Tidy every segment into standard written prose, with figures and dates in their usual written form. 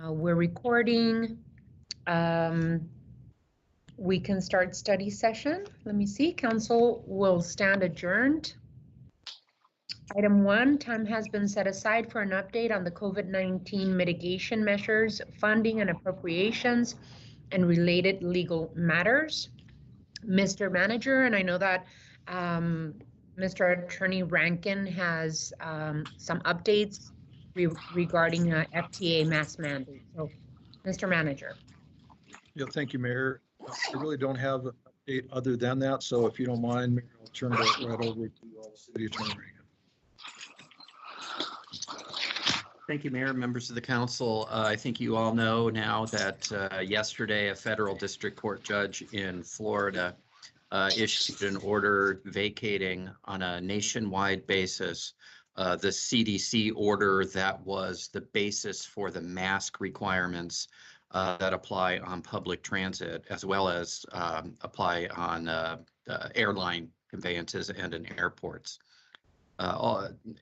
We're recording. We can start study session. Let me see. Council will stand adjourned. Item 1, time has been set aside for an update on the COVID-19 mitigation measures, funding and appropriations, and related legal matters. Mr. Manager, and I know that Mr. Attorney Rankin has some updates regarding FTA mask mandate. So, Mr. Manager. Yeah, thank you, Mayor. I really don't have an update other than that, so if you don't mind, Mayor, I'll turn it right over to City Attorney Rankin. Thank you, Mayor, members of the council. I think you all know now that yesterday a federal district court judge in Florida issued an order vacating on a nationwide basis the CDC order that was the basis for the mask requirements that apply on public transit, as well as apply on airline conveyances and in airports.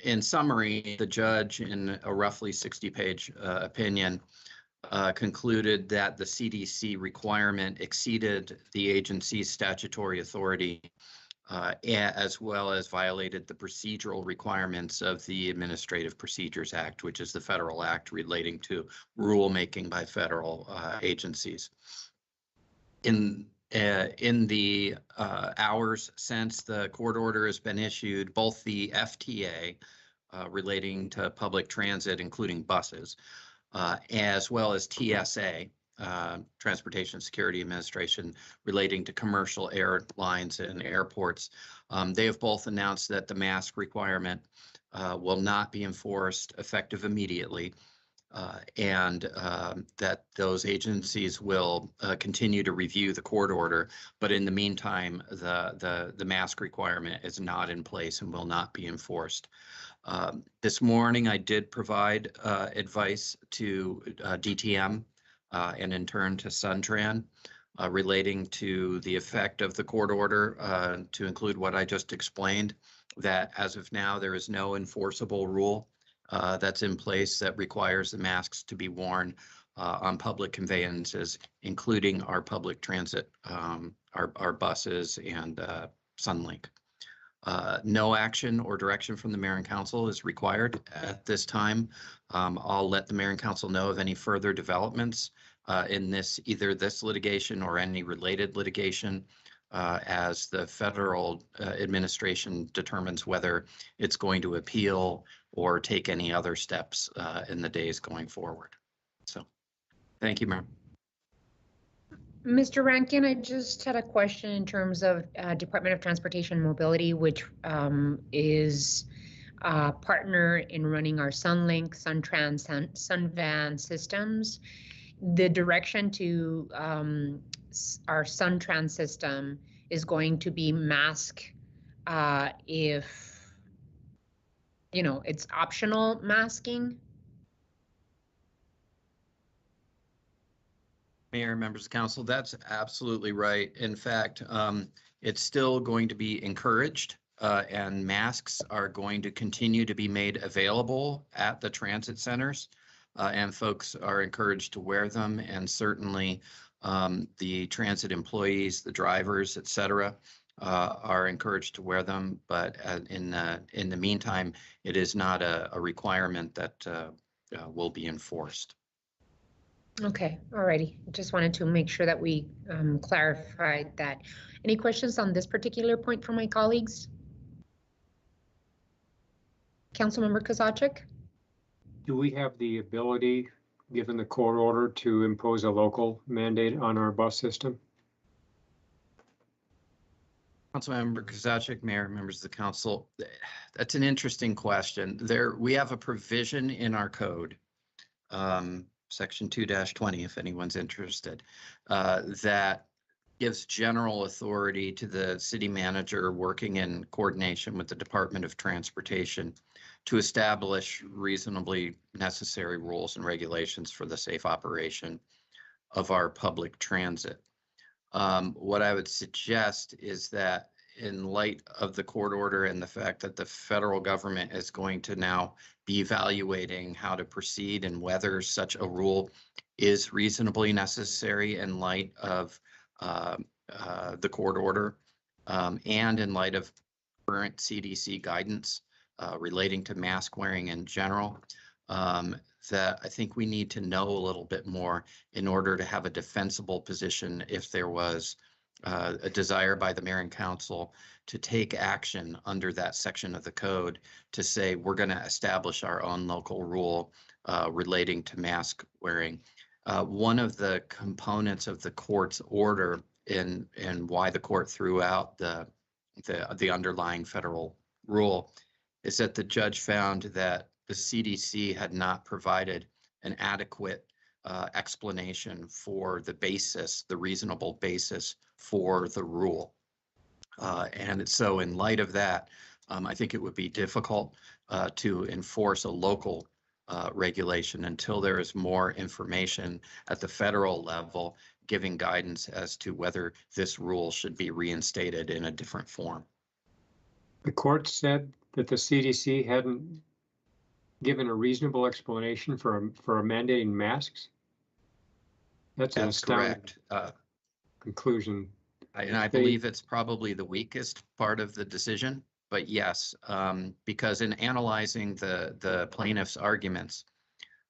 In summary, the judge, in a roughly 60-page opinion, concluded that the CDC requirement exceeded the agency's statutory authority, as well as violated the procedural requirements of the Administrative Procedures Act, which is the federal act relating to rulemaking by federal agencies. In the hours since the court order has been issued, both the FTA relating to public transit, including buses, as well as TSA, Transportation Security Administration, relating to commercial airlines and airports, they have both announced that the mask requirement will not be enforced effective immediately. And that those agencies will continue to review the court order, but in the meantime, the mask requirement is not in place and will not be enforced. This morning, I did provide advice to DTM and in turn to Suntran relating to the effect of the court order, to include what I just explained, that as of now, there is no enforceable rule that's in place that requires the masks to be worn on public conveyances, including our public transit, our buses and Sunlink. No action or direction from the Mayor and Council is required at this time. I'll let the Mayor and Council know of any further developments in either this litigation or any related litigation as the federal administration determines whether it's going to appeal or take any other steps in the days going forward. So, thank you, Mayor. Mr. Rankin, I just had a question in terms of Department of Transportation and Mobility, which is a partner in running our Sunlink, Suntrans, Sunvan systems. The direction to our Suntrans system is going to be mask if, you know, it's optional masking. Mayor, members of council, that's absolutely right. In fact, it's still going to be encouraged and masks are going to continue to be made available at the transit centers and folks are encouraged to wear them, and certainly the transit employees, the drivers, et cetera, are encouraged to wear them. But in the meantime, it is not a requirement that will be enforced. Okay, alrighty. Just wanted to make sure that we clarified that. Any questions on this particular point from my colleagues? Councilmember Kozachik? Do we have the ability, given the court order, to impose a local mandate on our bus system? Councilmember Kozachik, Mayor, members of the council, that's an interesting question. We have a provision in our code, Section 2-20, if anyone's interested, that gives general authority to the city manager working in coordination with the Department of Transportation to establish reasonably necessary rules and regulations for the safe operation of our public transit. What I would suggest is that in light of the court order and the fact that the federal government is going to now be evaluating how to proceed and whether such a rule is reasonably necessary in light of the court order and in light of current CDC guidance relating to mask wearing in general, that I think we need to know a little bit more in order to have a defensible position if there was a desire by the mayor and council to take action under that section of the code to say we're going to establish our own local rule relating to mask wearing. One of the components of the court's order and why the court threw out the underlying federal rule is that the judge found that the CDC had not provided an adequate explanation for the basis, the reasonable basis for the rule. And so in light of that, I think it would be difficult to enforce a local regulation until there is more information at the federal level giving guidance as to whether this rule should be reinstated in a different form. The court said that the CDC hadn't given a reasonable explanation for mandating masks. That's an astounding correct. Conclusion. And I believe it's probably the weakest part of the decision, but yes, because in analyzing the plaintiff's arguments,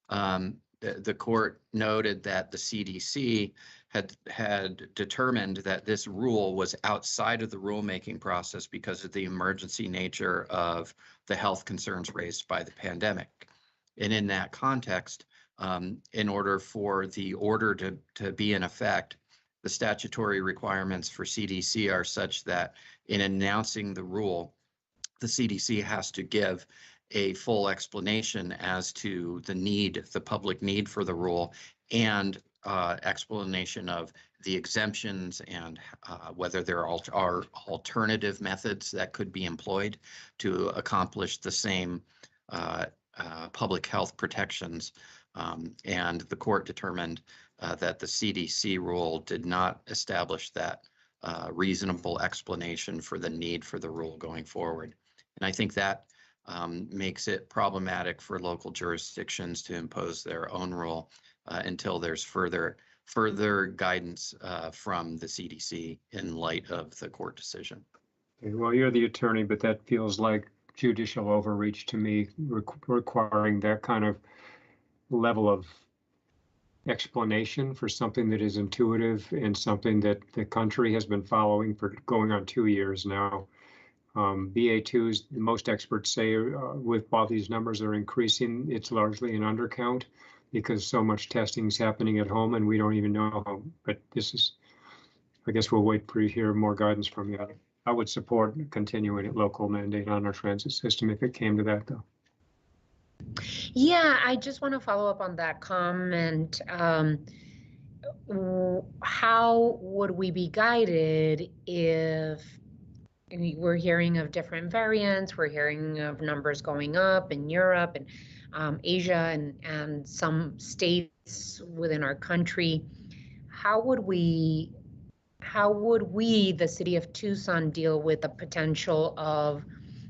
the court noted that the CDC had determined that this rule was outside of the rulemaking process because of the emergency nature of the health concerns raised by the pandemic. And in that context, in order for the order to be in effect, the statutory requirements for CDC are such that in announcing the rule, the CDC has to give a full explanation as to the public need for the rule, and explanation of the exemptions and whether there are alternative methods that could be employed to accomplish the same public health protections. And the court determined that the CDC rule did not establish that reasonable explanation for the need for the rule going forward. And I think that makes it problematic for local jurisdictions to impose their own rule until there's further guidance from the CDC in light of the court decision. Okay, well, you're the attorney, but that feels like judicial overreach to me, requiring that kind of level of explanation for something that is intuitive and something that the country has been following for going on 2 years now. BA2s, most experts say while these numbers are increasing, it's largely an undercount because so much testing is happening at home and we don't even know how, but this is, I guess we'll wait for you to hear more guidance from you. I would support continuing a local mandate on our transit system if it came to that, though. Yeah, I just want to follow up on that comment. How would we be guided if we're hearing of different variants, we're hearing of numbers going up in Europe and Asia and some states within our country? How would we, the city of Tucson, deal with the potential of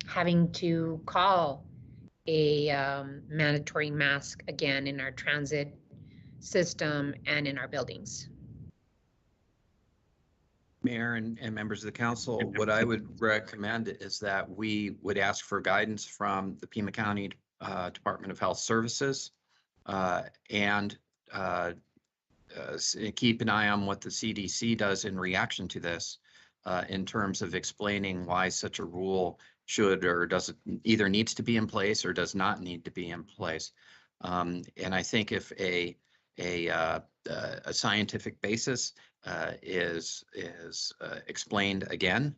having to call a mandatory mask again in our transit system and in our buildings? Mayor and members of the council, what I would recommend is that we would ask for guidance from the Pima County Department of Health Services and keep an eye on what the CDC does in reaction to this in terms of explaining why such a rule should or doesn't either needs to be in place or does not need to be in place. And I think if a scientific basis is explained again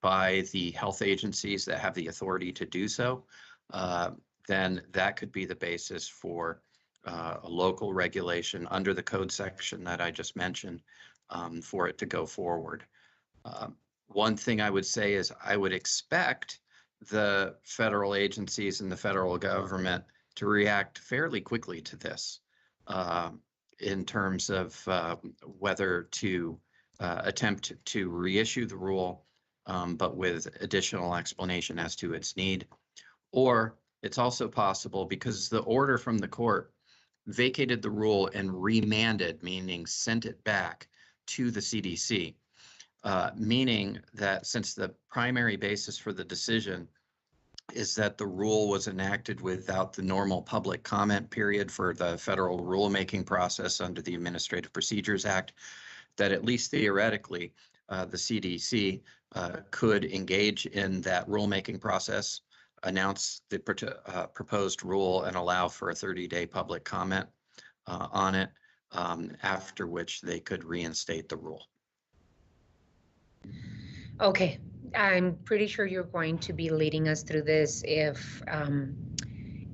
by the health agencies that have the authority to do so, then that could be the basis for a local regulation under the code section that I just mentioned for it to go forward. One thing I would say is I would expect the federal agencies and the federal government to react fairly quickly to this in terms of whether to attempt to reissue the rule, but with additional explanation as to its need. Or it's also possible, because the order from the court vacated the rule and remanded, meaning sent it back to the CDC, meaning that since the primary basis for the decision is that the rule was enacted without the normal public comment period for the federal rulemaking process under the Administrative Procedures Act, that at least theoretically, the CDC could engage in that rulemaking process, announce the proposed rule, and allow for a 30-day public comment on it, after which they could reinstate the rule. Okay, I'm pretty sure you're going to be leading us through this if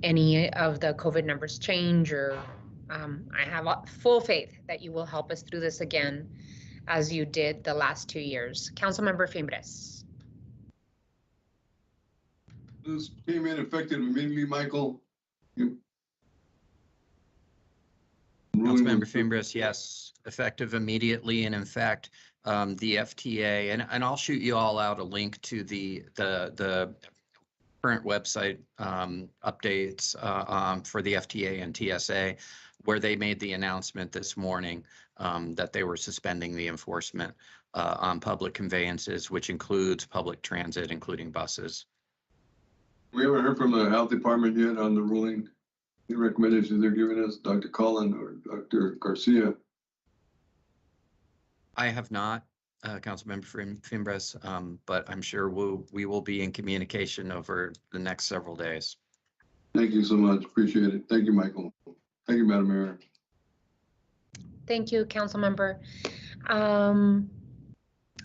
any of the COVID numbers change, or I have full faith that you will help us through this again as you did the last 2 years. Councilmember Fimbres. This came in effective immediately, Michael. Councilmember Fimbres, yes, effective immediately. And in fact, the FTA, and I'll shoot you all out a link to the current website updates for the FTA and TSA, where they made the announcement this morning that they were suspending the enforcement on public conveyances, which includes public transit, including buses. We haven't heard from the health department yet on the ruling. The recommendations they're giving us, Dr. Cullen or Dr. Garcia. I have not, Councilmember Fimbres, but I'm sure we will be in communication over the next several days. Thank you so much. Appreciate it. Thank you, Michael. Thank you, Madam Mayor. Thank you, Councilmember.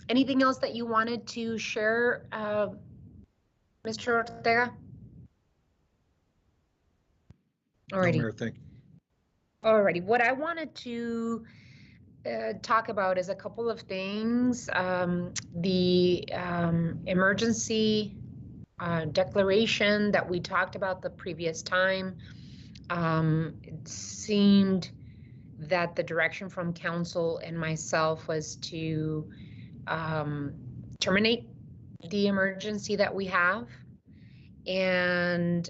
Anything else that you wanted to share, Mr. Ortega? Alrighty. No, Mayor, thank you. Alrighty. What I wanted to talk about is a couple of things. The emergency declaration that we talked about the previous time. It seemed that the direction from council and myself was to terminate the emergency that we have. And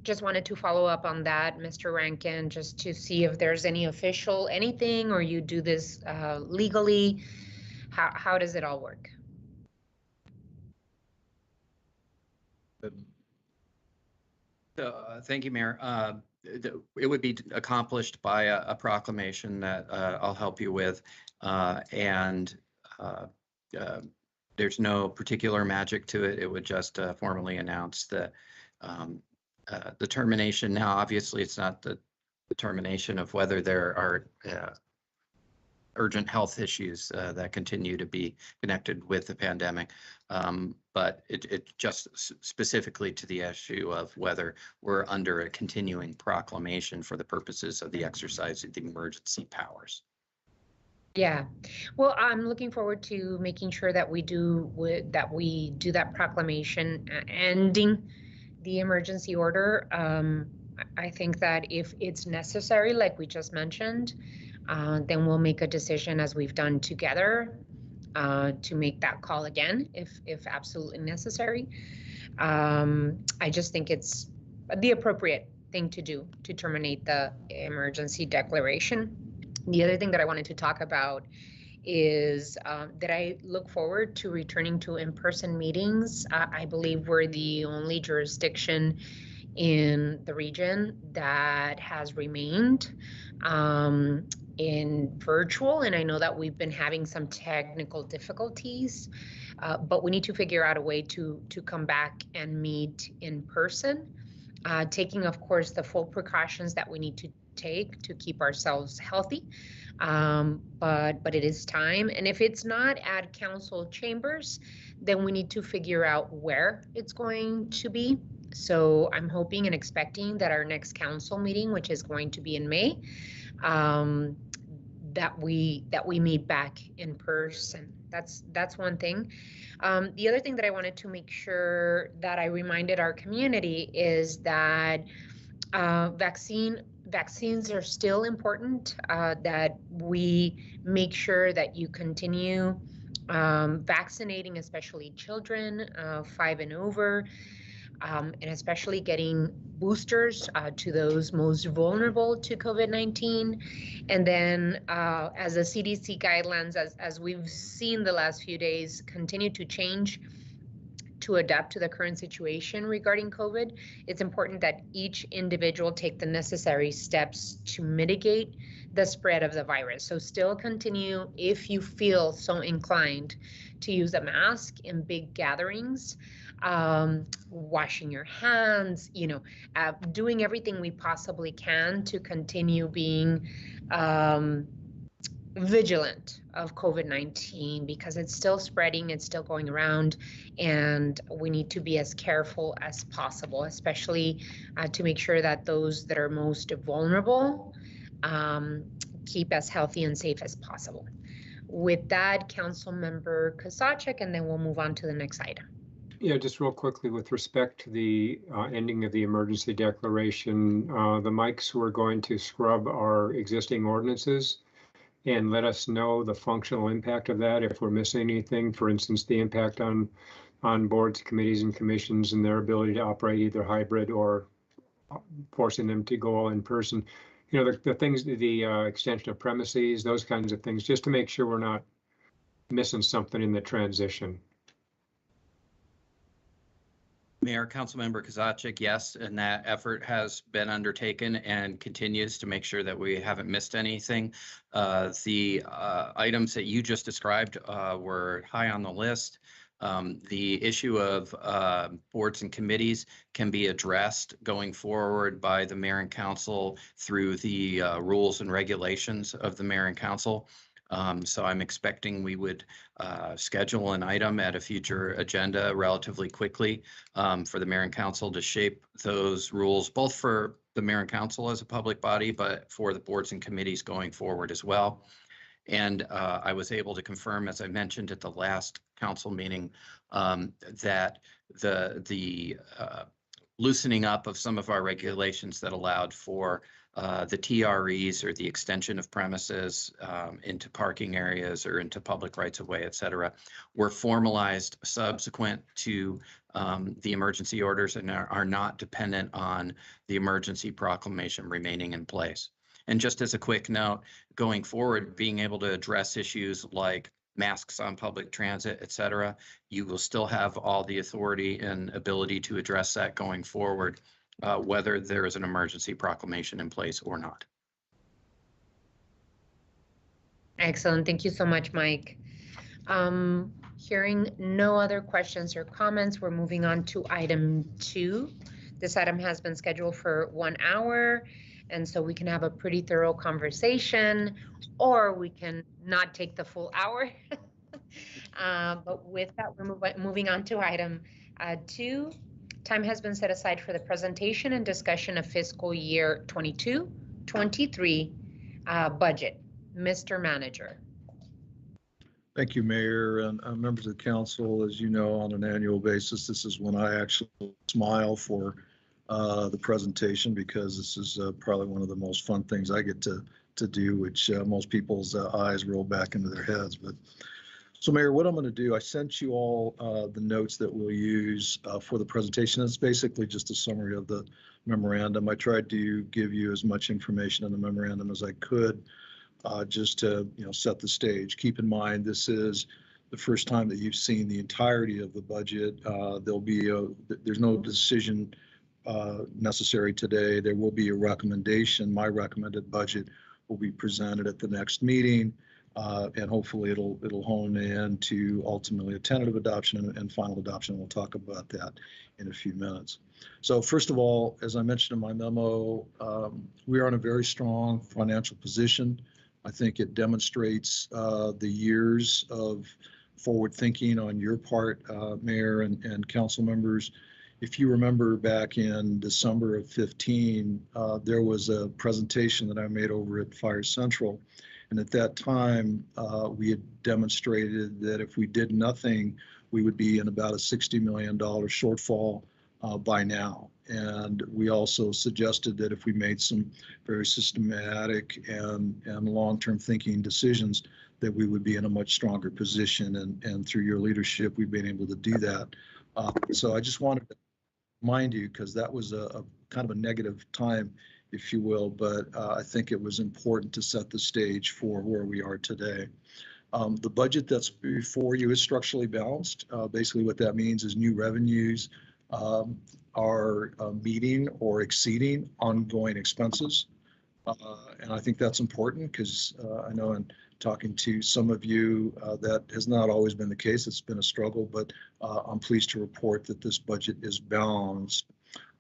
just wanted to follow up on that, Mr. Rankin, just to see if there's any official anything, or you do this legally. How does it all work? Thank you, Mayor. It would be accomplished by a proclamation that I'll help you with, and there's no particular magic to it. It would just formally announce the termination. Now, obviously, it's not the determination of whether there are urgent health issues that continue to be connected with the pandemic, but it just specifically to the issue of whether we're under a continuing proclamation for the purposes of the exercise of the emergency powers. Yeah, well, I'm looking forward to making sure that we do that proclamation ending the emergency order. I think that if it's necessary, like we just mentioned, then we'll make a decision as we've done together to make that call again if absolutely necessary. I just think it's the appropriate thing to do to terminate the emergency declaration. The other thing that I wanted to talk about is that I look forward to returning to in-person meetings. I believe we're the only jurisdiction in the region that has remained in virtual, and I know that we've been having some technical difficulties, but we need to figure out a way to come back and meet in person, taking, of course, the full precautions that we need to take to keep ourselves healthy, but it is time. And if it's not at council chambers, then we need to figure out where it's going to be. So I'm hoping and expecting that our next council meeting, which is going to be in May, that we meet back in person. That's one thing. The other thing that I wanted to make sure that I reminded our community is that vaccine Vaccines are still important, that we make sure that you continue vaccinating, especially children 5 and over, and especially getting boosters to those most vulnerable to COVID-19. And then as the CDC guidelines, as we've seen the last few days, continue to change to adapt to the current situation regarding COVID, it's important that each individual take the necessary steps to mitigate the spread of the virus. So still continue, if you feel so inclined, to use a mask in big gatherings, washing your hands, doing everything we possibly can to continue being vigilant of COVID-19, because it's still spreading, it's still going around, and we need to be as careful as possible, especially to make sure that those that are most vulnerable keep as healthy and safe as possible. With that, Council Member Kozachik, and then we'll move on to the next item. Yeah, just real quickly, with respect to the ending of the emergency declaration, the mics were going to scrub our existing ordinances and let us know the functional impact of that if we're missing anything. For instance, the impact on boards, committees, and commissions and their ability to operate either hybrid or forcing them to go all in person. The things, the extension of premises, those kinds of things, just to make sure we're not missing something in the transition. Mayor, Councilmember Kozachik, yes, and that effort has been undertaken and continues to make sure that we haven't missed anything. The items that you just described were high on the list. The issue of boards and committees can be addressed going forward by the mayor and council through the rules and regulations of the mayor and council. So I'm expecting we would schedule an item at a future agenda relatively quickly for the mayor and council to shape those rules, both for the mayor and council as a public body, but for the boards and committees going forward as well. And I was able to confirm, as I mentioned at the last council meeting, that the loosening up of some of our regulations that allowed for the TREs, or the extension of premises into parking areas or into public rights of way, et cetera, were formalized subsequent to the emergency orders and are not dependent on the emergency proclamation remaining in place. And just as a quick note, going forward, being able to address issues like masks on public transit, et cetera, you will still have all the authority and ability to address that going forward, whether there is an emergency proclamation in place or not. Excellent. Thank you so much, Mike. Hearing no other questions or comments, we're moving on to item 2. This item has been scheduled for 1 hour, and so we can have a pretty thorough conversation, or we can not take the full hour. But with that, we're moving on to item 2. Time has been set aside for the presentation and discussion of fiscal year 22-23 budget. Mr. Manager. Thank you, Mayor, and members of the council. As you know, on an annual basis, this is when I actually smile for the presentation, because this is probably one of the most fun things I get to do, which most people's eyes roll back into their heads. But so, Mayor, what I'm going to do, I sent you all the notes that we'll use for the presentation. It's basically just a summary of the memorandum. I tried to give you as much information in the memorandum as I could, just to set the stage. Keep in mind, this is the first time that you've seen the entirety of the budget. There's no decision necessary today. There will be a recommendation. My recommended budget will be presented at the next meeting. And hopefully it'll hone in to ultimately a tentative adoption and final adoption. We'll talk about that in a few minutes. So first of all, as I mentioned in my memo, we are in a very strong financial position. I think it demonstrates the years of forward thinking on your part, Mayor and council members. If you remember back in December of 15, there was a presentation that I made over at Fire Central. And at that time, we had demonstrated that if we did nothing, we would be in about a $60 million shortfall by now. And we also suggested that if we made some very systematic and long-term thinking decisions, that we would be in a much stronger position. And through your leadership, we've been able to do that. So I just wanted to remind you, because that was a kind of a negative time, if you will, but I think it was important to set the stage for where we are today. The budget that's before you is structurally balanced. Basically what that means is new revenues are meeting or exceeding ongoing expenses. And I think that's important because I know in talking to some of you, that has not always been the case. It's been a struggle, but I'm pleased to report that this budget is balanced.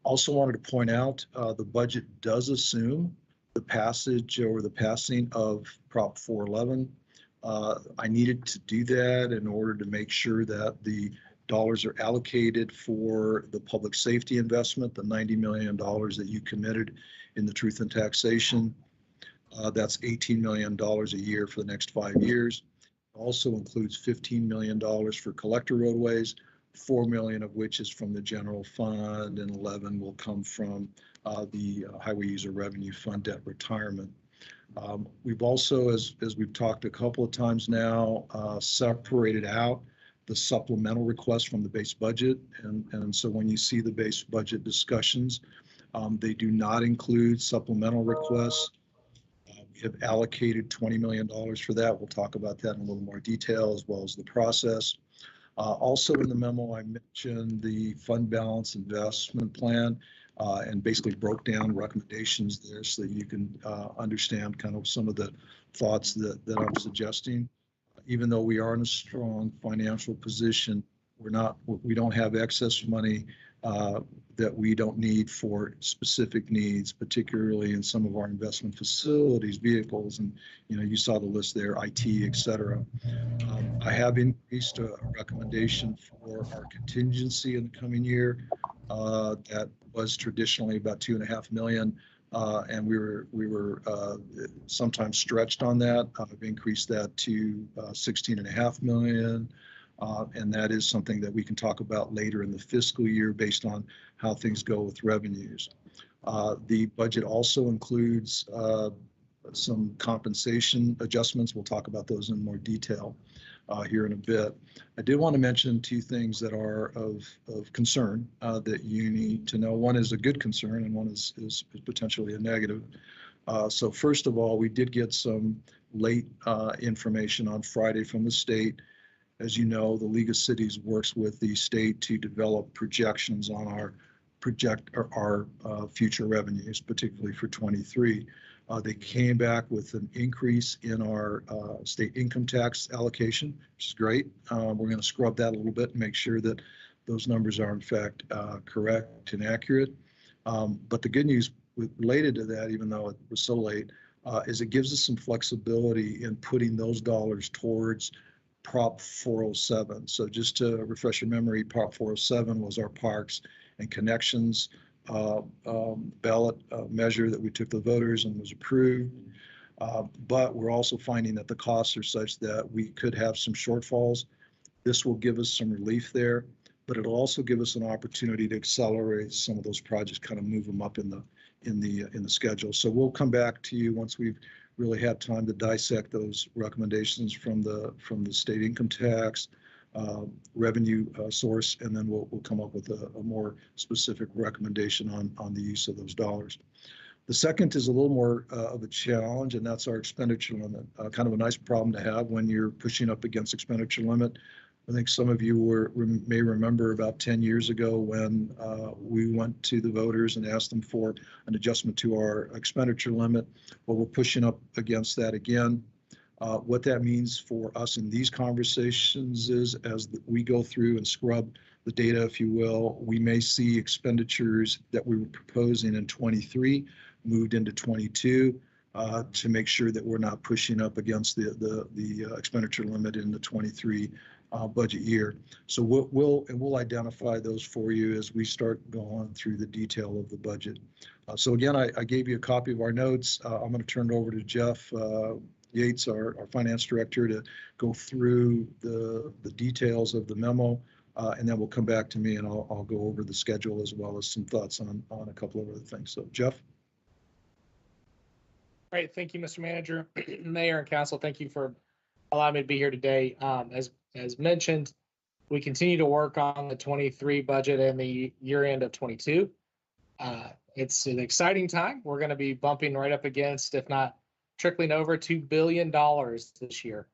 Also wanted to point out the budget does assume the passage or the passing of Prop 411. I needed to do that in order to make sure that the dollars are allocated for the public safety investment, the $90 million that you committed in the Truth in Taxation. That's $18 million a year for the next 5 years. Also includes $15 million for collector roadways, $4 million of which is from the general fund, and 11 will come from the Highway User Revenue Fund debt retirement. We've also, as we've talked a couple of times now, separated out the supplemental request from the base budget. And so when you see the base budget discussions, they do not include supplemental requests. We have allocated $20 million for that. We'll talk about that in a little more detail, as well as the process. Also in the memo, I mentioned the fund balance investment plan and basically broke down recommendations there so that you can understand kind of some of the thoughts that I'm suggesting. Even though we are in a strong financial position, we don't have excess money that we don't need for specific needs, particularly in some of our investment facilities, vehicles, and you saw the list there, IT, et cetera. I have increased a recommendation for our contingency in the coming year. That was traditionally about $2.5 million, and we were sometimes stretched on that. I've increased that to $16.5 million. And that is something that we can talk about later in the fiscal year based on how things go with revenues. The budget also includes some compensation adjustments. We'll talk about those in more detail here in a bit. I did want to mention two things that are of concern that you need to know. One is a good concern and one is potentially a negative. So first of all, we did get some late information on Friday from the state. As you know, the League of Cities works with the state to develop projections on our future revenues, particularly for 23. They came back with an increase in our state income tax allocation, which is great. We're going to scrub that a little bit and make sure that those numbers are in fact correct and accurate. But the good news related to that, even though it was so late, is it gives us some flexibility in putting those dollars towards Prop 407. So just to refresh your memory, Prop 407 was our parks and connections ballot measure that we took to the voters and was approved. But we're also finding that the costs are such that we could have some shortfalls. This will give us some relief there, but it'll also give us an opportunity to accelerate some of those projects, kind of move them up in the schedule. So we'll come back to you once we've really had time to dissect those recommendations from the state income tax revenue source, and then we'll come up with a more specific recommendation on the use of those dollars. The second is a little more of a challenge, and that's our expenditure limit. Kind of a nice problem to have when you're pushing up against expenditure limit. I think some of you may remember about 10 years ago when we went to the voters and asked them for an adjustment to our expenditure limit. Well, we're pushing up against that again. What that means for us in these conversations is, as we go through and scrub the data, if you will, we may see expenditures that we were proposing in 23 moved into 22 to make sure that we're not pushing up against the expenditure limit in the 23 budget year. So we'll identify those for you as we start going through the detail of the budget. So again, I gave you a copy of our notes. I'm going to turn it over to Jeff Yates, our finance director, to go through the details of the memo. And then we'll come back to me and I'll go over the schedule as well as some thoughts on a couple of other things. So Jeff? Great, thank you, Mr. Manager, Mayor and Council. Thank you for allowing me to be here today. As mentioned, we continue to work on the 23 budget and the year end of 22. It's an exciting time. We're going to be bumping right up against, if not trickling over, $2 billion this year.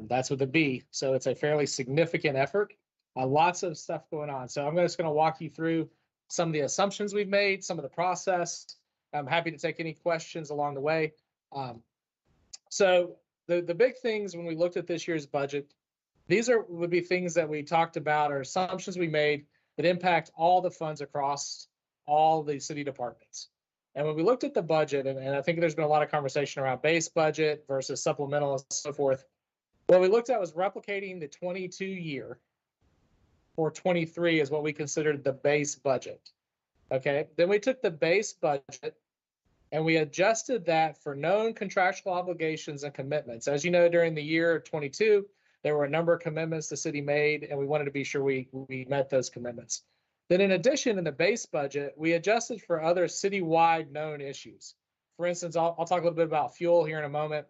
That's with a B. So it's a fairly significant effort. Lots of stuff going on. So I'm just going to walk you through some of the assumptions we've made, some of the process. I'm happy to take any questions along the way. So the big things when we looked at this year's budget, these would be things that we talked about or assumptions we made that impact all the funds across all the city departments. And when we looked at the budget, and I think there's been a lot of conversation around base budget versus supplemental and so forth, what we looked at was replicating the 22 year for 23 is what we considered the base budget. Okay, then we took the base budget and we adjusted that for known contractual obligations and commitments. As you know, during the year 22, there were a number of commitments the city made, and we wanted to be sure we met those commitments. Then in addition, in the base budget, we adjusted for other citywide known issues. For instance, I'll talk a little bit about fuel here in a moment,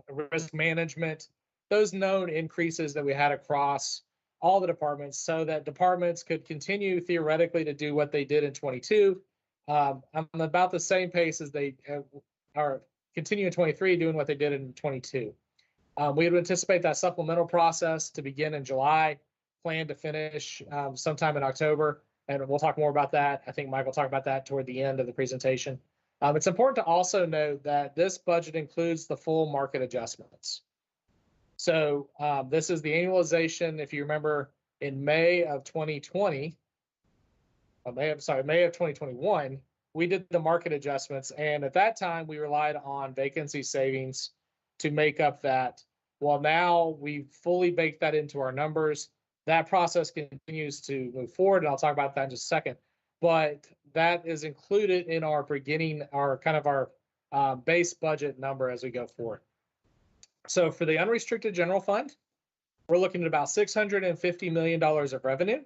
risk management, those known increases that we had across all the departments so that departments could continue theoretically to do what they did in 22. I'm about the same pace as they are continuing in 23, doing what they did in 22. We would anticipate that supplemental process to begin in July, plan to finish sometime in October, and we'll talk more about that. I think Mike will talk about that toward the end of the presentation. It's important to also note that this budget includes the full market adjustments. So this is the annualization. If you remember, in May of 2020, May of 2021, we did the market adjustments, and at that time we relied on vacancy savings to make up that. Well, now we've fully baked that into our numbers. That process continues to move forward, and I'll talk about that in just a second. But that is included in our base budget number as we go forward. So for the unrestricted general fund, we're looking at about $650 million of revenue.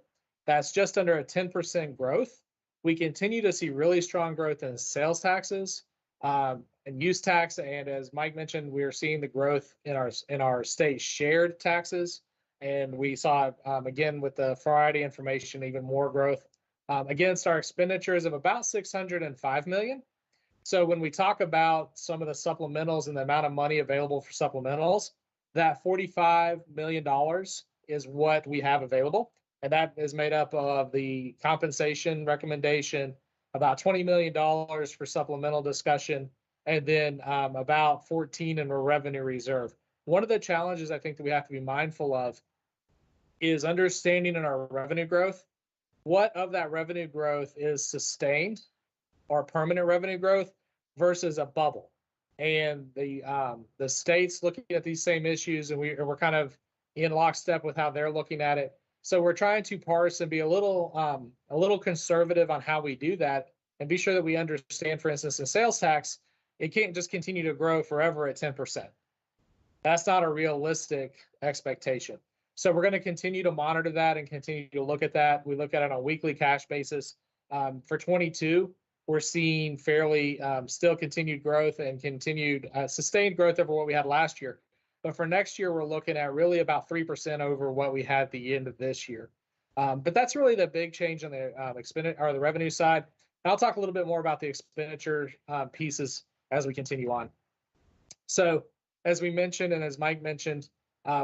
That's just under a 10% growth. We continue to see really strong growth in sales taxes and use tax. And as Mike mentioned, we're seeing the growth in our state shared taxes. And we saw, again, with the Friday information, even more growth against our expenditures of about $605 million. So when we talk about some of the supplementals and the amount of money available for supplementals, that $45 million is what we have available. And that is made up of the compensation recommendation, about $20 million for supplemental discussion, and then about 14 in a revenue reserve. One of the challenges I think that we have to be mindful of is understanding in our revenue growth, what of that revenue growth is sustained or permanent revenue growth versus a bubble. And the state's looking at these same issues, and we're kind of in lockstep with how they're looking at it. So we're trying to parse and be a little conservative on how we do that and be sure that we understand, for instance, in sales tax, it can't just continue to grow forever at 10%. That's not a realistic expectation. So we're going to continue to monitor that and continue to look at that. We look at it on a weekly cash basis. For 22, we're seeing fairly still continued growth and continued sustained growth over what we had last year. But for next year, we're looking at really about 3% over what we had at the end of this year. But that's really the big change on the the revenue side. And I'll talk a little bit more about the expenditure pieces as we continue on. So as we mentioned, and as Mike mentioned,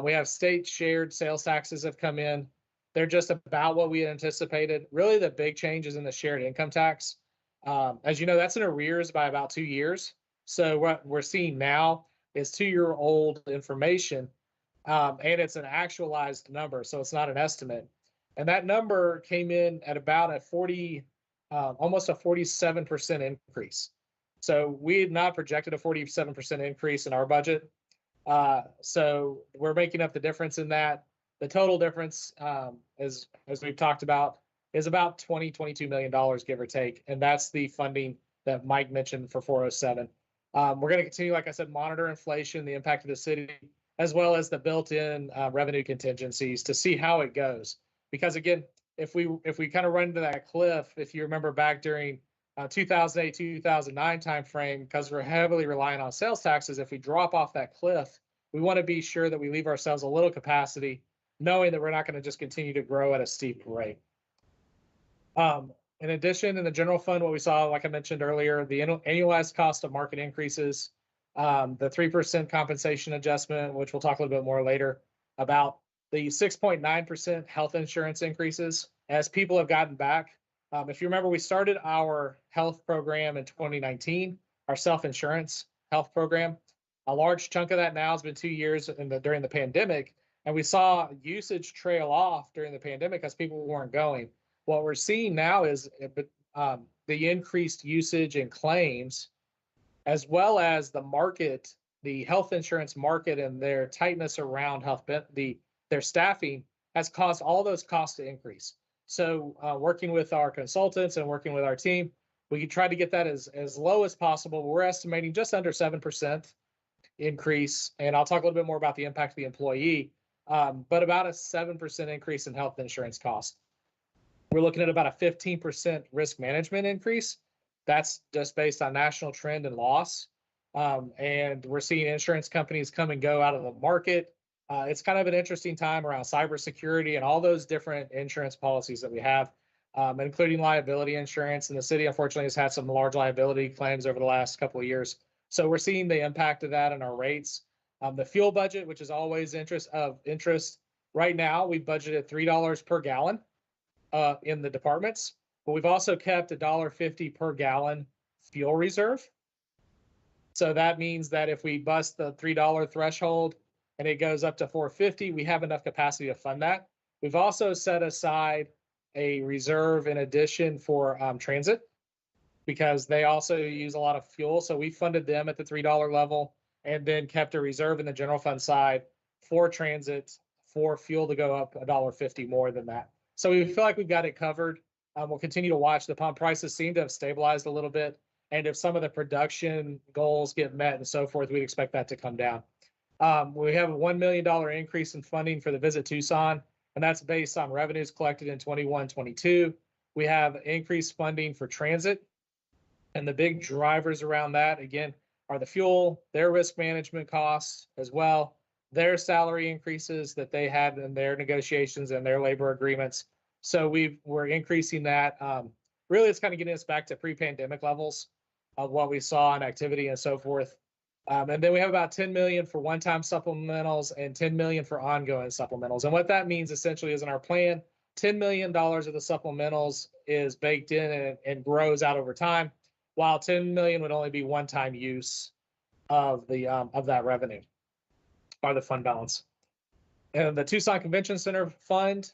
we have state shared sales taxes have come in. They're just about what we had anticipated. Really, the big change is in the shared income tax. As you know, that's in arrears by about 2 years. So what we're seeing now is 2-year-old information, and it's an actualized number, so it's not an estimate. And that number came in at about almost a 47% increase. So we had not projected a 47% increase in our budget. So we're making up the difference in that. The total difference, as we've talked about, is about $22 million, give or take. And that's the funding that Mike mentioned for 407. We're going to continue, like I said, monitor inflation, the impact of the city, as well as the built-in revenue contingencies to see how it goes. Because again, if we kind of run into that cliff, if you remember back during 2008, 2009 timeframe, because we're heavily reliant on sales taxes, if we drop off that cliff, we want to be sure that we leave ourselves a little capacity, knowing that we're not going to just continue to grow at a steep rate. In addition, in the general fund, what we saw, like I mentioned earlier, the annualized cost of market increases, the 3% compensation adjustment, which we'll talk a little bit more later about, the 6.9% health insurance increases as people have gotten back. If you remember, we started our health program in 2019, our self-insurance health program. A large chunk of that now has been 2 years during the pandemic, and we saw usage trail off during the pandemic because people weren't going. What we're seeing now is the increased usage and claims, as well as the market, the health insurance market, and their tightness around their staffing has caused all those costs to increase. So working with our consultants and working with our team, we can try to get that as low as possible. We're estimating just under 7% increase, and I'll talk a little bit more about the impact of the employee, but about a 7% increase in health insurance costs. We're looking at about a 15% risk management increase. That's just based on national trend and loss. And we're seeing insurance companies come and go out of the market. It's kind of an interesting time around cybersecurity and all those different insurance policies that we have, including liability insurance. And the city, unfortunately, has had some large liability claims over the last couple of years. So we're seeing the impact of that in our rates. The fuel budget, which is always of interest, right now we budgeted $3 per gallon in the departments, but we've also kept $1.50 per gallon fuel reserve. So that means that if we bust the $3 threshold and it goes up to $4.50, we have enough capacity to fund that. We've also set aside a reserve in addition for transit, because they also use a lot of fuel. So we funded them at the $3 level and then kept a reserve in the general fund side for transit, for fuel to go up $1.50 more than that. So we feel like we've got it covered. We'll continue to watch. The pump prices seem to have stabilized a little bit. And if some of the production goals get met and so forth, we'd expect that to come down. We have a $1 million increase in funding for the Visit Tucson, and that's based on revenues collected in 21-22. We have increased funding for transit, and the big drivers around that, again, are the fuel, their risk management costs as well, their salary increases that they had in their negotiations and their labor agreements. So we're increasing that. Really, it's kind of getting us back to pre-pandemic levels of what we saw in activity and so forth. And then we have about $10 million for one-time supplementals and $10 million for ongoing supplementals. And what that means essentially is in our plan, $10 million of the supplementals is baked in and grows out over time, while $10 million would only be one-time use of that revenue or the fund balance. And the Tucson Convention Center fund,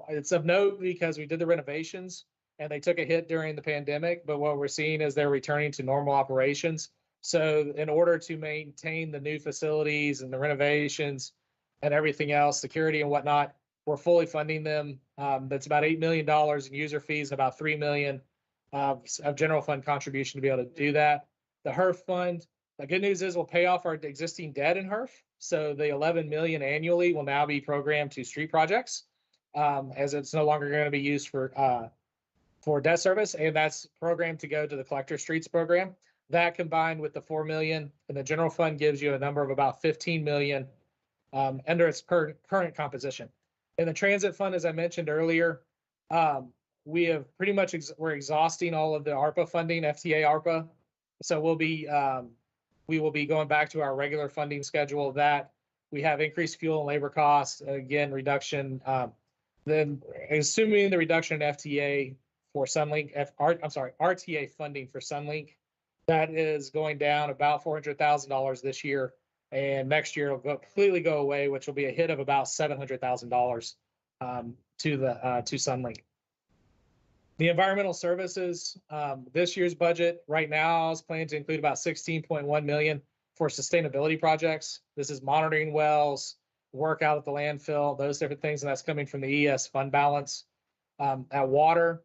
it's of note because we did the renovations and they took a hit during the pandemic, but what we're seeing is they're returning to normal operations. So in order to maintain the new facilities and the renovations and everything else, security and whatnot, we're fully funding them. That's about $8 million in user fees, about $3 million of general fund contribution to be able to do that. The HERF fund, the good news is we'll pay off our existing debt in HERF. So the $11 million annually will now be programmed to street projects, as it's no longer going to be used for debt service, and that's programmed to go to the collector streets program. That combined with the $4 million in the general fund gives you a number of about $15 million under its current composition. In the transit fund, as I mentioned earlier, we have pretty much we're exhausting all of the ARPA funding, FTA ARPA. So we will be going back to our regular funding schedule. That we have increased fuel and labor costs, again reduction. Then assuming the reduction in FTA for Sunlink, RTA funding for Sunlink, that is going down about $400,000 this year, and next year it'll completely go away, which will be a hit of about $700,000 to Sunlink. The environmental services, this year's budget right now is planned to include about $16.1 million for sustainability projects. This is monitoring wells, work out at the landfill, those different things, and that's coming from the ES fund balance. At water,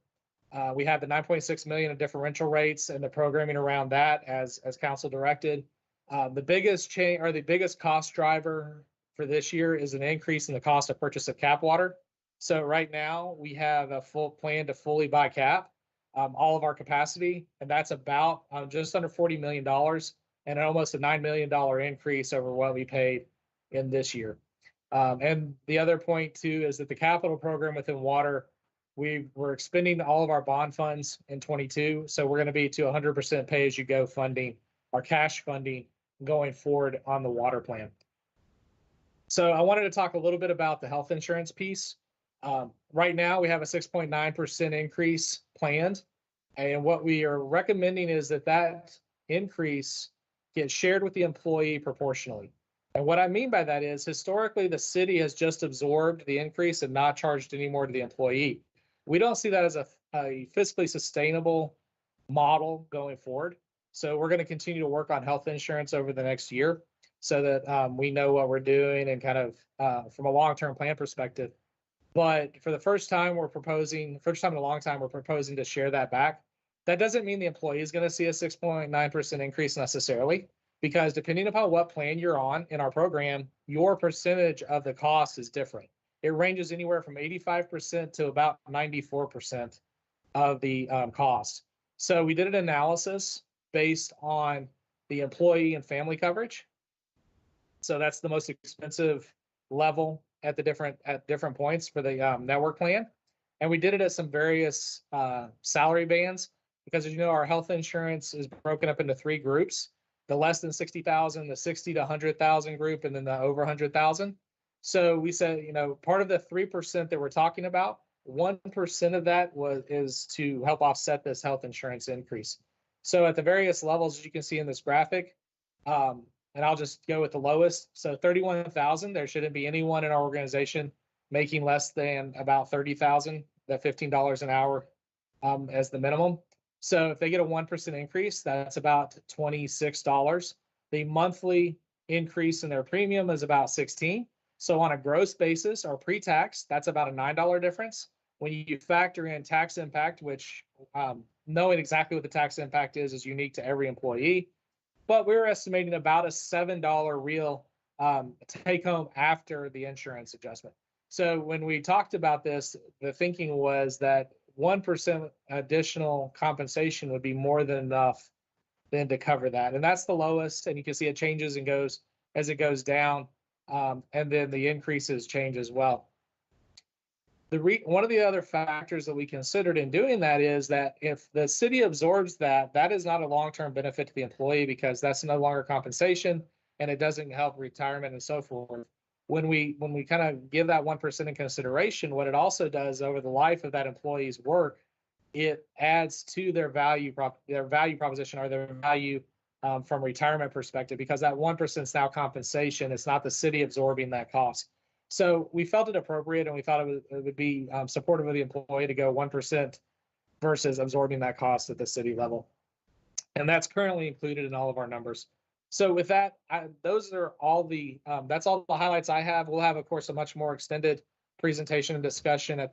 we have the $9.6 million of differential rates and the programming around that as council directed. The biggest change or the biggest cost driver for this year is an increase in the cost of purchase of cap water. So right now we have a full plan to fully buy cap all of our capacity, and that's about just under $40 million and almost a $9 million increase over what we paid in this year. And the other point too is that the capital program within water, we're expending all of our bond funds in 22. So we're going to be to 100% pay as you go funding, our cash funding going forward on the water plan. So I wanted to talk a little bit about the health insurance piece. Right now we have a 6.9% increase planned. And what we are recommending is that that increase gets shared with the employee proportionally. And what I mean by that is historically, the city has just absorbed the increase and not charged any more to the employee. We don't see that as a fiscally sustainable model going forward. So we're going to continue to work on health insurance over the next year so that we know what we're doing and kind of from a long-term plan perspective. But for the first time in a long time, we're proposing to share that back. That doesn't mean the employee is going to see a 6.9% increase necessarily, because depending upon what plan you're on in our program, your percentage of the cost is different. It ranges anywhere from 85% to about 94% of the cost. So we did an analysis based on the employee and family coverage. So that's the most expensive level at different points for the network plan. And we did it at some various salary bands, because as you know, our health insurance is broken up into 3 groups: the less than 60,000, the 60 to 100,000 group, and then the over 100,000. So we said, you know, part of the 3% that we're talking about, 1% of that is to help offset this health insurance increase. So at the various levels, as you can see in this graphic, and I'll just go with the lowest. So 31,000, there shouldn't be anyone in our organization making less than about 30,000, that $15 an hour as the minimum. So if they get a 1% increase, that's about $26. The monthly increase in their premium is about $16. So on a gross basis or pre-tax, that's about a $9 difference. When you factor in tax impact, which knowing exactly what the tax impact is unique to every employee, but we're estimating about a $7 real take home after the insurance adjustment. So when we talked about this, the thinking was that 1% additional compensation would be more than enough then to cover that. And that's the lowest. And you can see it changes and goes as it goes down. And then the increases change as well. One of the other factors that we considered in doing that is that if the city absorbs that, that is not a long-term benefit to the employee, because that's no longer compensation and it doesn't help retirement and so forth. When we kind of give that 1% in consideration, what it also does over the life of that employee's work, it adds to their value proposition or their value from retirement perspective, because that 1% is now compensation. It's not the city absorbing that cost. So we felt it appropriate, and we thought it would be supportive of the employee to go 1% versus absorbing that cost at the city level. And that's currently included in all of our numbers. So with that, those are all that's all the highlights I have. We'll have, of course, a much more extended presentation and discussion on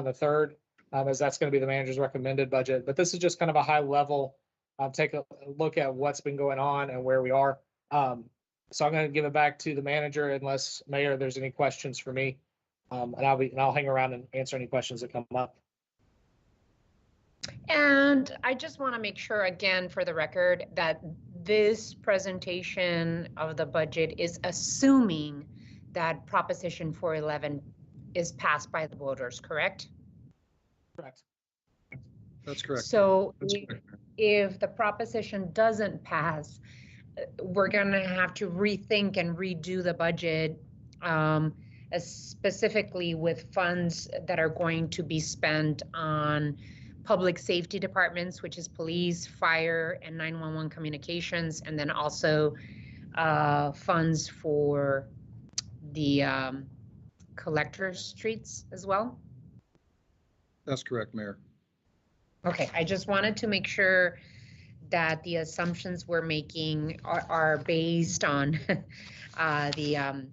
the third, as that's going to be the manager's recommended budget. But this is just kind of a high level, take a look at what's been going on and where we are. So I'm going to give it back to the manager, unless Mayor, there's any questions for me, and I'll hang around and answer any questions that come up. And I just want to make sure, again, for the record, that this presentation of the budget is assuming that Proposition 411 is passed by the voters, correct? Correct. That's correct. So That's correct. if the proposition doesn't pass, we're going to have to rethink and redo the budget, specifically with funds that are going to be spent on public safety departments, which is police, fire, and 911 communications, and then also funds for the collector streets as well. That's correct, Mayor. Okay, I just wanted to make sure that the assumptions we're making are based on the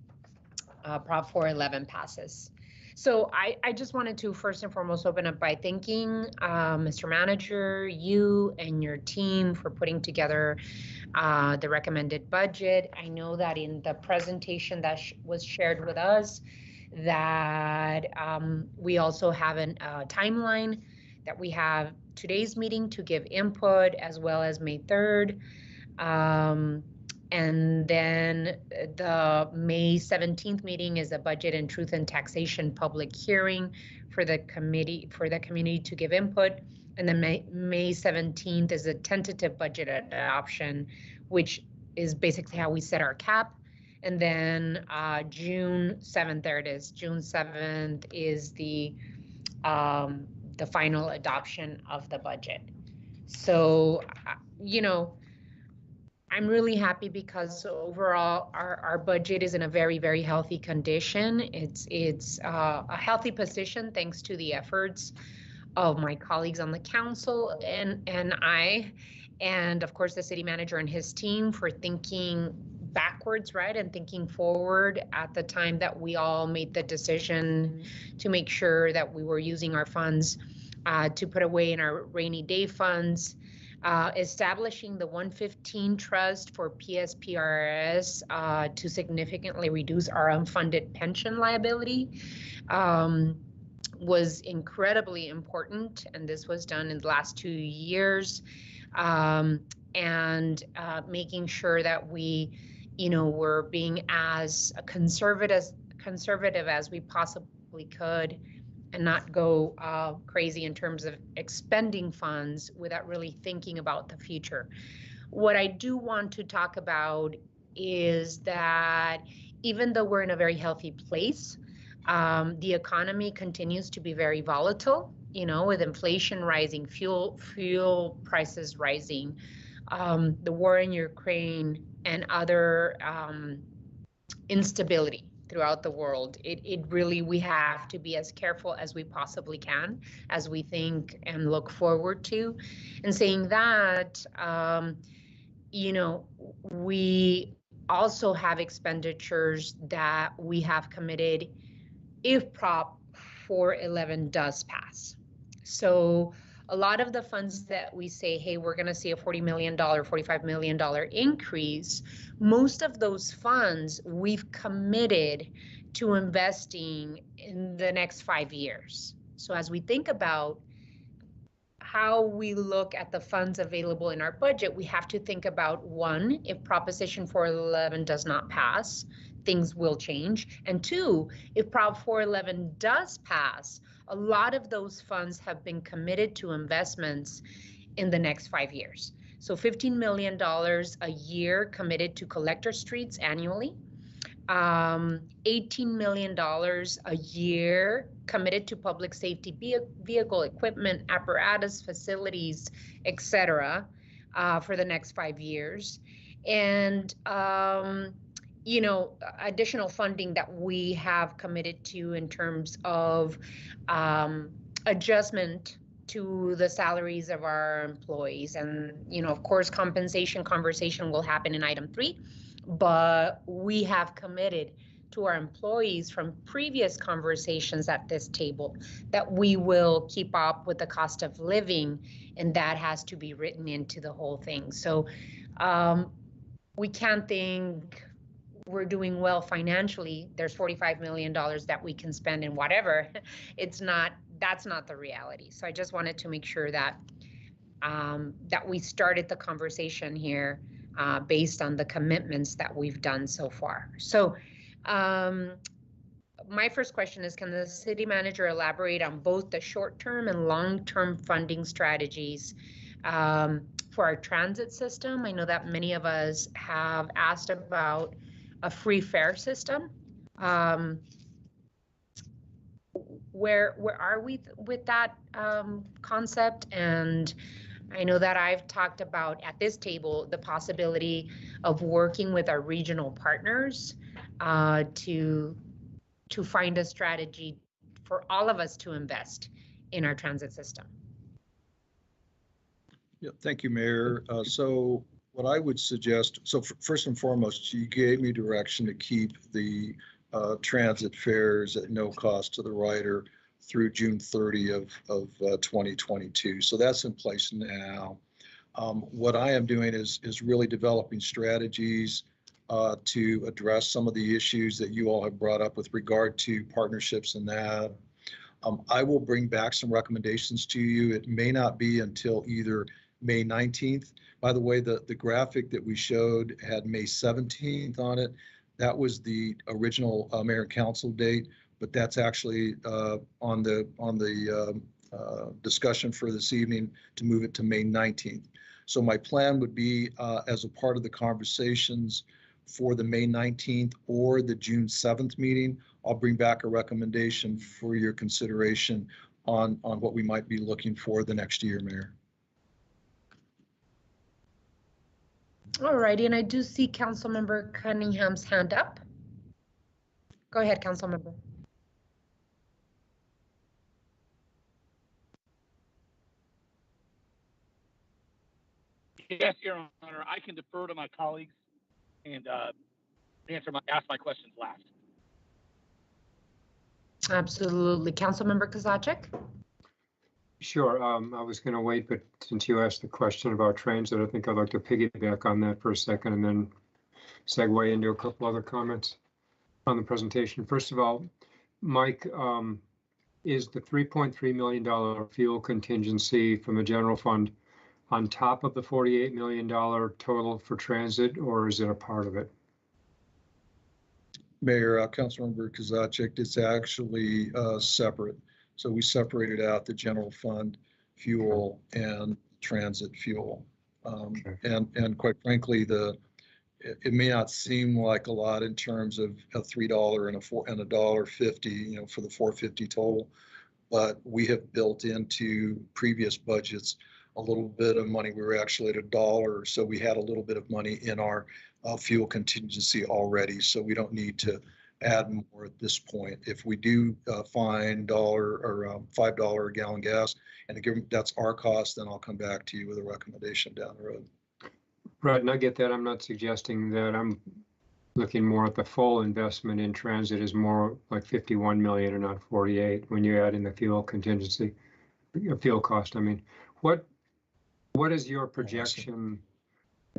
Prop 411 passes. So I just wanted to first and foremost open up by thanking Mr. Manager, you and your team for putting together the recommended budget. I know that in the presentation that was shared with us, that we also have a timeline that we have today's meeting to give input, as well as May 3rd. And then the May 17th meeting is a budget and truth and taxation public hearing for the committee, for the community to give input. And then May 17th is a tentative budget adoption, which is basically how we set our cap. And then June 7th, there it is. June 7th is the final adoption of the budget. So, you know, I'm really happy because overall our budget is in a very, very healthy condition. It's a healthy position thanks to the efforts of my colleagues on the council and I, and of course the city manager and his team for thinking backwards, right, and thinking forward at the time that we all made the decision to make sure that we were using our funds to put away in our rainy day funds, establishing the 115 trust for PSPRS to significantly reduce our unfunded pension liability was incredibly important, and this was done in the last 2 years, and making sure that we, you know, were being as conservative as we possibly could, and not go crazy in terms of expending funds without really thinking about the future. What I do want to talk about is that even though we're in a very healthy place, the economy continues to be very volatile, you know, with inflation rising, fuel prices rising, the war in Ukraine, and other instability throughout the world. It really, we have to be as careful as we possibly can as we think and look forward to. And saying that, you know, we also have expenditures that we have committed if Prop 411 does pass. So a lot of the funds that we say, hey, we're going to see a $40 million, $45 million increase, most of those funds we've committed to investing in the next 5 years. So as we think about how we look at the funds available in our budget, we have to think about, one, if Proposition 411 does not pass, things will change. And two, if Prop 411 does pass, a lot of those funds have been committed to investments in the next 5 years. So $15 million a year committed to collector streets annually, $18 million a year committed to public safety vehicle equipment, apparatus, facilities, etc., for the next 5 years. And you know, additional funding that we have committed to in terms of adjustment to the salaries of our employees. And, you know, of course, compensation conversation will happen in item 3, but we have committed to our employees from previous conversations at this table that we will keep up with the cost of living, and that has to be written into the whole thing. So we can't think we're doing well financially. There's $45 million that we can spend in whatever. It's not, that's not the reality. So I just wanted to make sure that that we started the conversation here based on the commitments that we've done so far. So my first question is, can the city manager elaborate on both the short-term and long-term funding strategies for our transit system? I know that many of us have asked about a free fare system. Where are we with that concept? And I know that I've talked about at this table the possibility of working with our regional partners to find a strategy for all of us to invest in our transit system. Yeah, thank you, Mayor. So what I would suggest, so first and foremost, you gave me direction to keep the transit fares at no cost to the rider through June 30 of 2022. So that's in place now. What I am doing is really developing strategies to address some of the issues that you all have brought up with regard to partnerships and that. I will bring back some recommendations to you. It may not be until either May 19th. By the way, the graphic that we showed had May 17th on it. That was the original mayor and council date, but that's actually on the discussion for this evening to move it to May 19th. So my plan would be as a part of the conversations for the May 19th or the June 7th meeting, I'll bring back a recommendation for your consideration on what we might be looking for the next year, Mayor. All righty, and I do see Councilmember Cunningham's hand up. Go ahead, Councilmember. Yes, Your Honor, I can defer to my colleagues and ask my questions last. Absolutely. Councilmember Kozachik? Sure. I was going to wait, but since you asked the question about transit, I think I'd like to piggyback on that for a second and then segue into a couple other comments on the presentation. First of all, Mike, is the $3.3 million fuel contingency from the general fund on top of the $48 million total for transit, or is it a part of it? Mayor, Councilmember Kozachik, it's actually separate. So we separated out the general fund fuel and transit fuel. And quite frankly, it may not seem like a lot in terms of a $3 and a $1.50, you know, for the 450 total, but we have built into previous budgets a little bit of money. We were actually at $1, so we had a little bit of money in our fuel contingency already, so we don't need to add more at this point. If we do find $1 or $5 a gallon gas, and again, that's our cost, then I'll come back to you with a recommendation down the road. Right, and I get that. I'm not suggesting that. I'm looking more at the full investment in transit is more like 51 million and not 48 when you add in the fuel contingency, fuel cost. I mean, what is your projection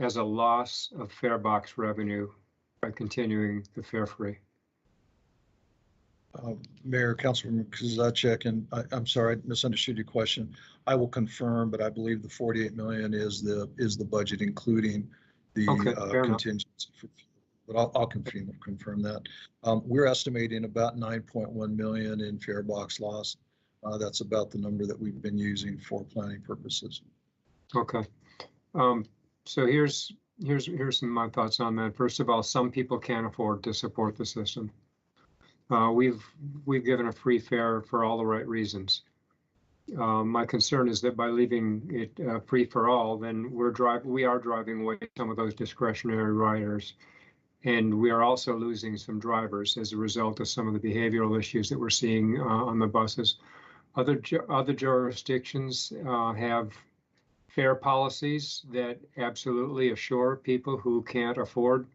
as a loss of fare box revenue by continuing the fare free? Mayor, Councilman Kozachik, and I'm sorry, I misunderstood your question. I will confirm, but I believe the 48 million is the budget, including the contingency. But I'll confirm that. We're estimating about 9.1 million in fare box loss. That's about the number that we've been using for planning purposes. Okay. So here's some of my thoughts on that. First of all, some people can't afford to support the system. We've given a free fare for all the right reasons. My concern is that by leaving it free for all, then we are driving away some of those discretionary riders, and we are also losing some drivers as a result of some of the behavioral issues that we're seeing on the buses. Other jurisdictions have fare policies that absolutely assure people who can't afford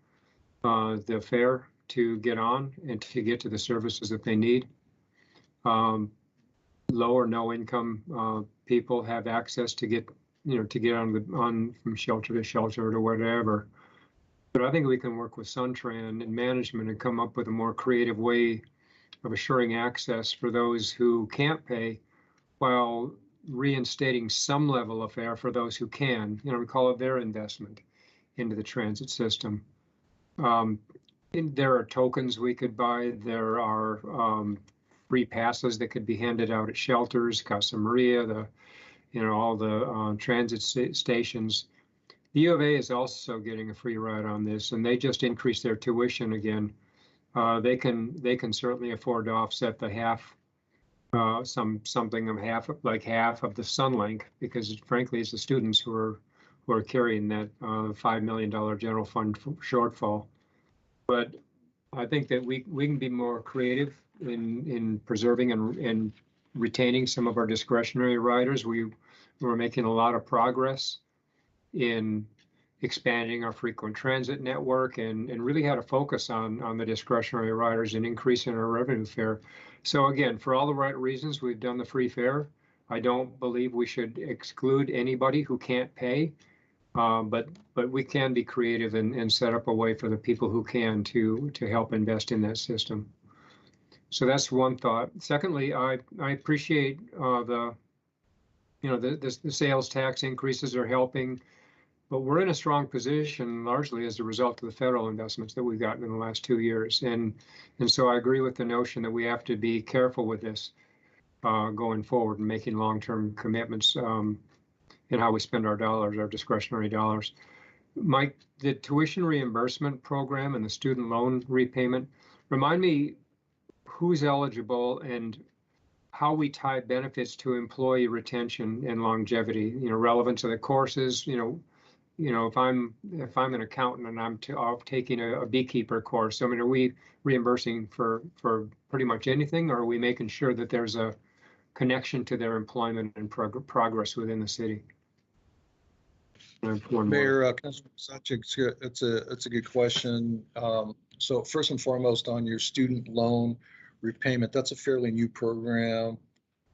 the fare to get on and to get to the services that they need. Low or no income people have access to get on from shelter to shelter or whatever. But I think we can work with Suntran and management and come up with a more creative way of assuring access for those who can't pay, while reinstating some level of fare for those who can. We call it their investment into the transit system. There are tokens we could buy. There are free passes that could be handed out at shelters, Casa Maria, all the transit stations. The U of A is also getting a free ride on this, and they just increased their tuition again. They can certainly afford to offset the half of the Sunlink, because frankly, it's the students who are carrying that $5 million general fund shortfall. But I think that we can be more creative in preserving and retaining some of our discretionary riders. We're making a lot of progress in expanding our frequent transit network and really how to focus on the discretionary riders and increasing our revenue fare. So again, for all the right reasons, we've done the free fare. I don't believe we should exclude anybody who can't pay. But we can be creative and set up a way for the people who can to help invest in that system. So that's one thought. Secondly, I appreciate the sales tax increases are helping, but we're in a strong position largely as a result of the federal investments that we've gotten in the last 2 years. And so I agree with the notion that we have to be careful with this going forward and making long-term commitments in how we spend our dollars, our discretionary dollars. Mike, the tuition reimbursement program and the student loan repayment, remind me who's eligible and how we tie benefits to employee retention and longevity, relevant to the courses, if I'm an accountant and I'm taking a beekeeper course, I mean, are we reimbursing for pretty much anything, or are we making sure that there's a connection to their employment and progress within the city? Mayor, Councilman Sachik, it's a good question. So first and foremost, on your student loan repayment, that's a fairly new program.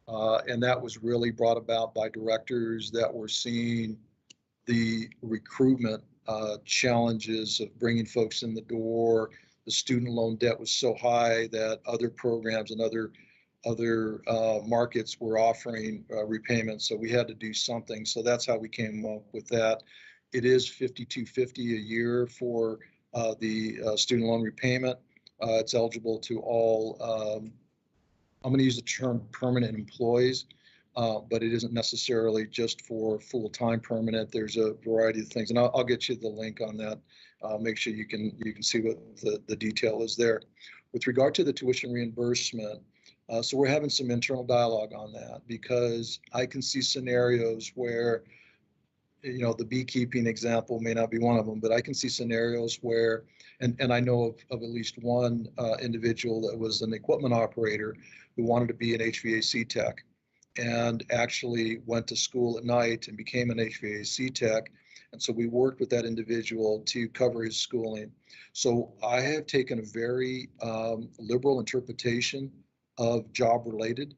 And that was really brought about by directors that were seeing the recruitment challenges of bringing folks in the door. The student loan debt was so high that other programs and other markets were offering repayments, so we had to do something. So that's how we came up with that. It is $52.50 a year for the student loan repayment. It's eligible to all, I'm going to use the term permanent employees, but it isn't necessarily just for full-time permanent. There's a variety of things, and I'll get you the link on that. Make sure you can see what the detail is there. With regard to the tuition reimbursement, so we're having some internal dialogue on that, because I can see scenarios where, the beekeeping example may not be one of them, but I can see scenarios where, and I know of at least one individual that was an equipment operator who wanted to be an HVAC tech and actually went to school at night and became an HVAC tech. And so we worked with that individual to cover his schooling. So I have taken a very liberal interpretation of job related,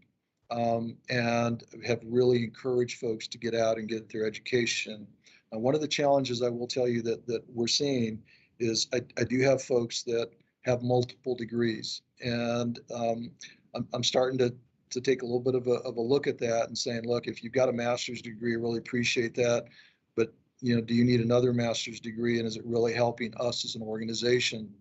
and have really encouraged folks to get out and get their education. Now, one of the challenges I will tell you that we're seeing is I do have folks that have multiple degrees, and I'm starting to take a little bit of a look at that and saying, look, if you've got a master's degree, I really appreciate that, but do you need another master's degree, and is it really helping us as an organization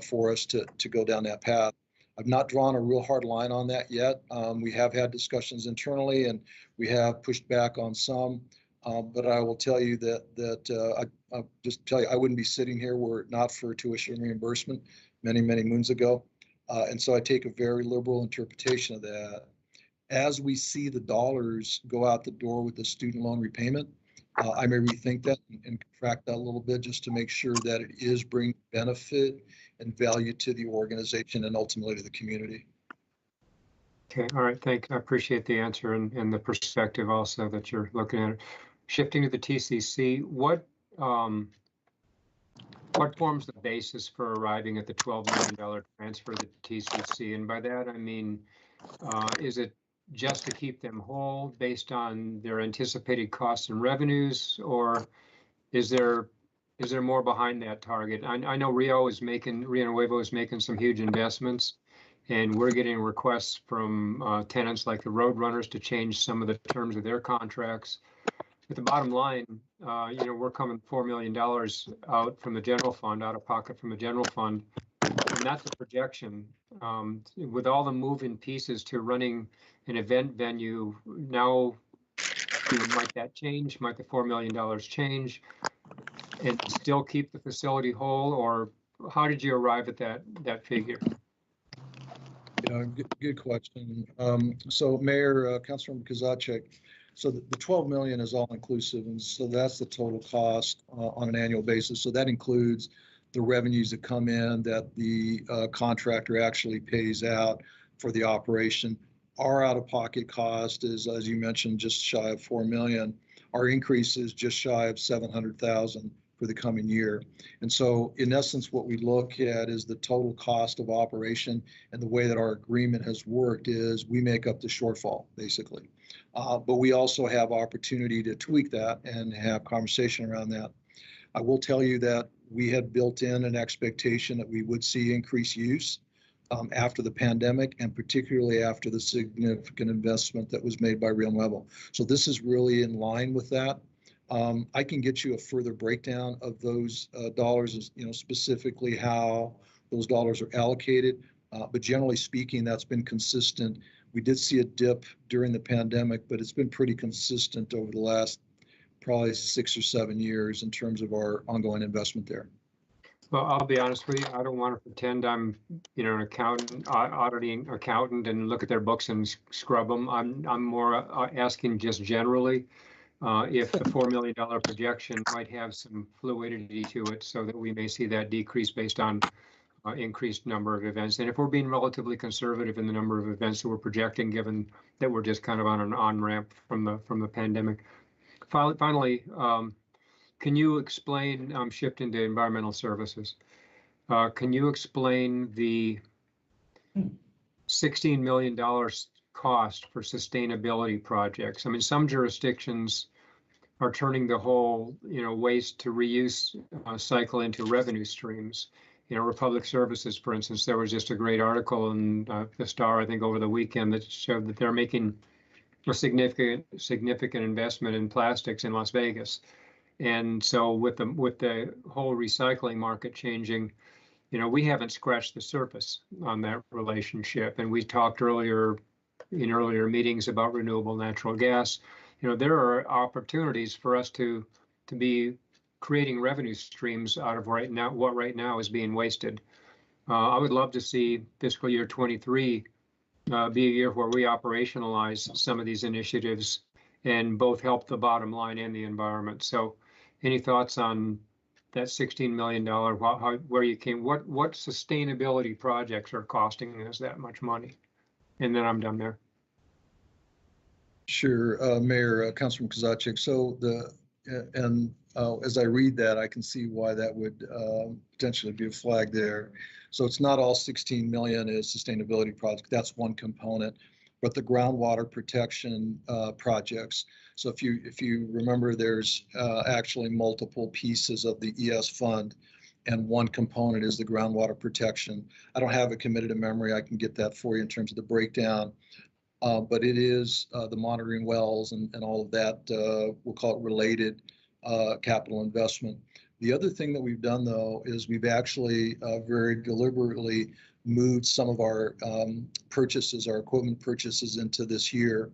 for us to go down that path? I've not drawn a real hard line on that yet. We have had discussions internally, and we have pushed back on some. But I will tell you that I'll just tell you, I wouldn't be sitting here were it not for tuition reimbursement many, many moons ago. And so I take a very liberal interpretation of that. As we see the dollars go out the door with the student loan repayment, I may rethink that and contract that a little bit just to make sure that it is bringing benefit and value to the organization and ultimately to the community. Okay, all right, I appreciate the answer and the perspective also that you're looking at. Shifting to the TCC, what forms the basis for arriving at the $12 million transfer to the TCC? And by that, I mean, is it just to keep them whole based on their anticipated costs and revenues, or is there more behind that target? I know Rio Nuevo is making some huge investments, and we're getting requests from tenants like the Roadrunners to change some of the terms of their contracts. But the bottom line, we're coming $4 million out from the general fund, out of pocket from the general fund, and that's a projection. With all the moving pieces to running an event venue, now might that change? Might the $4 million change and still keep the facility whole, or how did you arrive at that figure? Good question. So Mayor, Councilmember Kozachik, so the 12 million is all inclusive, and so that's the total cost on an annual basis. So that includes the revenues that come in that the contractor actually pays out for the operation. Our out-of-pocket cost is, as you mentioned, just shy of 4 million. Our increase is just shy of 700,000 for the coming year. And so in essence, what we look at is the total cost of operation, and the way that our agreement has worked is we make up the shortfall, basically. But we also have opportunity to tweak that and have conversation around that. I will tell you that we had built in an expectation that we would see increased use after the pandemic, and particularly after the significant investment that was made by Rio Nuevo. So this is really in line with that. I can get you a further breakdown of those dollars, specifically how those dollars are allocated. But generally speaking, that's been consistent. We did see a dip during the pandemic, but it's been pretty consistent over the last probably 6 or 7 years in terms of our ongoing investment there. Well, I'll be honest with you, I don't want to pretend I'm, an accountant, auditing accountant and look at their books and scrub them. I'm more asking just generally if the $4 million projection might have some fluidity to it, so that we may see that decrease based on increased number of events. And if we're being relatively conservative in the number of events that we're projecting, given that we're just kind of on an on-ramp from the pandemic. Finally, can you explain, I'm shifting to environmental services. Can you explain the $16 million cost for sustainability projects? I mean, some jurisdictions are turning the whole, waste to reuse cycle into revenue streams. Republic Services, for instance, there was just a great article in the Star, I think, over the weekend that showed that they're making a significant investment in plastics in Las Vegas. And so with the whole recycling market changing, we haven't scratched the surface on that relationship. And we talked earlier in earlier meetings about renewable natural gas. There are opportunities for us to be creating revenue streams out of right now is being wasted. I would love to see fiscal year 23 be a year where we operationalize some of these initiatives and both help the bottom line and the environment. So any thoughts on that $16 million, where you came, what sustainability projects are costing us that much money? And then I'm done there. Sure, Mayor, Councilman Kozaczek. So as I read that, I can see why that would potentially be a flag there. So it's not all 16 million is sustainability projects. That's one component, but the groundwater protection projects. So if you remember, there's actually multiple pieces of the ES fund, and one component is the groundwater protection. I don't have it committed to memory. I can get that for you in terms of the breakdown. But it is the monitoring wells and all of that, we'll call it related capital investment. The other thing that we've done, though, is we've actually very deliberately moved some of our purchases, our equipment purchases, into this year.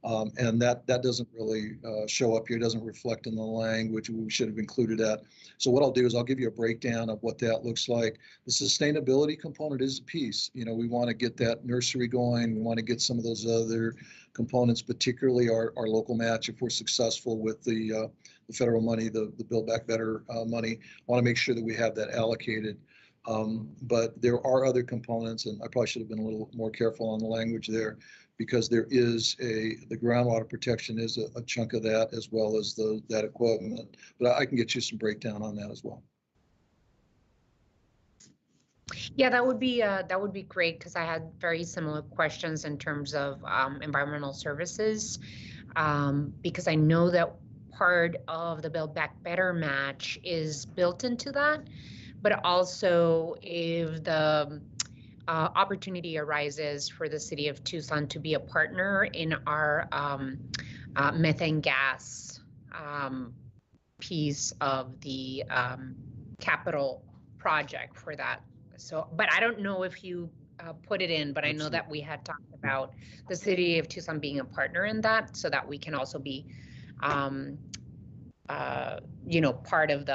And that doesn't really show up here, doesn't reflect in the language we should have included that. So what I'll do is I'll give you a breakdown of what that looks like. The sustainability component is a piece. We want to get that nursery going. We want to get some of those other components, particularly our local match, if we're successful with the federal money, the Build Back Better money. I want to make sure that we have that allocated. But there are other components, and I probably should have been a little more careful on the language there, because there is the groundwater protection is a chunk of that, as well as that equipment. But I can get you some breakdown on that as well. Yeah, that would be great, because I had very similar questions in terms of environmental services, because I know that part of the Build Back Better match is built into that, but also if the opportunity arises for the city of Tucson to be a partner in our methane gas piece of the capital project for that. So, but I don't know if you put it in, but I know that we had talked about the city of Tucson being a partner in that, so that we can also be, part of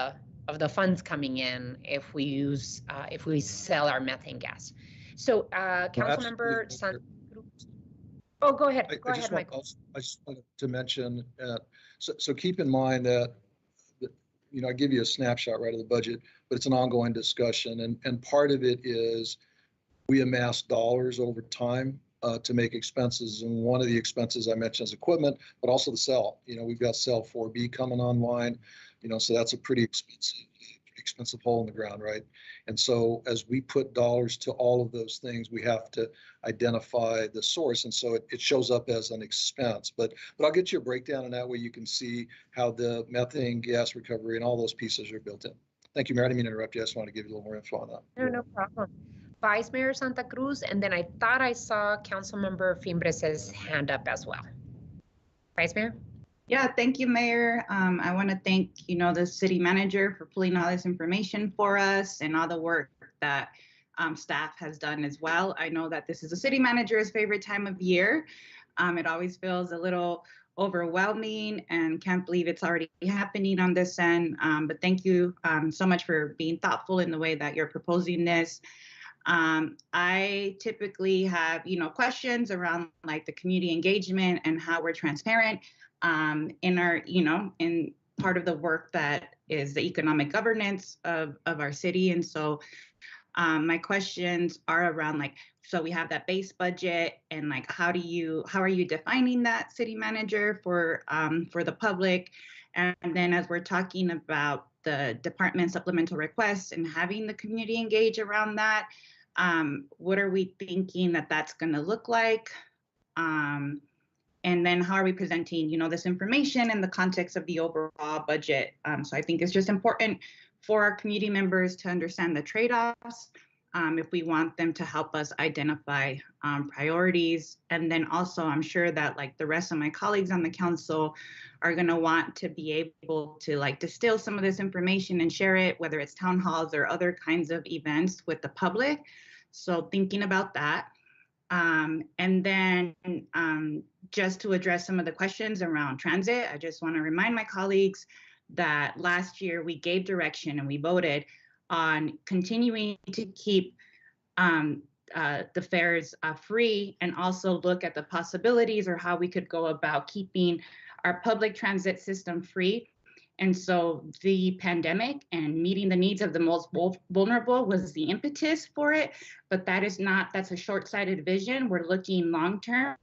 the funds coming in if we sell our methane gas. So, Councilmember San. Oh, go ahead. Go ahead, Michael. I just wanted to mention, so keep in mind that, I give you a snapshot right of the budget, but it's an ongoing discussion. And part of it is we amass dollars over time to make expenses. And one of the expenses I mentioned is equipment, but also the cell. We've got cell 4B coming online. So that's a pretty expensive hole in the ground, right? And so as we put dollars to all of those things, we have to identify the source. And so it shows up as an expense. But I'll get you a breakdown, and that way you can see how the methane gas recovery and all those pieces are built in. Thank you, Mayor. I didn't mean to interrupt you. I just want to give you a little more info on that. No problem. Vice Mayor Santa Cruz, and then I thought I saw Councilmember Fimbres' hand up as well. Vice Mayor? Yeah, thank you, Mayor. I want to thank, the city manager for pulling all this information for us and all the work that staff has done as well. I know that this is the city manager's favorite time of year. It always feels a little overwhelming and can't believe it's already happening on this end. But thank you so much for being thoughtful in the way that you're proposing this. I typically have, questions around like the community engagement and how we're transparent in our, in part of the work that is the economic governance of our city. And so my questions are around like, so we have that base budget and like, how are you defining that, city manager, for the public? And then as we're talking about the department supplemental requests and having the community engage around that, what are we thinking that that's going to look like? And then how are we presenting, this information in the context of the overall budget? So I think it's just important for our community members to understand the trade-offs if we want them to help us identify priorities. And then also, I'm sure that like the rest of my colleagues on the council are going to want to be able to like distill some of this information and share it, whether it's town halls or other kinds of events with the public. So thinking about that. And then just to address some of the questions around transit, I just want to remind my colleagues that last year we gave direction and we voted on continuing to keep the fares free, and also look at the possibilities or how we could go about keeping our public transit system free. And so the pandemic and meeting the needs of the most vulnerable was the impetus for it, but that's a short-sighted vision. We're looking long-term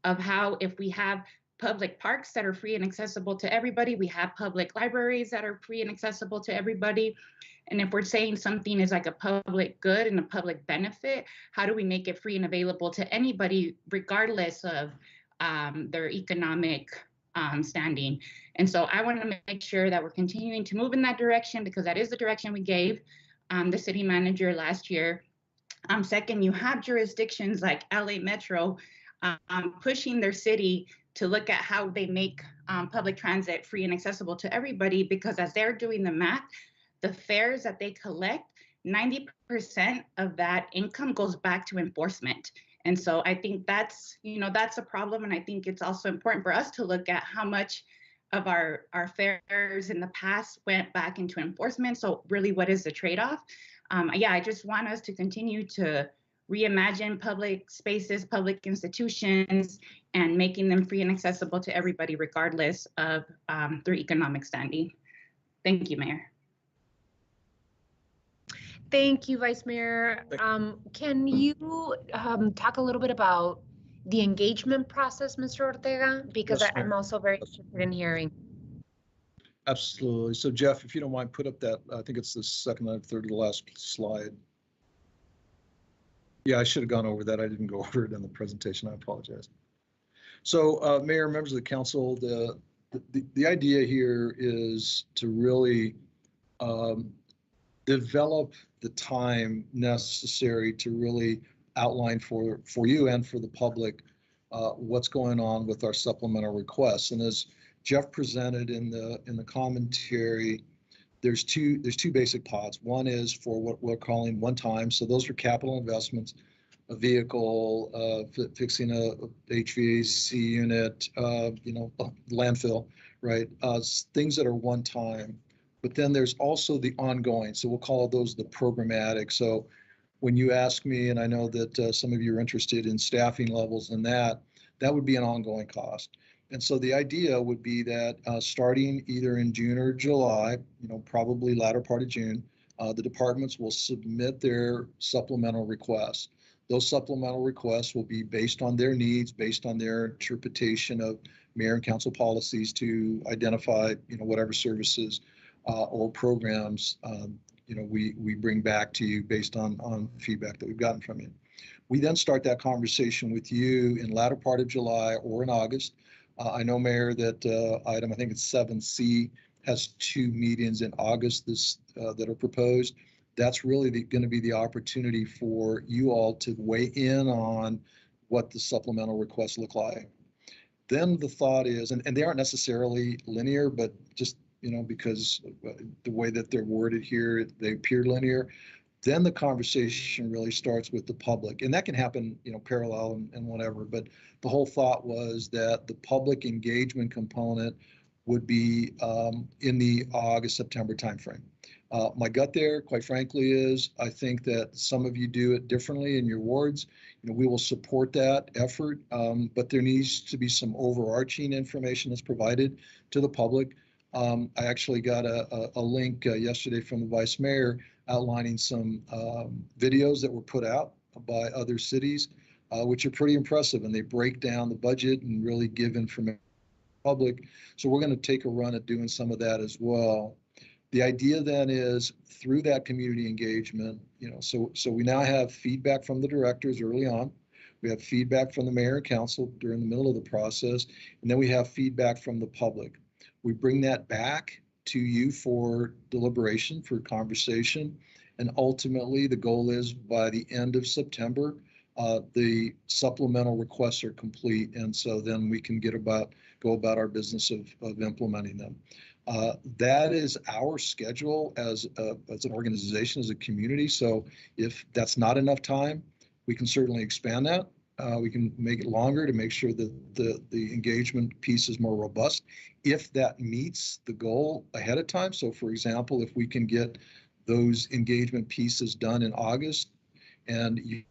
of how, if we have public parks that are free and accessible to everybody, we have public libraries that are free and accessible to everybody. And if we're saying something is like a public good and a public benefit, how do we make it free and available to anybody, regardless of their economic standing? And so I want to make sure that we're continuing to move in that direction, because that is the direction we gave the city manager last year. Second, you have jurisdictions like LA Metro pushing their city to look at how they make public transit free and accessible to everybody, because as they're doing the math, the fares that they collect, 90% of that income goes back to enforcement. And so I think that's a problem. And I think it's also important for us to look at how much of our fares in the past went back into enforcement. So really, what is the trade-off? I just want us to continue to reimagine public spaces, public institutions, and making them free and accessible to everybody, regardless of their economic standing. Thank you, Mayor. Thank you, Vice Mayor. Can you talk a little bit about the engagement process, Mr. Ortega? Because Yes, I'm also very interested in hearing. Absolutely. So Jeff, if you don't mind, put up that, I think it's the second or third to the last slide. Yeah, I should have gone over that. I didn't go over it in the presentation. I apologize. So Mayor, members of the council, the idea here is to really develop the time necessary to really outline for you and for the public what's going on with our supplemental requests. And as Jeff presented in the commentary, there's two basic pods. One is for what we're calling one time. So those are capital investments, a vehicle, fixing a HVAC unit, landfill, right? Things that are one time. But then there's also the ongoing. So we'll call those the programmatic. So when you ask me, and I know that some of you are interested in staffing levels and that would be an ongoing cost. And so the idea would be that starting either in June or July, probably latter part of June, the departments will submit their supplemental requests. those supplemental requests will be based on their needs, based on their interpretation of mayor and council policies to identify, whatever services or programs, we bring back to you based on feedback that we've gotten from you. We then start that conversation with you in latter part of July or in August. I know, Mayor, that item, I think it's 7C, has 2 meetings in August that are proposed. That's really going to be the opportunity for you all to weigh in on what the supplemental requests look like. Then the thought is, and they aren't necessarily linear, but just, because the way that they're worded here, they appear linear. Then the conversation really starts with the public, and that can happen, parallel and whatever. But the whole thought was that the public engagement component would be in the August-September timeframe. My gut there, quite frankly, is I think that some of you do it differently in your wards. We will support that effort, but there needs to be some overarching information that's provided to the public. I actually got a link yesterday from the Vice Mayor outlining some videos that were put out by other cities, which are pretty impressive, and they break down the budget and really give information to the public. So we're going to take a run at doing some of that as well. The idea then is through that community engagement, so we now have feedback from the directors early on. We have feedback from the mayor and council during the middle of the process, and then we have feedback from the public. We bring that back to you for deliberation, for conversation, and ultimately the goal is by the end of September, the supplemental requests are complete, and so then we can go about our business of implementing them. That is our schedule as an organization, as a community. So if that's not enough time, we can certainly expand that. We can make it longer to make sure that the engagement piece is more robust. If that meets the goal ahead of time, so for example, if we can get those engagement pieces done in August and you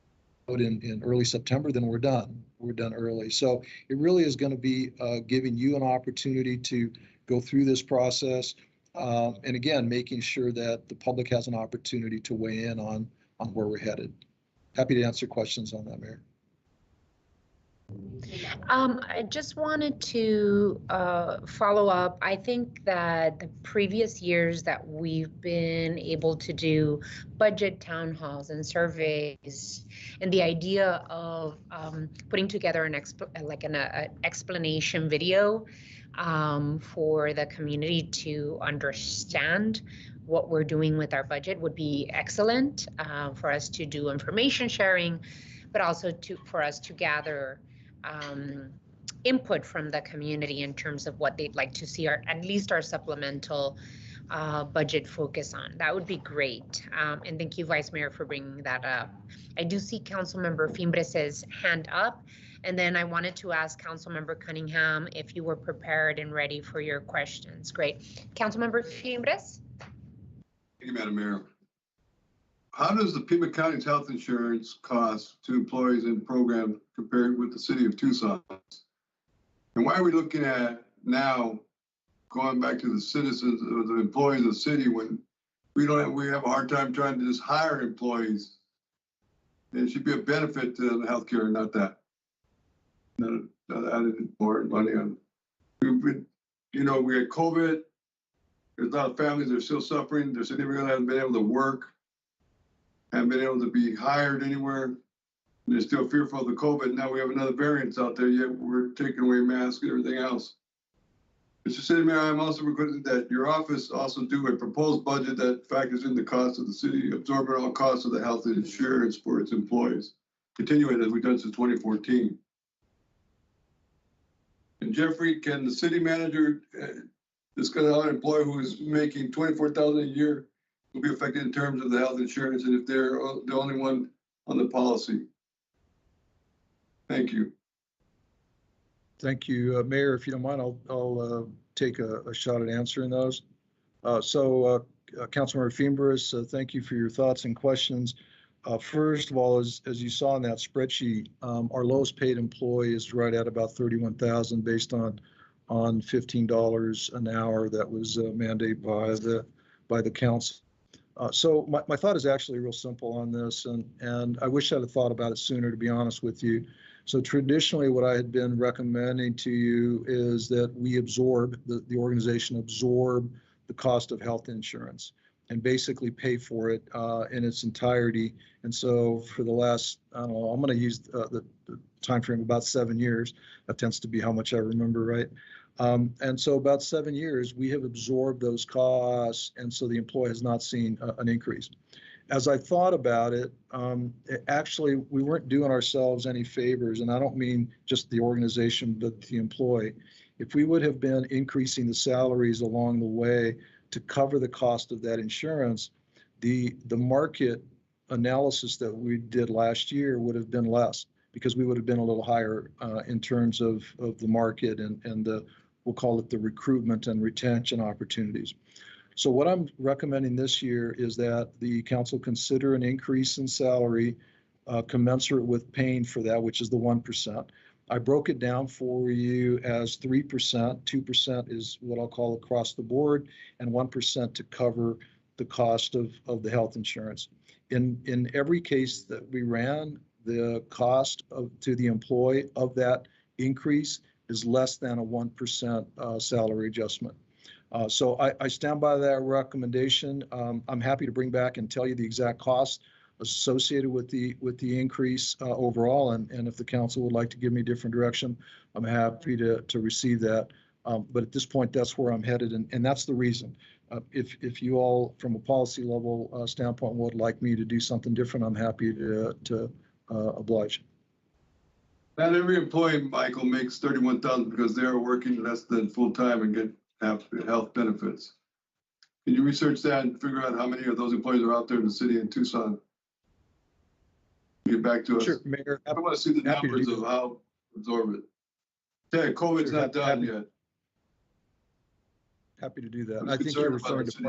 put in early September, then we're done. We're done early. So it really is going to be giving you an opportunity to go through this process. And again, making sure that the public has an opportunity to weigh in on where we're headed. Happy to answer questions on that, Mayor. I just wanted to follow up. I think that the previous years that we've been able to do budget town halls and surveys, and the idea of putting together an explanation video for the community to understand what we're doing with our budget would be excellent for us to do information sharing, but also for us to gather input from the community in terms of what they'd like to see, at least our supplemental budget focus on. That would be great. And thank you, Vice Mayor, for bringing that up. I do see Councilmember Fimbres' hand up. And then I wanted to ask Councilmember Cunningham if you were prepared and ready for your questions. Great. Councilmember Fimbres? Thank you, Madam Mayor. How does the Pima County's health insurance cost to employees in the program compared with the city of Tucson? And why are we looking at now going back to the citizens or the employees of the city when we have a hard time trying to just hire employees? It should be a benefit to the healthcare, not that. Not added more money on. We had COVID. There's a lot of families that are still suffering. There's significant haven't been able to work, haven't been able to be hired anywhere. And they're still fearful of the COVID. Now we have another variant out there, yet we're taking away masks and everything else. Mr. City Mayor, I'm also requesting that your office also do a proposed budget that factors in the cost of the city, absorbing all costs of the health insurance for its employees, continuing as we've done since 2014. And Jeffrey, can the city manager discuss how an employee who is making $24,000 a year will be affected in terms of the health insurance, and if they're the only one on the policy? Thank you. Thank you, Mayor. If you don't mind, I'll take a shot at answering those. Councilmember Fimbres, thank you for your thoughts and questions. First of all, as you saw in that spreadsheet, our lowest paid employee is right at about $31,000 based on $15 an hour that was mandated by the council. So my thought is actually real simple on this, and I wish I'd have thought about it sooner, to be honest with you. So traditionally, what I had been recommending to you is that we absorb, the organization absorb the cost of health insurance and basically pay for it in its entirety. And so for the last, I don't know, I'm going to use the time frame about 7 years. That tends to be how much I remember, right? And so about 7 years, we have absorbed those costs, and so the employee has not seen an increase. As I thought about it, actually, we weren't doing ourselves any favors, and I don't mean just the organization, but the employee. If we would have been increasing the salaries along the way to cover the cost of that insurance, the market analysis that we did last year would have been less, because we would have been a little higher in terms of the market and the, we'll call it the recruitment and retention opportunities. So what I'm recommending this year is that the council consider an increase in salary commensurate with paying for that, which is the 1%. I broke it down for you as 3%, 2% is what I'll call across the board, and 1% to cover the cost of the health insurance. In every case that we ran, the cost to the employee of that increase is less than a 1% salary adjustment. So I stand by that recommendation. I'm happy to bring back and tell you the exact costs associated with the increase overall, and if the council would like to give me a different direction, I'm happy to receive that. But at this point, that's where I'm headed, and that's the reason. If you all, from a policy level standpoint, would like me to do something different, I'm happy to oblige. Not every employee, Michael, makes $31,000 because they are working less than full time and get health benefits. Can you research that and figure out how many of those employees are out there in the city in Tucson? Get back to us. Sure, Mayor. I want to see the numbers of how to absorb it. Okay, COVID's not done yet. Happy to do that. I think you're referring to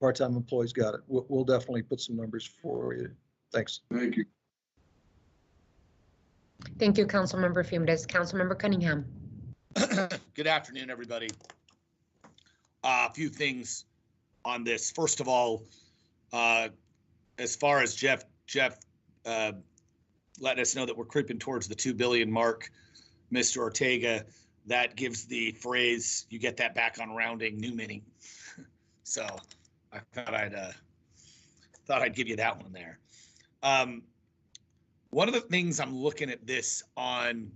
part-time employees. Got it. We'll definitely put some numbers for you. Thanks. Thank you. Thank you, Councilmember Fuentes. Councilmember Cunningham. Good afternoon, everybody. A few things on this. First of all, as far as Jeff letting us know that we're creeping towards the 2 billion mark, Mr. Ortega, that gives the phrase, you get that back on rounding, new meaning. So I thought I'd give you that one there. One of the things I'm looking at this on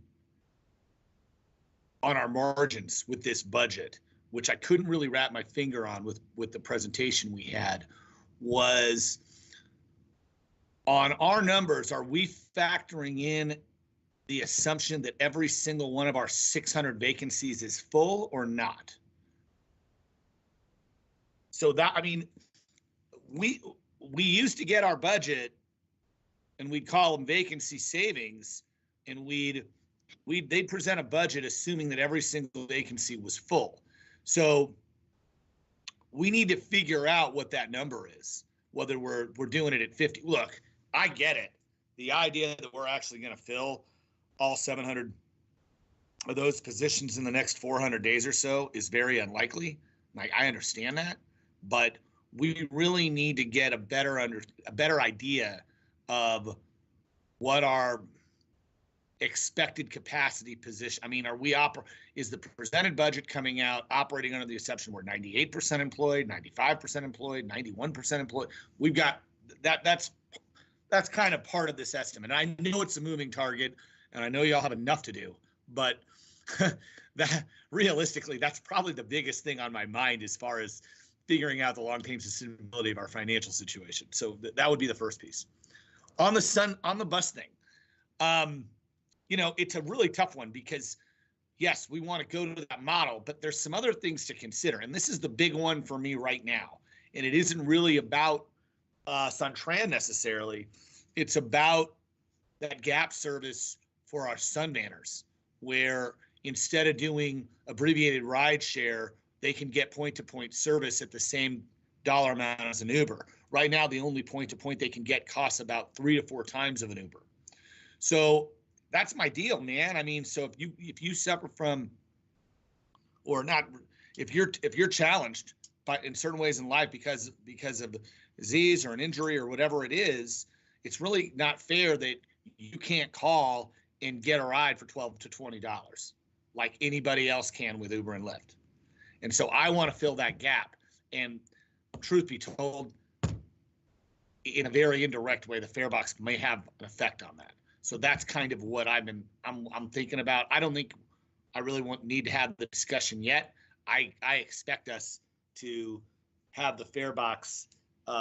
our margins with this budget, which I couldn't really wrap my finger on with the presentation we had, was on our numbers, are we factoring in the assumption that every single one of our 600 vacancies is full or not? So that, I mean, we used to get our budget and we'd call them vacancy savings, and they'd present a budget assuming that every single vacancy was full. So we need to figure out what that number is, whether we're doing it at 50. Look, I get it. The idea that we're actually going to fill all 700 of those positions in the next 400 days or so is very unlikely. Like, I understand that, but we really need to get a better idea of what our expected capacity position. I mean, is the presented budget coming out operating under the assumption we're 98% employed, 95% employed, 91% employed? We've got that's kind of part of this estimate. And I know it's a moving target, and I know y'all have enough to do, but that realistically, that's probably the biggest thing on my mind as far as figuring out the long-term sustainability of our financial situation. So that would be the first piece. On the bus thing, you know, it's a really tough one because, yes, we want to go to that model, but there's some other things to consider. And this is the big one for me right now. And it isn't really about Suntran necessarily. It's about that gap service for our Sunbanners, where instead of doing abbreviated ride share, they can get point-to-point service at the same dollar amount as an Uber. Right now, the only point-to-point they can get costs about 3 to 4 times of an Uber. So that's my deal, man. I mean, so if you suffer from, or not, if you're challenged but in certain ways in life because of disease or an injury or whatever it is, it's really not fair that you can't call and get a ride for $12 to $20 like anybody else can with Uber and Lyft. And so I want to fill that gap. And truth be told, in a very indirect way, the fare box may have an effect on that. So that's kind of what I'm thinking about. I don't think I really need to have the discussion yet. I expect us to have the fare box,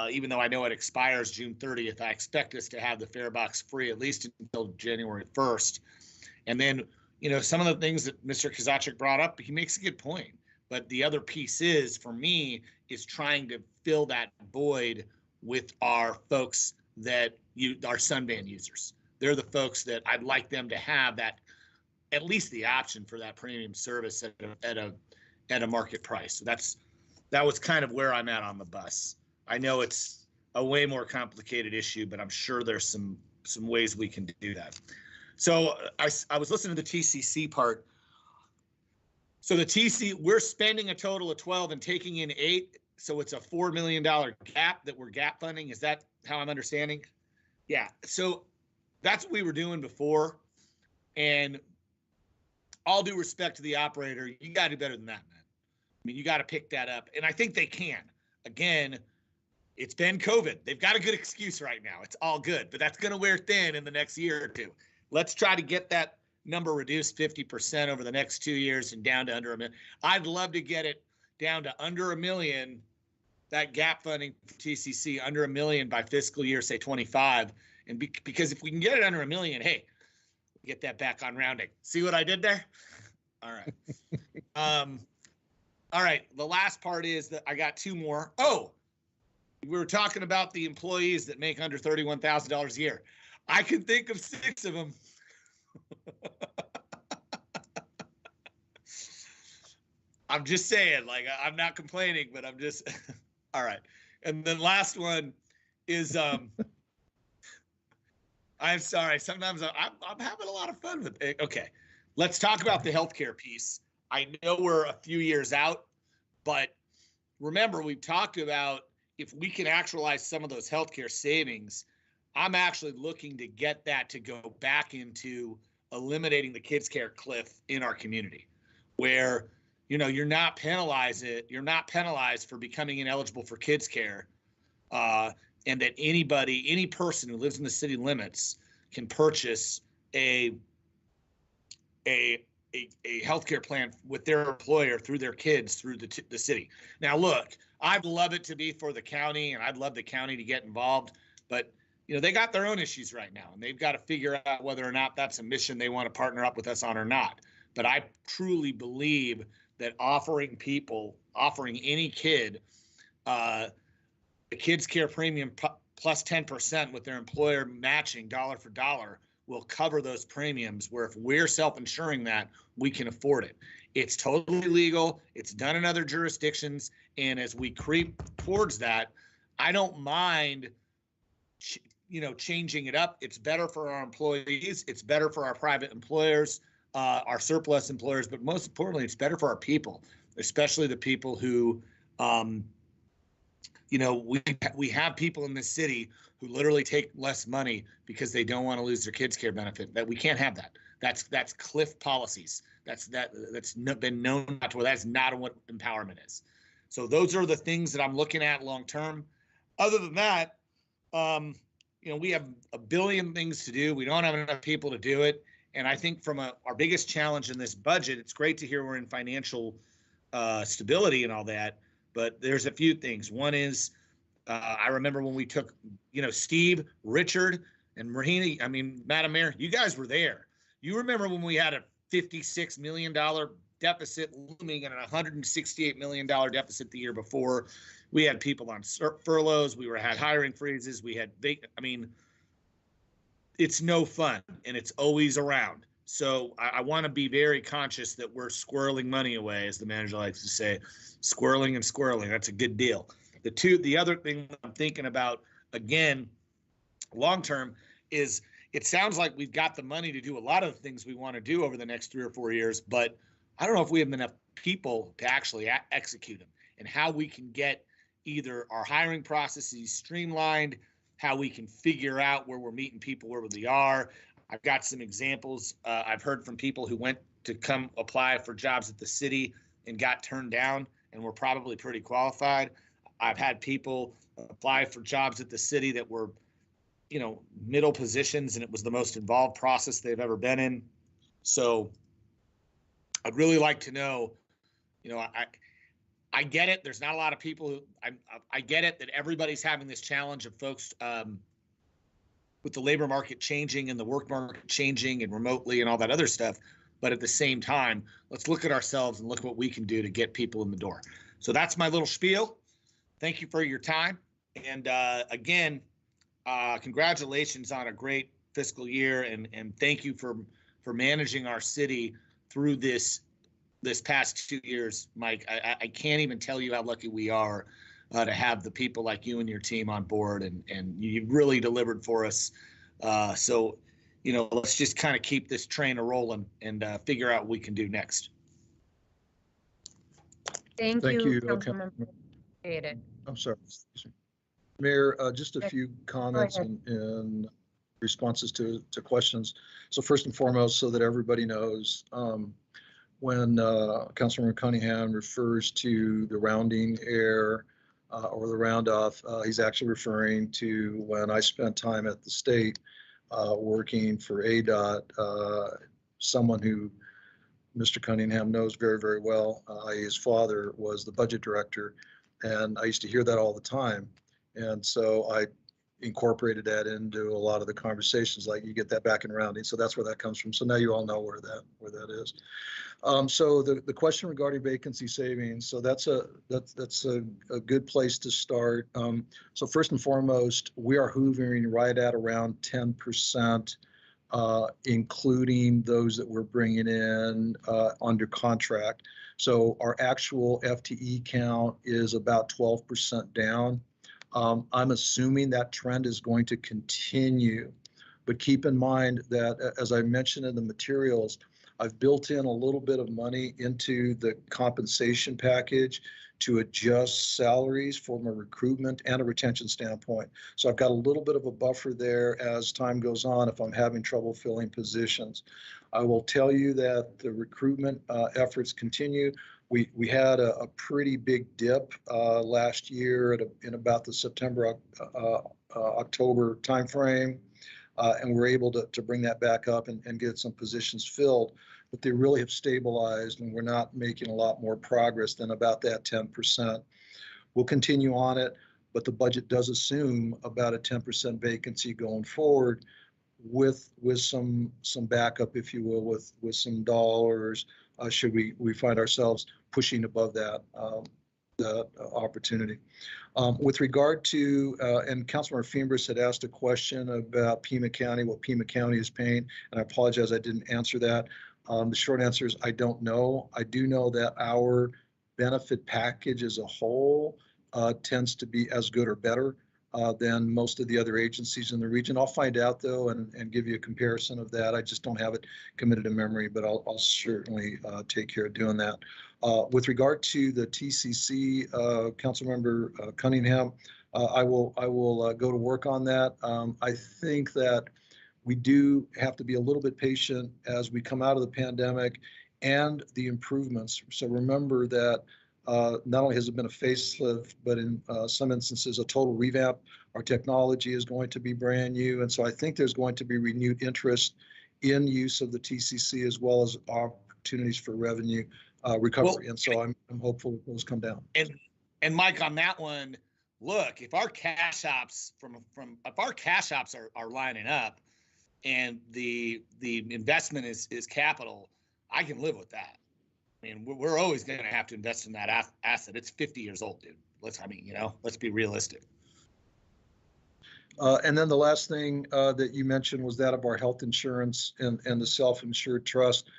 even though I know it expires June 30th, I expect us to have the fare box free at least until January 1st. And then, you know, some of the things that Mr. Kozaczek brought up, he makes a good point. But the other piece is, for me, is trying to fill that void with our folks that our Sunband users. They're the folks that I'd like them to have that, at least the option for that premium service at a market price. So that was kind of where I'm at on the bus. I know it's a way more complicated issue, but I'm sure there's some ways we can do that. So I was listening to the TCC part. So the we're spending a total of 12 and taking in 8. So it's a $4 million gap that we're gap funding. Is that how I'm understanding? Yeah. So that's what we were doing before. And all due respect to the operator, you got to do better than that, man. I mean, you got to pick that up. And I think they can. Again, it's been COVID. They've got a good excuse right now. It's all good, but that's going to wear thin in the next year or two. Let's try to get that number reduced 50% over the next 2 years and down to under $1 million. I'd love to get it down to under $1 million, that gap funding for TCC under $1 million by fiscal year, say 25. And because if we can get it under $1 million, hey, get that back on rounding. See what I did there? All right. All right. The last part is that I got 2 more. Oh, we were talking about the employees that make under $31,000 a year. I can think of 6 of them. I'm just saying, like, I'm not complaining, but I'm just, all right. And then last one is, I'm sorry, sometimes I'm having a lot of fun with it. Okay, let's talk about the healthcare piece. I know we're a few years out, but remember, we've talked about if we can actualize some of those healthcare savings, I'm actually looking to get that to go back into eliminating the kids care cliff in our community, where, you know, you're not penalized for becoming ineligible for kids care, and that any person who lives in the city limits can purchase a healthcare plan with their employer through their kids through the city. Now, look, I'd love it to be for the county, and I'd love the county to get involved, but you know, they got their own issues right now, and they've got to figure out whether or not that's a mission they want to partner up with us on or not. But I truly believe that offering any kid the kids care premium plus 10% with their employer matching dollar for dollar will cover those premiums, where if we're self-insuring that, we can afford it. It's totally legal. It's done in other jurisdictions. And as we creep towards that, I don't mind changing it up. It's better for our employees. It's better for our private employers, our surplus employers, but most importantly, it's better for our people, especially the people who, we have people in this city who literally take less money because they don't want to lose their kids care benefit. That we can't have that. That's cliff policies. That's been known not to. That's not what empowerment is. So those are the things that I'm looking at long term. Other than that, we have a billion things to do. We don't have enough people to do it. And I think from our biggest challenge in this budget, it's great to hear we're in financial stability and all that, but there's a few things. One is, I remember when we took, Steve, Richard, and Rahina, Madam Mayor, you guys were there. You remember when we had a $56 million deficit looming and a $168 million deficit the year before. We had people on furloughs. We had hiring freezes. We had it's no fun, and it's always around. So I want to be very conscious that we're squirreling money away, as the manager likes to say, squirreling and squirreling. That's a good deal. The other thing I'm thinking about, again, long term, is it sounds like we've got the money to do a lot of the things we want to do over the next 3 or 4 years, but I don't know if we have enough people to actually execute them. and how we can get either our hiring processes streamlined, how we can figure out where we're meeting people where they are. I've got some examples. I've heard from people who went to come apply for jobs at the city and got turned down and were probably pretty qualified. I've had people apply for jobs at the city that were, you know, middle positions, and it was the most involved process they've ever been in. So I'd really like to know, you know, I get it. There's not a lot of people who, I get it that everybody's having this challenge of folks with the labor market changing and the work market changing and remotely and all that other stuff. But at the same time, let's look at ourselves and look at what we can do to get people in the door. So that's my little spiel. Thank you for your time. And again, congratulations on a great fiscal year, and thank you for managing our city through this past 2 years, Mike. I can't even tell you how lucky we are to have the people like you and your team on board, and you really delivered for us. So, you know, let's just kind of keep this train a-rolling and figure out what we can do next. Thank you, Councilmember. I'm sorry. Mayor, just a few comments and responses to questions. So first and foremost, so that everybody knows, when Councilmember Cunningham refers to the rounding error or the round off, he's actually referring to when I spent time at the state working for ADOT, someone who Mr. Cunningham knows very, very well. His father was the budget director, and I used to hear that all the time. And so I incorporated that into a lot of the conversations, like you get that back in rounding. So that's where that comes from. So now you all know where that is. So the question regarding vacancy savings, so that's a good place to start. So first and foremost, we are hoovering right at around 10%, including those that we're bringing in under contract. So our actual FTE count is about 12% down. I'm assuming that trend is going to continue, but keep in mind that, as I mentioned in the materials, I've built in a little bit of money into the compensation package to adjust salaries from a recruitment and a retention standpoint. So I've got a little bit of a buffer there as time goes on if I'm having trouble filling positions. I will tell you that the recruitment efforts continue. We had a pretty big dip last year in about the September, October timeframe, and we're able to bring that back up and get some positions filled. But they really have stabilized, and we're not making a lot more progress than about that 10%. We'll continue on it, but the budget does assume about a 10% vacancy going forward, with some backup, if you will, with some dollars, should we find ourselves pushing above that opportunity. With regard to, and Councilmember Fiembres had asked a question about Pima County, what Pima County is paying, and I apologize I didn't answer that. The short answer is I don't know. I do know that our benefit package as a whole tends to be as good or better than most of the other agencies in the region. I'll find out though and give you a comparison of that. I just don't have it committed to memory, but I'll certainly take care of doing that. With regard to the TCC, Councilmember Cunningham, I will go to work on that. I think that we do have to be a little bit patient as we come out of the pandemic and the improvements. So remember that not only has it been a facelift, but in some instances, a total revamp. Our technology is going to be brand new. And so I think there's going to be renewed interest in use of the TCC, as well as opportunities for revenue recovery. And so I'm hopeful those come down. And Mike, on that one, look, if our cash ops are lining up and the investment is capital, I can live with that. I mean, we're always going to have to invest in that asset. It's 50 years old, dude. Let's be realistic. And then the last thing that you mentioned was that of our health insurance and the self-insured trust.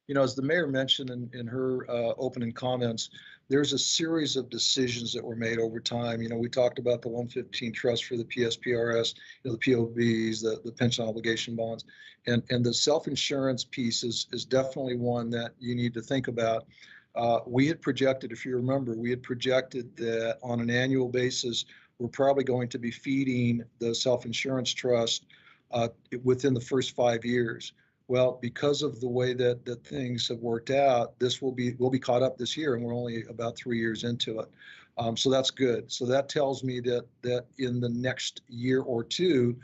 You know, as the mayor mentioned in her opening comments, there's a series of decisions that were made over time. You know, we talked about the 115 trust for the PSPRS, the POBs, the pension obligation bonds, and the self-insurance piece is definitely one that you need to think about. We had projected, if you remember, we had projected that on an annual basis, we're probably going to be feeding the self-insurance trust within the first 5 years. Well, because of the way that things have worked out, we'll be caught up this year, and we're only about 3 years into it. So that's good. So that tells me that in the next year or two,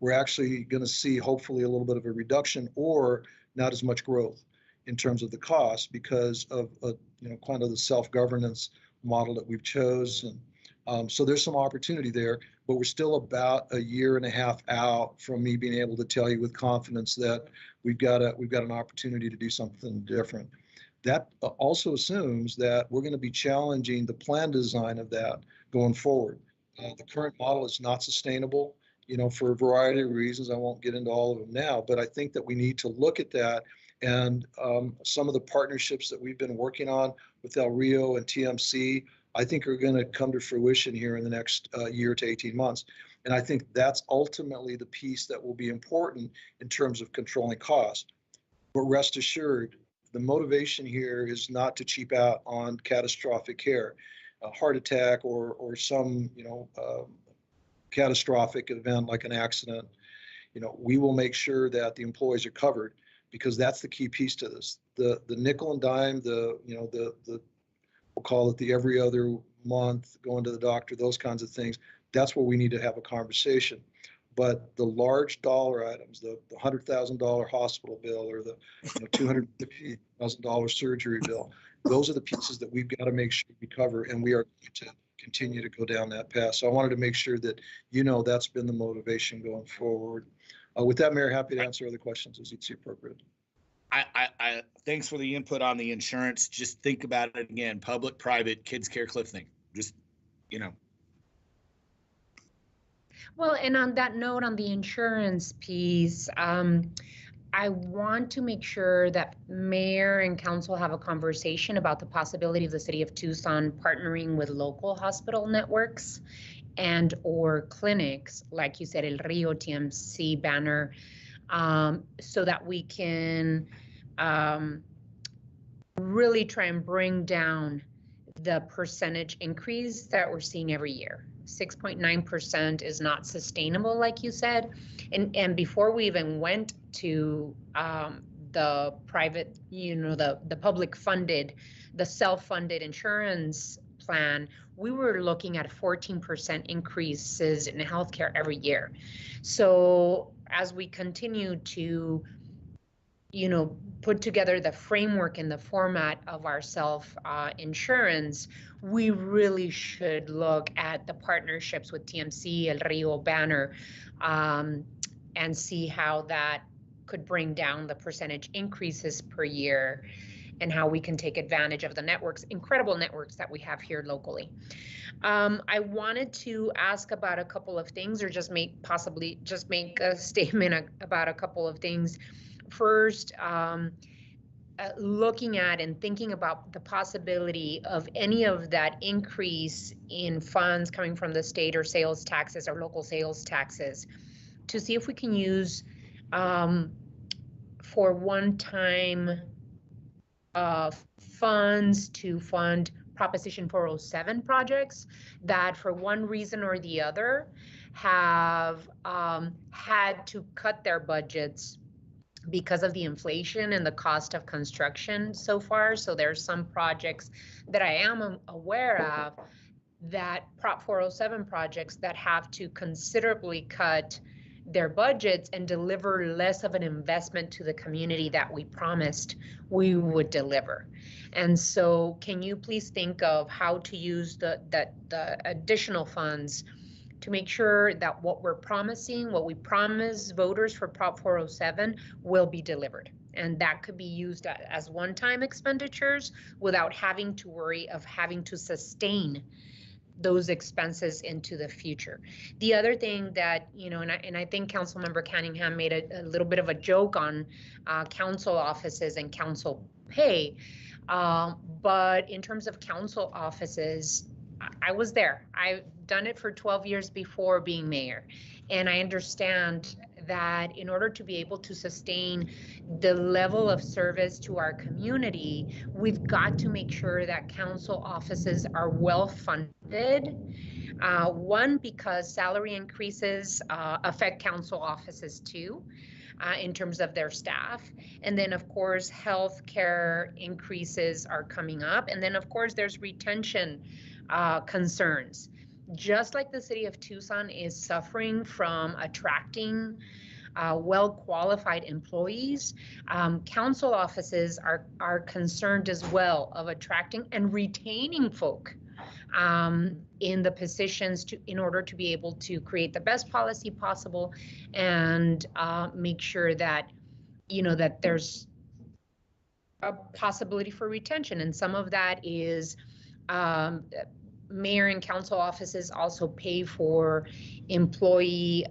we're actually going to see hopefully a little bit of a reduction or not as much growth in terms of the cost because of kind of the self-governance model that we've chosen. So there's some opportunity there, but we're still about a year and a half out from me being able to tell you with confidence that we've got an opportunity to do something different. That also assumes that we're going to be challenging the plan design of that going forward. The current model is not sustainable, for a variety of reasons. I won't get into all of them now, but I think that we need to look at that. And some of the partnerships that we've been working on with El Rio and TMC, I think are going to come to fruition here in the next year to 18 months. And I think that's ultimately the piece that will be important in terms of controlling costs. But rest assured, the motivation here is not to cheap out on catastrophic care, a heart attack or some, catastrophic event like an accident. We will make sure that the employees are covered because that's the key piece to this. The nickel and dime, we'll call it the every other month, going to the doctor, those kinds of things. That's where we need to have a conversation. But the large dollar items, the $100,000 hospital bill or the $250,000 surgery bill, those are the pieces that we've got to make sure we cover, and we are going to continue to go down that path. So I wanted to make sure that that's been the motivation going forward. With that, Mayor, happy to answer other questions as you see appropriate. I thanks for the input on the insurance. Just think about it again: public, private, kids care, cliff thing. Just Well, and on that note, on the insurance piece, I want to make sure that Mayor and Council have a conversation about the possibility of the City of Tucson partnering with local hospital networks and or clinics, like you said, El Rio, TMC, Banner, so that we can really try and bring down the percentage increase that we're seeing every year. 6.9% is not sustainable, like you said. And before we even went to the private, the public funded, the self-funded insurance plan, we were looking at 14% increases in healthcare every year. So as we continue to, put together the framework and the format of our self-insurance, we really should look at the partnerships with TMC, El Rio, Banner, and see how that could bring down the percentage increases per year and how we can take advantage of the networks, incredible networks that we have here locally. I wanted to ask about a couple of things, or possibly make a statement about a couple of things. First, looking at and thinking about the possibility of any of that increase in funds coming from the state or sales taxes or local sales taxes to see if we can use for one-time funds to fund Proposition 407 projects that for one reason or the other have had to cut their budgets because of the inflation and the cost of construction so far. So there's some projects that I am aware of, that Prop 407 projects that have to considerably cut their budgets and deliver less of an investment to the community that we promised we would deliver. And so can you please think of how to use the additional funds to make sure that what we're promising, what we promise voters for Prop 407 will be delivered. And that could be used as one-time expenditures without having to worry of having to sustain those expenses into the future. The other thing that, and I think Councilmember Cunningham made a little bit of a joke on council offices and council pay, but in terms of council offices, I was there. I've done it for 12 years before being mayor, and I understand that in order to be able to sustain the level of service to our community, we've got to make sure that council offices are well funded. One, because salary increases affect council offices too, in terms of their staff. And then of course, healthcare increases are coming up. And then of course, there's retention concerns. Just like the city of Tucson is suffering from attracting well-qualified employees, council offices are concerned as well of attracting and retaining folk in the positions in order to be able to create the best policy possible and make sure that, that there's a possibility for retention. And some of that is mayor and council offices also pay for employee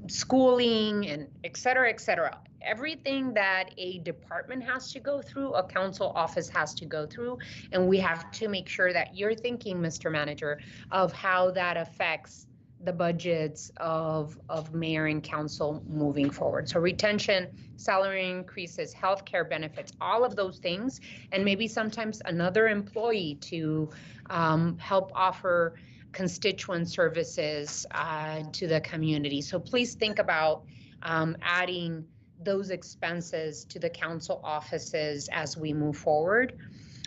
schooling and et cetera, et cetera. Everything that a department has to go through, a council office has to go through. And we have to make sure that you're thinking, Mr. Manager, of how that affects the budgets of mayor and council moving forward. So retention, salary increases, healthcare benefits, all of those things, and maybe sometimes another employee to help offer constituent services to the community. So please think about adding those expenses to the council offices as we move forward.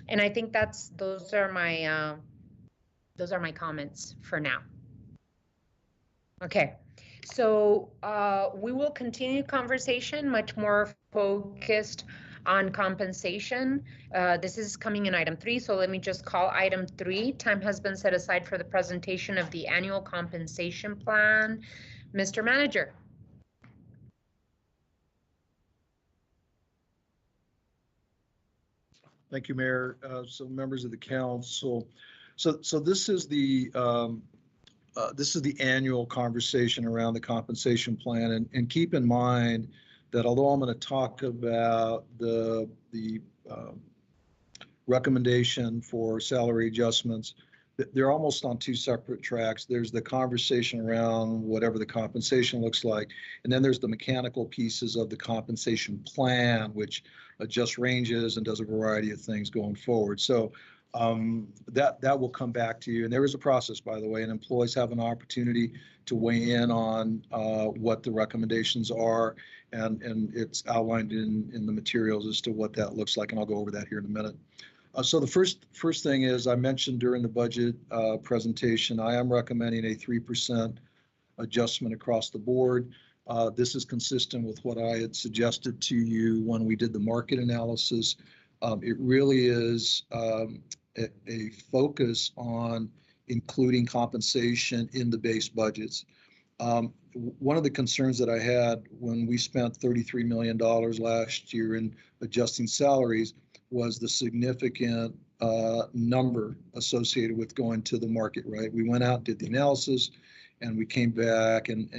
And I think those are my comments for now. Okay, so we will continue conversation much more focused on compensation. This is coming in item 3, so let me just call item 3. Time has been set aside for the presentation of the annual compensation plan. Mr. Manager. Thank you, Mayor. So members of the council, so this is the annual conversation around the compensation plan, and keep in mind that although I'm going to talk about the recommendation for salary adjustments, they're almost on 2 separate tracks. There's the conversation around whatever the compensation looks like, and then there's the mechanical pieces of the compensation plan, which adjusts ranges and does a variety of things going forward. So that will come back to you. And there is a process, by the way, and employees have an opportunity to weigh in on what the recommendations are, and it's outlined in the materials as to what that looks like, and I'll go over that here in a minute. So the first thing is, I mentioned during the budget presentation, I am recommending a 3% adjustment across the board. This is consistent with what I had suggested to you when we did the market analysis. It really is a focus on including compensation in the base budgets. One of the concerns that I had when we spent $33 million last year in adjusting salaries was the significant number associated with going to the market, right? We went out, did the analysis, and we came back and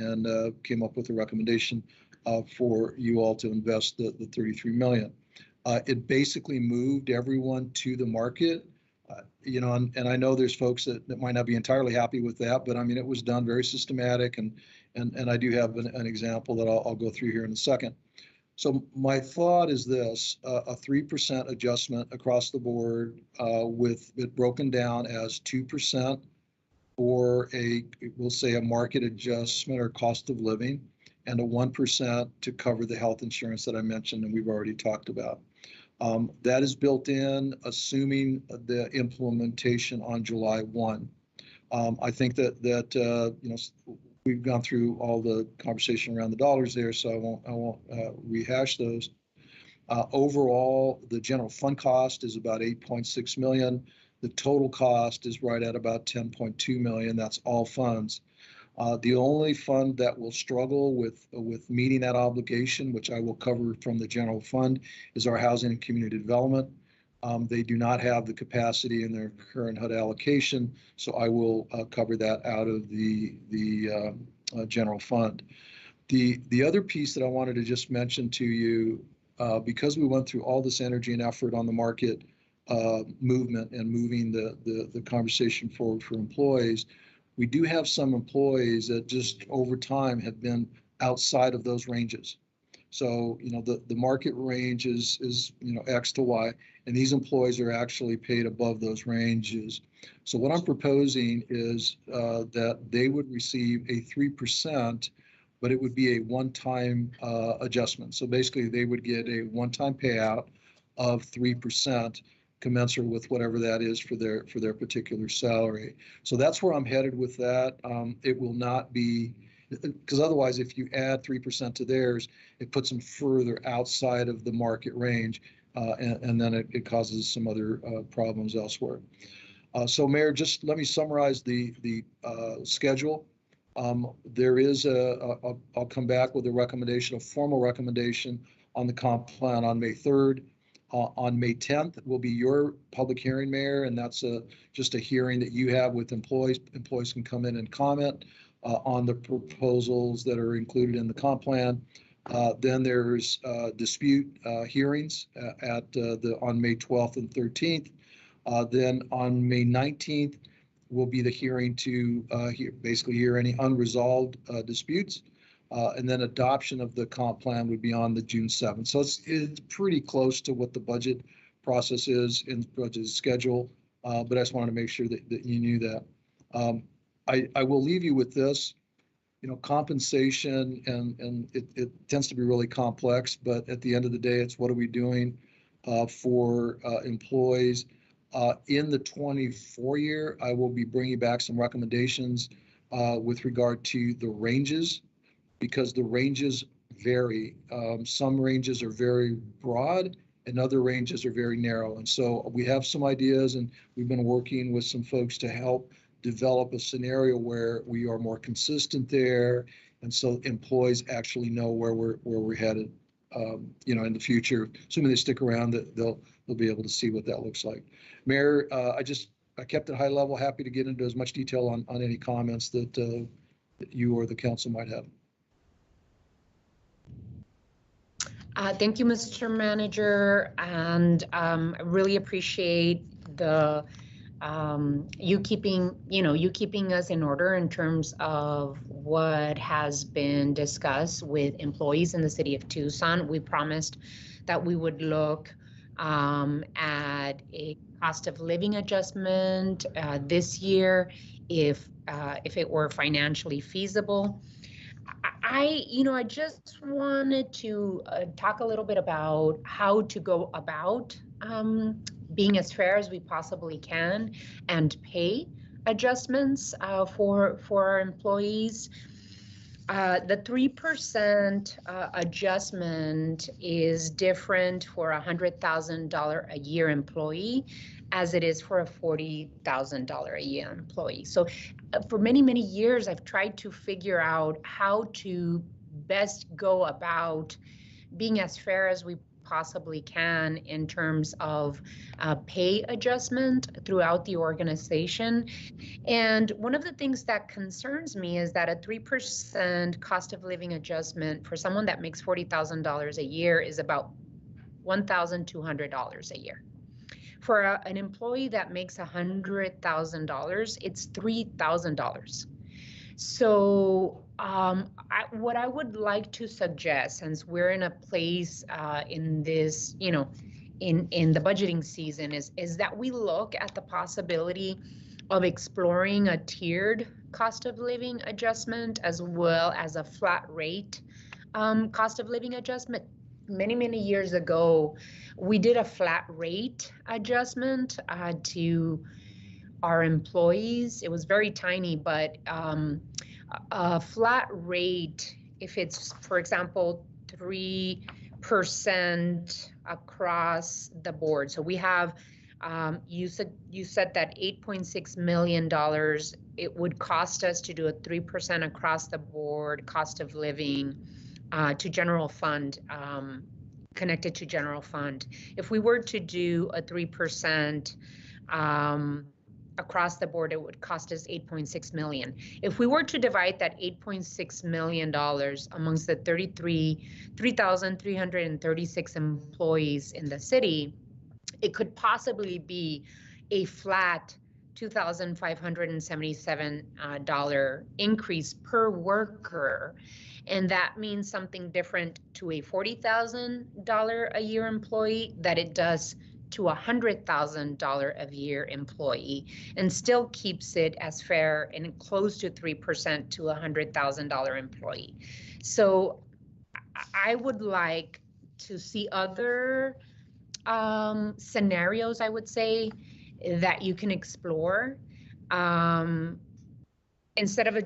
came up with a recommendation for you all to invest the $33 million. It basically moved everyone to the market, and I know there's folks that might not be entirely happy with that, but I mean, it was done very systematic, and I do have an example that I'll go through here in a second. So my thought is this: a 3% adjustment across the board, with it broken down as 2% for we'll say a market adjustment or cost of living, and a 1% to cover the health insurance that I mentioned and we've already talked about. That is built in, assuming the implementation on July 1. I think that we've gone through all the conversation around the dollars there, so I won't rehash those. Overall, the general fund cost is about $8.6 million. The total cost is right at about $10.2 million. That's all funds. The only fund that will struggle with meeting that obligation, which I will cover from the general fund, is our housing and community development. They do not have the capacity in their current HUD allocation, so I will cover that out of the general fund. The other piece that I wanted to just mention to you, because we went through all this energy and effort on the market movement and moving the conversation forward for employees, We do have some employees that just over time have been outside of those ranges. So, the market range is, X to Y, and these employees are actually paid above those ranges. So what I'm proposing is that they would receive a 3%, but it would be a one-time adjustment. So basically they would get a one-time payout of 3%, commensurate with whatever that is for their particular salary. So that's where I'm headed with that. It will not be, because otherwise if you add 3% to theirs, it puts them further outside of the market range, and then it causes some other problems elsewhere. So Mayor, just let me summarize the schedule. There is I'll come back with a formal recommendation on the comp plan on May 3rd. On May 10th will be your public hearing, Mayor, and that's just a hearing that you have with employees. Employees can come in and comment on the proposals that are included in the comp plan. Then there's dispute hearings on May 12th and 13th. Then on May 19th will be the hearing to basically hear any unresolved disputes. And then adoption of the comp plan would be on the June 7th. So it's pretty close to what the budget process is in the budget schedule. But I just wanted to make sure that you knew that. I will leave you with this. Compensation, and it tends to be really complex, but at the end of the day, it's what are we doing for employees. In the 24 year, I will be bringing back some recommendations with regard to the ranges, because the ranges vary. Some ranges are very broad and other ranges are very narrow. And so we have some ideas, and we've been working with some folks to help develop a scenario where we are more consistent there. And so employees actually know where we're headed, in the future. Assuming they stick around, that they'll be able to see what that looks like. Mayor, I kept it high level, happy to get into as much detail on any comments that you or the council might have. Thank you, Mr. Manager, and I really appreciate the you keeping us in order in terms of what has been discussed with employees in the city of Tucson. We promised that we would look at a cost of living adjustment this year if it were financially feasible. I just wanted to talk a little bit about how to go about being as fair as we possibly can and pay adjustments for our employees. The 3% adjustment is different for a $100,000 a year employee as it is for a $40,000 a year employee. So for many, many years, I've tried to figure out how to best go about being as fair as we possibly can in terms of pay adjustment throughout the organization. And one of the things that concerns me is that a 3% cost of living adjustment for someone that makes $40,000 a year is about $1,200 a year. For an employee that makes $100,000, it's $3,000. So what I would like to suggest, since we're in a place in this, in the budgeting season, is that we look at the possibility of exploring a tiered cost of living adjustment as well as a flat rate cost of living adjustment. Many, many years ago, we did a flat rate adjustment to our employees. It was very tiny, but a flat rate, if it's, for example, 3% across the board. So we have, you said that $8.6 million, it would cost us to do a 3% across the board cost of living to general fund, connected to general fund. If we were to do a 3% across the board, it would cost us $8.6 million. If we were to divide that $8.6 million amongst the 3,336 employees in the city, it could possibly be a flat $2,577 increase per worker. And that means something different to a $40,000 a year employee that it does to a $100,000 a year employee, and still keeps it as fair and close to 3% to a $100,000 employee. So I would like to see other scenarios, I would say, that you can explore. Instead of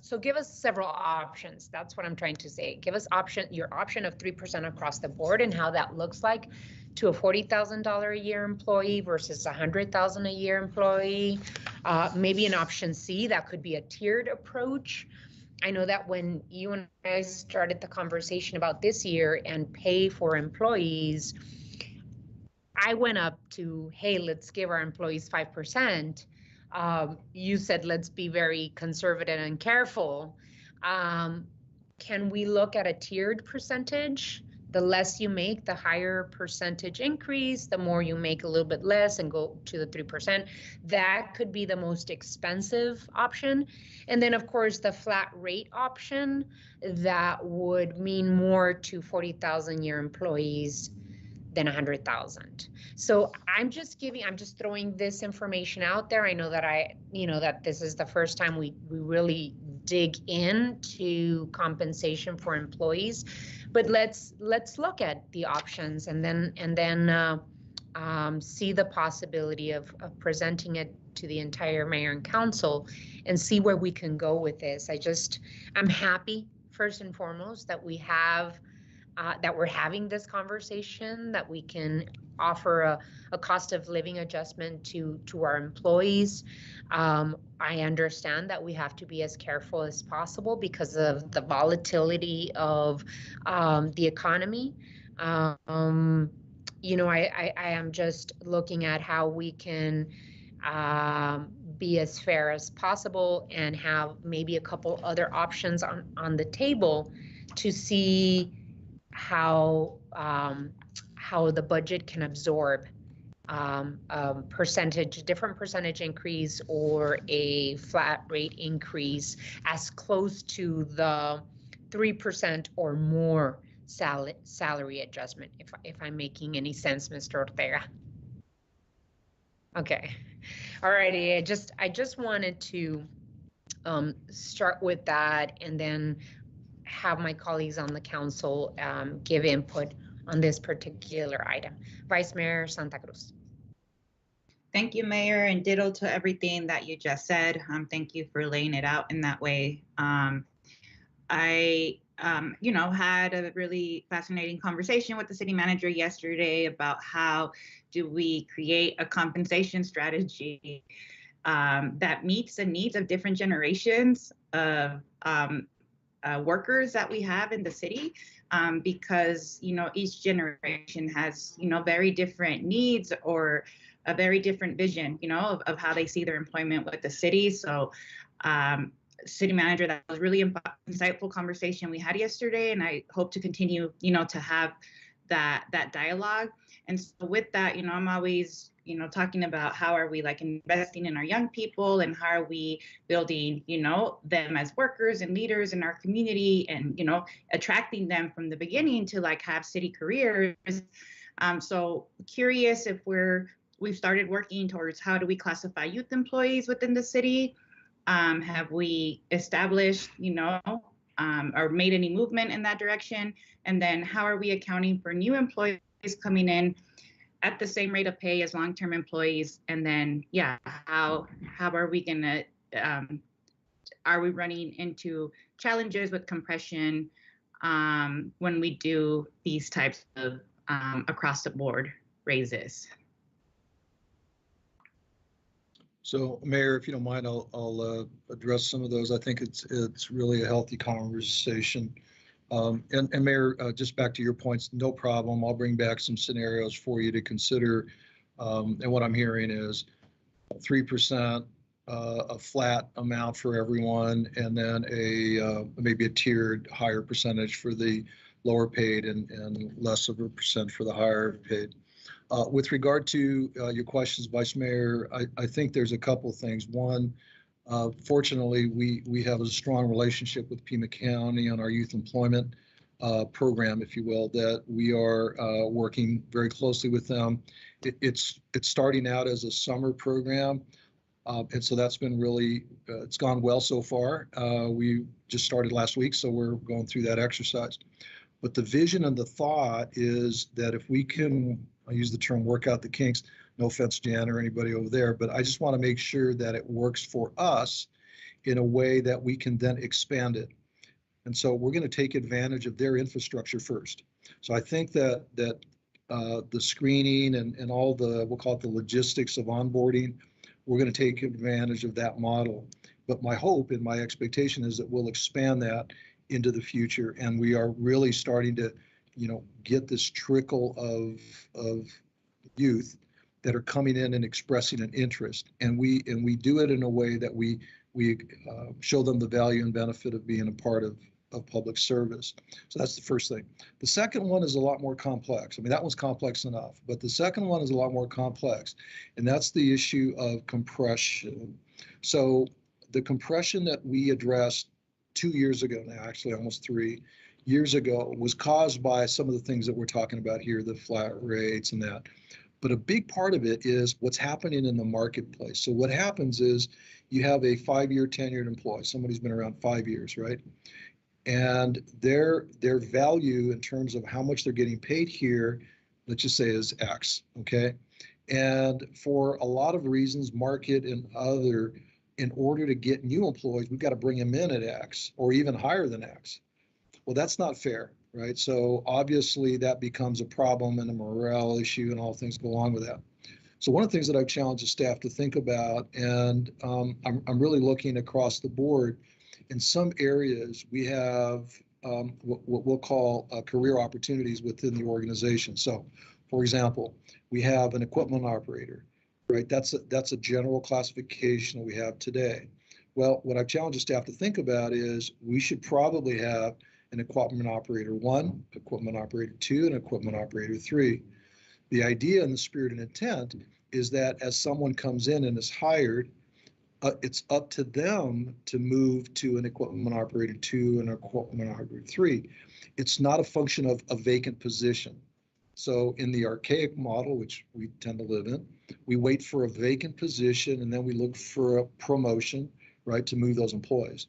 so give us several options. That's what I'm trying to say. Give us your option of 3% across the board and how that looks like to a $40,000 a year employee versus a $100,000 a year employee. Maybe an option C, that could be a tiered approach. I know that when you and I started the conversation about this year and pay for employees, I went up to, hey, let's give our employees 5%. You said, let's be very conservative and careful. Can we look at a tiered percentage? The less you make, the higher percentage increase, the more you make a little bit less and go to the 3%. That could be the most expensive option. And then of course the flat rate option, that would mean more to 40,000 year employees than 100,000. So I'm just throwing this information out there. I know that that this is the first time we really dig into compensation for employees, but let's look at the options and then see the possibility of presenting it to the entire mayor and council and see where we can go with this. I'm happy first and foremost that we have that we're having this conversation, that we can offer a cost of living adjustment to our employees. I understand that we have to be as careful as possible because of the volatility of the economy. I am just looking at how we can be as fair as possible and have maybe a couple other options on the table to see how the budget can absorb different percentage increase or a flat rate increase as close to the 3% or more salary adjustment, if I'm making any sense, Mr. Ortega. Okay, all righty. I just wanted to start with that and then have my colleagues on the council give input on this particular item. Vice Mayor Santa Cruz. Thank you, Mayor, and ditto to everything that you just said. Thank you for laying it out in that way. I had a really fascinating conversation with the city manager yesterday about how do we create a compensation strategy that meets the needs of different generations of workers that we have in the city, because each generation has very different needs or a very different vision of how they see their employment with the city. So city manager, that was really insightful conversation we had yesterday, and I hope to continue to have that dialogue. And so with that, I'm always talking about how are we investing in our young people and how are we building, them as workers and leaders in our community and, attracting them from the beginning to have city careers. So curious if we've started working towards how do we classify youth employees within the city? Have we established, or made any movement in that direction? And then how are we accounting for new employees coming in at the same rate of pay as long-term employees? And then, how are we gonna, are we running into challenges with compression when we do these types of across the board raises? So, Mayor, if you don't mind, I'll address some of those. I think it's really a healthy conversation. And Mayor, just back to your points, no problem. I'll bring back some scenarios for you to consider. And what I'm hearing is 3%, a flat amount for everyone, and then maybe a tiered higher percentage for the lower paid and less of a percent for the higher paid. With regard to your questions, Vice Mayor, I think there's a couple of things. One, fortunately, we have a strong relationship with Pima County on our youth employment program, if you will, that we are working very closely with them. It's starting out as a summer program. And so that's been really, it's gone well so far. We just started last week, so we're going through that exercise. But the vision and the thought is that if we can, I use the term work out the kinks, no offense, Jan, or anybody over there, but I just want to make sure that it works for us in a way that we can then expand it. And so we're going to take advantage of their infrastructure first. So I think that the screening and all the, we'll call it the logistics of onboarding, we're going to take advantage of that model. But my hope and my expectation is that we'll expand that into the future. And we are really starting to, get this trickle of youth that are coming in and expressing an interest. And we do it in a way that we show them the value and benefit of being a part of public service. So that's the first thing. The second one is a lot more complex. I mean, that one's complex enough, but the second one is a lot more complex, and that's the issue of compression. So the compression that we addressed 2 years ago now, actually almost 3 years ago, was caused by some of the things that we're talking about here, the flat rates and that. But a big part of it is what's happening in the marketplace. So what happens is you have a 5-year tenured employee, somebody who's been around 5 years, right? And their value in terms of how much they're getting paid here, let's just say is X, okay? And for a lot of reasons, market and other, in order to get new employees, we've got to bring them in at X or even higher than X. Well, that's not fair, right? So obviously that becomes a problem and a morale issue and all things go along with that. So one of the things that I've challenged the staff to think about, and I'm really looking across the board, in some areas we have what we'll call career opportunities within the organization. So for example, we have an equipment operator, right? That's a general classification that we have today. Well, what I've challenged the staff to think about is we should probably have an equipment operator 1, equipment operator 2, and equipment operator 3. The idea and the spirit and intent is that as someone comes in and is hired, it's up to them to move to an equipment operator 2 and an equipment operator 3. It's not a function of a vacant position. So in the archaic model, which we tend to live in, we wait for a vacant position and then we look for a promotion, right, to move those employees.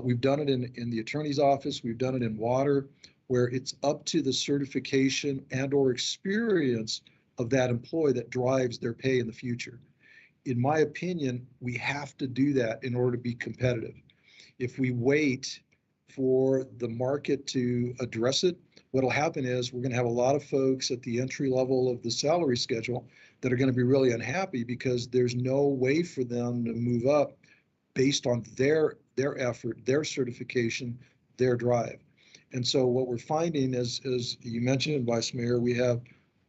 We've done it in the attorney's office. We've done it in water, where it's up to the certification and or experience of that employee that drives their pay in the future. In my opinion, we have to do that in order to be competitive. If we wait for the market to address it, what'll happen is we're going to have a lot of folks at the entry level of the salary schedule that are going to be really unhappy because there's no way for them to move up based on their effort, their certification, their drive. And so what we're finding is, as you mentioned, Vice Mayor, we have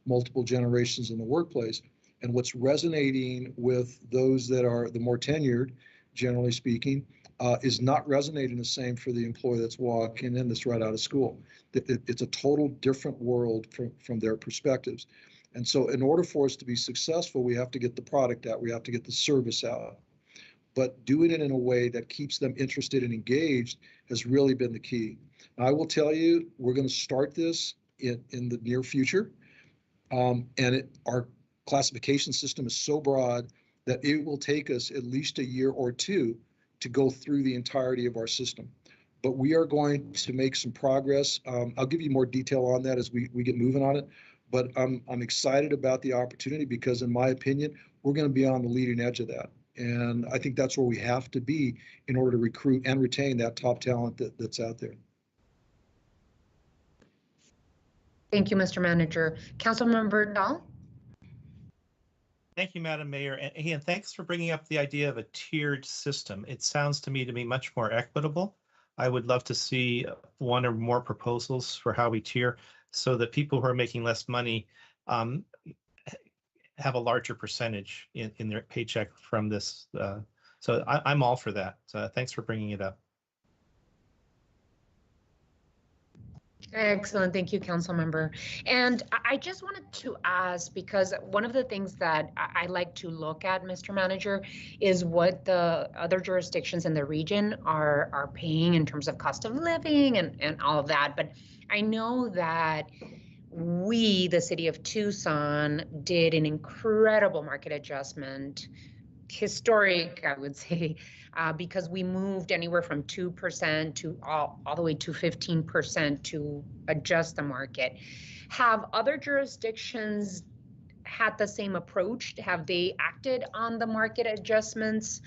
multiple generations in the workplace. And what's resonating with those that are the more tenured, generally speaking, is not resonating the same for the employee that's walking in that's right out of school. It's a total different world from their perspectives. And so in order for us to be successful, we have to get the product out, we have to get the service out. But doing it in a way that keeps them interested and engaged has really been the key. Now, I will tell you, we're going to start this in the near future. Our classification system is so broad that it will take us at least a year or two to go through the entirety of our system. But we are going to make some progress. I'll give you more detail on that as we get moving on it. But I'm excited about the opportunity because, in my opinion, we're going to be on the leading edge of that. And I think that's where we have to be in order to recruit and retain that top talent that's out there. Thank you, Mr. Manager. Councilmember Dahl? Thank you, Madam Mayor. And Ian, thanks for bringing up the idea of a tiered system. It sounds to me to be much more equitable. I would love to see one or more proposals for how we tier so that people who are making less money have a larger percentage in their paycheck from this. So I'm all for that. Thanks for bringing it up. Excellent. Thank you, council member. And I just wanted to ask, because one of the things that I like to look at, Mr. Manager, is what the other jurisdictions in the region are paying in terms of cost of living and all of that. But I know that we, the city of Tucson, did an incredible market adjustment, historic, I would say, because we moved anywhere from 2% to all the way to 15% to adjust the market. Have other jurisdictions had the same approach? Have they acted on the market adjustments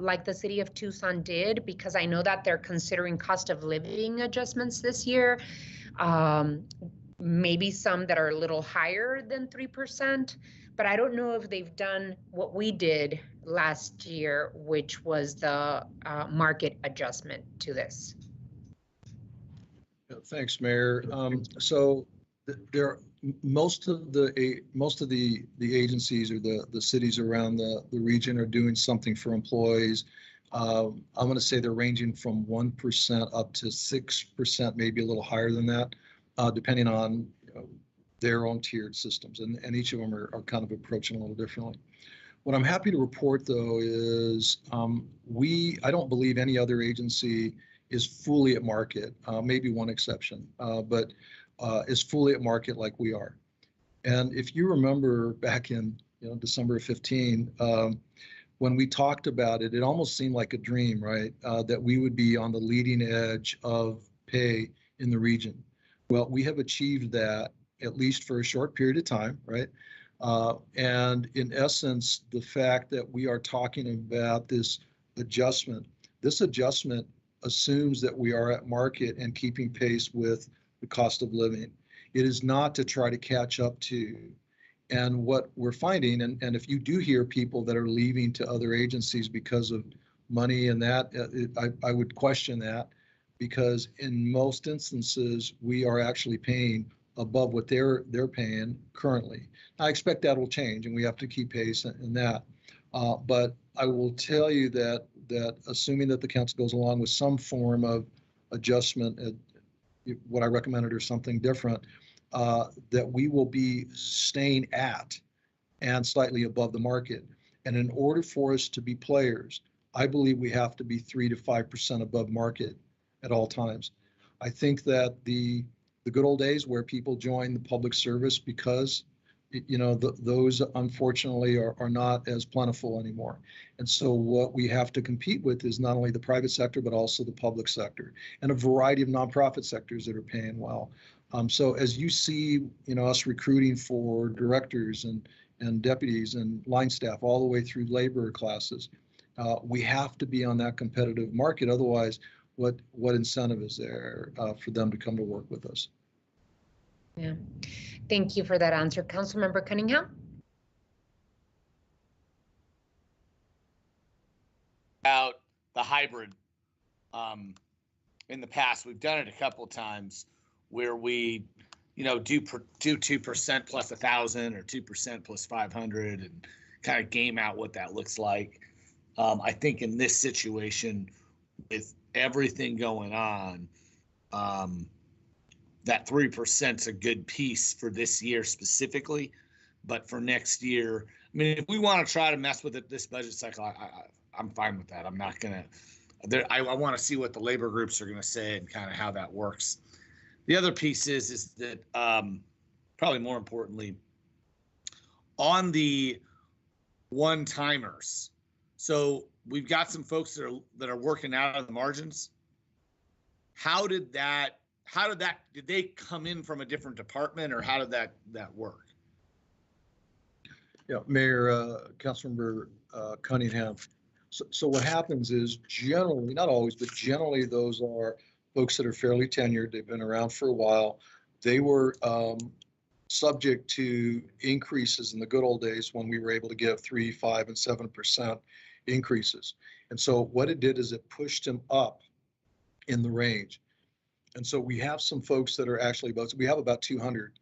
like the city of Tucson did? Because I know that they're considering cost of living adjustments this year. Maybe some that are a little higher than 3%, but I don't know if they've done what we did last year, which was the market adjustment to this. Yeah, thanks, Mayor. So there, most of the agencies or the cities around the region are doing something for employees. I'm going to say they're ranging from 1% up to 6%, maybe a little higher than that, depending on their own tiered systems, and each of them are kind of approaching a little differently. What I'm happy to report, though, is I don't believe any other agency is fully at market, maybe one exception, but is fully at market like we are. And if you remember back in December of 15, when we talked about it, it almost seemed like a dream, right? That we would be on the leading edge of pay in the region. Well, we have achieved that, at least for a short period of time, right? And in essence, the fact that we are talking about this adjustment assumes that we are at market and keeping pace with the cost of living. It is not to try to catch up to. And what we're finding, and if you do hear people that are leaving to other agencies because of money and that, I would question that, because in most instances, we are actually paying above what they're paying currently. I expect that will change, and we have to keep pace in that. But I will tell you that assuming that the council goes along with some form of adjustment, what I recommended or something different, that we will be staying at and slightly above the market. And in order for us to be players, I believe we have to be 3 to 5% above market at all times. I think that the good old days where people join the public service because those unfortunately are not as plentiful anymore. And so what we have to compete with is not only the private sector, but also the public sector and a variety of nonprofit sectors that are paying well. So as you see, us recruiting for directors and deputies and line staff all the way through labor classes, we have to be on that competitive market. Otherwise, what incentive is there for them to come to work with us? Yeah, thank you for that answer. Councilmember Cunningham? About the hybrid. In the past, we've done it a couple of times where we, do 2% plus 1,000 or 2% plus 500 and kind of game out what that looks like. I think in this situation, with everything going on, that 3% is a good piece for this year specifically, but for next year, I mean, if we want to try to mess with it this budget cycle, I'm fine with that. I'm not gonna. I want to see what the labor groups are going to say and kind of how that works. The other piece is that probably more importantly, on the one-timers. So we've got some folks that are working out of the margins. Did they come in from a different department, or how did that work? Yeah, Mayor, Councilmember Cunningham. So what happens is generally, not always, but generally those are folks that are fairly tenured. They've been around for a while. They were subject to increases in the good old days when we were able to give 3%, 5%, and 7% increases. And so what it did is it pushed them up in the range. And so we have some folks that are actually we have about 200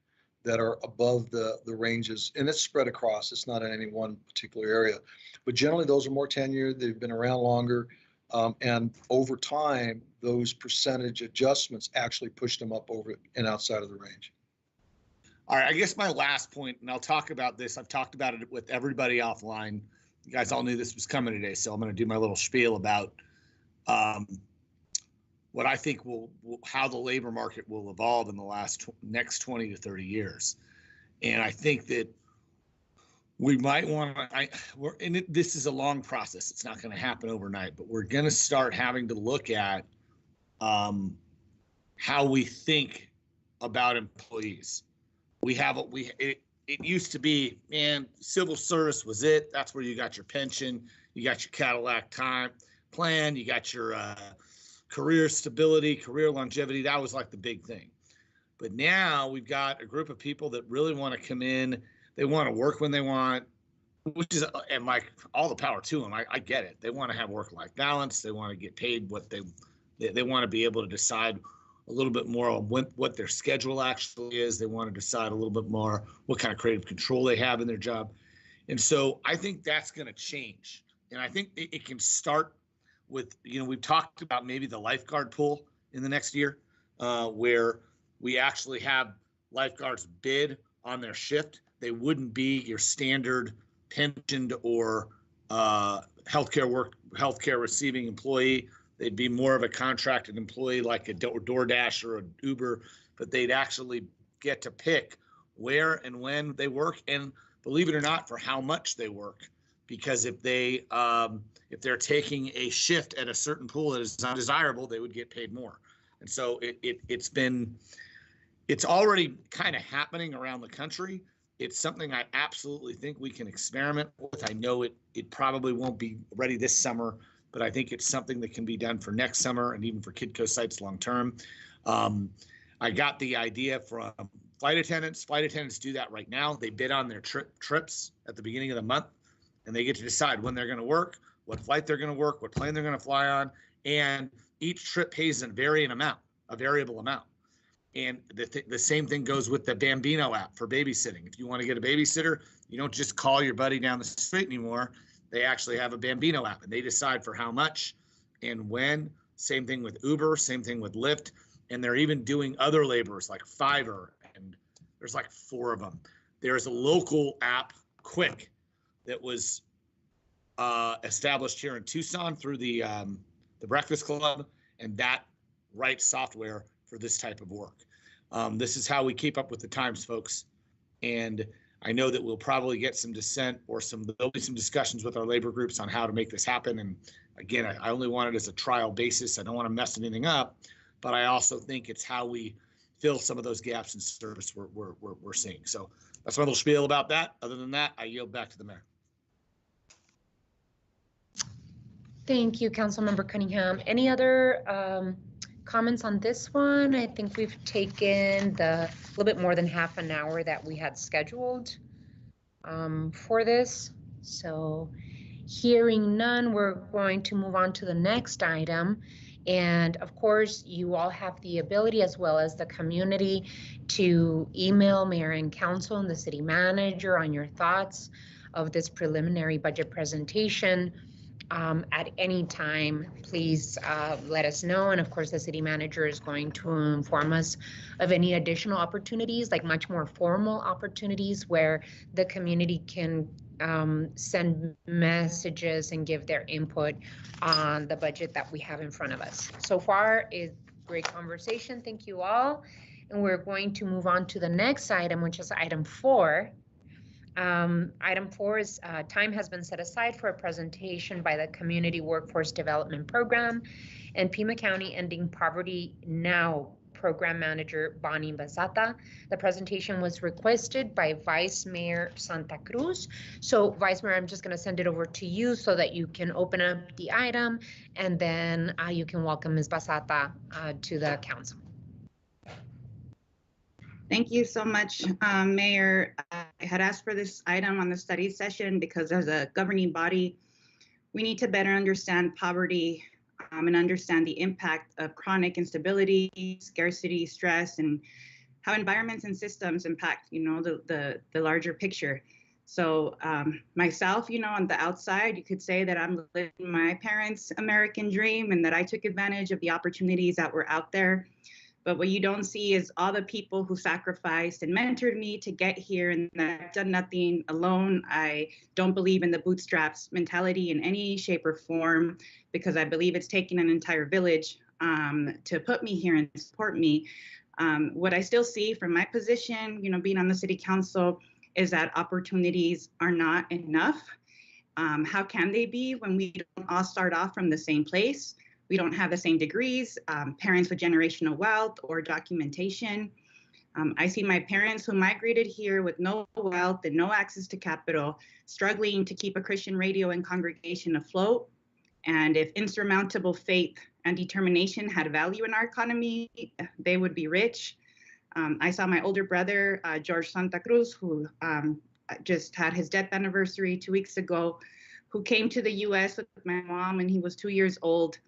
that are above the ranges, and it's spread across. It's not in any one particular area, but generally those are more tenured. They've been around longer. And over time, those percentage adjustments actually pushed them up over and outside of the range. All right, I guess my last point, and I'll talk about this. I've talked about it with everybody offline. You guys all knew this was coming today, so I'm going to do my little spiel about what I think how the labor market will evolve in the next 20 to 30 years. And I think that we might want to, this is a long process. It's not going to happen overnight, but we're going to start having to look at how we think about employees. It used to be, man, civil service was it. That's where you got your pension, you got your Cadillac time plan, you got your career stability, career longevity. That was like the big thing. But now we've got a group of people that really want to come in. They want to work when they want, which is, and like all the power to them. I get it. They want to have work-life balance. They want to get paid what they want to be able to decide a little bit more on what their schedule actually is. They want to decide a little bit more what kind of creative control they have in their job. And so I think that's going to change. And I think it can start with, we've talked about maybe the lifeguard pool in the next year, where we actually have lifeguards bid on their shift. They wouldn't be your standard pensioned or healthcare receiving employee. They'd be more of a contracted employee like a DoorDash or an Uber, but they'd actually get to pick where and when they work, and believe it or not, for how much they work. Because if they're taking a shift at a certain pool that is undesirable, they would get paid more. And so it's already kind of happening around the country. It's something I absolutely think we can experiment with. I know it probably won't be ready this summer, but I think it's something that can be done for next summer and even for Kidco sites long term. I got the idea from flight attendants. Flight attendants do that right now. They bid on their trips at the beginning of the month, and they get to decide when they're going to work, what flight they're going to work, what plane they're going to fly on, and each trip pays a variable amount. And the same thing goes with the Bambino app for babysitting. If you want to get a babysitter, you don't just call your buddy down the street anymore. They actually have a Bambino app, and they decide for how much and when. Same thing with Uber, same thing with Lyft. And they're even doing other laborers like Fiverr, and there's like 4 of them. There's a local app, Quick, that was established here in Tucson through the Breakfast Club, and that writes software for this type of work. This is how we keep up with the times, folks. And I know that we'll probably get some dissent or there'll be some discussions with our labor groups on how to make this happen. And again, I only want it as a trial basis. I don't want to mess anything up, but I also think it's how we fill some of those gaps in service we're seeing. So that's my little spiel about that. Other than that, I yield back to the mayor. Thank you, Councilmember Cunningham. Any other comments on this one? I think we've taken a little bit more than half an hour that we had scheduled for this. So hearing none, we're going to move on to the next item. And of course, you all have the ability, as well as the community, to email mayor and council and the city manager on your thoughts of this preliminary budget presentation. At any time, please let us know. And of course, the city manager is going to inform us of any additional opportunities, like much more formal opportunities where the community can send messages and give their input on the budget that we have in front of us. So far is great conversation. Thank you all. And we're going to move on to the next item, which is item 4. Item 4 is time has been set aside for a presentation by the Community Workforce Development Program and Pima County Ending Poverty Now Program Manager Bonnie Basata. The presentation was requested by Vice Mayor Santa Cruz. So Vice Mayor, I'm just going to send it over to you so that you can open up the item, and then you can welcome Ms. Basata to the council. Thank you so much, Mayor. I had asked for this item on the study session because as a governing body, we need to better understand poverty and understand the impact of chronic instability, scarcity, stress, and how environments and systems impact, the larger picture. So myself, you know, on the outside, you could say that I'm living my parents' American dream and that I took advantage of the opportunities that were out there. But what you don't see is all the people who sacrificed and mentored me to get here, and that I've done nothing alone. I don't believe in the bootstraps mentality in any shape or form, because I believe it's taking an entire village to put me here and support me. What I still see from my position, you know, being on the city council, is that opportunities are not enough. How can they be when we don't all start off from the same place? We don't have the same degrees, parents with generational wealth or documentation. I see my parents who migrated here with no wealth and no access to capital, struggling to keep a Christian radio and congregation afloat. And if insurmountable faith and determination had value in our economy, they would be rich. I saw my older brother, George Santa Cruz, who just had his death anniversary 2 weeks ago, who came to the US with my mom when he was 2 years old,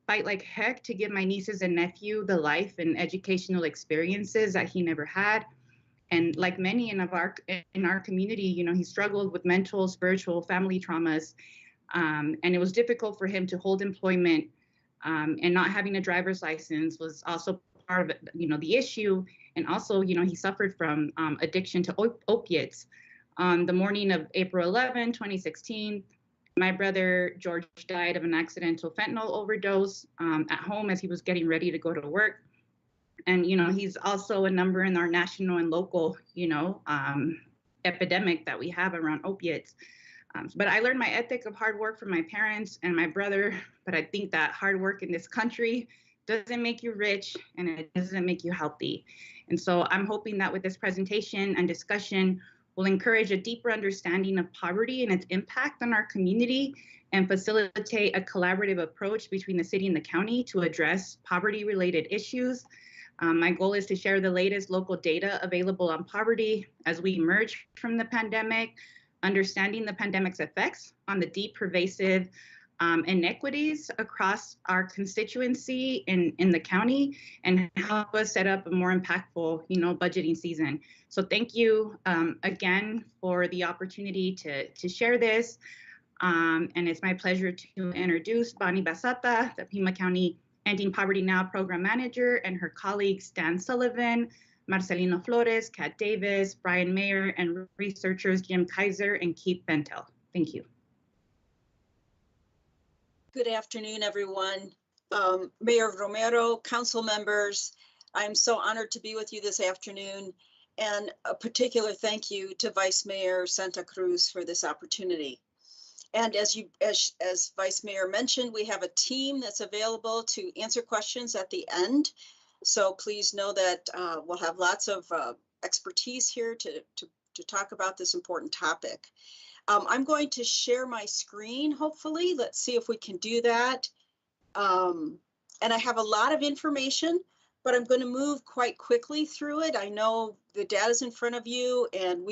fight like heck to give my nieces and nephew the life and educational experiences that he never had. And like many in our community, you know, he struggled with mental, spiritual, family traumas. And it was difficult for him to hold employment, and not having a driver's license was also part of it, you know, the issue. And also, you know, he suffered from addiction to opiates. On the morning of April 11, 2016, my brother George died of an accidental fentanyl overdose at home as he was getting ready to go to work. And, you know, he's also a number in our national and local, you know, epidemic that we have around opiates. But I learned my ethic of hard work from my parents and my brother. But I think that hard work in this country doesn't make you rich, and it doesn't make you healthy. And so I'm hoping that with this presentation and discussion, will encourage a deeper understanding of poverty and its impact on our community, and facilitate a collaborative approach between the city and the county to address poverty-related issues. My goal is to share the latest local data available on poverty as we emerge from the pandemic, understanding the pandemic's effects on the deep, pervasive inequities across our constituency in the county, and help us set up a more impactful, you know, budgeting season. So thank you again for the opportunity to share this. And it's my pleasure to introduce Bonnie Basata, the Pima County Ending Poverty Now Program Manager, and her colleagues Dan Sullivan, Marcelino Flores, Kat Davis, Brian Mayer, and researchers Jim Kaiser and Keith Bentel. Thank you. Good afternoon, everyone. Mayor Romero, council members, I'm so honored to be with you this afternoon, and a particular thank you to Vice Mayor Santa Cruz for this opportunity. And as Vice Mayor mentioned, we have a team that's available to answer questions at the end. So please know that we'll have lots of expertise here to talk about this important topic. I'm going to share my screen, hopefully. Let's see if we can do that. And I have a lot of information, but I'm going to move quite quickly through it. I know the data's in front of you, and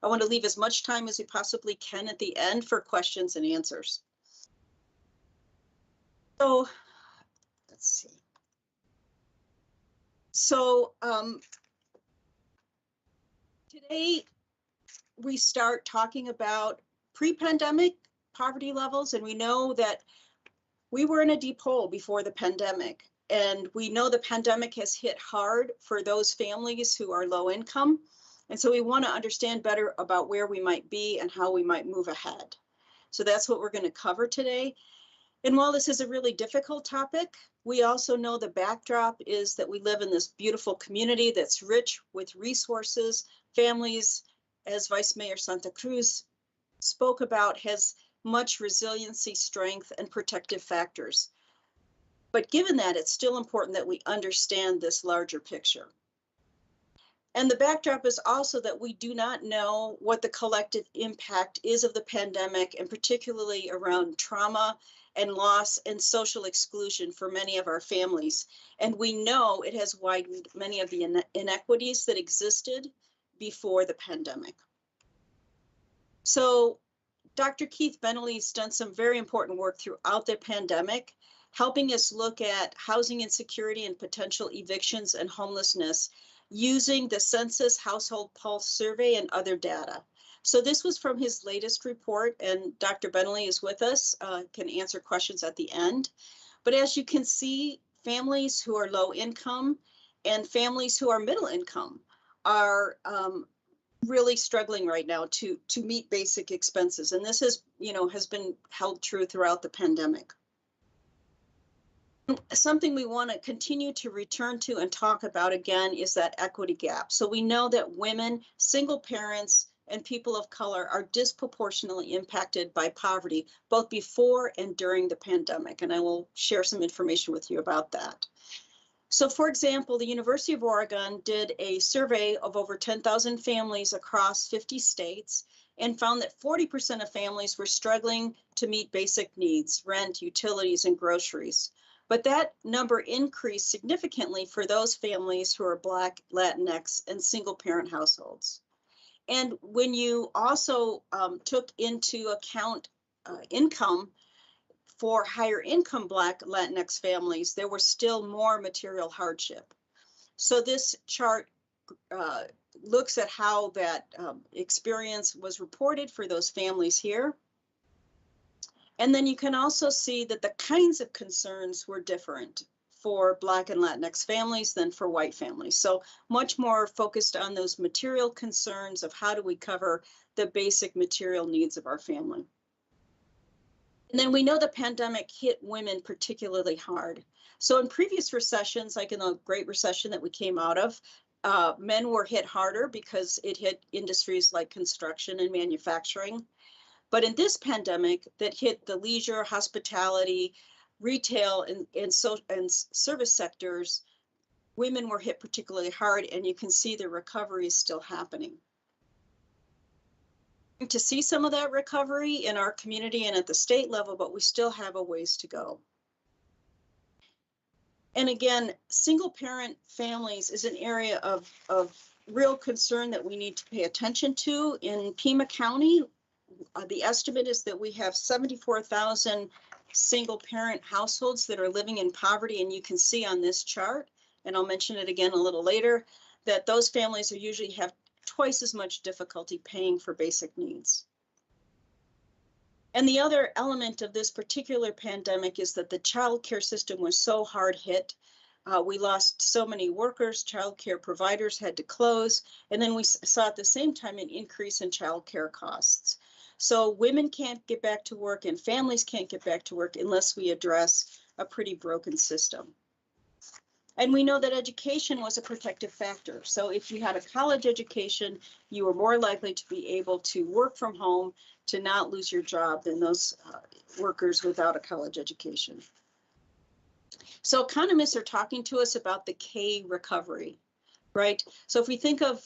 I want to leave as much time as we possibly can at the end for questions and answers. So let's see. So today, we start talking about pre-pandemic poverty levels, and we know that we were in a deep hole before the pandemic, and we know the pandemic has hit hard for those families who are low income, and so we want to understand better about where we might be and how we might move ahead. So that's what we're going to cover today. And while this is a really difficult topic, we also know the backdrop is that we live in this beautiful community that's rich with resources, families, as Vice Mayor Santa Cruz spoke about, has much resiliency, strength, and protective factors. But given that, it's still important that we understand this larger picture. And the backdrop is also that we do not know what the collective impact is of the pandemic, and particularly around trauma and loss and social exclusion for many of our families. And we know it has widened many of the inequities that existed before the pandemic. So Dr. Keith Bentley's done some very important work throughout the pandemic, helping us look at housing insecurity and potential evictions and homelessness using the Census Household Pulse Survey and other data. So this was from his latest report, and Dr. Bentley is with us, can answer questions at the end. But as you can see, families who are low income and families who are middle income are really struggling right now to meet basic expenses. And this is, has been held true throughout the pandemic. Something we want to continue to return to and talk about again is that equity gap. So we know that women, single parents, and people of color are disproportionately impacted by poverty, both before and during the pandemic. And I will share some information with you about that. So for example, the University of Oregon did a survey of over 10,000 families across 50 states and found that 40% of families were struggling to meet basic needs, rent, utilities, and groceries. But that number increased significantly for those families who are Black, Latinx, and single parent households. And when you also took into account income for higher income Black, Latinx families, there was still more material hardship. So this chart looks at how that experience was reported for those families here. And then you can also see that the kinds of concerns were different for Black and Latinx families than for white families. So much more focused on those material concerns of how do we cover the basic material needs of our family. And then we know the pandemic hit women particularly hard. So in previous recessions, like in the Great Recession that we came out of, men were hit harder because it hit industries like construction and manufacturing. But in this pandemic that hit the leisure, hospitality, retail, and service sectors, women were hit particularly hard, and you can see the recovery is still happening. To see some of that recovery in our community and at the state level, but we still have a ways to go. And again, single parent families is an area of real concern that we need to pay attention to. In Pima County, the estimate is that we have 74,000 single parent households that are living in poverty. And you can see on this chart, and I'll mention it again a little later, that those families usually have twice as much difficulty paying for basic needs. And the other element of this particular pandemic is that the child care system was so hard hit. We lost so many workers, child care providers had to close, and then we saw at the same time an increase in child care costs. So women can't get back to work and families can't get back to work unless we address a pretty broken system. And we know that education was a protective factor. So if you had a college education, you were more likely to be able to work from home to not lose your job than those workers without a college education. So economists are talking to us about the K recovery, right? So if we think of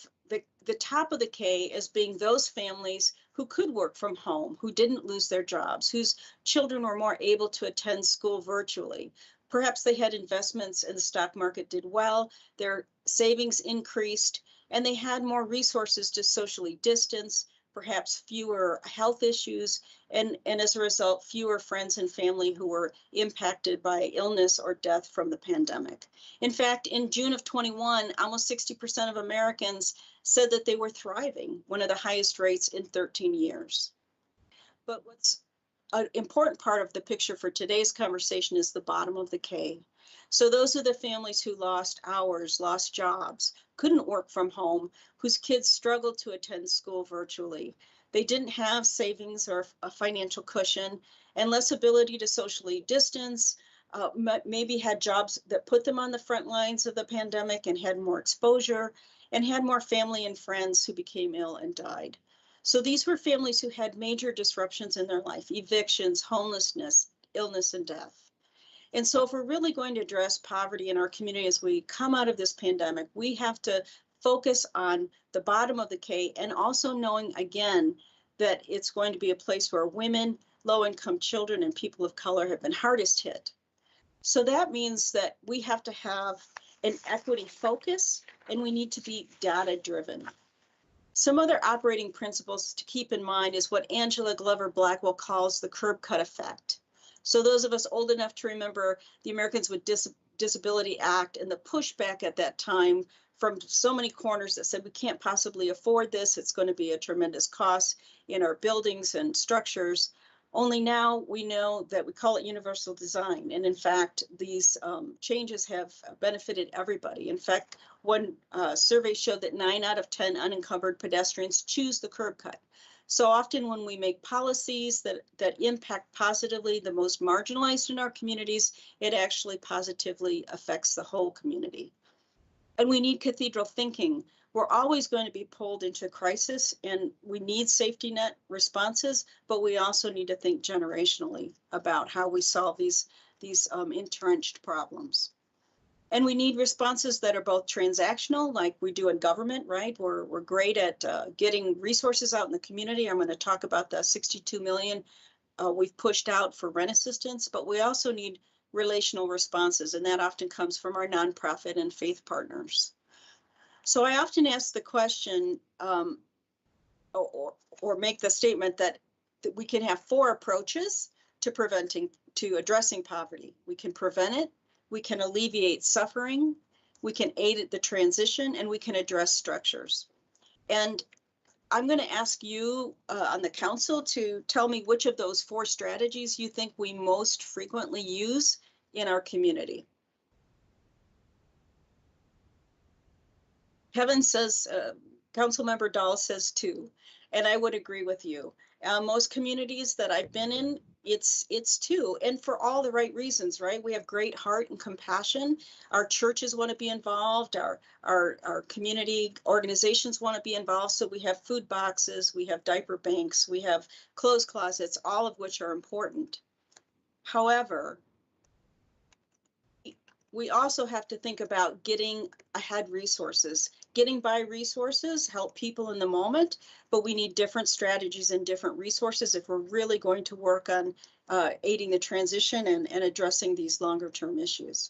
the top of the K as being those families who could work from home, who didn't lose their jobs, whose children were more able to attend school virtually. Perhaps they had investments and the stock market did well, their savings increased, and they had more resources to socially distance, perhaps fewer health issues, and as a result, fewer friends and family who were impacted by illness or death from the pandemic. In fact, in June of 21, almost 60% of Americans said that they were thriving, one of the highest rates in 13 years. But what's an important part of the picture for today's conversation is the bottom of the K. So those are the families who lost hours, lost jobs, couldn't work from home, whose kids struggled to attend school virtually. They didn't have savings or a financial cushion and less ability to socially distance, maybe had jobs that put them on the front lines of the pandemic and had more exposure and had more family and friends who became ill and died. So these were families who had major disruptions in their life, evictions, homelessness, illness, and death. And so if we're really going to address poverty in our community as we come out of this pandemic, we have to focus on the bottom of the K and also knowing again that it's going to be a place where women, low-income children, and people of color have been hardest hit. So that means that we have to have an equity focus and we need to be data-driven. Some other operating principles to keep in mind is what Angela Glover Blackwell calls the curb cut effect. So those of us old enough to remember the Americans with Disability Act and the pushback at that time from so many corners that said we can't possibly afford this. It's going to be a tremendous cost in our buildings and structures. Only now we know that we call it universal design. And in fact, these changes have benefited everybody. In fact, one survey showed that 9 out of 10 unencumbered pedestrians choose the curb cut. So often when we make policies that impact positively the most marginalized in our communities, it actually positively affects the whole community. And we need cathedral thinking. We're always going to be pulled into crisis, and we need safety net responses, but we also need to think generationally about how we solve these entrenched problems. And we need responses that are both transactional, like we do in government, right? We're great at getting resources out in the community. I'm going to talk about the 62 million we've pushed out for rent assistance, but we also need relational responses, and that often comes from our nonprofit and faith partners. So I often ask the question or make the statement that we can have 4 approaches to addressing poverty. We can prevent it, we can alleviate suffering, we can aid the transition, and we can address structures. And I'm going to ask you on the council to tell me which of those 4 strategies you think we most frequently use in our community. Kevin says, Councilmember Dahl says 2, and I would agree with you. Most communities that I've been in, it's 2, and for all the right reasons, right? We have great heart and compassion. Our churches want to be involved. Our community organizations want to be involved. So we have food boxes, we have diaper banks, we have clothes closets, all of which are important. However, we also have to think about getting ahead resources. Getting by resources help people in the moment, but we need different strategies and different resources if we're really going to work on aiding the transition and addressing these longer term issues.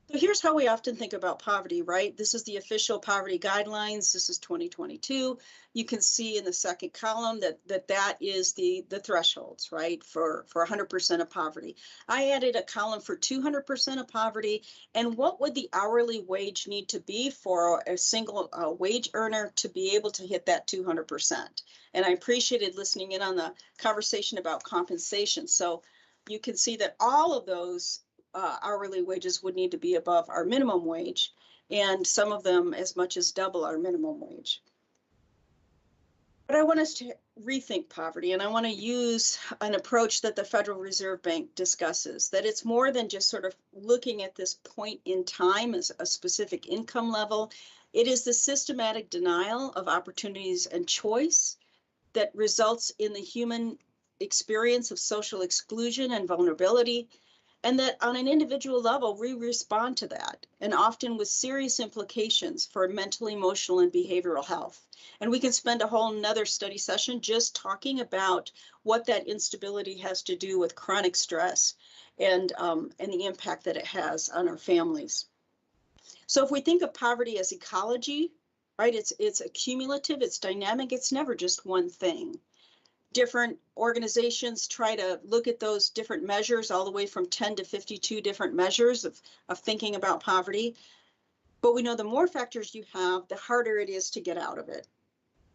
So here's how we often think about poverty, right? This is the official poverty guidelines. This is 2022. You can see in the second column that is the thresholds, right, for 100% of poverty. I added a column for 200% of poverty, and what would the hourly wage need to be for a single wage earner to be able to hit that 200%? And I appreciated listening in on the conversation about compensation. So you can see that all of those hourly wages would need to be above our minimum wage, and some of them as much as double our minimum wage. But I want us to rethink poverty, and I want to use an approach that the Federal Reserve Bank discusses, that it's more than just sort of looking at this point in time as a specific income level. It is the systematic denial of opportunities and choice that results in the human experience of social exclusion and vulnerability, and that on an individual level, we respond to that, and often with serious implications for mental, emotional, and behavioral health. And we can spend a whole nother study session just talking about what that instability has to do with chronic stress and the impact that it has on our families. So if we think of poverty as ecology, right, it's accumulative, it's dynamic, it's never just one thing. Different organizations try to look at those different measures, all the way from 10 to 52 different measures of thinking about poverty. But we know the more factors you have, the harder it is to get out of it.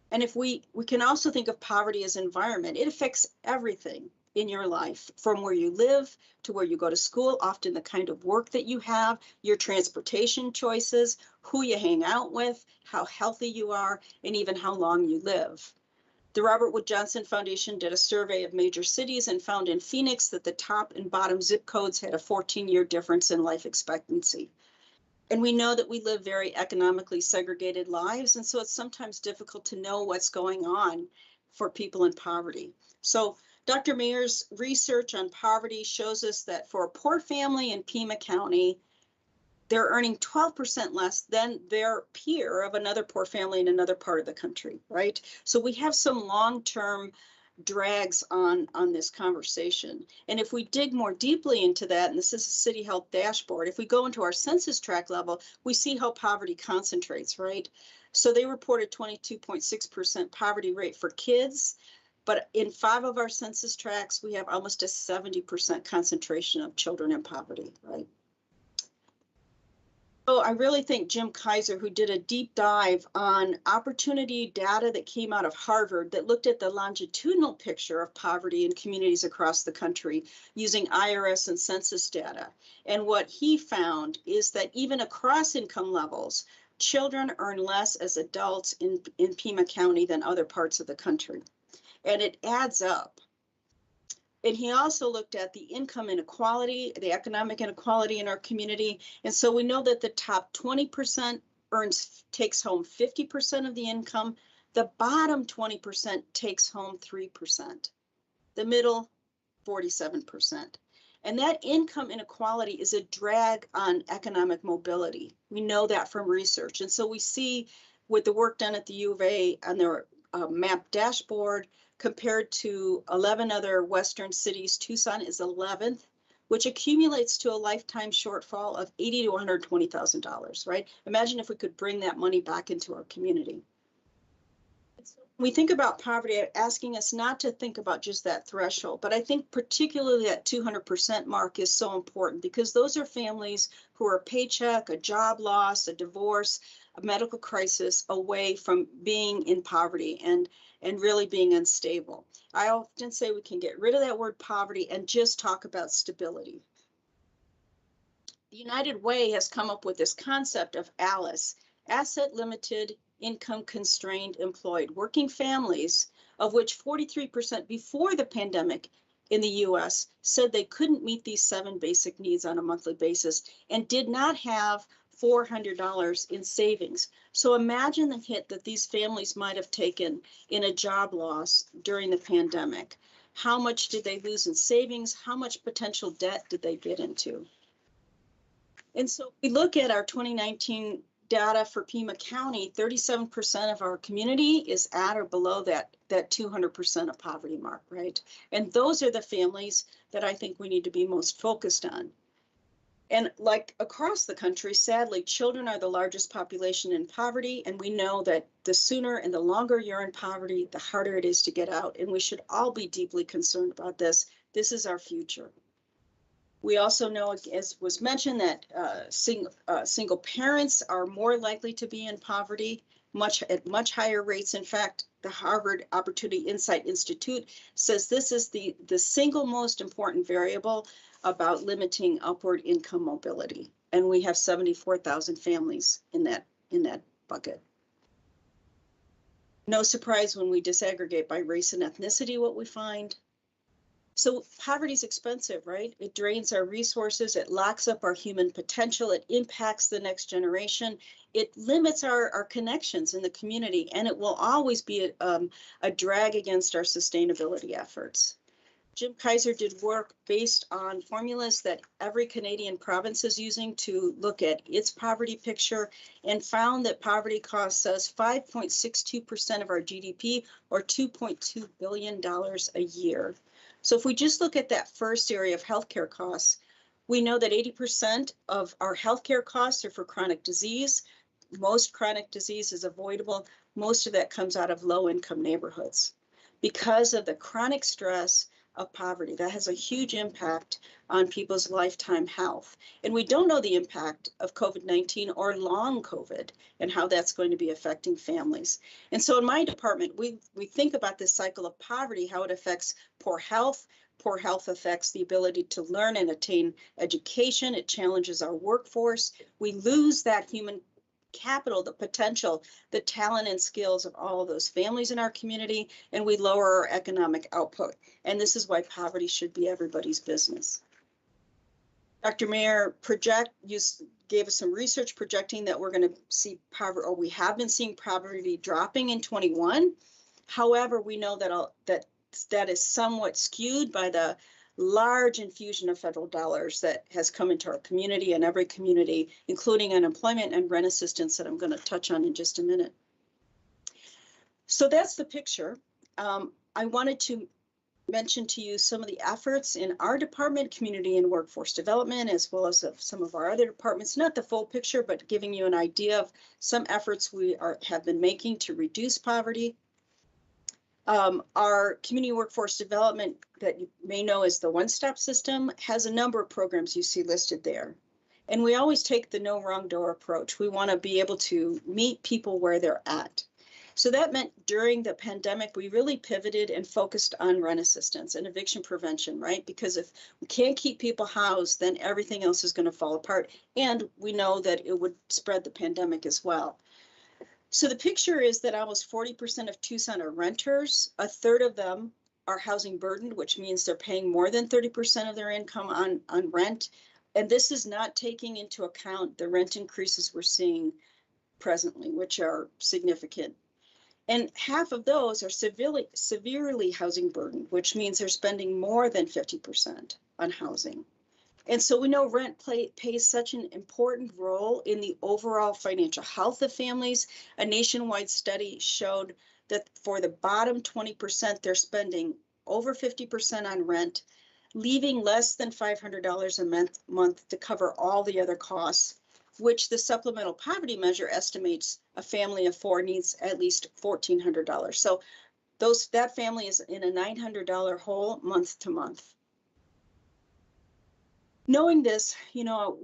And if we can also think of poverty as environment, it affects everything in your life, from where you live to where you go to school, often the kind of work that you have, your transportation choices, who you hang out with, how healthy you are, and even how long you live. The Robert Wood Johnson Foundation did a survey of major cities and found in Phoenix that the top and bottom zip codes had a 14-year difference in life expectancy. And we know that we live very economically segregated lives, and so it's sometimes difficult to know what's going on for people in poverty. So Dr. Mayer's research on poverty shows us that for a poor family in Pima County, they're earning 12% less than their peer of another poor family in another part of the country, right? So we have some long-term drags on this conversation. And if we dig more deeply into that, and this is a city health dashboard, if we go into our census tract level, we see how poverty concentrates, right? So they reported 22.6% poverty rate for kids, but in 5 of our census tracts, we have almost a 70% concentration of children in poverty, right? So I really think Jim Kaiser, who did a deep dive on opportunity data that came out of Harvard that looked at the longitudinal picture of poverty in communities across the country using IRS and census data. And what he found is that even across income levels, children earn less as adults in Pima County than other parts of the country. And it adds up. And he also looked at the income inequality, the economic inequality in our community. And so we know that the top 20% takes home 50% of the income. The bottom 20% takes home 3%. The middle, 47%. And that income inequality is a drag on economic mobility. We know that from research. And so we see with the work done at the U of A on their map dashboard, compared to 11 other Western cities, Tucson is 11th, which accumulates to a lifetime shortfall of $80,000 to $120,000, right? Imagine if we could bring that money back into our community. When we think about poverty, asking us not to think about just that threshold, but I think particularly that 200% mark is so important because those are families who are a paycheck, a job loss, a divorce, a medical crisis away from being in poverty and really being unstable. I often say we can get rid of that word poverty and just talk about stability. The United Way has come up with this concept of ALICE, asset limited, income constrained, employed, working families, of which 43% before the pandemic in the US said they couldn't meet these 7 basic needs on a monthly basis and did not have $400 in savings. So imagine the hit that these families might have taken in a job loss during the pandemic. How much did they lose in savings? How much potential debt did they get into? And so we look at our 2019 data for Pima County, 37% of our community is at or below that 200% of poverty mark, right? And those are the families that I think we need to be most focused on. And like across the country, sadly, children are the largest population in poverty. And we know that the sooner and the longer you're in poverty, the harder it is to get out. And we should all be deeply concerned about this. This is our future. We also know, as was mentioned, that single parents are more likely to be in poverty at much higher rates. In fact, the Harvard Opportunity Insight Institute says this is the single most important variable about limiting upward income mobility. And we have 74,000 families in that bucket. No surprise when we disaggregate by race and ethnicity what we find. So poverty is expensive, right? It drains our resources, it locks up our human potential, it impacts the next generation, it limits our connections in the community, and it will always be a drag against our sustainability efforts. Jim Kaiser did work based on formulas that every Canadian province is using to look at its poverty picture and found that poverty costs us 5.62% of our GDP or $2.2 billion a year. So if we just look at that first area of healthcare costs, we know that 80% of our healthcare costs are for chronic disease. Most chronic disease is avoidable. Most of that comes out of low-income neighborhoods because of the chronic stress of poverty. That has a huge impact on people's lifetime health. And we don't know the impact of COVID-19 or long COVID and how that's going to be affecting families. And so in my department, we think about this cycle of poverty, how it affects poor health. Poor health affects the ability to learn and attain education. It challenges our workforce. We lose that human capital, the potential, the talent and skills of all of those families in our community, and we lower our economic output. And this is why poverty should be everybody's business. Dr. Mayer gave us some research projecting that we're going to see poverty, or we have been seeing poverty dropping in 21. However, we know that is somewhat skewed by the large infusion of federal dollars that has come into our community and every community, including unemployment and rent assistance that I'm going to touch on in just a minute. So that's the picture. I wanted to mention to you some of the efforts in our department, community and workforce development, as well as some of our other departments, not the full picture, but giving you an idea of some efforts we have been making to reduce poverty. Our community workforce development that you may know as the one-stop system has a number of programs you see listed there. And we always take the no wrong door approach. We want to be able to meet people where they're at. So that meant during the pandemic, we really pivoted and focused on rent assistance and eviction prevention, right? Because if we can't keep people housed, then everything else is going to fall apart. And we know that it would spread the pandemic as well. So the picture is that almost 40% of Tucson are renters. A third of them are housing burdened, which means they're paying more than 30% of their income on rent. And this is not taking into account the rent increases we're seeing presently, which are significant. And half of those are severely housing burdened, which means they're spending more than 50% on housing. And so we know rent plays such an important role in the overall financial health of families. A nationwide study showed that for the bottom 20%, they're spending over 50% on rent, leaving less than $500 a month to cover all the other costs, which the supplemental poverty measure estimates a family of four needs at least $1,400. So that family is in a $900 hole month to month. Knowing this, you know,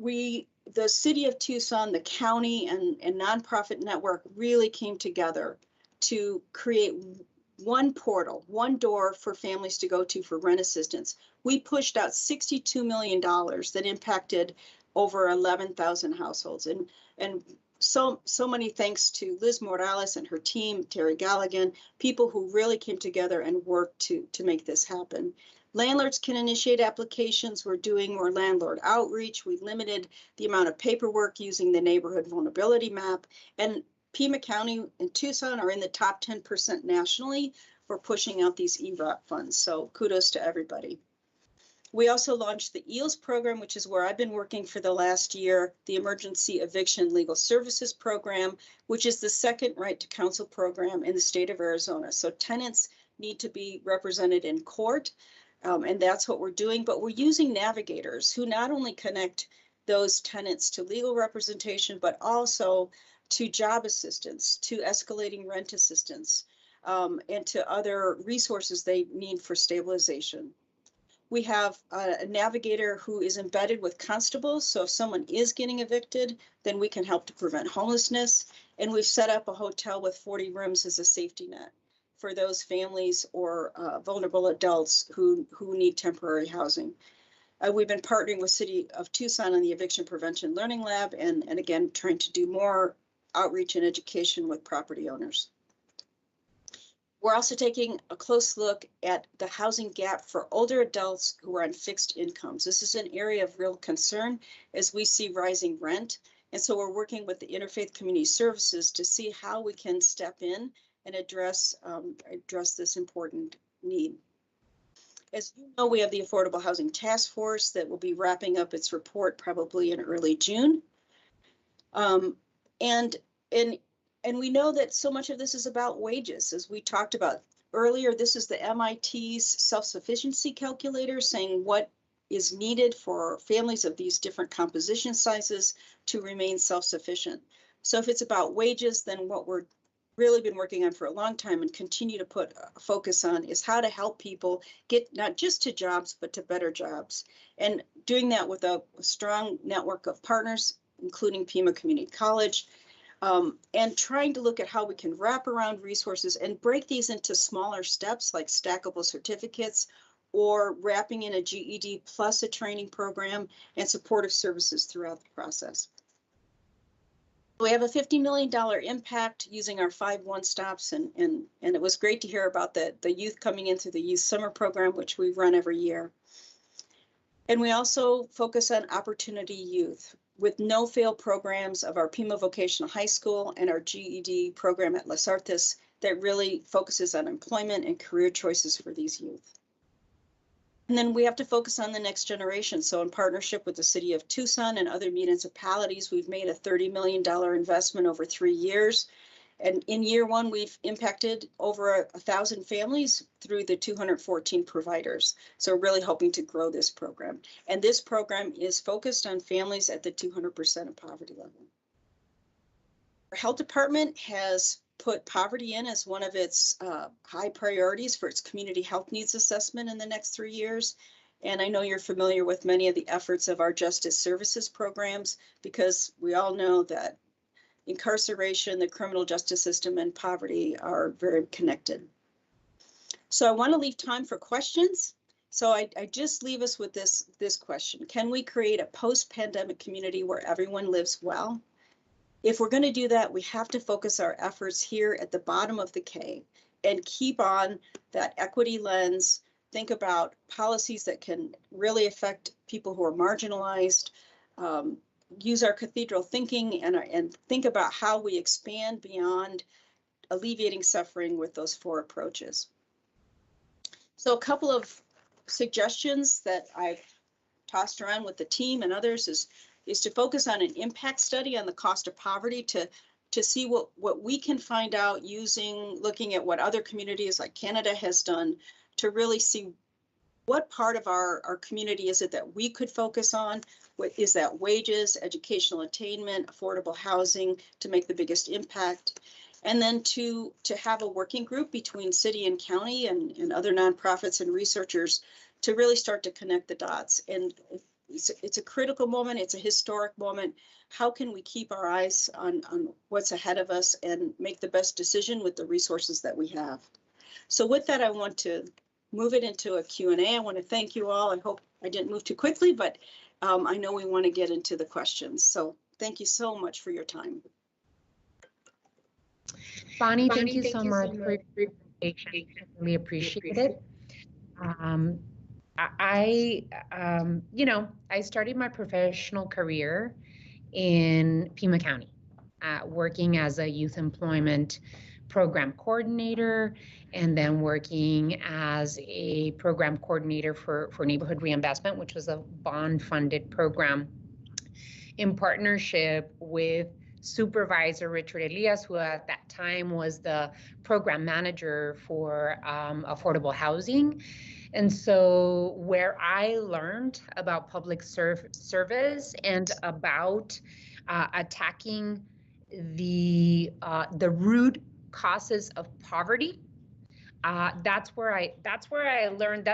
the city of Tucson, the county and nonprofit network really came together to create one portal, one door for families to go to for rent assistance. We pushed out $62 million that impacted over 11,000 households. And so many thanks to Liz Morales and her team, Terry Galligan, people who really came together and worked to make this happen. Landlords can initiate applications. We're doing more landlord outreach. We limited the amount of paperwork using the neighborhood vulnerability map. And Pima County and Tucson are in the top 10% nationally for pushing out these EROP funds. So kudos to everybody. We also launched the EELS program, which is where I've been working for the last year, the Emergency Eviction Legal Services Program, which is the second right to counsel program in the state of Arizona. So tenants need to be represented in court, and that's what we're doing. But we're using navigators who not only connect those tenants to legal representation, but also to job assistance, to escalating rent assistance, and to other resources they need for stabilization. We have a navigator who is embedded with constables. So if someone is getting evicted, then we can help to prevent homelessness. And we've set up a hotel with 40 rooms as a safety net for those families or vulnerable adults who need temporary housing. We've been partnering with City of Tucson on the Eviction Prevention Learning Lab and again, trying to do more outreach and education with property owners. We're also taking a close look at the housing gap for older adults who are on fixed incomes. This is an area of real concern as we see rising rent. And so we're working with the Interfaith Community Services to see how we can step in and address this important need. As you know, we have the Affordable Housing Task Force that will be wrapping up its report probably in early June. And we know that so much of this is about wages. As we talked about earlier, this is the MIT's self-sufficiency calculator saying what is needed for families of these different composition sizes to remain self-sufficient. So if it's about wages, then what we're really been working on for a long time and continue to put a focus on is how to help people get not just to jobs, but to better jobs. And doing that with a strong network of partners, including Pima Community College, and trying to look at how we can wrap around resources and break these into smaller steps like stackable certificates or wrapping in a GED plus a training program and supportive services throughout the process. We have a $50 million impact using our 5 one-stops, and it was great to hear about the youth coming in through the youth summer program, which we run every year. And we also focus on opportunity youth with no-fail programs of our Pima Vocational High School and our GED program at Las Artes that really focuses on employment and career choices for these youth. And then we have to focus on the next generation. So in partnership with the City of Tucson and other municipalities, we've made a $30 million investment over 3 years. And in year 1, we've impacted over 1,000 families through the 214 providers. So really hoping to grow this program. And this program is focused on families at the 200% of poverty level. Our health department has put poverty in as one of its high priorities for its community health needs assessment in the next 3 years. And I know you're familiar with many of the efforts of our justice services programs, because we all know that incarceration, the criminal justice system, and poverty are very connected. So I want to leave time for questions. So I just leave us with this question. Can we create a post-pandemic community where everyone lives well? If we're going to do that, we have to focus our efforts here at the bottom of the K and keep on that equity lens. Think about policies that can really affect people who are marginalized. Use our cathedral thinking and think about how we expand beyond alleviating suffering with those 4 approaches. So a couple of suggestions that I've tossed around with the team and others is to focus on an impact study on the cost of poverty to see what we can find out looking at what other communities like Canada has done, to really see what part of our community is it that we could focus on. What is that? Wages, educational attainment, affordable housing, to make the biggest impact. And then to have a working group between city and county and other nonprofits and researchers to really start to connect the dots. And it's a critical moment. It's a historic moment. How can we keep our eyes on what's ahead of us and make the best decision with the resources that we have? So with that, I want to move it into a Q&A. I want to thank you all. I hope I didn't move too quickly, but I know we want to get into the questions. So thank you so much for your time. Bonnie, thank you so much for your presentation. I really appreciate it. I started my professional career in Pima County, working as a youth employment program coordinator, and then working as a program coordinator for neighborhood reinvestment, which was a bond-funded program in partnership with Supervisor Richard Elias, who at that time was the program manager for affordable housing. And so where I learned about public service and about attacking the root causes of poverty, that's where I learned.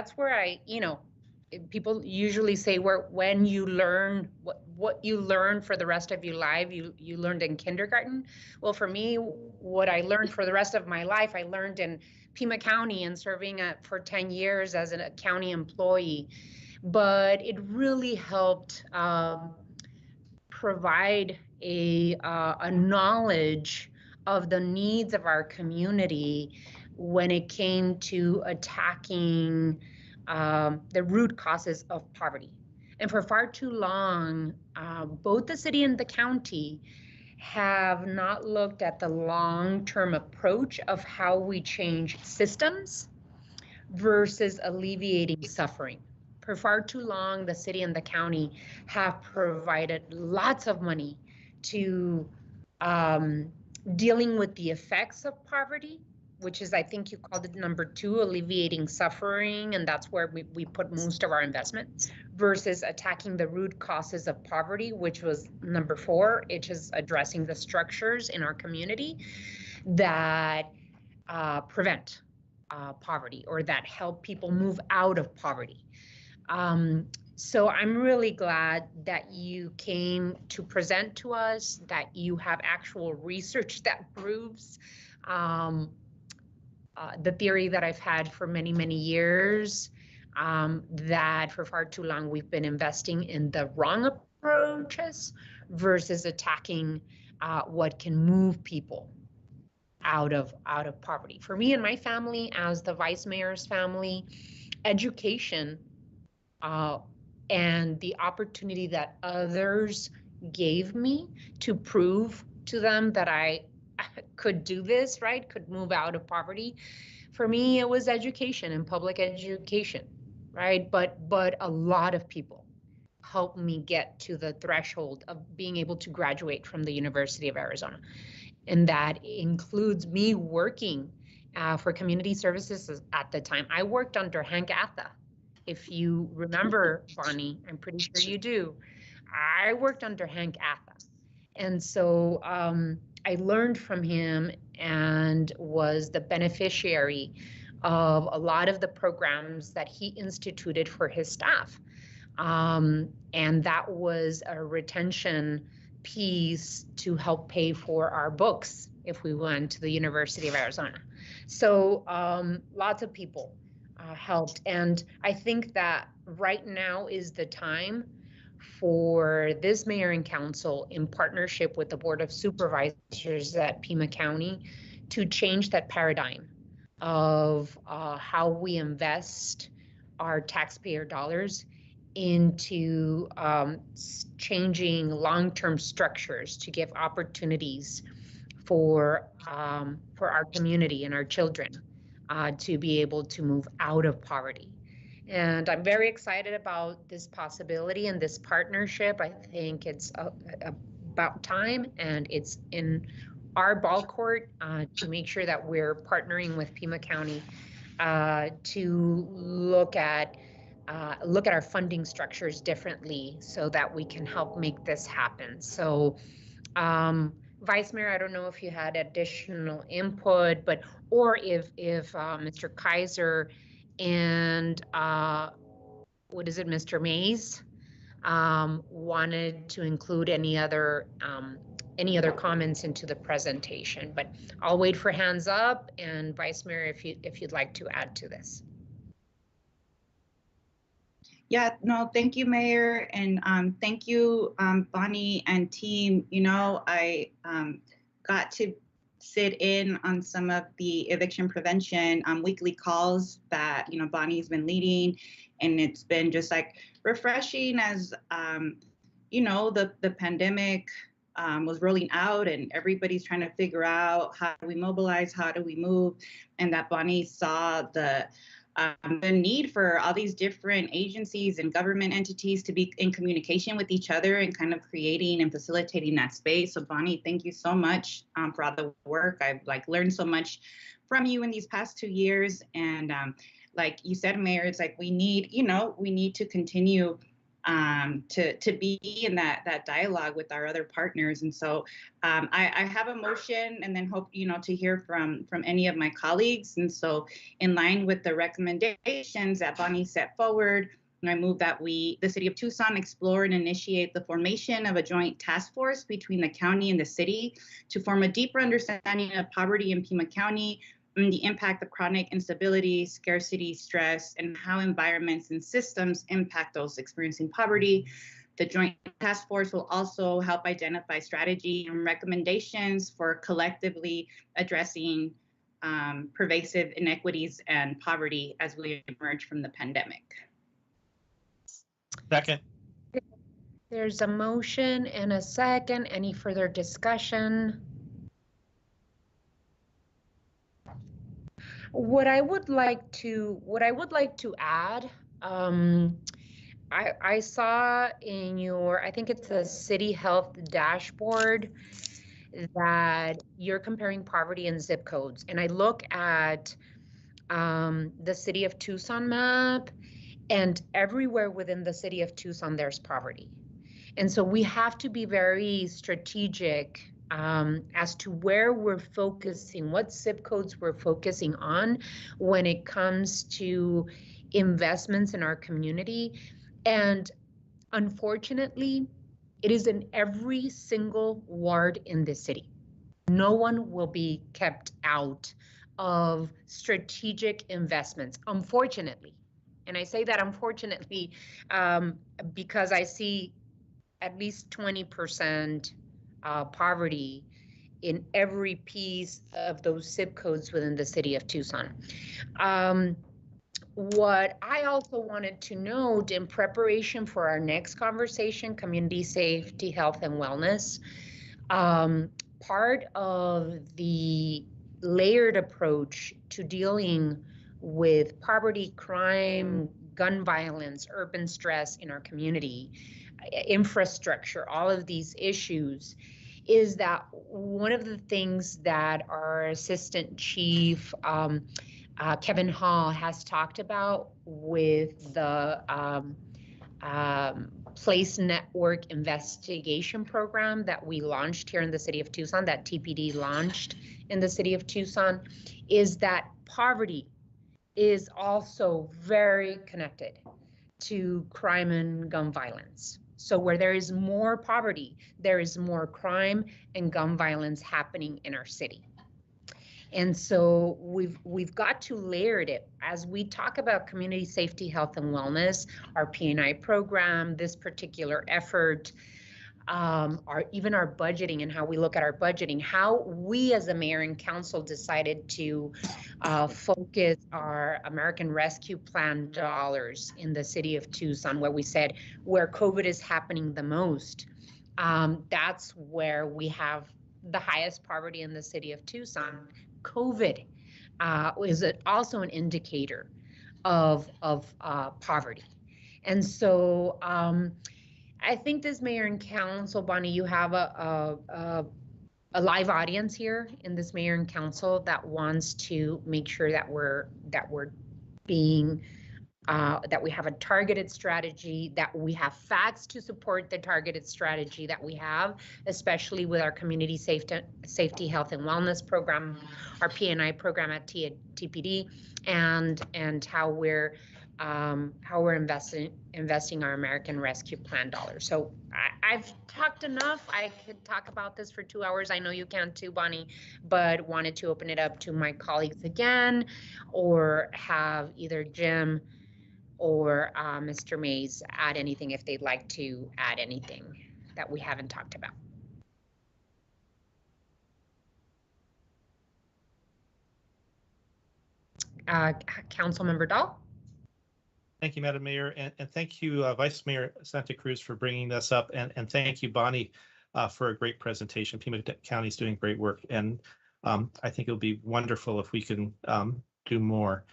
People usually say when you learn what you learn for the rest of your life, you learned in kindergarten. Well, for me, what I learned for the rest of my life, I learned in Pima County and serving for 10 years as a county employee. But it really helped provide a knowledge of the needs of our community when it came to attacking the root causes of poverty. And for far too long, both the city and the county have not looked at the long-term approach of how we change systems versus alleviating suffering. For far too long, the city and the county have provided lots of money to dealing with the effects of poverty, which is, I think you called it number 2, alleviating suffering, and that's where we put most of our investment, versus attacking the root causes of poverty, which was number 4, which is addressing the structures in our community that prevent poverty or that help people move out of poverty. So I'm really glad that you came to present to us, that you have actual research that proves the theory that I've had for many, many years, that for far too long we've been investing in the wrong approaches versus attacking what can move people out of poverty. For me and my family, as the vice mayor's family, education and the opportunity that others gave me to prove to them that I could do this, right? Could move out of poverty. For me, it was education and public education, right? But a lot of people helped me get to the threshold of being able to graduate from the University of Arizona. And that includes me working for community services at the time. I worked under Hank Atha. If you remember, Bonnie, I'm pretty sure you do. I worked under Hank Atha. And so I learned from him and was the beneficiary of a lot of the programs that he instituted for his staff. And that was a retention piece to help pay for our books if we went to the University of Arizona. So lots of people helped. And I think that right now is the time for this mayor and council, in partnership with the Board of Supervisors at Pima County, to change that paradigm of how we invest our taxpayer dollars into changing long-term structures to give opportunities for our community and our children to be able to move out of poverty. And I'm very excited about this possibility and this partnership. I think it's about time, and it's in our ball court to make sure that we're partnering with Pima County to look at our funding structures differently so that we can help make this happen. So, Vice Mayor, I don't know if you had additional input, or if Mr. Kaiser and Mr. Mays wanted to include any other comments into the presentation. But I'll wait for hands up, and Vice Mayor, if you'd like to add to this. Yeah, no, thank you, Mayor, and thank you, Bonnie and team. You know, I got to sit in on some of the eviction prevention weekly calls that, you know, Bonnie's been leading, and it's been just like refreshing as, you know, the pandemic was rolling out and everybody's trying to figure out how do we mobilize, how do we move, and that Bonnie saw the need for all these different agencies and government entities to be in communication with each other and kind of creating and facilitating that space. So Bonnie, thank you so much for all the work. I've learned so much from you in these past 2 years. And like you said, Mayor, it's like we need to continue to be in that dialogue with our other partners. And so I have a motion, and then hope, you know, to hear from any of my colleagues. And so in line with the recommendations that Bonnie set forward, I move that the city of Tucson explore and initiate the formation of a joint task force between the county and the city to form a deeper understanding of poverty in Pima County, and the impact of chronic instability, scarcity, stress, and how environments and systems impact those experiencing poverty. The Joint Task Force will also help identify strategy and recommendations for collectively addressing pervasive inequities and poverty as we emerge from the pandemic. Second. There's a motion and a second. Any further discussion? What I would like to add, I saw in I think it's a city health dashboard, that you're comparing poverty and zip codes. And I look at the city of Tucson map, and everywhere within the city of Tucson, there's poverty. And so we have to be very strategic as to where we're focusing, what zip codes we're focusing on when it comes to investments in our community. And unfortunately, it is in every single ward in the city. No one will be kept out of strategic investments, unfortunately. And I say that unfortunately because I see at least 20% poverty in every piece of those zip codes within the city of Tucson. What I also wanted to note in preparation for our next conversation, community safety, health, and wellness, part of the layered approach to dealing with poverty, crime, gun violence, urban stress in our community, infrastructure, all of these issues, is that one of the things that our Assistant Chief Kevin Hall has talked about with the Place Network Investigation Program that we launched here in the city of Tucson, that TPD launched in the city of Tucson, is that poverty is also very connected to crime and gun violence. So where there is more poverty, there is more crime and gun violence happening in our city. And so we've got to layer it as we talk about community safety, health, and wellness, our P&I program, this particular effort, even our budgeting and how we look at our budgeting, how we as a mayor and council decided to focus our American Rescue Plan dollars in the city of Tucson, where we said where COVID is happening the most, that's where we have the highest poverty in the city of Tucson. COVID is also an indicator of poverty. And so I think this mayor and council, Bonnie, you have a live audience here in this mayor and council that wants to make sure that we're being that we have a targeted strategy, that we have facts to support the targeted strategy that we have, especially with our community safety, health, and wellness program, our P&I program at TPD, and how we're investing our American Rescue Plan dollars. So I've talked enough. I could talk about this for 2 hours. I know you can too, Bonnie, but wanted to open it up to my colleagues again, or have either Jim or Mr. Mays add anything if they'd like to add anything that we haven't talked about. Councilmember Dahl. Thank you, Madam Mayor, and thank you, Vice Mayor Santa Cruz, for bringing this up, and thank you, Bonnie, for a great presentation. Pima County is doing great work, and I think it'll be wonderful if we can do more.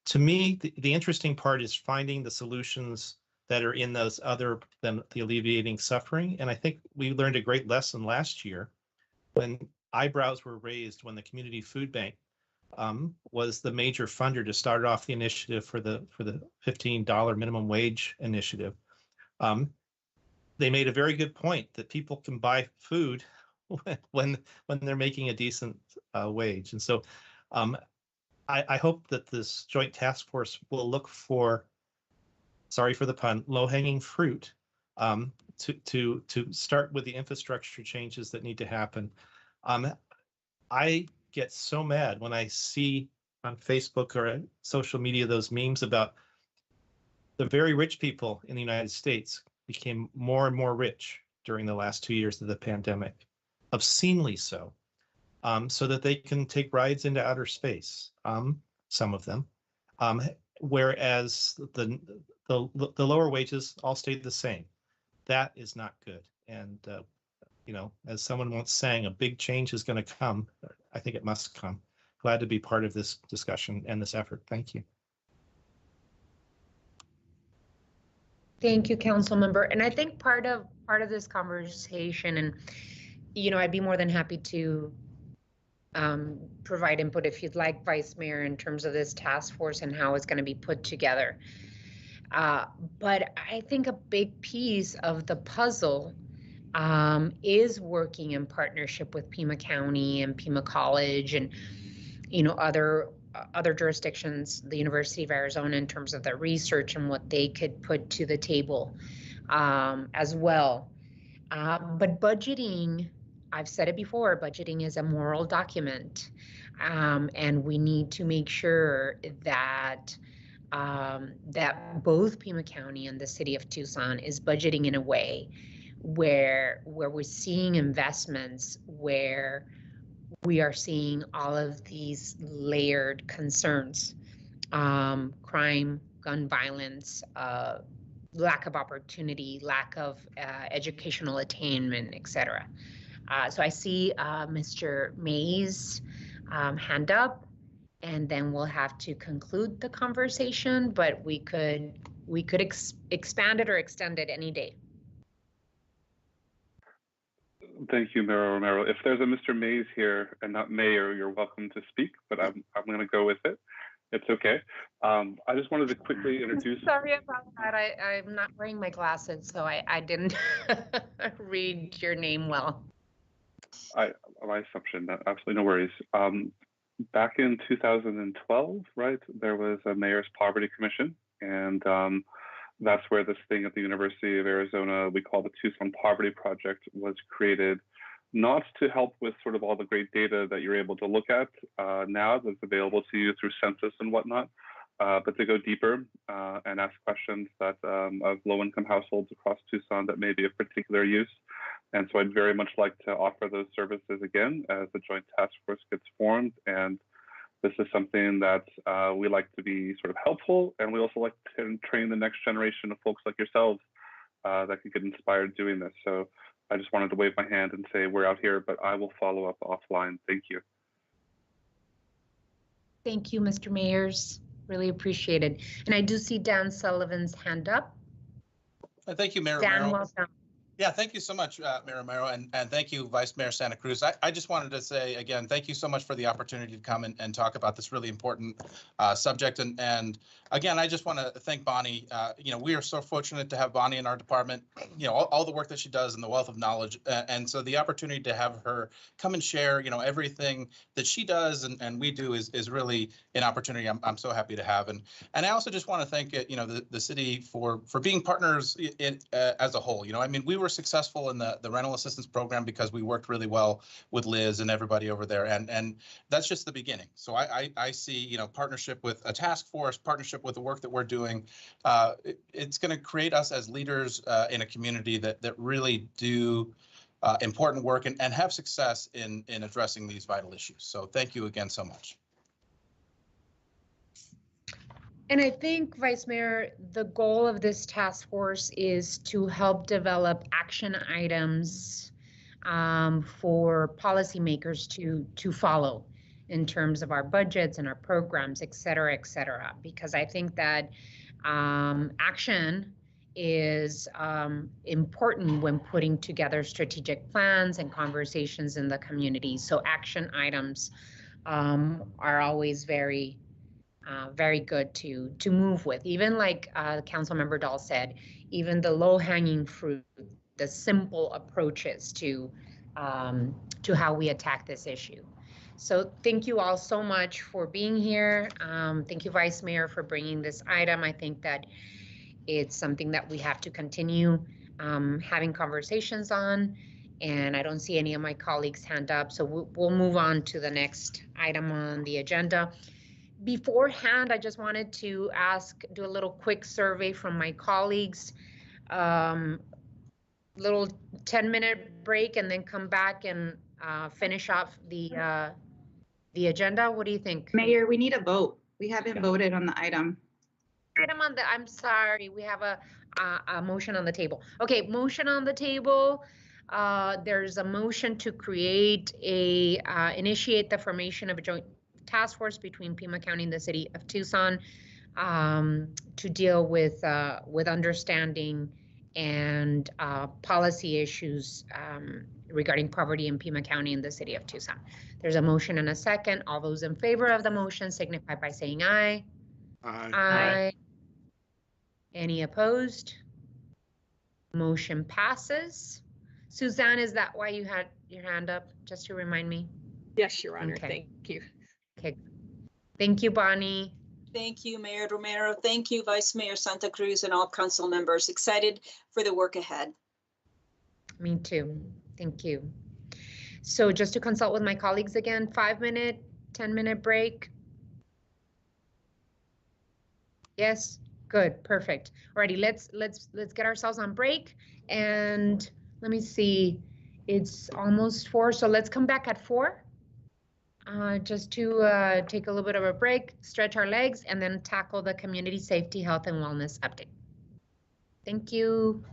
To me, the interesting part is finding the solutions that are in those other than the alleviating suffering, and I think we learned a great lesson last year when eyebrows were raised when the community food bank was the major funder to start off the initiative for the $15 minimum wage initiative. They made a very good point that people can buy food when they're making a decent wage. And so I hope that this joint task force will look for, sorry for the pun, low-hanging fruit to start with the infrastructure changes that need to happen. I get so mad when I see on Facebook or social media those memes about the very rich people in the United States became more and more rich during the last 2 years of the pandemic, obscenely so, so that they can take rides into outer space, some of them, whereas the lower wages all stayed the same. That is not good. And you know, as someone once sang, a big change is going to come. I think it must come. Glad to be part of this discussion and this effort. Thank you. Thank you, council member. And I think part of this conversation, and you know, I'd be more than happy to provide input if you'd like, Vice Mayor, in terms of this task force and how it's going to be put together. But I think a big piece of the puzzle is working in partnership with Pima County and Pima College and, you know, other jurisdictions, the University of Arizona, in terms of their research and what they could put to the table as well. But budgeting, I've said it before, budgeting is a moral document, and we need to make sure that that both Pima County and the city of Tucson is budgeting in a way where we're seeing investments, where we are seeing all of these layered concerns, crime, gun violence, lack of opportunity, lack of educational attainment, etc. So I see Mr. Mays' hand up, and then we'll have to conclude the conversation, but we could expand it or extend it any day. Thank you, Mayor Romero. If there's a Mr. Mays here and not Mayor, you're welcome to speak, but I'm going to go with it. It's okay. I just wanted to quickly introduce. Sorry about that. I'm not wearing my glasses, so I didn't read your name well. My assumption, absolutely no worries. back in 2012, right, there was a Mayor's Poverty Commission, and that's where this thing at the University of Arizona we call the Tucson Poverty Project was created, not to help with sort of all the great data that you're able to look at now that's available to you through census and whatnot, but to go deeper and ask questions that of low-income households across Tucson that may be of particular use. And so I'd very much like to offer those services again as the Joint Task Force gets formed. And this is something that we like to be sort of helpful, and we also like to train the next generation of folks like yourselves that could get inspired doing this. So I just wanted to wave my hand and say we're out here, but I will follow up offline. Thank you. Thank you, Mr. Mayers. Really appreciate it. And I do see Dan Sullivan's hand up. Thank you, Mayor Dan, Romero. welcome. Yeah, thank you so much, Mayor Romero, and thank you, Vice Mayor Santa Cruz. I just wanted to say again, thank you so much for the opportunity to come and talk about this really important subject. And again, I just want to thank Bonnie. We are so fortunate to have Bonnie in our department. All the work that she does and the wealth of knowledge, and so the opportunity to have her come and share, everything that she does and we do is really an opportunity I'm so happy to have. And I also just want to thank the city for being partners as a whole. I mean, we were successful in the rental assistance program because we worked really well with Liz and everybody over there, and that's just the beginning. So I see partnership with a task force, partnership with the work that we're doing. It's going to create us as leaders in a community that really do important work and have success in addressing these vital issues. So thank you again so much. And I think, Vice Mayor, the goal of this task force is to help develop action items for policymakers to follow in terms of our budgets and our programs, et cetera, because I think that action is important when putting together strategic plans and conversations in the community. So action items are always very good to move with. Even like Councilmember Dahl said, even the low-hanging fruit, the simple approaches to how we attack this issue. So thank you all so much for being here. Thank you, Vice Mayor, for bringing this item. I think that it's something that we have to continue having conversations on, and I don't see any of my colleagues hand up, so we'll move on to the next item on the agenda. Beforehand, I just wanted to do a little quick survey from my colleagues, little 10-minute break, and then come back and finish off the agenda. What do you think? Mayor, we need a vote. We haven't voted on the item. I'm sorry, we have a motion on the table. Okay, motion on the table. There's a motion to initiate the formation of a joint task force between Pima County and the city of Tucson to deal with understanding and policy issues regarding poverty in Pima County and the city of Tucson. There's a motion and a second. All those in favor of the motion signify by saying aye. Aye. Aye. Any opposed? Motion passes. Suzanne, is that why you had your hand up? Just to remind me. Yes, Your Honor. Okay. Thank you. Okay. Thank you, Bonnie. Thank you, Mayor Romero. Thank you, Vice Mayor Santa Cruz, and all council members. Excited for the work ahead. Me too. Thank you. So just to consult with my colleagues again, 5-minute, 10-minute break. Yes, good, perfect. Alrighty, let's get ourselves on break, and let me see. It's almost 4, so let's come back at 4. Just to take a little bit of a break, stretch our legs, and then tackle the community safety, health, and wellness update. Thank you.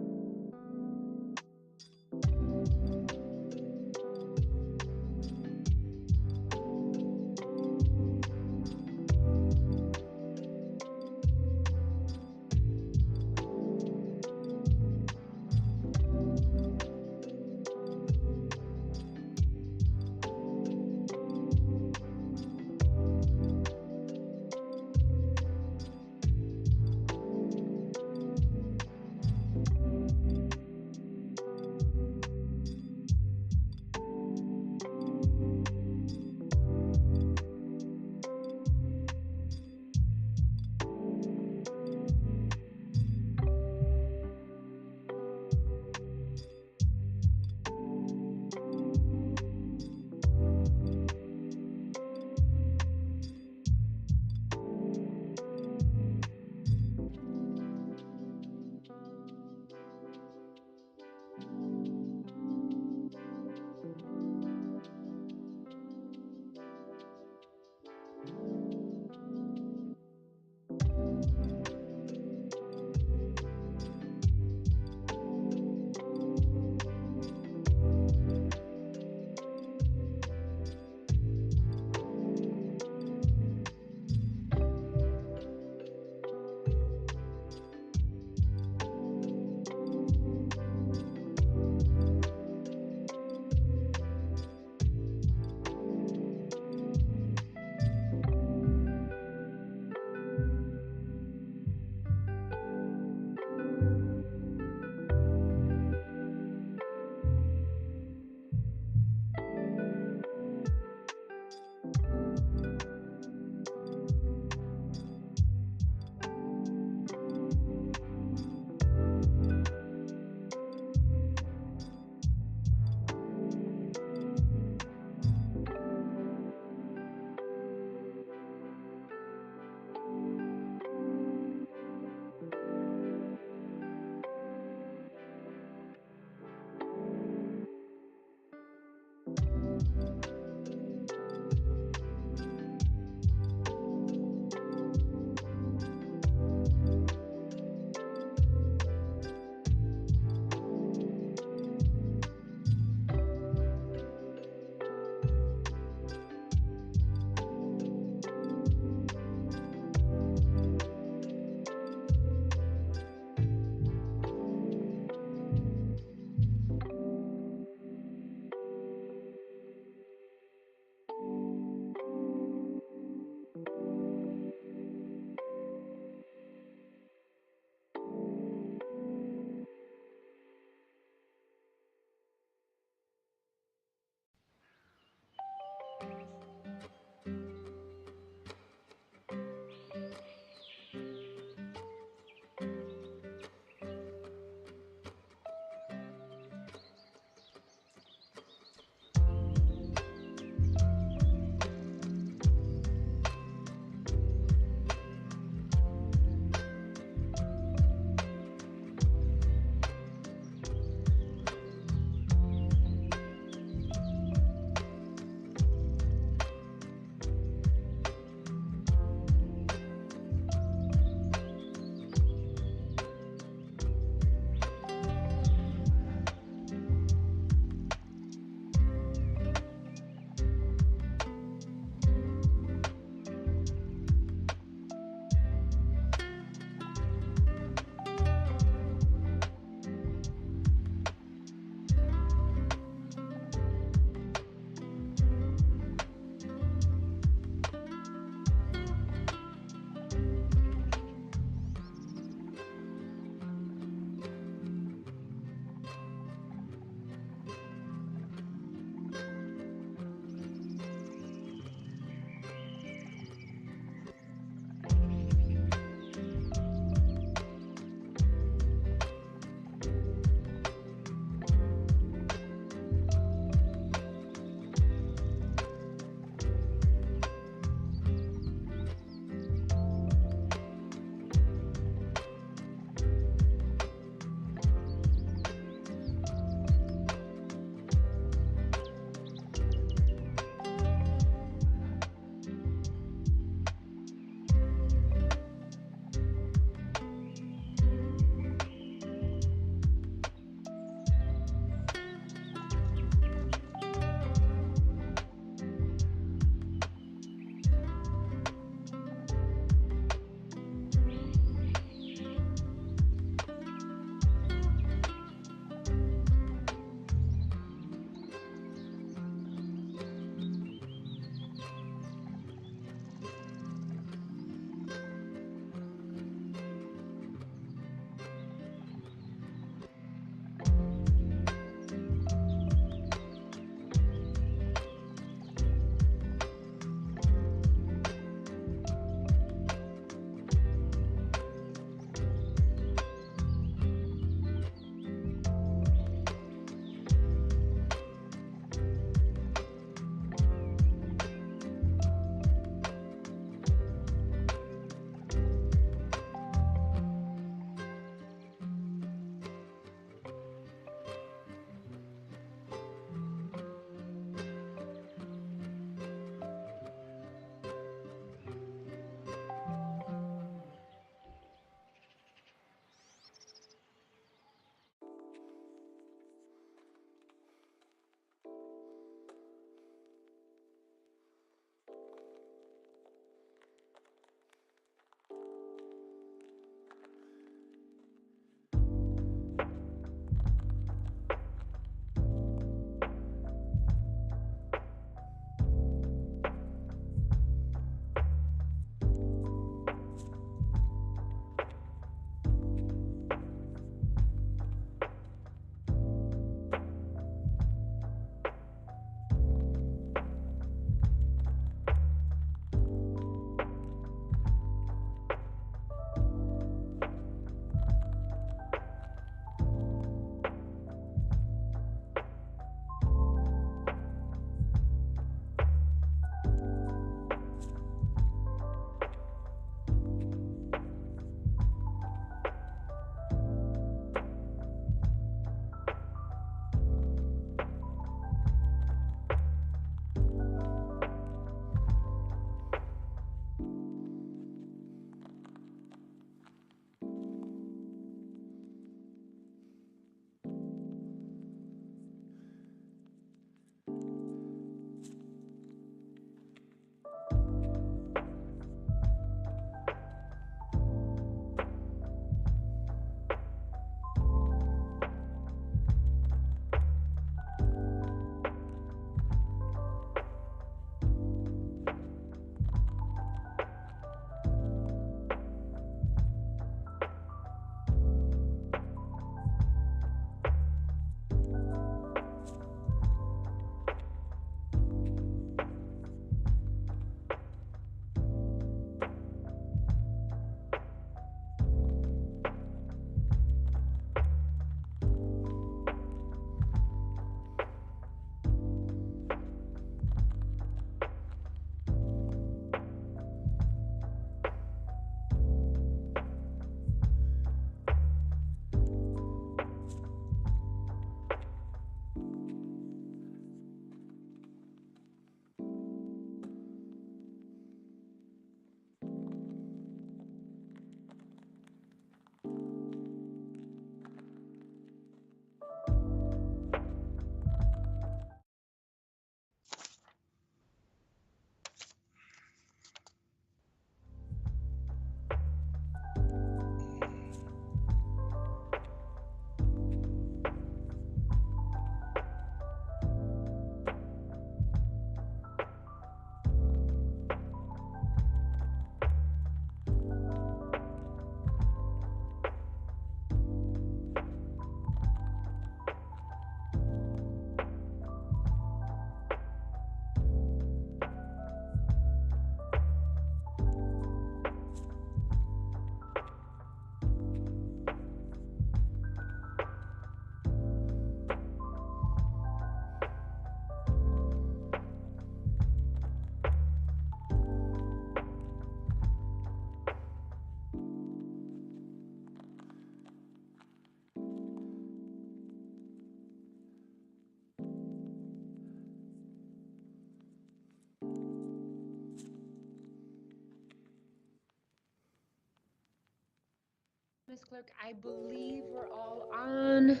Ms. Clerk, I believe we're all on.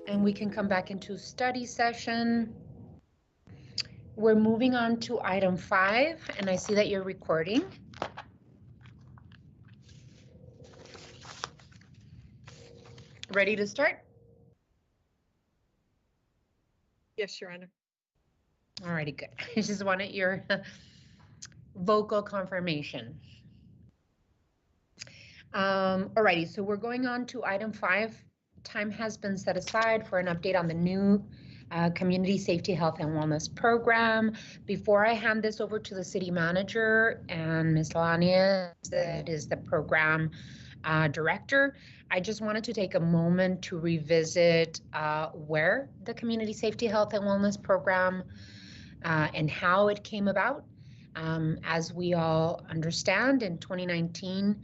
And we can come back into study session. We're moving on to item 5, and I see that you're recording. Ready to start? Yes, Your Honor. All righty, good. I just wanted your vocal confirmation. All righty, so we're going on to item 5. Time has been set aside for an update on the new Community Safety, Health, and Wellness Program. Before I hand this over to the city manager and Ms. Lania, that is the program director, I just wanted to take a moment to revisit where the Community Safety, Health, and Wellness Program and how it came about. As we all understand, in 2019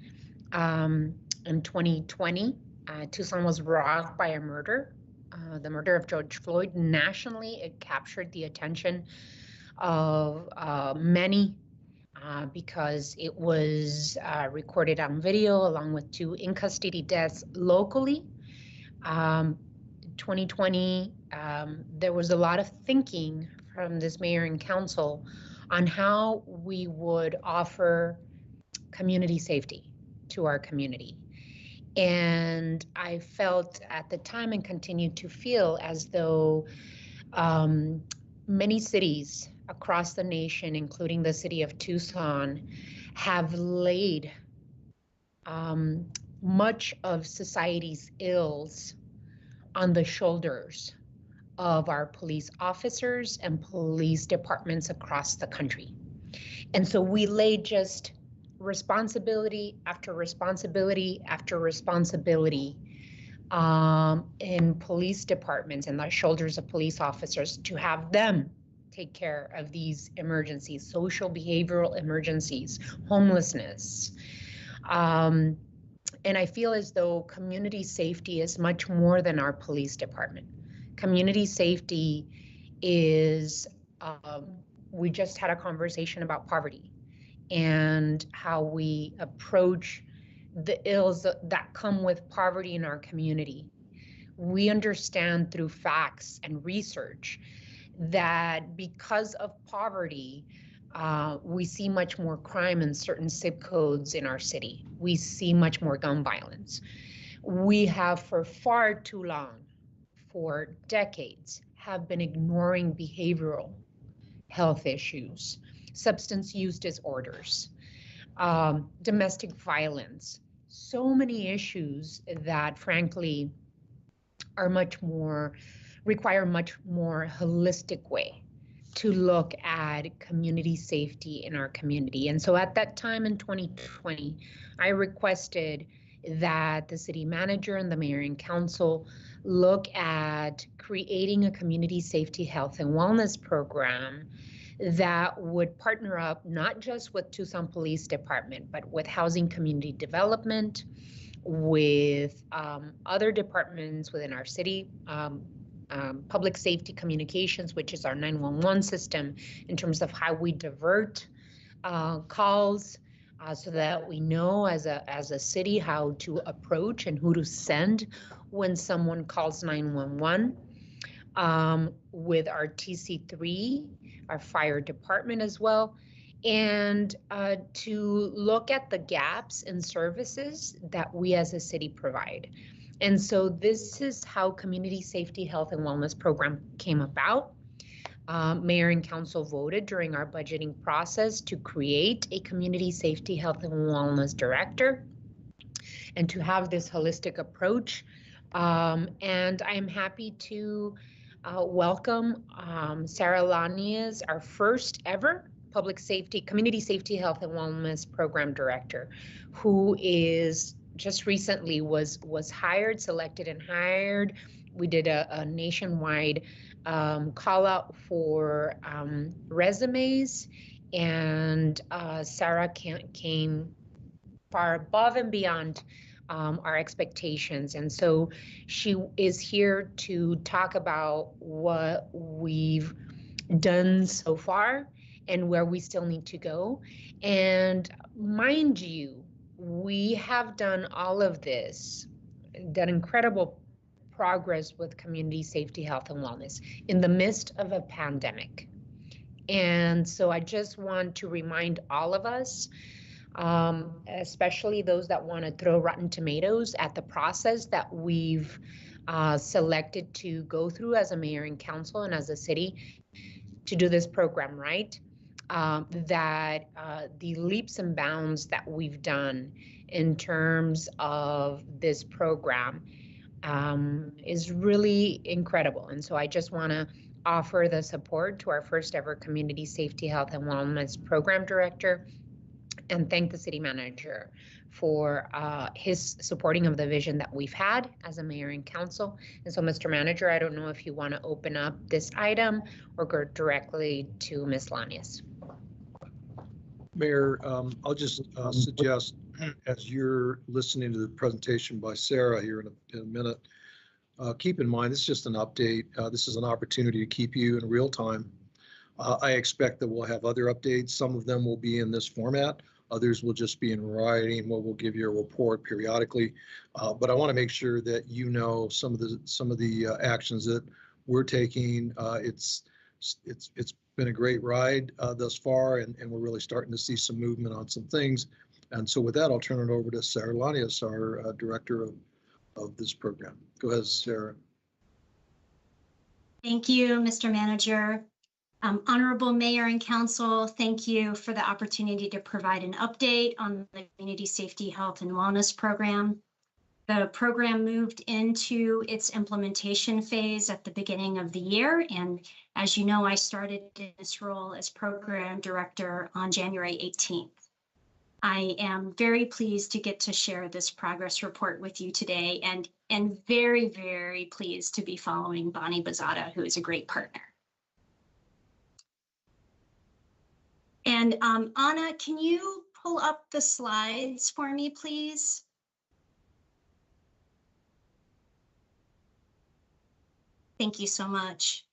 and 2020, Tucson was rocked by a murder, the murder of George Floyd. Nationally, it captured the attention of many because it was recorded on video along with 2 in-custody deaths locally. 2020, there was a lot of thinking from this mayor and council on how we would offer community safety to our community. And I felt at the time and continue to feel as though many cities across the nation, including the city of Tucson, have laid much of society's ills on the shoulders of our police officers and police departments across the country. And so we laid just responsibility after responsibility after responsibility in police departments and the shoulders of police officers to have them take care of these emergencies, social behavioral emergencies, homelessness. And I feel as though community safety is much more than our police department. Community safety is, we just had a conversation about poverty and how we approach the ills that come with poverty in our community. We understand through facts and research that because of poverty, we see much more crime in certain zip codes in our city. We see much more gun violence. We have for far too long, for decades, have been ignoring behavioral health issues, substance use disorders, domestic violence, so many issues that frankly are require much more holistic way to look at community safety in our community. And so at that time in 2020, I requested that the city manager and the mayor and council look at creating a community safety, health, and wellness program that would partner up not just with Tucson Police Department, but with Housing Community Development, with other departments within our city, Public Safety Communications, which is our 911 system, in terms of how we divert calls so that we know as a city how to approach and who to send when someone calls 911. With our TC3, our fire department as well, and to look at the gaps in services that we as a city provide. And so this is how Community Safety, Health, and Wellness Program came about. Mayor and council voted during our budgeting process to create a Community Safety, Health, and Wellness Director and to have this holistic approach. And I'm happy to welcome Sarah Lanias, our first ever Community Safety, Health, and Wellness Program Director, who is just recently was hired, selected and hired. We did a nationwide call out for resumes, and Sarah came far above and beyond our expectations. And so she is here to talk about what we've done so far and where we still need to go. And mind you, we have done all of this, done incredible progress with community safety, health, and wellness in the midst of a pandemic. And so I just want to remind all of us, especially those that want to throw rotten tomatoes at the process that we've selected to go through as a mayor and council and as a city to do this program right, that the leaps and bounds that we've done in terms of this program is really incredible. And so I just want to offer the support to our first ever community safety, health, and wellness program director, and thank the city manager for his supporting of the vision that we've had as a mayor and council. And so, Mr. Manager, I don't know if you want to open up this item or go directly to Ms. Lanius. Mayor, I'll just suggest, as you're listening to the presentation by Sarah here in a minute, keep in mind, this is just an update. This is an opportunity to keep you in real time. I expect that we'll have other updates. Some of them will be in this format. Others will just be in writing, where we'll give you a report periodically. But I want to make sure that you know some of the actions that we're taking. It's been a great ride thus far, and we're really starting to see some movement on some things. And so with that, I'll turn it over to Sarah Lanius, our director of this program. Go ahead, Sarah. Thank you, Mr. Manager. Honorable Mayor and Council, thank you for the opportunity to provide an update on the Community Safety, Health, and Wellness Program. The program moved into its implementation phase at the beginning of the year, and as you know, I started in this role as Program Director on January 18th. I am very pleased to get to share this progress report with you today, and very, very pleased to be following Bonnie Bazada, who is a great partner. And Anna, can you pull up the slides for me, please? Thank you so much.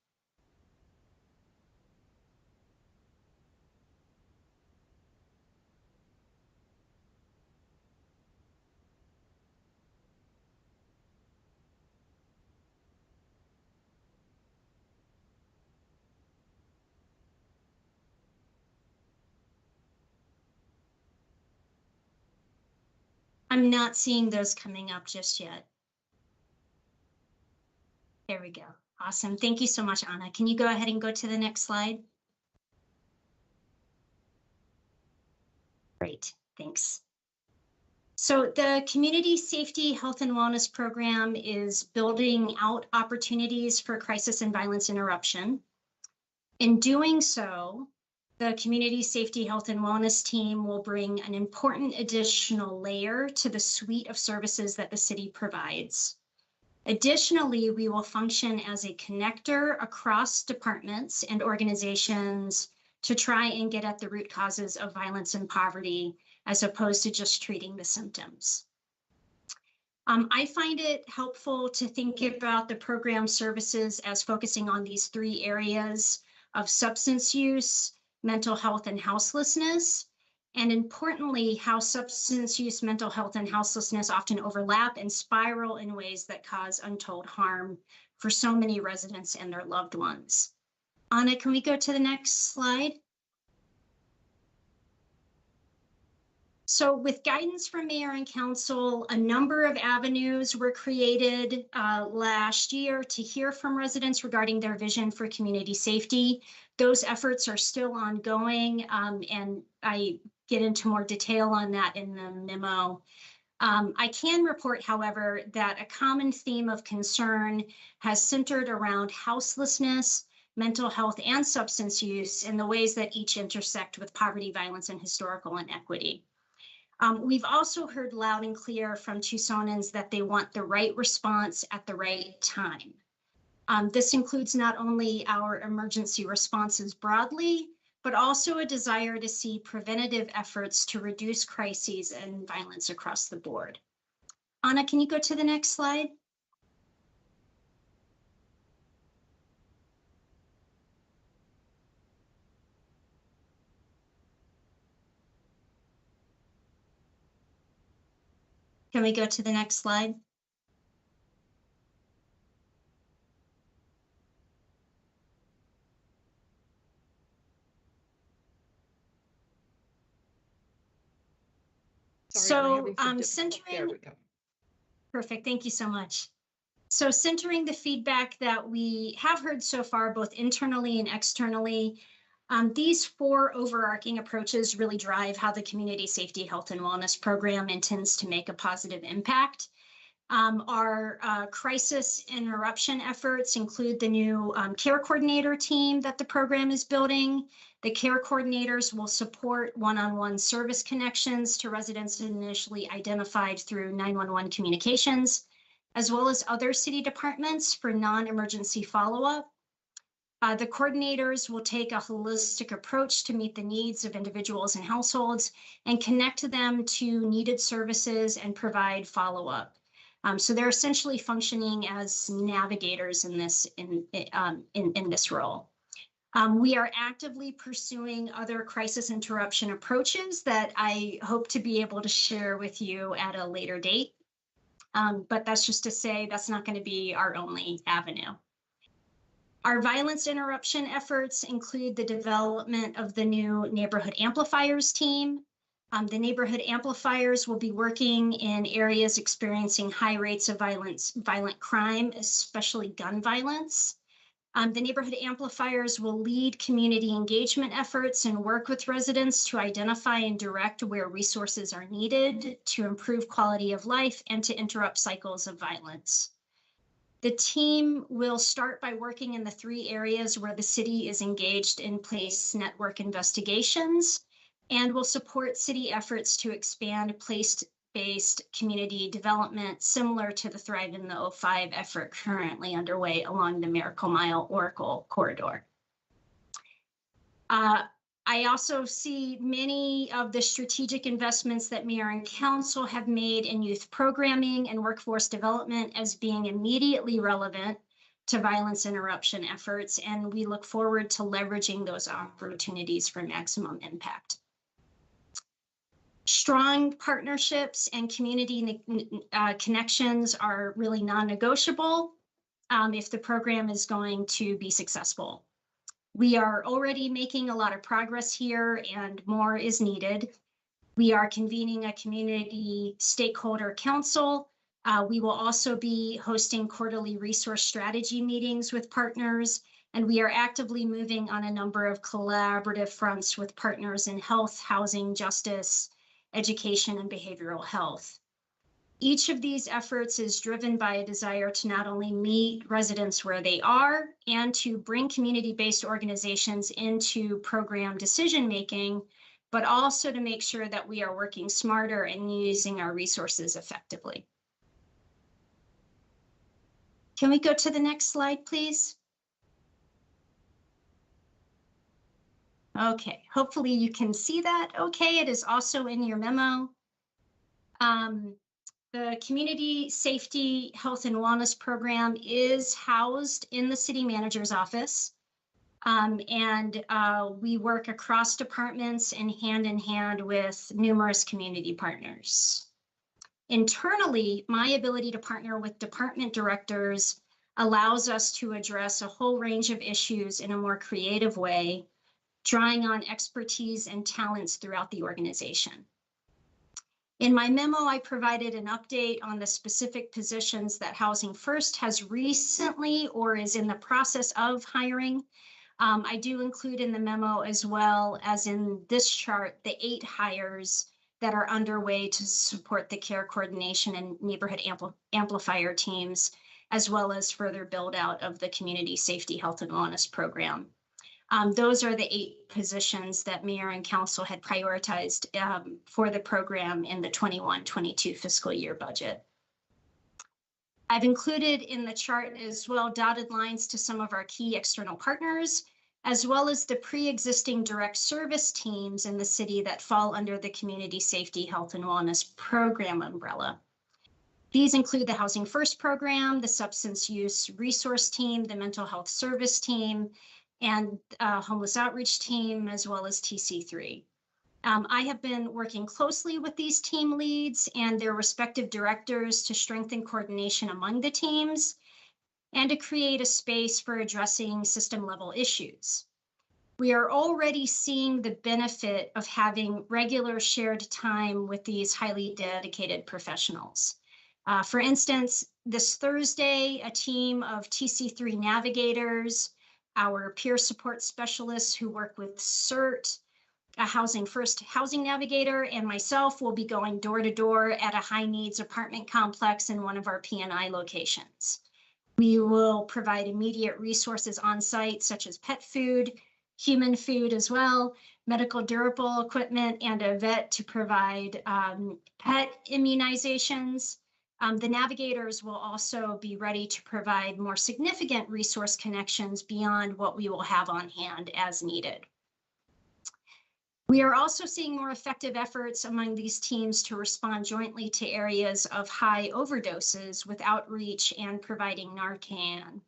I'm not seeing those coming up just yet. There we go. Awesome. Thank you so much, Anna. Can you go ahead and go to the next slide? Great, thanks. So the Community Safety, Health, and Wellness Program is building out opportunities for crisis and violence interruption. In doing so, the Community Safety, Health, and Wellness team will bring an important additional layer to the suite of services that the city provides. Additionally, we will function as a connector across departments and organizations to try and get at the root causes of violence and poverty, as opposed to just treating the symptoms. I find it helpful to think about the program services as focusing on these three areas of substance use, mental health, and houselessness. And importantly, how substance use, mental health, and houselessness often overlap and spiral in ways that cause untold harm for so many residents and their loved ones. Anna, can we go to the next slide? So with guidance from Mayor and Council, a number of avenues were created last year to hear from residents regarding their vision for community safety. Those efforts are still ongoing, and I get into more detail on that in the memo. I can report, however, that a common theme of concern has centered around houselessness, mental health, and substance use in the ways that each intersect with poverty, violence, and historical inequity. We've also heard loud and clear from Tucsonans that they want the right response at the right time. This includes not only our emergency responses broadly, but also a desire to see preventative efforts to reduce crises and violence across the board. Anna, can you go to the next slide? Can we go to the next slide? Sorry, So centering, perfect, thank you so much. So centering the feedback that we have heard so far, both internally and externally, these 4 overarching approaches really drive how the Community Safety, Health, and Wellness Program intends to make a positive impact. Our crisis interruption efforts include the new care coordinator team that the program is building. The care coordinators will support one-on-one service connections to residents initially identified through 911 communications, as well as other city departments for non-emergency follow-up. The coordinators will take a holistic approach to meet the needs of individuals and households and connect them to needed services and provide follow-up. So they're essentially functioning as navigators in this role. We are actively pursuing other crisis interruption approaches that I hope to be able to share with you at a later date. But that's just to say that's not going to be our only avenue. Our violence interruption efforts include the development of the new Neighborhood Amplifiers team. The Neighborhood Amplifiers will be working in areas experiencing high rates of violent crime, especially gun violence. The Neighborhood Amplifiers will lead community engagement efforts and work with residents to identify and direct where resources are needed to improve quality of life and to interrupt cycles of violence. The team will start by working in the 3 areas where the city is engaged in place network investigations and will support city efforts to expand place-based community development similar to the Thrive in the 05 effort currently underway along the Miracle Mile Oracle corridor. I also see many of the strategic investments that Mayor and Council have made in youth programming and workforce development as being immediately relevant to violence interruption efforts, and we look forward to leveraging those opportunities for maximum impact. Strong partnerships and community connections are really non-negotiable if the program is going to be successful. We are already making a lot of progress here and more is needed. We are convening a community stakeholder council. We will also be hosting quarterly resource strategy meetings with partners, and we are actively moving on a number of collaborative fronts with partners in health, housing, justice, education, and behavioral health. Each of these efforts is driven by a desire to not only meet residents where they are and to bring community-based organizations into program decision-making, but also to make sure that we are working smarter and using our resources effectively. Can we go to the next slide, please? Okay, hopefully you can see that. Okay, it is also in your memo. The Community Safety, Health, and Wellness Program is housed in the City Manager's office. We work across departments and hand in hand with numerous community partners. Internally, my ability to partner with department directors allows us to address a whole range of issues in a more creative way, drawing on expertise and talents throughout the organization. In my memo, I provided an update on the specific positions that Housing First has recently or is in the process of hiring. I do include in the memo, as well as in this chart, the 8 hires that are underway to support the care coordination and neighborhood amplifier teams, as well as further build out of the Community Safety, Health, and Wellness Program. Those are the 8 positions that Mayor and Council had prioritized for the program in the 21-22 fiscal year budget. I've included in the chart as well dotted lines to some of our key external partners, as well as the pre-existing direct service teams in the city that fall under the Community Safety, Health, and Wellness Program umbrella. These include the Housing First program, the Substance Use Resource Team, the Mental Health Service Team, and Homeless Outreach Team, as well as TC3. I have been working closely with these team leads and their respective directors to strengthen coordination among the teams and to create a space for addressing system-level issues. We are already seeing the benefit of having regular shared time with these highly dedicated professionals. For instance, this Thursday, a team of TC3 navigators, our peer support specialists who work with CERT, a Housing First housing navigator, and myself will be going door to door at a high needs apartment complex in one of our P&I locations. We will provide immediate resources on site, such as pet food, human food as well, medical durable equipment, and a vet to provide pet immunizations. The navigators will also be ready to provide more significant resource connections beyond what we will have on hand as needed. We are also seeing more effective efforts among these teams to respond jointly to areas of high overdoses with outreach and providing Narcan.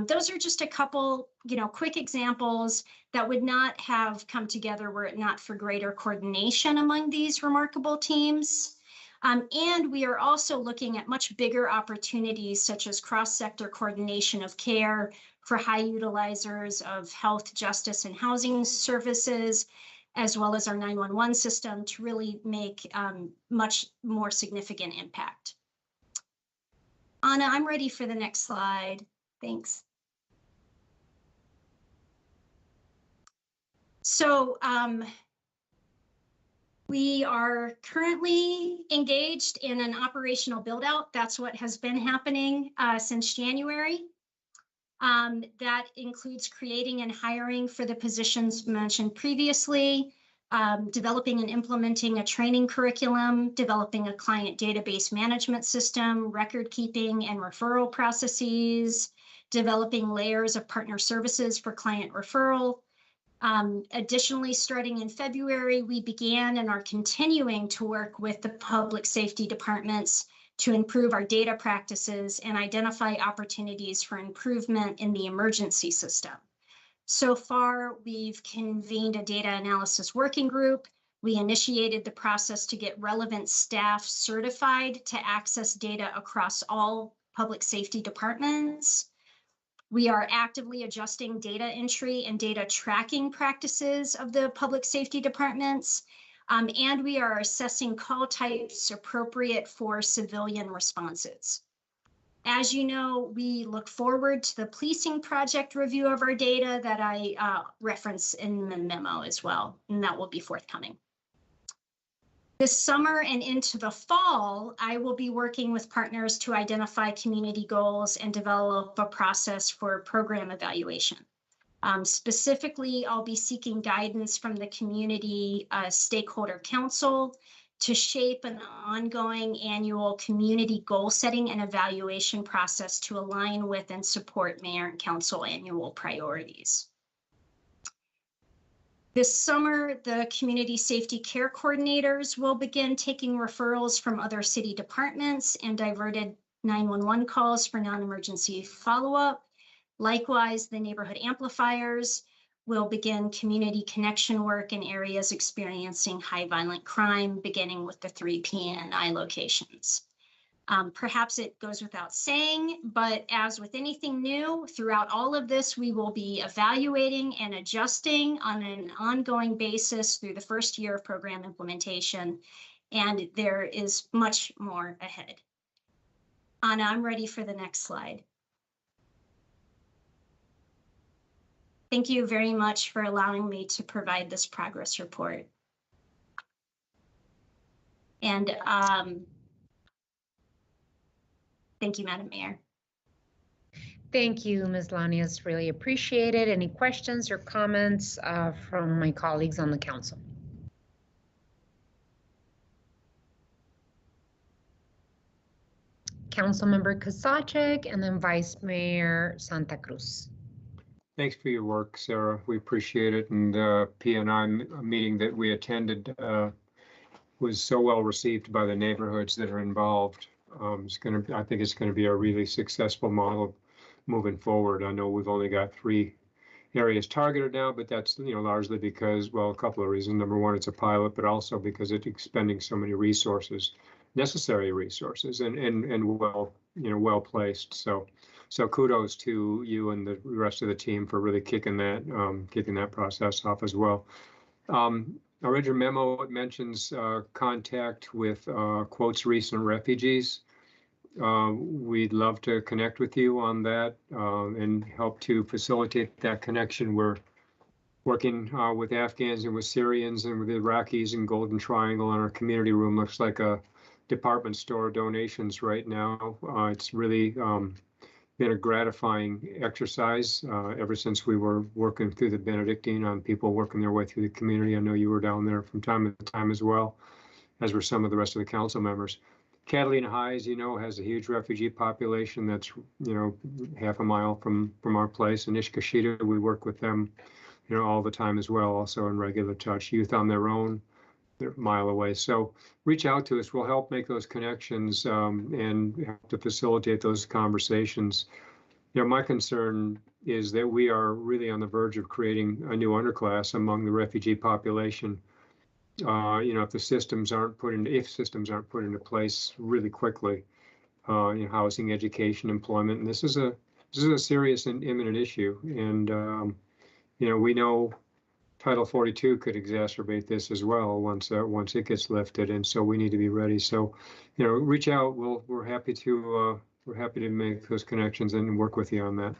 Those are just a couple, quick examples that would not have come together were it not for greater coordination among these remarkable teams. And we are also looking at much bigger opportunities such as cross-sector coordination of care for high utilizers of health, justice, and housing services, as well as our 911 system to really make much more significant impact. Anna, I'm ready for the next slide. Thanks. So we are currently engaged in an operational build out. That's what has been happening since January. That includes creating and hiring for the positions mentioned previously, developing and implementing a training curriculum, developing a client database management system, record keeping and referral processes, developing layers of partner services for client referral. Additionally, starting in February, we began and are continuing to work with the public safety departments to improve our data practices and identify opportunities for improvement in the emergency system. So far, we've convened a data analysis working group. We initiated the process to get relevant staff certified to access data across all public safety departments. We are actively adjusting data entry and data tracking practices of the public safety departments. And we are assessing call types appropriate for civilian responses. As you know, we look forward to the policing project review of our data that I reference in the memo as well, and that will be forthcoming. This summer and into the fall, I will be working with partners to identify community goals and develop a process for program evaluation. Specifically, I'll be seeking guidance from the Community Stakeholder Council to shape an ongoing annual community goal setting and evaluation process to align with and support Mayor and Council annual priorities. This summer, the community safety care coordinators will begin taking referrals from other city departments and diverted 911 calls for non-emergency follow-up. Likewise, the neighborhood amplifiers will begin community connection work in areas experiencing high violent crime, beginning with the 3 P&I locations. Perhaps it goes without saying, but as with anything new, throughout all of this, we will be evaluating and adjusting on an ongoing basis through the first year of program implementation, and there is much more ahead. Anna, I'm ready for the next slide. Thank you very much for allowing me to provide this progress report. And thank you, Madam Mayor. Thank you, Ms. Lanius. Really appreciate it. Any questions or comments from my colleagues on the council? Councilmember Kasachek and then Vice Mayor Santa Cruz. Thanks for your work, Sarah. We appreciate it. And the P&I meeting that we attended was so well received by the neighborhoods that are involved. I think it's going to be a really successful model moving forward. I know we've only got 3 areas targeted now, but that's, largely because, well, a couple of reasons. Number one, it's a pilot, but also because it's expending so many resources, necessary resources, and well placed. So kudos to you and the rest of the team for really kicking that process off as well. Our original memo, it mentions contact with quotes recent refugees. We'd love to connect with you on that and help to facilitate that connection. We're working with Afghans and with Syrians and with Iraqis and Golden Triangle, and our community room looks like a department store of donations right now. It's really been a gratifying exercise ever since we were working through the Benedictine on people working their way through the community. I know you were down there from time to time as well, as were some of the rest of the council members. Catalina High, as you know, has a huge refugee population that's, half a mile from our place. And Ishkashita, we work with them, all the time as well, also in regular touch. Youth on their own, they're a mile away. So reach out to us. We'll help make those connections and help to facilitate those conversations. My concern is that we are really on the verge of creating a new underclass among the refugee population. If systems aren't put into place really quickly, housing, education, employment, and this is a serious and imminent issue. And we know Title 42 could exacerbate this as well once it gets lifted, and so we need to be ready. So, reach out. We're happy to make those connections and work with you on that.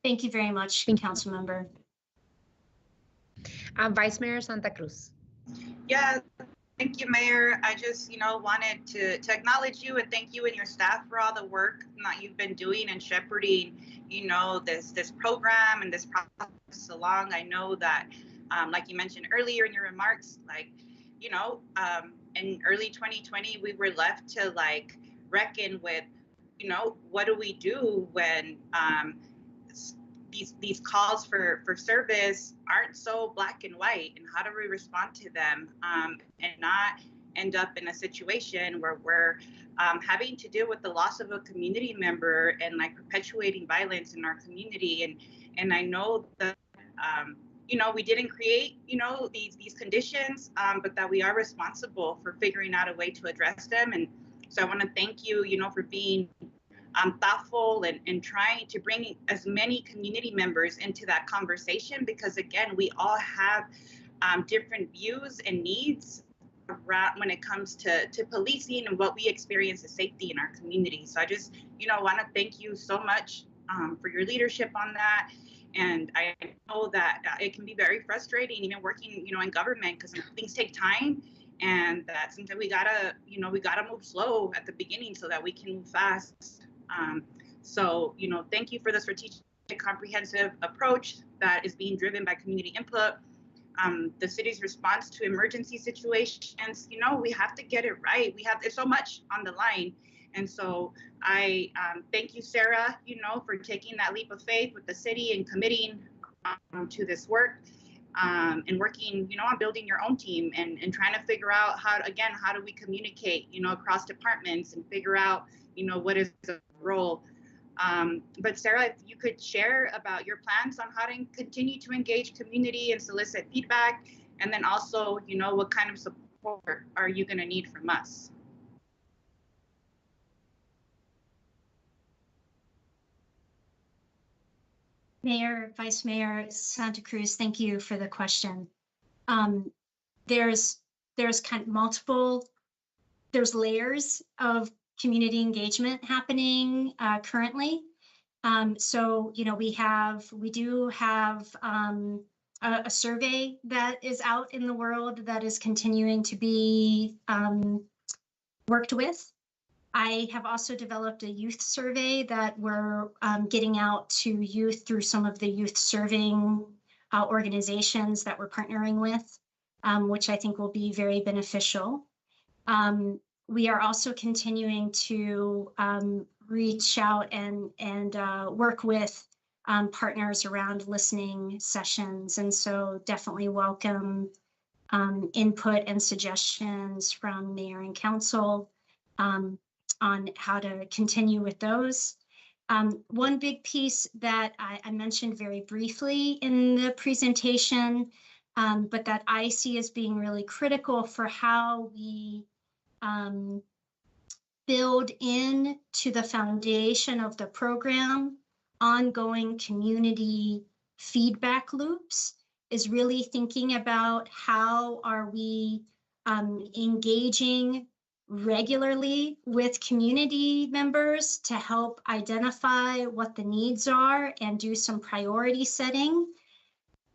Thank you very much, Council Member. Vice Mayor Santa Cruz. Yeah, thank you, Mayor. I just, wanted to acknowledge you and thank you and your staff for all the work that you've been doing and shepherding, this program and this process along. I know that, like you mentioned earlier in your remarks, in early 2020, we were left to reckon with, what do we do when these calls for service aren't so black and white, and how do we respond to them and not end up in a situation where we're having to deal with the loss of a community member and perpetuating violence in our community. And I know that we didn't create these conditions, but that we are responsible for figuring out a way to address them. And so I want to thank you for being thoughtful and trying to bring as many community members into that conversation, because again, we all have different views and needs around when it comes to policing and what we experience as safety in our community. So I just want to thank you so much for your leadership on that. And I know that it can be very frustrating, working in government, because things take time, and that sometimes we gotta move slow at the beginning so that we can move fast. So, thank you for the strategic, comprehensive approach that is being driven by community input. The city's response to emergency situations, we have to get it right. There's so much on the line. And so I thank you, Sarah, for taking that leap of faith with the city and committing to this work and working, on building your own team and trying to figure out how do we communicate, across departments and figure out, what is the role. But Sarah, if you could share about your plans on how to continue to engage community and solicit feedback, and then also, what kind of support are you going to need from us? Mayor, Vice Mayor Santa Cruz, thank you for the question. There's kind of there's layers of community engagement happening currently. So, we do have a survey that is out in the world that is continuing to be worked with. I have also developed a youth survey that we're getting out to youth through some of the youth serving organizations that we're partnering with, which I think will be very beneficial. We are also continuing to reach out and work with partners around listening sessions. And so definitely welcome input and suggestions from Mayor and Council on how to continue with those. One big piece that I mentioned very briefly in the presentation, but that I see as being really critical for how we build in to the foundation of the program ongoing community feedback loops, is really thinking about how are we engaging regularly with community members to help identify what the needs are and do some priority setting,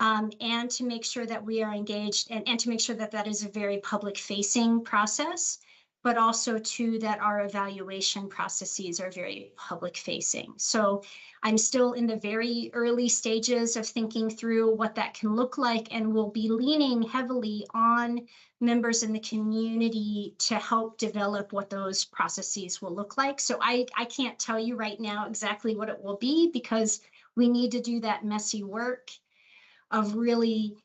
and to make sure that we are engaged and to make sure that that is a very public facing process, but also too that our evaluation processes are very public facing. So I'm still in the very early stages of thinking through what that can look like, and we'll be leaning heavily on members in the community to help develop what those processes will look like. So I can't tell you right now exactly what it will be, because we need to do that messy work of really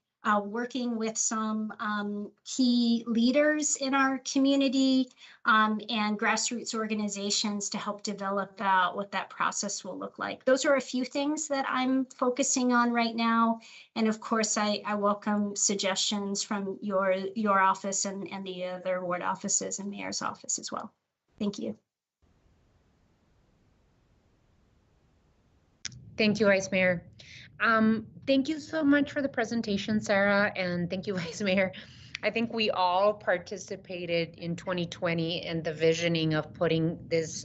working with some key leaders in our community and grassroots organizations to help develop out what that process will look like. Those are a few things that I'm focusing on right now. And of course, I welcome suggestions from your office and the other ward offices and mayor's office as well. Thank you. Thank you, Vice Mayor. Thank you so much for the presentation, Sarah, and thank you, Vice Mayor. I think we all participated in 2020 in the visioning of putting this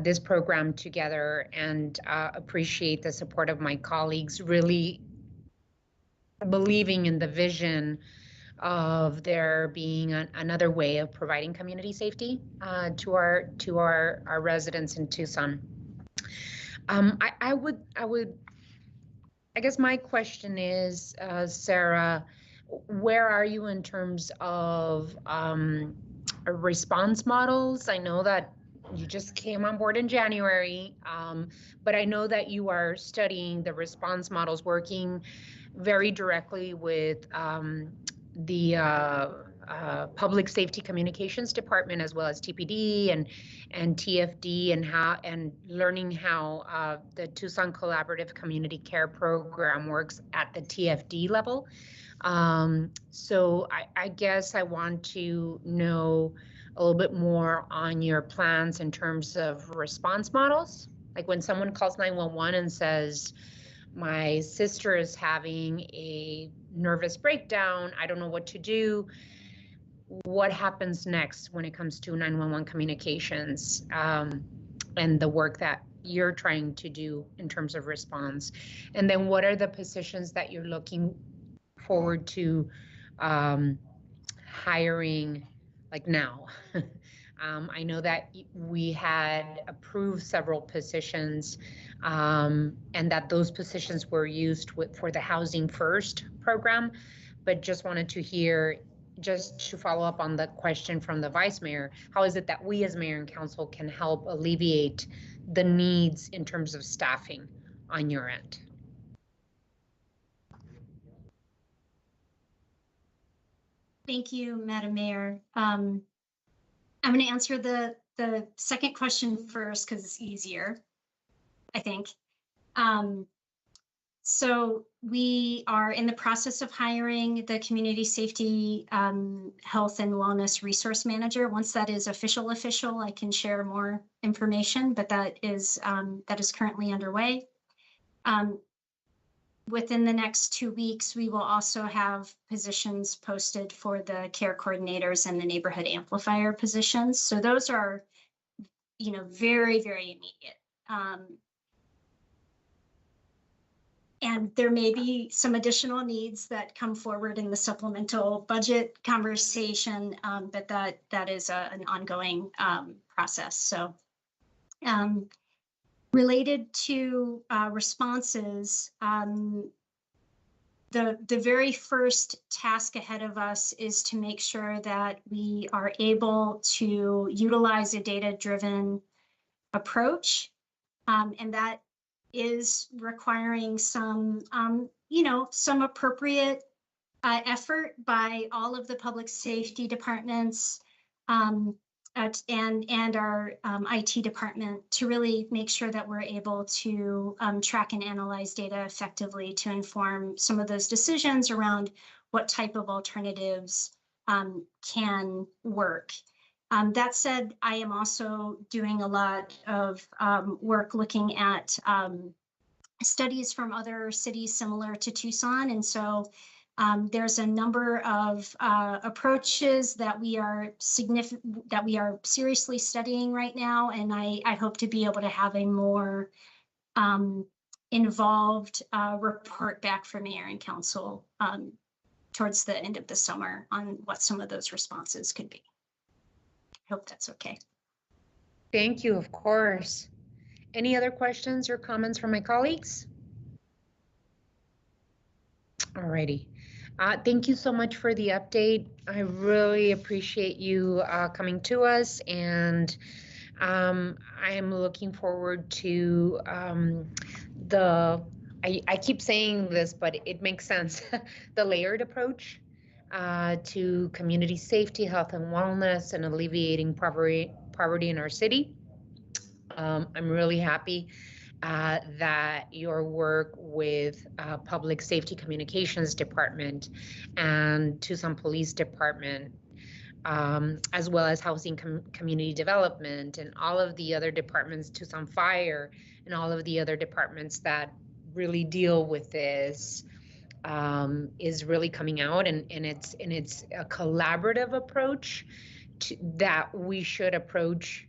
this program together, and appreciate the support of my colleagues, really believing in the vision of there being another way of providing community safety to our residents in Tucson. I guess my question is, Sarah, where are you in terms of response models? I know that you just came on board in January, but I know that you are studying the response models, working very directly with the Public Safety Communications Department, as well as TPD and TFD, and learning how the Tucson Collaborative Community Care Program works at the TFD level. So I guess I want to know a little bit more on your plans in terms of response models. Like when someone calls 911 and says, my sister is having a nervous breakdown, I don't know what to do. What happens next when it comes to 911 communications and the work that you're trying to do in terms of response? And then what are the positions that you're looking forward to hiring, like now? I know that we had approved several positions and that those positions were used for the Housing First program, but just wanted to hear, just to follow up on the question from the Vice Mayor, how is it that we as Mayor and Council can help alleviate the needs in terms of staffing on your end? Thank you, Madam Mayor. I'm going to answer the second question first because it's easier, I think. So we are in the process of hiring the Community Safety, Health and Wellness Resource Manager. Once that is official, I can share more information, but that is currently underway. Within the next 2 weeks, we will also have positions posted for the care coordinators and the neighborhood amplifier positions. So those are, very, very immediate. And there may be some additional needs that come forward in the supplemental budget conversation, but that is an ongoing process. So related to responses, the very first task ahead of us is to make sure that we are able to utilize a data-driven approach, and that is requiring some, some appropriate effort by all of the public safety departments, and our IT department to really make sure that we're able to track and analyze data effectively to inform some of those decisions around what type of alternatives can work. That said, I am also doing a lot of work looking at studies from other cities similar to Tucson. And so there's a number of approaches that we are seriously studying right now. And I hope to be able to have a more involved report back from Mayor and Council towards the end of the summer on what some of those responses could be. I hope that's okay. Thank you, of course. Any other questions or comments from my colleagues? Alrighty. Thank you so much for the update. I really appreciate you coming to us, and I am looking forward to I keep saying this, but it makes sense, the layered approach to community safety, health and wellness, and alleviating poverty in our city. I'm really happy that your work with Public Safety Communications Department and Tucson Police Department, as well as Housing Community Development and all of the other departments, Tucson Fire, and all of the other departments that really deal with this is really coming out, and it's a collaborative approach that we should approach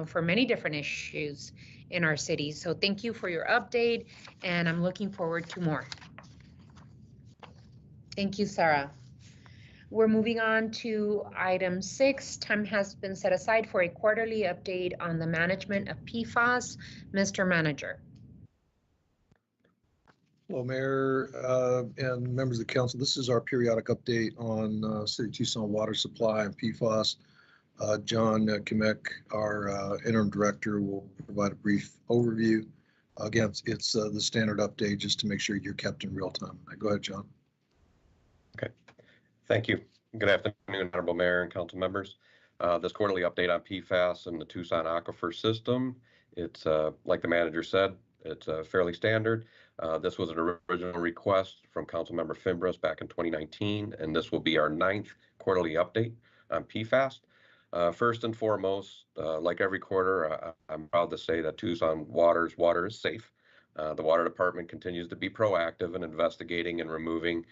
for many different issues in our city. So thank you for your update, and I'm looking forward to more. Thank you, Sarah. We're moving on to item 6. Time has been set aside for a quarterly update on the management of PFAS. Mr. Manager. Hello, Mayor and members of the council. This is our periodic update on City of Tucson water supply and PFAS. John Kimek, our interim director, will provide a brief overview. Again, it's the standard update just to make sure you're kept in real time. Go ahead, John. Okay, thank you. Good afternoon, Honorable Mayor and council members. This quarterly update on PFAS and the Tucson aquifer system, it's like the manager said, it's fairly standard. This was an original request from Councilmember Fimbres back in 2019, and this will be our 9th quarterly update on PFAS. First and foremost, like every quarter, I'm proud to say that Tucson water is safe. The water department continues to be proactive in investigating and removing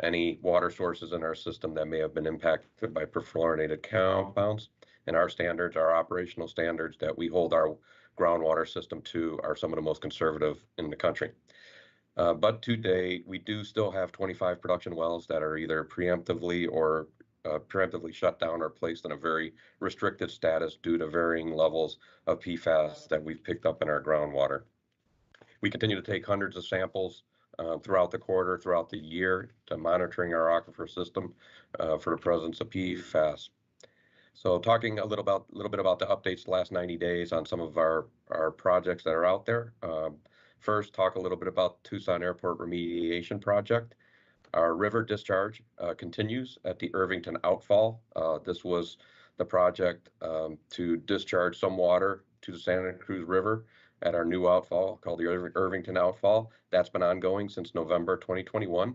any water sources in our system that may have been impacted by perfluorinated compounds. And our standards, our operational standards that we hold our groundwater system to, are some of the most conservative in the country. But today, we do still have 25 production wells that are either preemptively shut down or placed in a very restricted status due to varying levels of PFAS that we've picked up in our groundwater. We continue to take hundreds of samples throughout the quarter, throughout the year, to monitoring our aquifer system for the presence of PFAS. So talking a little bit about the updates the last 90 days on some of our projects that are out there. First, talk a little bit about Tucson Airport Remediation Project. Our river discharge continues at the Irvington outfall. This was the project to discharge some water to the Santa Cruz River at our new outfall called the Irvington outfall. That's been ongoing since November 2021.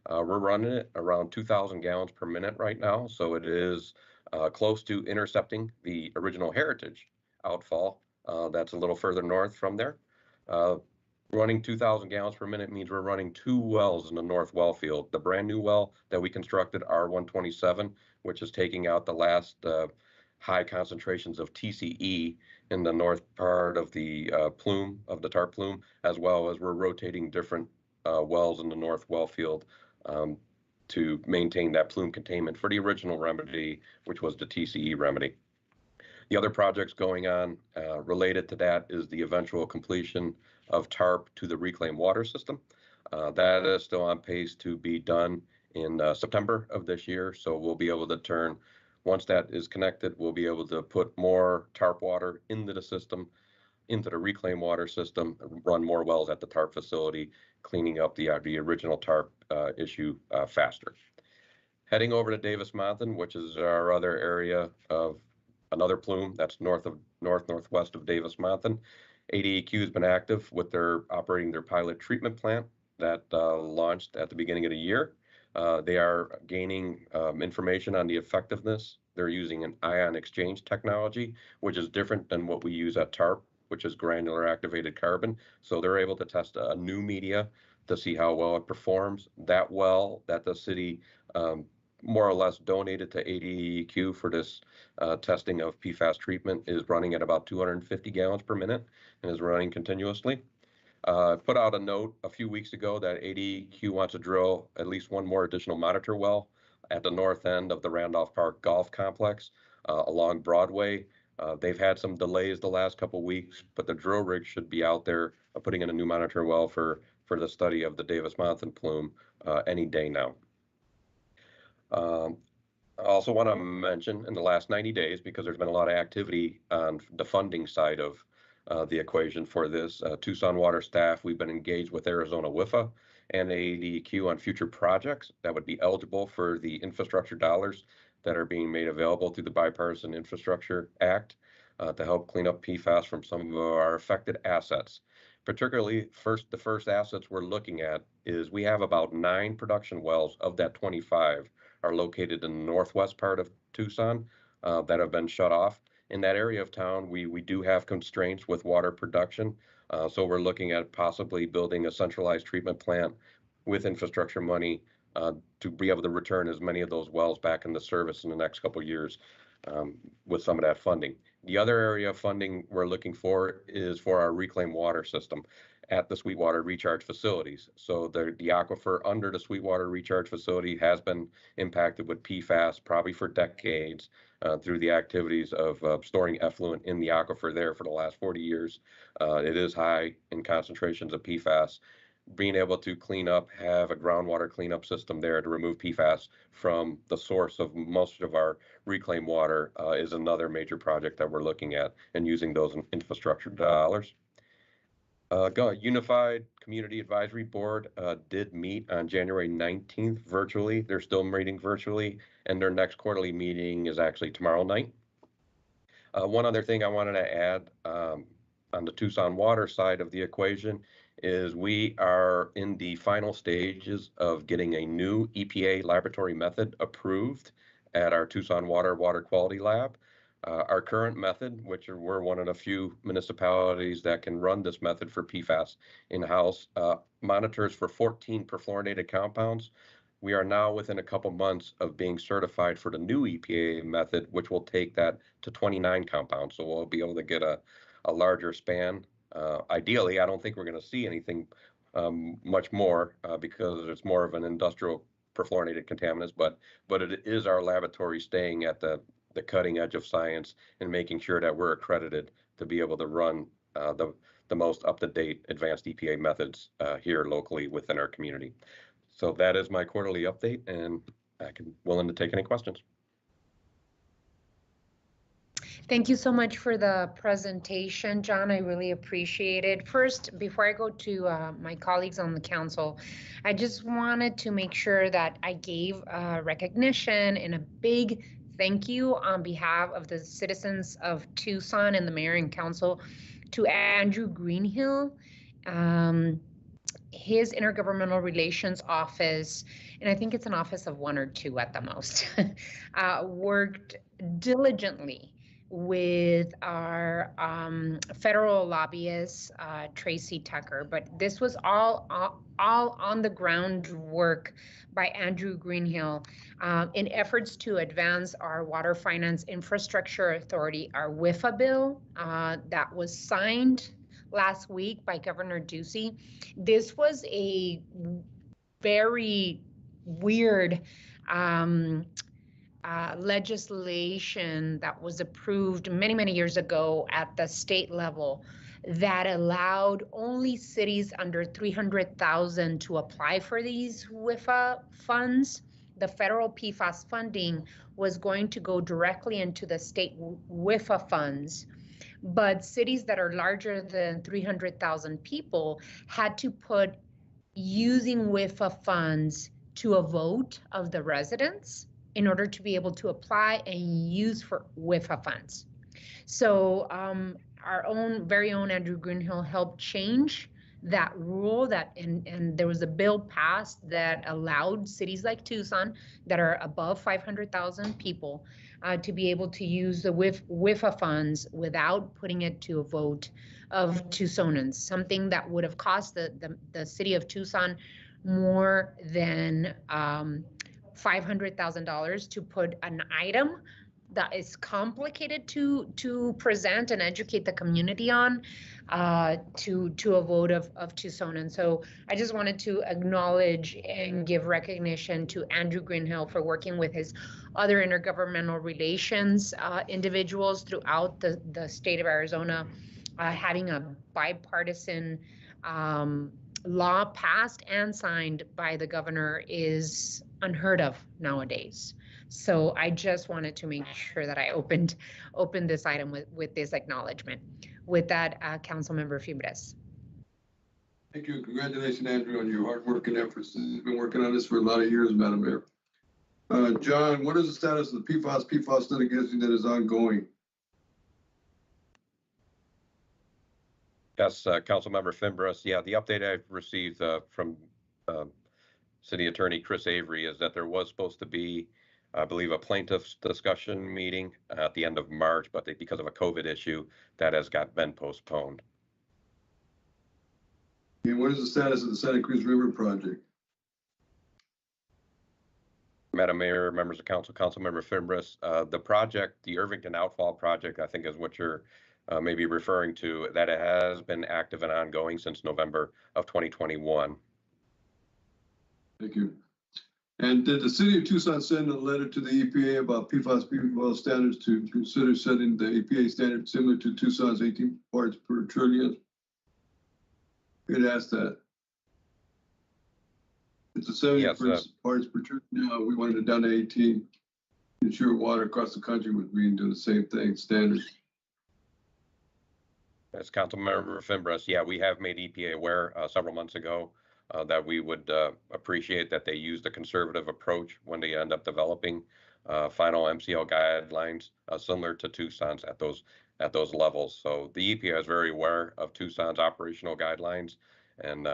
We're running it around 2,000 gallons per minute right now, so it is close to intercepting the original Heritage outfall that's a little further north from there. Running 2,000 gallons per minute means we're running 2 wells in the north well field. The brand new well that we constructed, R127, which is taking out the last high concentrations of TCE in the north part of the plume, of the TARP plume, as well as we're rotating different wells in the north well field to maintain that plume containment for the original remedy, which was the TCE remedy. The other projects going on related to that is the eventual completion of TARP to the reclaimed water system. That is still on pace to be done in September of this year. So we'll be able to turn, once that is connected, we'll be able to put more TARP water into the system, into the reclaimed water system, run more wells at the TARP facility, cleaning up the original TARP issue faster. Heading over to Davis Mountain, which is our other area of another plume that's northwest of Davis-Monthan. ADEQ has been active with operating their pilot treatment plant that launched at the beginning of the year. They are gaining information on the effectiveness. They're using an ion exchange technology, which is different than what we use at TARP, which is granular activated carbon. So they're able to test a new media to see how well it performs. That well that the city more or less donated to ADEQ for this testing of PFAS treatment is running at about 250 gallons per minute and is running continuously. Put out a note a few weeks ago that ADEQ wants to drill at least one more additional monitor well at the north end of the Randolph Park Golf Complex along Broadway. They've had some delays the last couple weeks, but the drill rig should be out there putting in a new monitor well for the study of the Davis-Monthan plume any day now. I also want to mention in the last 90 days, because there's been a lot of activity on the funding side of the equation for this, Tucson Water staff, we've been engaged with Arizona WIFA and ADEQ on future projects that would be eligible for the infrastructure dollars that are being made available through the Bipartisan Infrastructure Act to help clean up PFAS from some of our affected assets. Particularly, the first assets we're looking at is we have about 9 production wells of that 25 are located in the northwest part of Tucson that have been shut off. In that area of town, we do have constraints with water production, so we're looking at possibly building a centralized treatment plant with infrastructure money to be able to return as many of those wells back into service in the next couple of years with some of that funding. The other area of funding we're looking for is for our reclaimed water system at the Sweetwater recharge facilities. So the aquifer under the Sweetwater recharge facility has been impacted with PFAS probably for decades through the activities of storing effluent in the aquifer there for the last 40 years. It is high in concentrations of PFAS. Being able to clean up, have a groundwater cleanup system there to remove PFAS from the source of most of our reclaimed water is another major project that we're looking at and using those infrastructure dollars. Unified Community Advisory Board did meet on January 19th virtually. They're still meeting virtually, and their next quarterly meeting is actually tomorrow night. One other thing I wanted to add on the Tucson Water side of the equation is we are in the final stages of getting a new EPA laboratory method approved at our Tucson Water Quality Lab. Our current method, which we're one of the few municipalities that can run this method for PFAS in-house, monitors for 14 perfluorinated compounds. We are now within a couple months of being certified for the new EPA method, which will take that to 29 compounds. So we'll be able to get a larger span. Ideally, I don't think we're going to see anything much more because it's more of an industrial perfluorinated contaminants, but it is our laboratory staying at the cutting edge of science and making sure that we're accredited to be able to run the most up-to-date advanced EPA methods here locally within our community. So that is my quarterly update, and I'm willing to take any questions. Thank you so much for the presentation, John. I really appreciate it. First, before I go to my colleagues on the council, I just wanted to make sure that I gave recognition and a big thank you on behalf of the citizens of Tucson and the mayor and council to Andrew Greenhill. His intergovernmental relations office, and I think it's an office of 1 or 2 at the most, worked diligently with our federal lobbyist, Tracy Tucker, but this was all on the ground work by Andrew Greenhill in efforts to advance our Water Finance Infrastructure Authority, our WIFA bill that was signed last week by Governor Ducey. This was a very weird legislation that was approved many years ago at the state level that allowed only cities under 300,000 to apply for these WIFA funds. The federal PFAS funding was going to go directly into the state WIFA funds, but cities that are larger than 300,000 people had to put using WIFA funds to a vote of the residents in order to be able to apply and use for WIFA funds. So our very own Andrew Greenhill helped change that rule and there was a bill passed that allowed cities like Tucson that are above 500,000 people to be able to use the WIFA funds without putting it to a vote of Tucsonans, something that would have cost the city of Tucson more than $500,000 to put an item that is complicated to present and educate the community on to a vote of Tucson. So I just wanted to acknowledge and give recognition to Andrew Greenhill for working with his other intergovernmental relations individuals throughout the state of Arizona, having a bipartisan law passed and signed by the governor is unheard of nowadays. So I just wanted to make sure that I opened this item with this acknowledgement. With that, Councilmember Fibres. Thank you. Congratulations, Andrew, on your hard work and efforts. You've been working on this for a lot of years, Madam Mayor. John, what is the status of the PFAS litigation that is ongoing? Yes, Councilmember Fibres. Yeah, the update I've received from City Attorney Chris Avery is that there was supposed to be, I believe, a plaintiff's discussion meeting at the end of March, but because of a COVID issue, that has been postponed. And what is the status of the Santa Cruz River project? Madam Mayor, members of council, Councilmember Fibres, the project, the Irvington Outfall project, I think is what you're maybe referring to, that it has been active and ongoing since November of 2021. Thank you. And did the city of Tucson send a letter to the EPA about PFAS standards to consider setting the EPA standard similar to Tucson's 18 parts per trillion? We'd ask that. It's a 70 parts per trillion now. We wanted it down to 18. Ensure water across the country would be doing the same thing, standards. As Councilmember Fibres, yeah, we have made EPA aware several months ago that we would appreciate that they use the conservative approach when they end up developing final MCL guidelines similar to Tucson's at those levels. So the EPA is very aware of Tucson's operational guidelines, and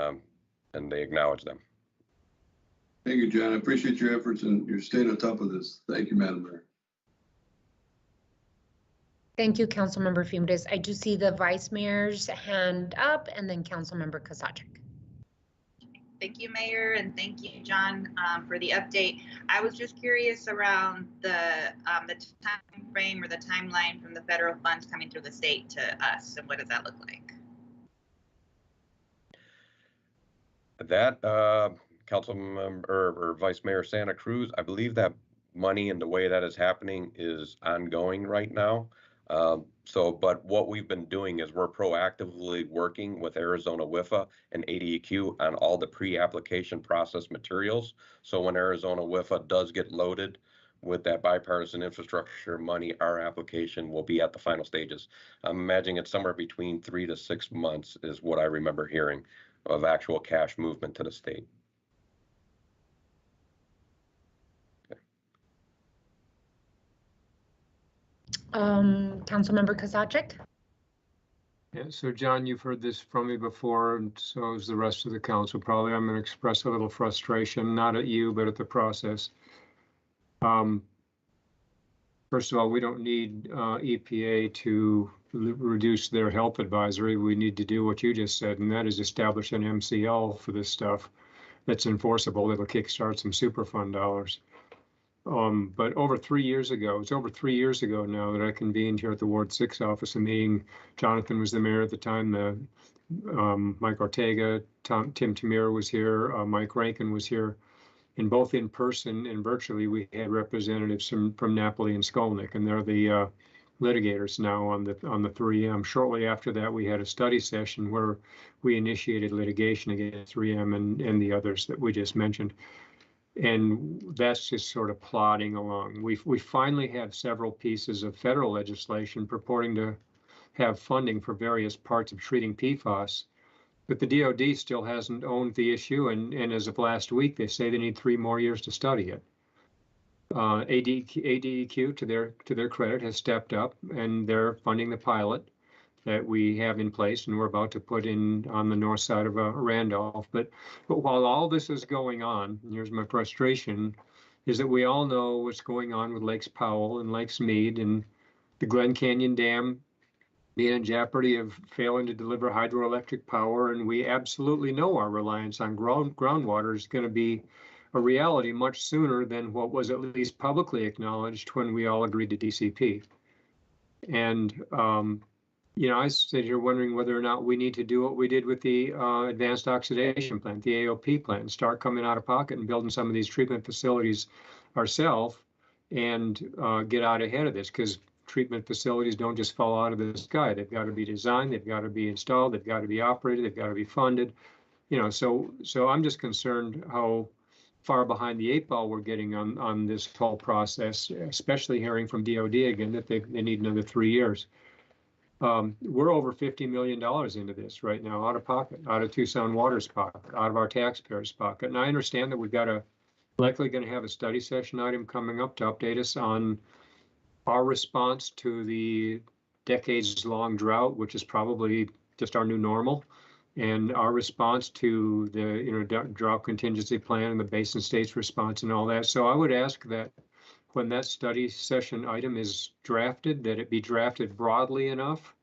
they acknowledge them. Thank you, John. I appreciate your efforts and you're staying on top of this. Thank you, Madam Mayor. Thank you, Councilmember Fibres. I do see the Vice Mayor's hand up, and then Councilmember Kasachik. Thank you, Mayor, and thank you, John, for the update. I was just curious around the time frame or the timeline from the federal funds coming through the state to us, and what does that look like? That Councilmember or Vice Mayor Santa Cruz, I believe that money and the way that is happening is ongoing right now. But what we've been doing is we're proactively working with Arizona WIFA and ADEQ on all the pre-application process materials. So when Arizona WIFA does get loaded with that bipartisan infrastructure money, our application will be at the final stages. I'm imagining it's somewhere between 3 to 6 months is what I remember hearing of actual cash movement to the state. Councilmember Kasachik. Yeah, so John, you've heard this from me before, and so has the rest of the council. Probably I'm going to express a little frustration, not at you, but at the process. First of all, we don't need EPA to reduce their health advisory. We need to do what you just said, and that is establish an MCL for this stuff that's enforceable. It'll kickstart some Superfund dollars. But over 3 years ago, it's over 3 years ago now that I convened here at the Ward 6 office a meeting. Jonathan was the mayor at the time. Mike Ortega, Tim Tamir was here, Mike Rankin was here. And both in person and virtually, we had representatives from Napoli and Skolnick, and they're the litigators now on the 3M. Shortly after that, we had a study session where we initiated litigation against 3M and the others that we just mentioned. And that's just sort of plodding along. We finally have several pieces of federal legislation purporting to have funding for various parts of treating PFAS, but the DOD still hasn't owned the issue, and as of last week, they say they need 3 more years to study it. ADEQ, to their credit, has stepped up, and they're funding the pilot that we have in place, and we're about to put in on the north side of Randolph. But while all this is going on, and here's my frustration, is that we all know what's going on with Lakes Powell and Lakes Mead, and the Glen Canyon Dam being in jeopardy of failing to deliver hydroelectric power, and we absolutely know our reliance on groundwater is going to be a reality much sooner than what was at least publicly acknowledged when we all agreed to DCP. And I sit here wondering whether or not we need to do what we did with the advanced oxidation plant, the AOP plant, start coming out of pocket and building some of these treatment facilities ourselves and get out ahead of this, because treatment facilities don't just fall out of the sky. They've got to be designed, they've got to be installed, they've got to be operated, they've got to be funded. So I'm just concerned how far behind the 8 ball we're getting on this whole process, especially hearing from DOD again that they need another 3 years. We're over $50 million into this right now, out of pocket, out of Tucson Water's pocket, out of our taxpayers' pocket. And I understand that we've got likely going to have a study session item coming up to update us on our response to the decades-long drought, which is probably just our new normal, and our response to the drought contingency plan and the basin states response and all that. So I would ask that when that study session item is drafted, that it be drafted broadly enough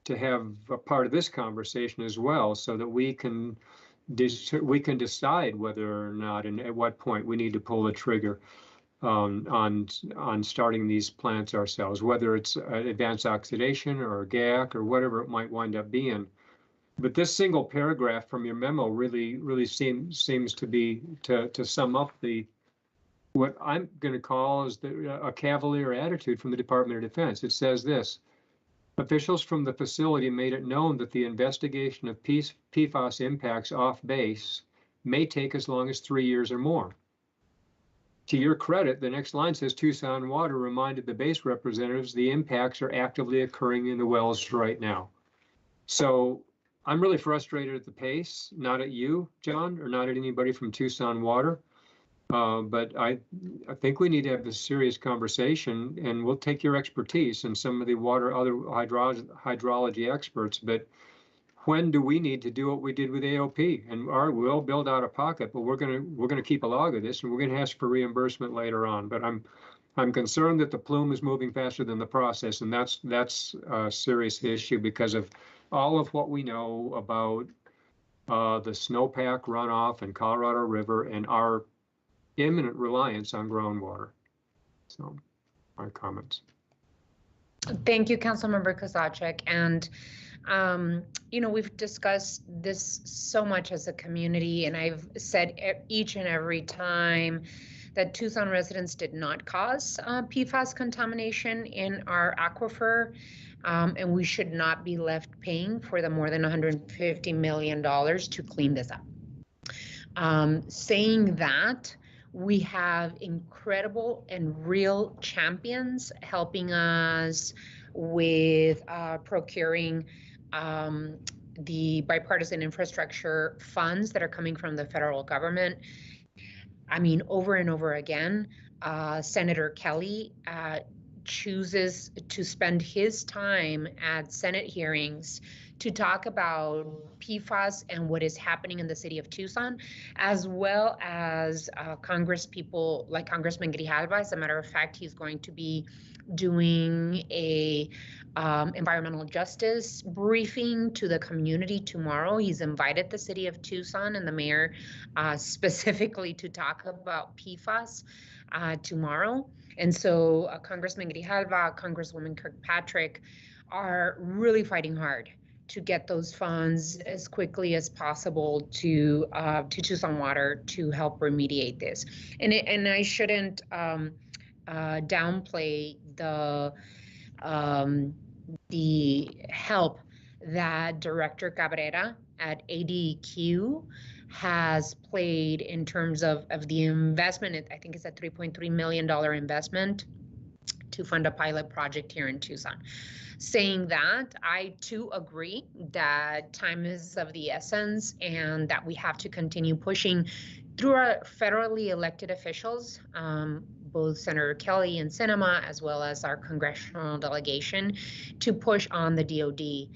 to have a part of this conversation as well, so that we can decide whether or not and at what point we need to pull the trigger on starting these plants ourselves, whether it's advanced oxidation or GAC or whatever it might wind up being. But this single paragraph from your memo really seems to be to sum up what I'm going to call is a cavalier attitude from the Department of Defense. It says this: officials from the facility made it known that the investigation of PFAS impacts off base may take as long as 3 years or more. To your credit, the next line says Tucson Water reminded the base representatives the impacts are actively occurring in the wells right now. So I'm really frustrated at the pace, not at you, John, or not at anybody from Tucson Water. But I think we need to have this serious conversation, and we'll take your expertise and some of the other hydrology experts. But when do we need to do what we did with AOP? And we'll build out of pocket, but we're gonna keep a log of this, and we're gonna ask for reimbursement later on. But I'm concerned that the plume is moving faster than the process, and that's a serious issue because of all of what we know about the snowpack runoff in Colorado River and our imminent reliance on groundwater. So, my comments. Thank you, Councilmember Kozachik. And we've discussed this so much as a community, and I've said each and every time that Tucson residents did not cause PFAS contamination in our aquifer, and we should not be left paying for the more than $150 million to clean this up. Saying that, we have incredible and real champions helping us with procuring the bipartisan infrastructure funds that are coming from the federal government. I mean, over and over again, Senator Kelly chooses to spend his time at Senate hearings to talk about PFAS and what is happening in the city of Tucson, as well as Congress people like Congressman Grijalva. As a matter of fact, he's going to be doing a environmental justice briefing to the community tomorrow. He's invited the city of Tucson and the mayor specifically to talk about PFAS tomorrow. And so Congressman Grijalva, Congresswoman Kirkpatrick are really fighting hard to get those funds as quickly as possible to Tucson Water to help remediate this. And I shouldn't downplay the help that Director Cabrera at ADEQ has played in terms of the investment. I think it's a $3.3 million investment to fund a pilot project here in Tucson. Saying that, I too agree that time is of the essence and that we have to continue pushing through our federally elected officials, both Senator Kelly and Sinema, as well as our congressional delegation, to push on the DoD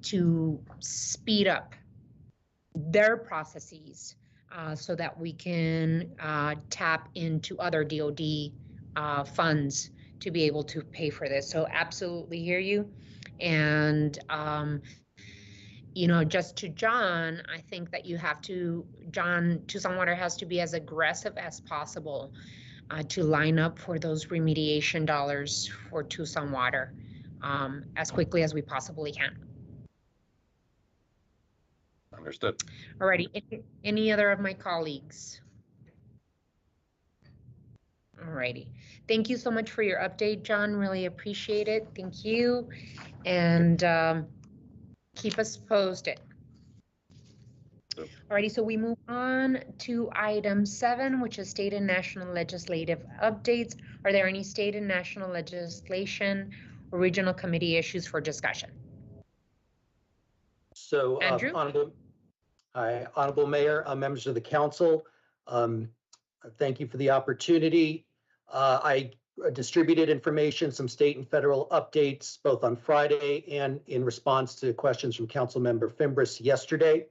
to speed up their processes so that we can tap into other DoD funds to be able to pay for this. So absolutely hear you. And you know, just to John, I think that you have to, John, Tucson Water has to be as aggressive as possible to line up for those remediation dollars for Tucson Water as quickly as we possibly can. Understood. Alrighty, any other of my colleagues? Alrighty, thank you so much for your update, John. Really appreciate it. Thank you. And keep us posted. Alrighty, so we move on to item 7, which is state and national legislative updates. Are there any state and national legislation or regional committee issues for discussion? So, Andrew? Honorable Mayor, members of the council, thank you for the opportunity. I distributed information, some state and federal updates, both on Friday and in response to questions from Councilmember Fimbres yesterday.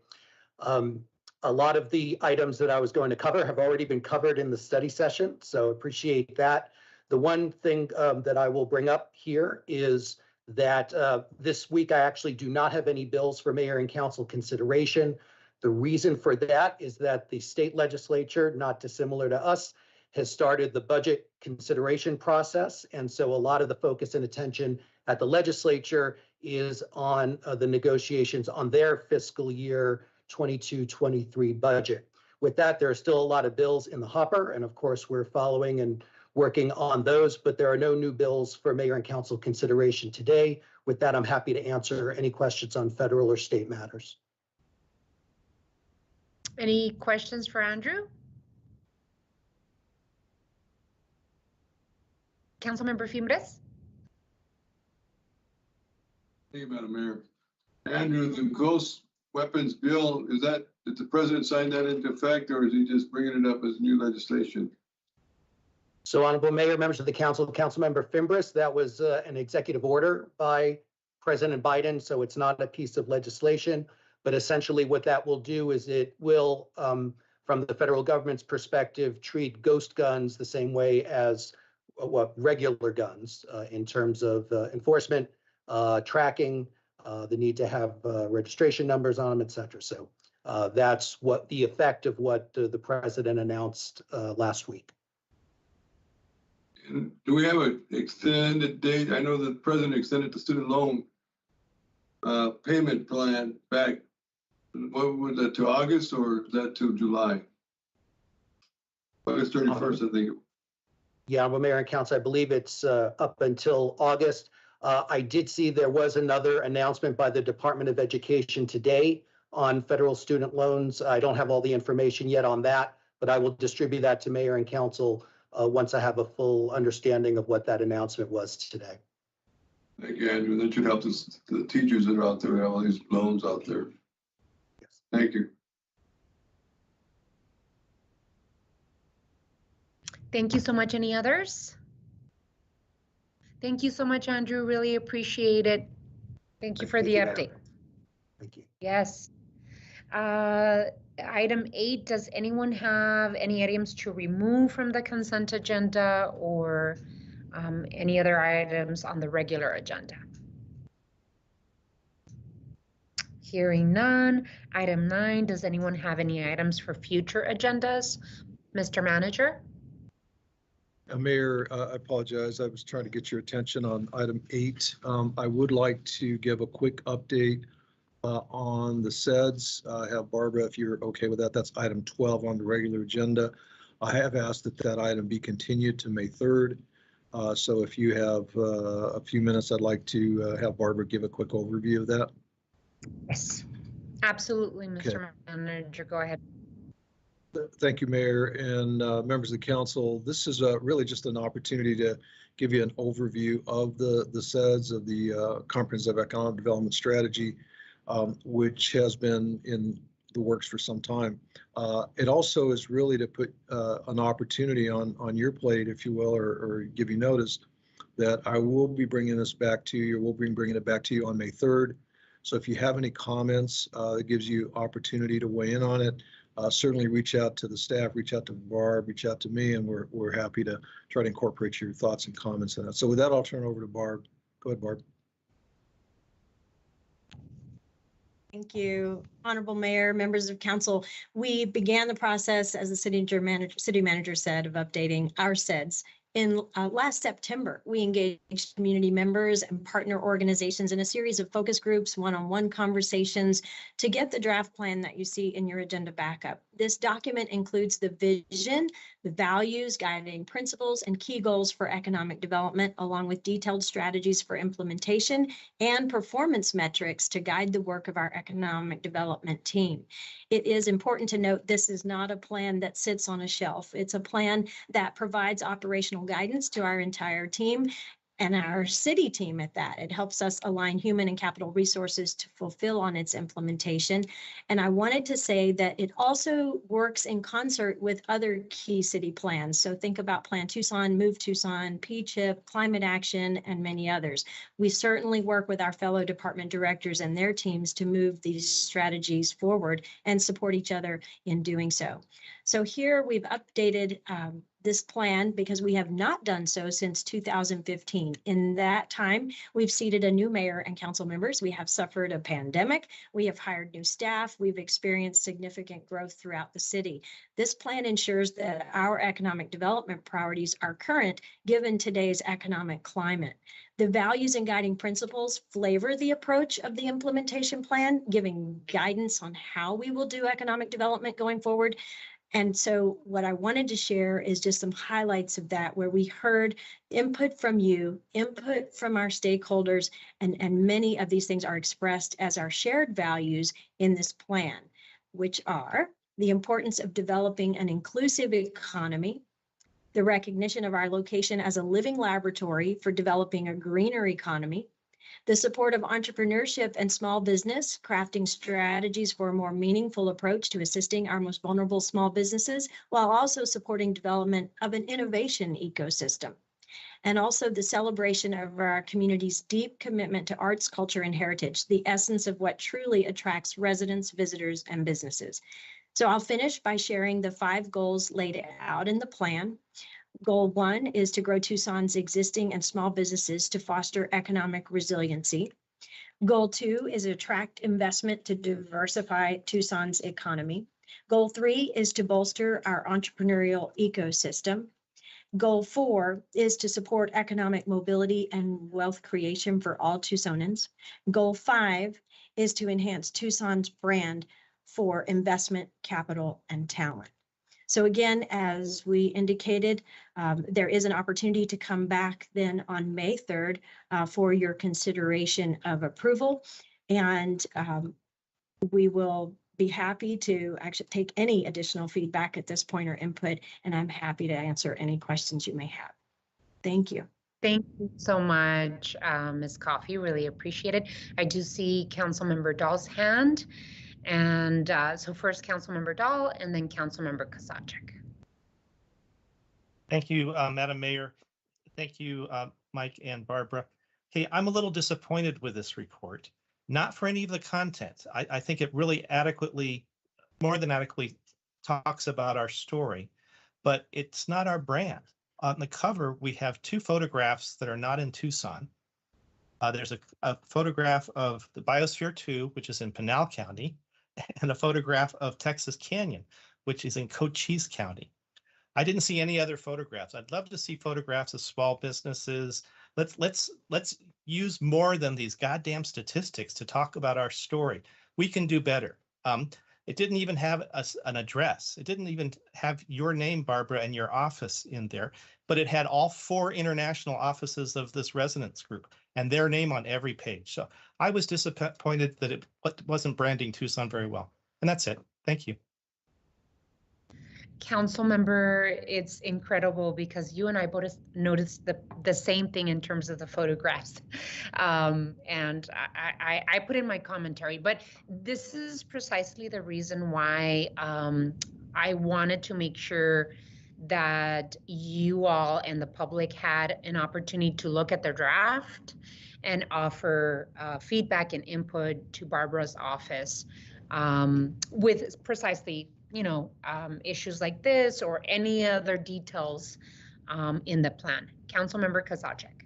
A lot of the items that I was going to cover have already been covered in the study session, so appreciate that. The one thing that I will bring up here is that this week I actually do not have any bills for mayor and council consideration. The reason for that is that the state legislature, not dissimilar to us, has started the budget consideration process. And so a lot of the focus and attention at the legislature is on the negotiations on their fiscal year 22-23 budget. With that, there are still a lot of bills in the hopper, and of course we're following and working on those, but there are no new bills for mayor and council consideration today. With that, I'm happy to answer any questions on federal or state matters. Any questions for Andrew? Councilmember Fimbres? Thank you, Madam Mayor. Andrew, the ghost weapons bill, did the president sign that into effect, or is he just bringing it up as new legislation? So, Honorable Mayor, members of the council, Councilmember Fimbres, that was an executive order by President Biden, so it's not a piece of legislation. But essentially what that will do is it will, from the federal government's perspective, treat ghost guns the same way as regular guns in terms of enforcement, tracking, the need to have registration numbers on them, et cetera. So that's what the effect of what the president announced last week. And do we have an extended date? I know the president extended the student loan payment plan back. What was that, to August, or is that to July? August 31st, I think. Yeah, well, Mayor and Council, I believe it's up until August. I did see there was another announcement by the Department of Education today on federal student loans. I don't have all the information yet on that, but I will distribute that to Mayor and Council once I have a full understanding of what that announcement was today. Thank you, Andrew. That should help the teachers that are out there, have all these loans out there. Yes. Thank you. Thank you so much. Any others? Thank you so much, Andrew. Really appreciate it. Thank you for the update. Thank you. Yes. Item 8, does anyone have any items to remove from the consent agenda or any other items on the regular agenda? Hearing none. Item 9, does anyone have any items for future agendas? Mr. Manager? Mayor, I apologize. I was trying to get your attention on item 8. I would like to give a quick update on the CEDS. I have Barbara, if you're okay with that. That's item 12 on the regular agenda. I have asked that that item be continued to May 3rd. So if you have a few minutes, I'd like to have Barbara give a quick overview of that. Yes, absolutely, Mr. Manager. Go ahead. Thank you, Mayor and members of the council. This is really just an opportunity to give you an overview of the CEDS, of the Comprehensive Economic Development Strategy, which has been in the works for some time. It also is really to put an opportunity on your plate, if you will, or give you notice that I will be bringing this back to you. We'll be bringing it back to you on May 3rd. So if you have any comments, it gives you opportunity to weigh in on it. Certainly reach out to the staff, reach out to Barb, reach out to me, and we're happy to try to incorporate your thoughts and comments in that. So with that, I'll turn it over to Barb. Go ahead, Barb. Thank you, Honorable Mayor, members of council. We began the process, as the city manager said, of updating our CEDS. In last September, we engaged community members and partner organizations in a series of focus groups, one-on-one conversations to get the draft plan that you see in your agenda backup. This document includes the vision, the values, guiding principles, and key goals for economic development, along with detailed strategies for implementation and performance metrics to guide the work of our economic development team. It is important to note this is not a plan that sits on a shelf. It's a plan that provides operational guidance to our entire team and our city team at that. It helps us align human and capital resources to fulfill on its implementation. And I wanted to say that it also works in concert with other key city plans. So think about Plan Tucson, Move Tucson, PCHIP, Climate Action, and many others. We certainly work with our fellow department directors and their teams to move these strategies forward and support each other in doing so. So here we've updated this plan because we have not done so since 2015. In that time, we've seated a new mayor and council members. We have suffered a pandemic. We have hired new staff. We've experienced significant growth throughout the city. This plan ensures that our economic development priorities are current given today's economic climate. The values and guiding principles flavor the approach of the implementation plan, giving guidance on how we will do economic development going forward. And so what I wanted to share is just some highlights of that, where we heard input from you, input from our stakeholders, and many of these things are expressed as our shared values in this plan, which are the importance of developing an inclusive economy, the recognition of our location as a living laboratory for developing a greener economy, the support of entrepreneurship and small business, crafting strategies for a more meaningful approach to assisting our most vulnerable small businesses, while also supporting development of an innovation ecosystem. And also the celebration of our community's deep commitment to arts, culture, and heritage, the essence of what truly attracts residents, visitors, and businesses. So I'll finish by sharing the 5 goals laid out in the plan. Goal 1 is to grow Tucson's existing and small businesses to foster economic resiliency. Goal 2 is attract investment to diversify Tucson's economy. Goal 3 is to bolster our entrepreneurial ecosystem. Goal 4 is to support economic mobility and wealth creation for all Tucsonans. Goal 5 is to enhance Tucson's brand for investment, capital, and talent. So again, as we indicated, there is an opportunity to come back then on May 3rd for your consideration of approval. And we will be happy to actually take any additional feedback at this point or input, and I'm happy to answer any questions you may have. Thank you. Thank you so much, Ms. Coffey. Really appreciate it. I do see Councilmember Dahl's hand. And so first Councilmember Dahl and then Councilmember Kasachik. Thank you, Madam Mayor. Thank you, Mike and Barbara. Hey, I'm a little disappointed with this report, not for any of the content. I think it really adequately, more than adequately, talks about our story, but it's not our brand. On the cover, we have 2 photographs that are not in Tucson. There's a photograph of the Biosphere 2, which is in Pinal County, and a photograph of Texas Canyon, which is in Cochise County. I didn't see any other photographs. I'd love to see photographs of small businesses. Let's use more than these goddamn statistics to talk about our story. We can do better. It didn't even have an address. It didn't even have your name, Barbara, and your office in there, but it had all 4 international offices of this residence group and their name on every page. So I was disappointed that it wasn't branding Tucson very well. And that's it. Thank you. Council member, it's incredible because you and I both noticed the same thing in terms of the photographs. And I put in my commentary, but this is precisely the reason why I wanted to make sure that you all and the public had an opportunity to look at the draft and offer feedback and input to Barbara's office with precisely, issues like this or any other details in the plan. Councilmember Kozachik.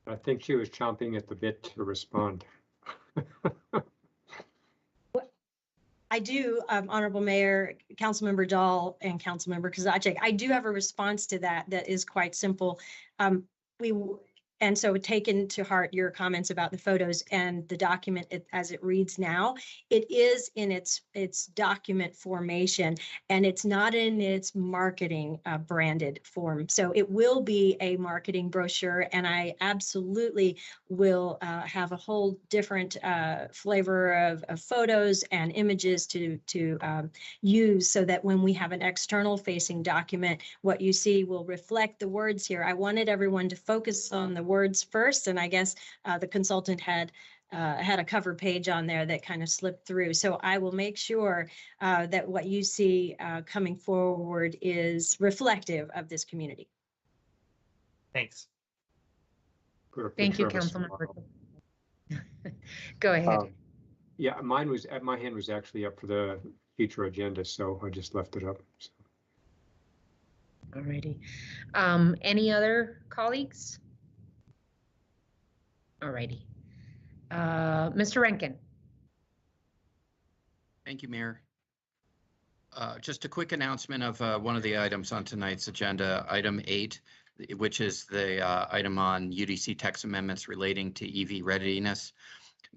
I think she was chomping at the bit to respond. I do, Honorable Mayor, Councilmember Dahl, and Councilmember Kozachik. I do have a response to that is quite simple. And so taken to heart your comments about the photos and the document as it reads now, it is in its document formation and it's not in its marketing branded form. So it will be a marketing brochure, and I absolutely will have a whole different flavor of photos and images to use, so that when we have an external facing document, what you see will reflect the words here. I wanted everyone to focus on the words first, and I guess the consultant had a cover page on there that kind of slipped through. So I will make sure that what you see coming forward is reflective of this community. Thanks. Thank you, Councilmember. Go ahead. Yeah, my hand was actually up for the future agenda, so I just left it up. So. Alrighty. Any other colleagues? Alrighty. Mr. Rankin. Thank you, Mayor. Just a quick announcement of one of the items on tonight's agenda, item 8, which is the item on UDC text amendments relating to EV readiness.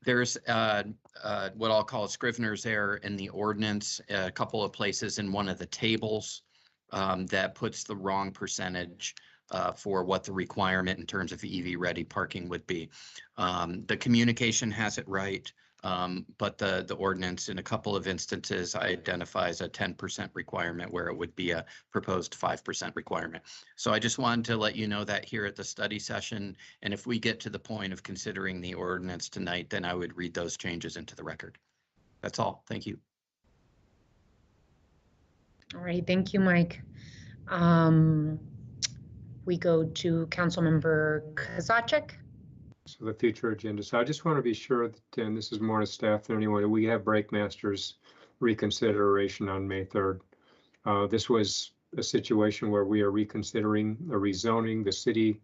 There's what I'll call a Scrivener's error in the ordinance, a couple of places in one of the tables that puts the wrong percentage for what the requirement in terms of EV ready parking would be. The communication has it right, but the ordinance in a couple of instances identifies a 10% requirement where it would be a proposed 5% requirement. So I just wanted to let you know that here at the study session, and if we get to the point of considering the ordinance tonight, then I would read those changes into the record. That's all. Thank you. All right, thank you, Mike. We go to Councilmember Kozachik. So the future agenda. So I just want to be sure that, and this is more to staff than anyone, we have Breakmaster's reconsideration on May 3rd. This was a situation where we are reconsidering a rezoning. The city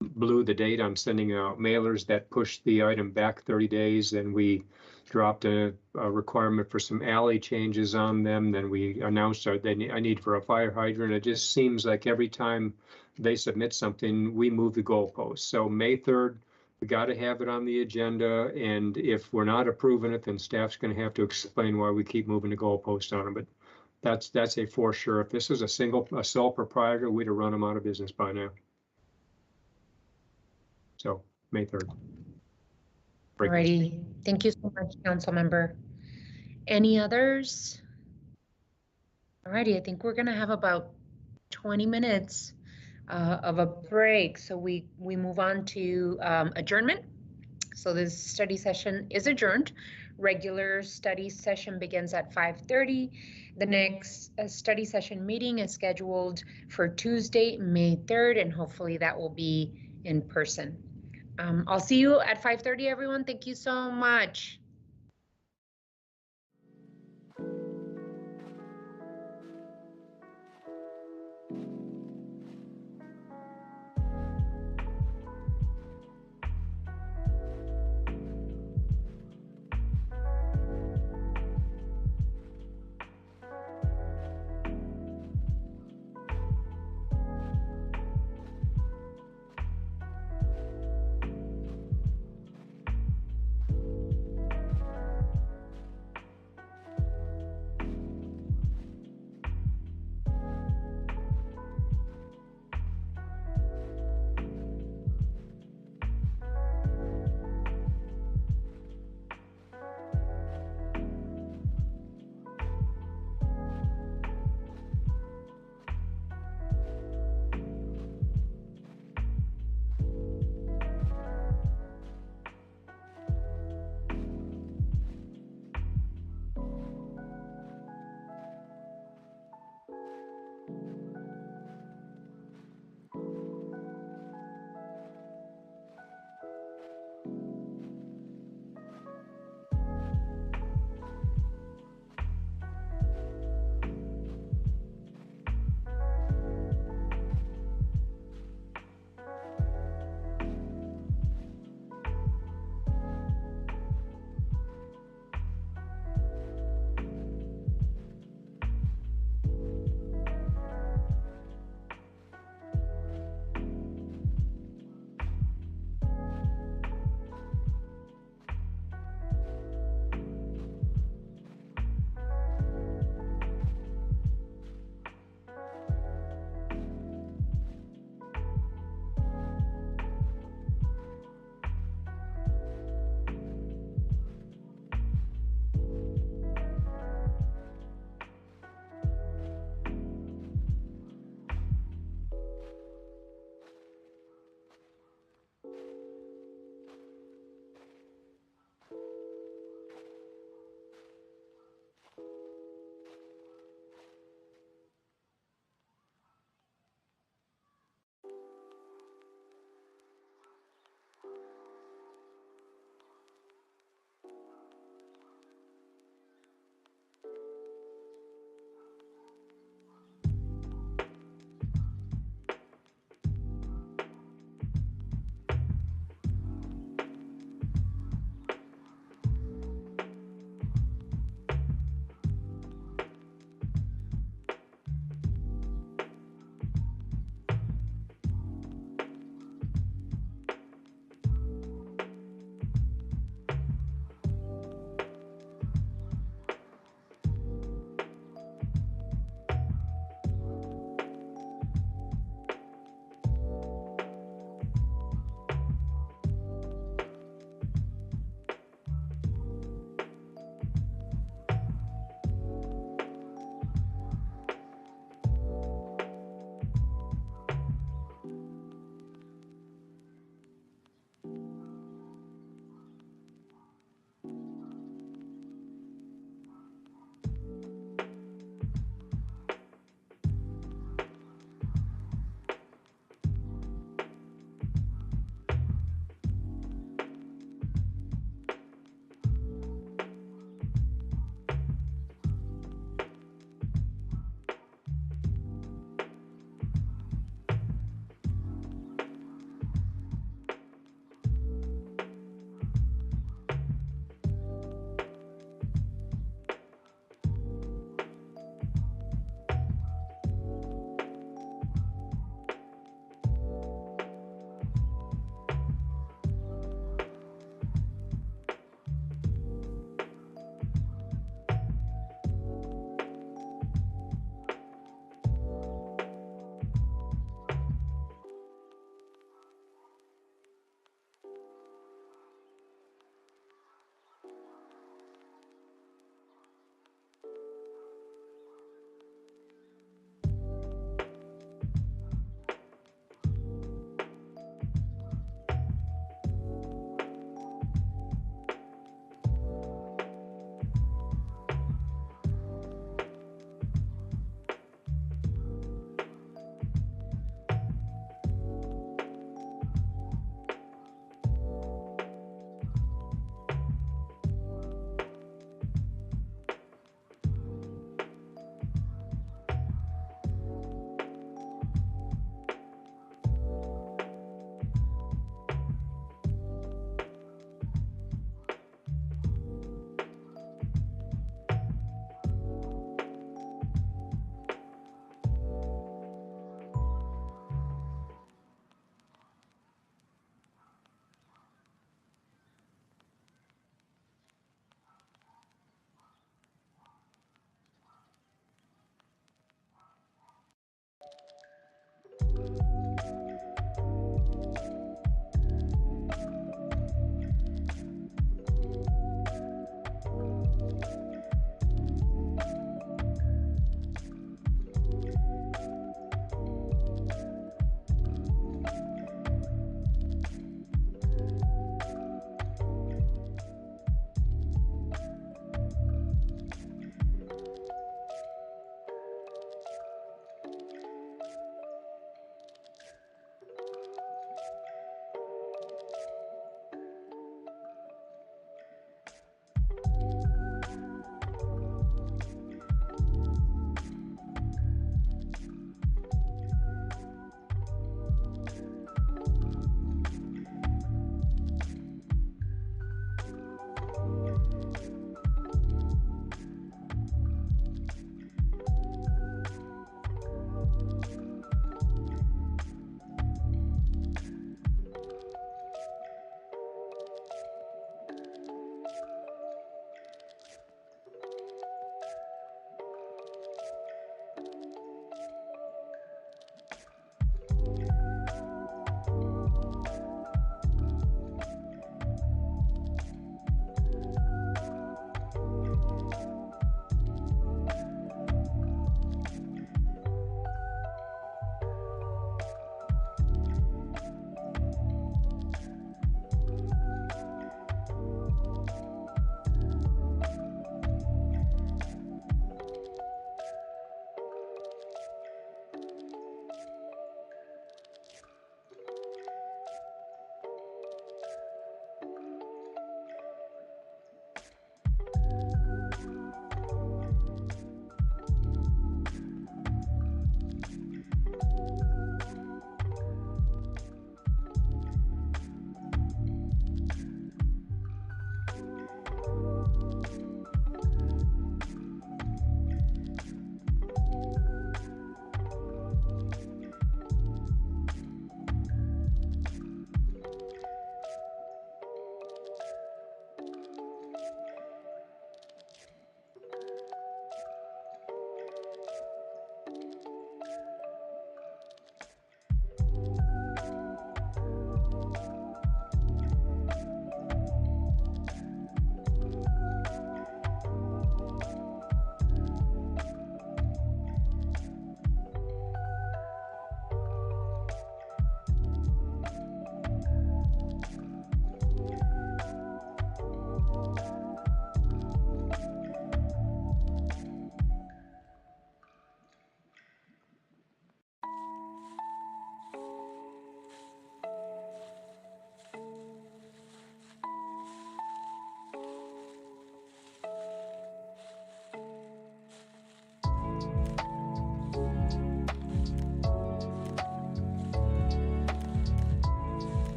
blew the date on sending out mailers that pushed the item back 30 days. Then we dropped a requirement for some alley changes on them. Then we announced a need for a fire hydrant. It just seems like every time they submit something, we move the goalposts. So May 3rd, we got to have it on the agenda. And if we're not approving it, then staff's going to have to explain why we keep moving the goalposts on them. But that's a for sure. If this is a sole proprietor, we'd have run them out of business by now. So May 3rd. Alrighty, thank you so much, Councilmember. Any others? Alrighty, I think we're gonna have about 20 minutes of a break. So we move on to adjournment. So this study session is adjourned. Regular study session begins at 5:30. The next study session meeting is scheduled for Tuesday, May 3rd, and hopefully that will be in person. I'll see you at 5:30, everyone. Thank you so much.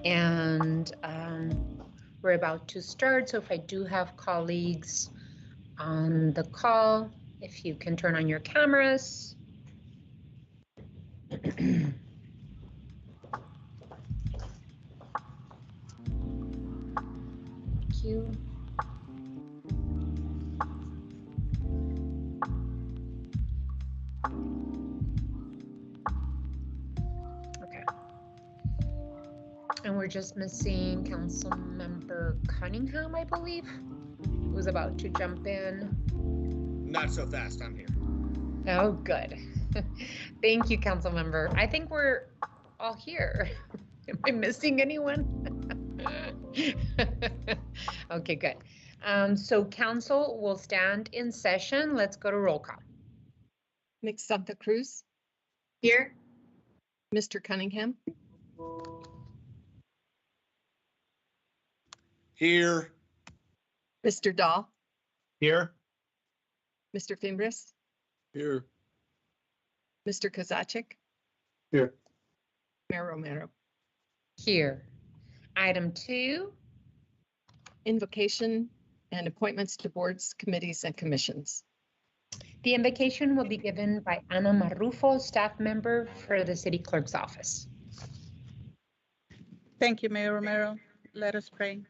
And we're about to start, so if I do have colleagues on the call, if you can turn on your cameras. Thank you. Okay. And we're just missing Councilmember Cunningham, I believe, who's about to jump in. Not so fast, I'm here. Oh, good. Thank you, Councilmember. I think we're all here. Am I missing anyone? Okay, good. So council will stand in session. Let's go to roll call. Ms. Santa Cruz, Here. Mr. Cunningham, Here. Mr. Dahl, Here. Mr. Fimbres, Here. Mr. Kozaczek, Here. Mayor Romero. Here. Item 2. Invocation and appointments to boards, committees, and commissions. The invocation will be given by Ana Marrufo, staff member for the city clerk's office. Thank you, Mayor Romero. Let us pray.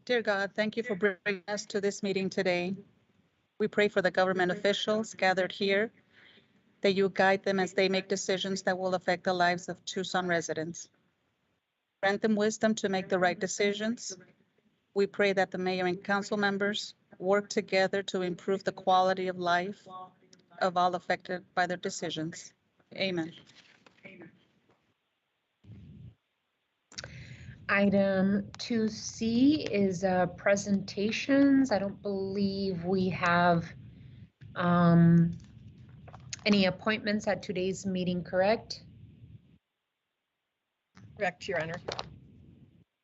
Dear God, thank you for bringing us to this meeting today. We pray for the government officials gathered here, that you guide them as they make decisions that will affect the lives of Tucson residents. Grant them wisdom to make the right decisions. We pray that the mayor and council members work together to improve the quality of life of all affected by their decisions. Amen. Item 2C is presentations. I don't believe we have any appointments at today's meeting, correct? Correct, Your Honor.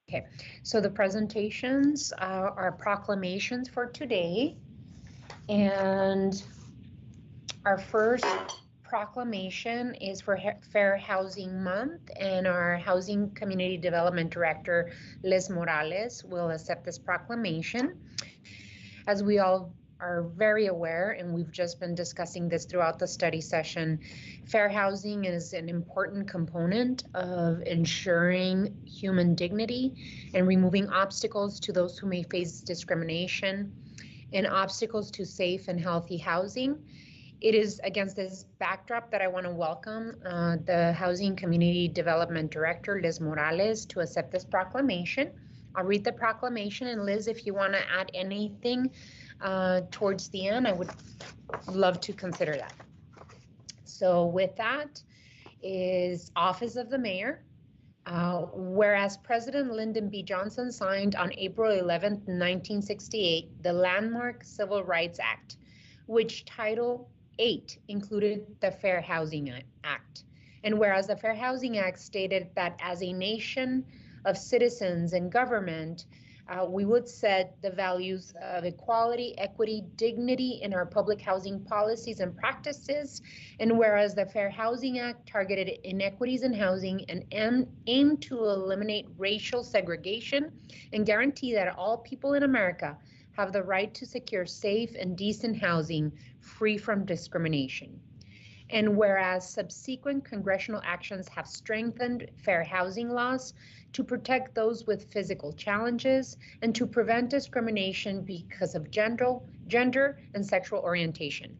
Okay, so the presentations are proclamations for today. And our first proclamation is for Fair Housing Month, and our Housing Community Development Director, Liz Morales, will accept this proclamation. As we all are very aware, and we've just been discussing this throughout the study session, fair housing is an important component of ensuring human dignity and removing obstacles to those who may face discrimination and obstacles to safe and healthy housing. It is against this backdrop that I want to welcome the Housing Community Development Director, Liz Morales, to accept this proclamation. I'll read the proclamation, and Liz, if you want to add anything towards the end, I would love to consider that. So with that is Office of the Mayor. Whereas President Lyndon B. Johnson signed on April 11th, 1968, the landmark Civil Rights Act, which Title 8 included the Fair Housing Act. And whereas the Fair Housing Act stated that as a nation of citizens and government, we would set the values of equality, equity, dignity in our public housing policies and practices. And whereas the Fair Housing Act targeted inequities in housing and aimed to eliminate racial segregation and guarantee that all people in America have the right to secure safe and decent housing free from discrimination. And whereas subsequent congressional actions have strengthened fair housing laws to protect those with physical challenges and to prevent discrimination because of gender and sexual orientation.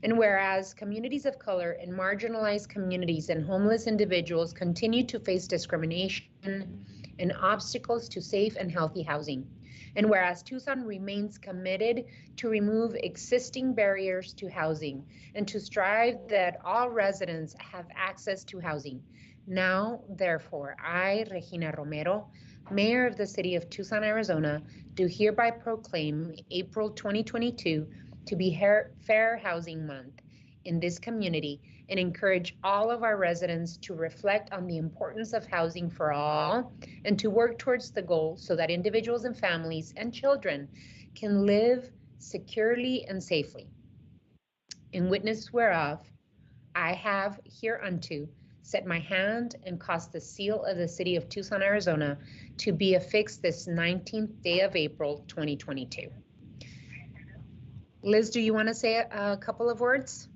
And whereas communities of color and marginalized communities and homeless individuals continue to face discrimination and obstacles to safe and healthy housing. And whereas Tucson remains committed to remove existing barriers to housing and to strive that all residents have access to housing. Now, therefore, I, Regina Romero, Mayor of the City of Tucson, Arizona, do hereby proclaim April 2022 to be Fair Housing Month in this community and encourage all of our residents to reflect on the importance of housing for all and to work towards the goal so that individuals and families and children can live securely and safely. In witness whereof, I have hereunto set my hand, and cause the seal of the city of Tucson, Arizona to be affixed this 19th day of April, 2022. Liz, do you want to say a couple of words?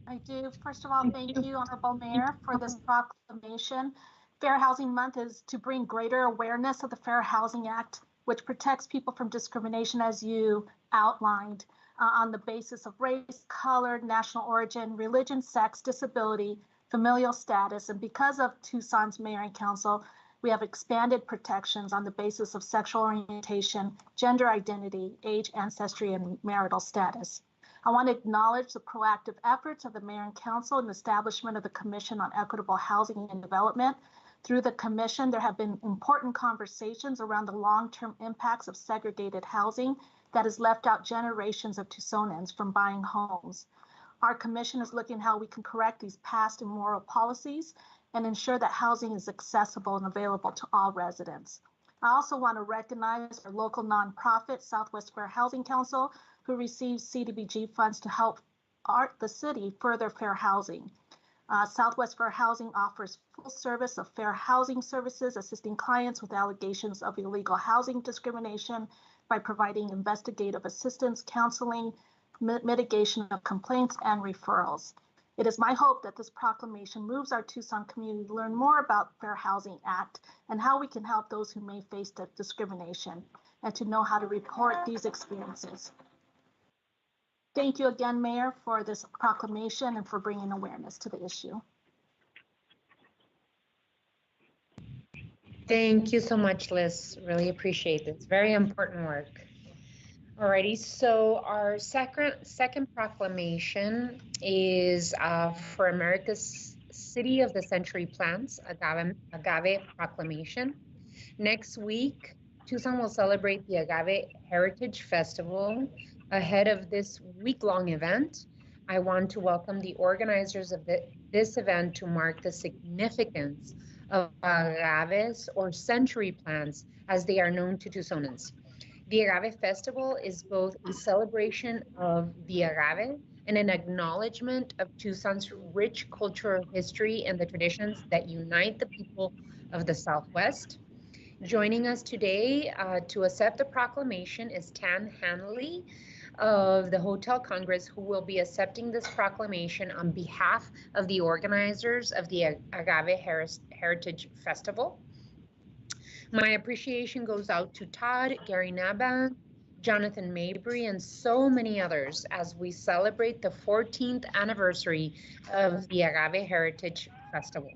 I do. First of all, thank you, Honorable Mayor, for this proclamation. Fair Housing Month is to bring greater awareness of the Fair Housing Act, which protects people from discrimination, as you outlined, on the basis of race, color, national origin, religion, sex, disability, familial status. And because of Tucson's Mayor and Council, we have expanded protections on the basis of sexual orientation, gender identity, age, ancestry, and marital status. I want to acknowledge the proactive efforts of the Mayor and Council in the establishment of the Commission on Equitable Housing and Development. Through the Commission, there have been important conversations around the long-term impacts of segregated housing that has left out generations of Tucsonans from buying homes. Our Commission is looking at how we can correct these past immoral policies and ensure that housing is accessible and available to all residents. I also want to recognize our local nonprofit, Southwest Fair Housing Council, who receives CDBG funds to help the city further fair housing. Southwest Fair Housing offers full service of fair housing services, assisting clients with allegations of illegal housing discrimination by providing investigative assistance, counseling, mitigation of complaints, and referrals. It is my hope that this proclamation moves our Tucson community to learn more about the Fair Housing Act and how we can help those who may face discrimination, and to know how to report these experiences. Thank you again, Mayor, for this proclamation and for bringing awareness to the issue. Thank you so much, Liz. Really appreciate this. Very important work. Alrighty, so our second proclamation is for America's City of the Century Plants, Agave Proclamation. Next week, Tucson will celebrate the Agave Heritage Festival. Ahead of this week-long event, I want to welcome the organizers of this event to mark the significance of agaves, or century plants, as they are known to Tucsonans. The Agave Festival is both a celebration of the agave and an acknowledgement of Tucson's rich cultural history and the traditions that unite the people of the Southwest. Joining us today to accept the proclamation is Tan Hanley of the Hotel Congress, who will be accepting this proclamation on behalf of the organizers of the Agave Heritage Festival. My appreciation goes out to Todd, Gary Naba, Jonathan Mabry, and so many others as we celebrate the 14th anniversary of the Agave Heritage Festival.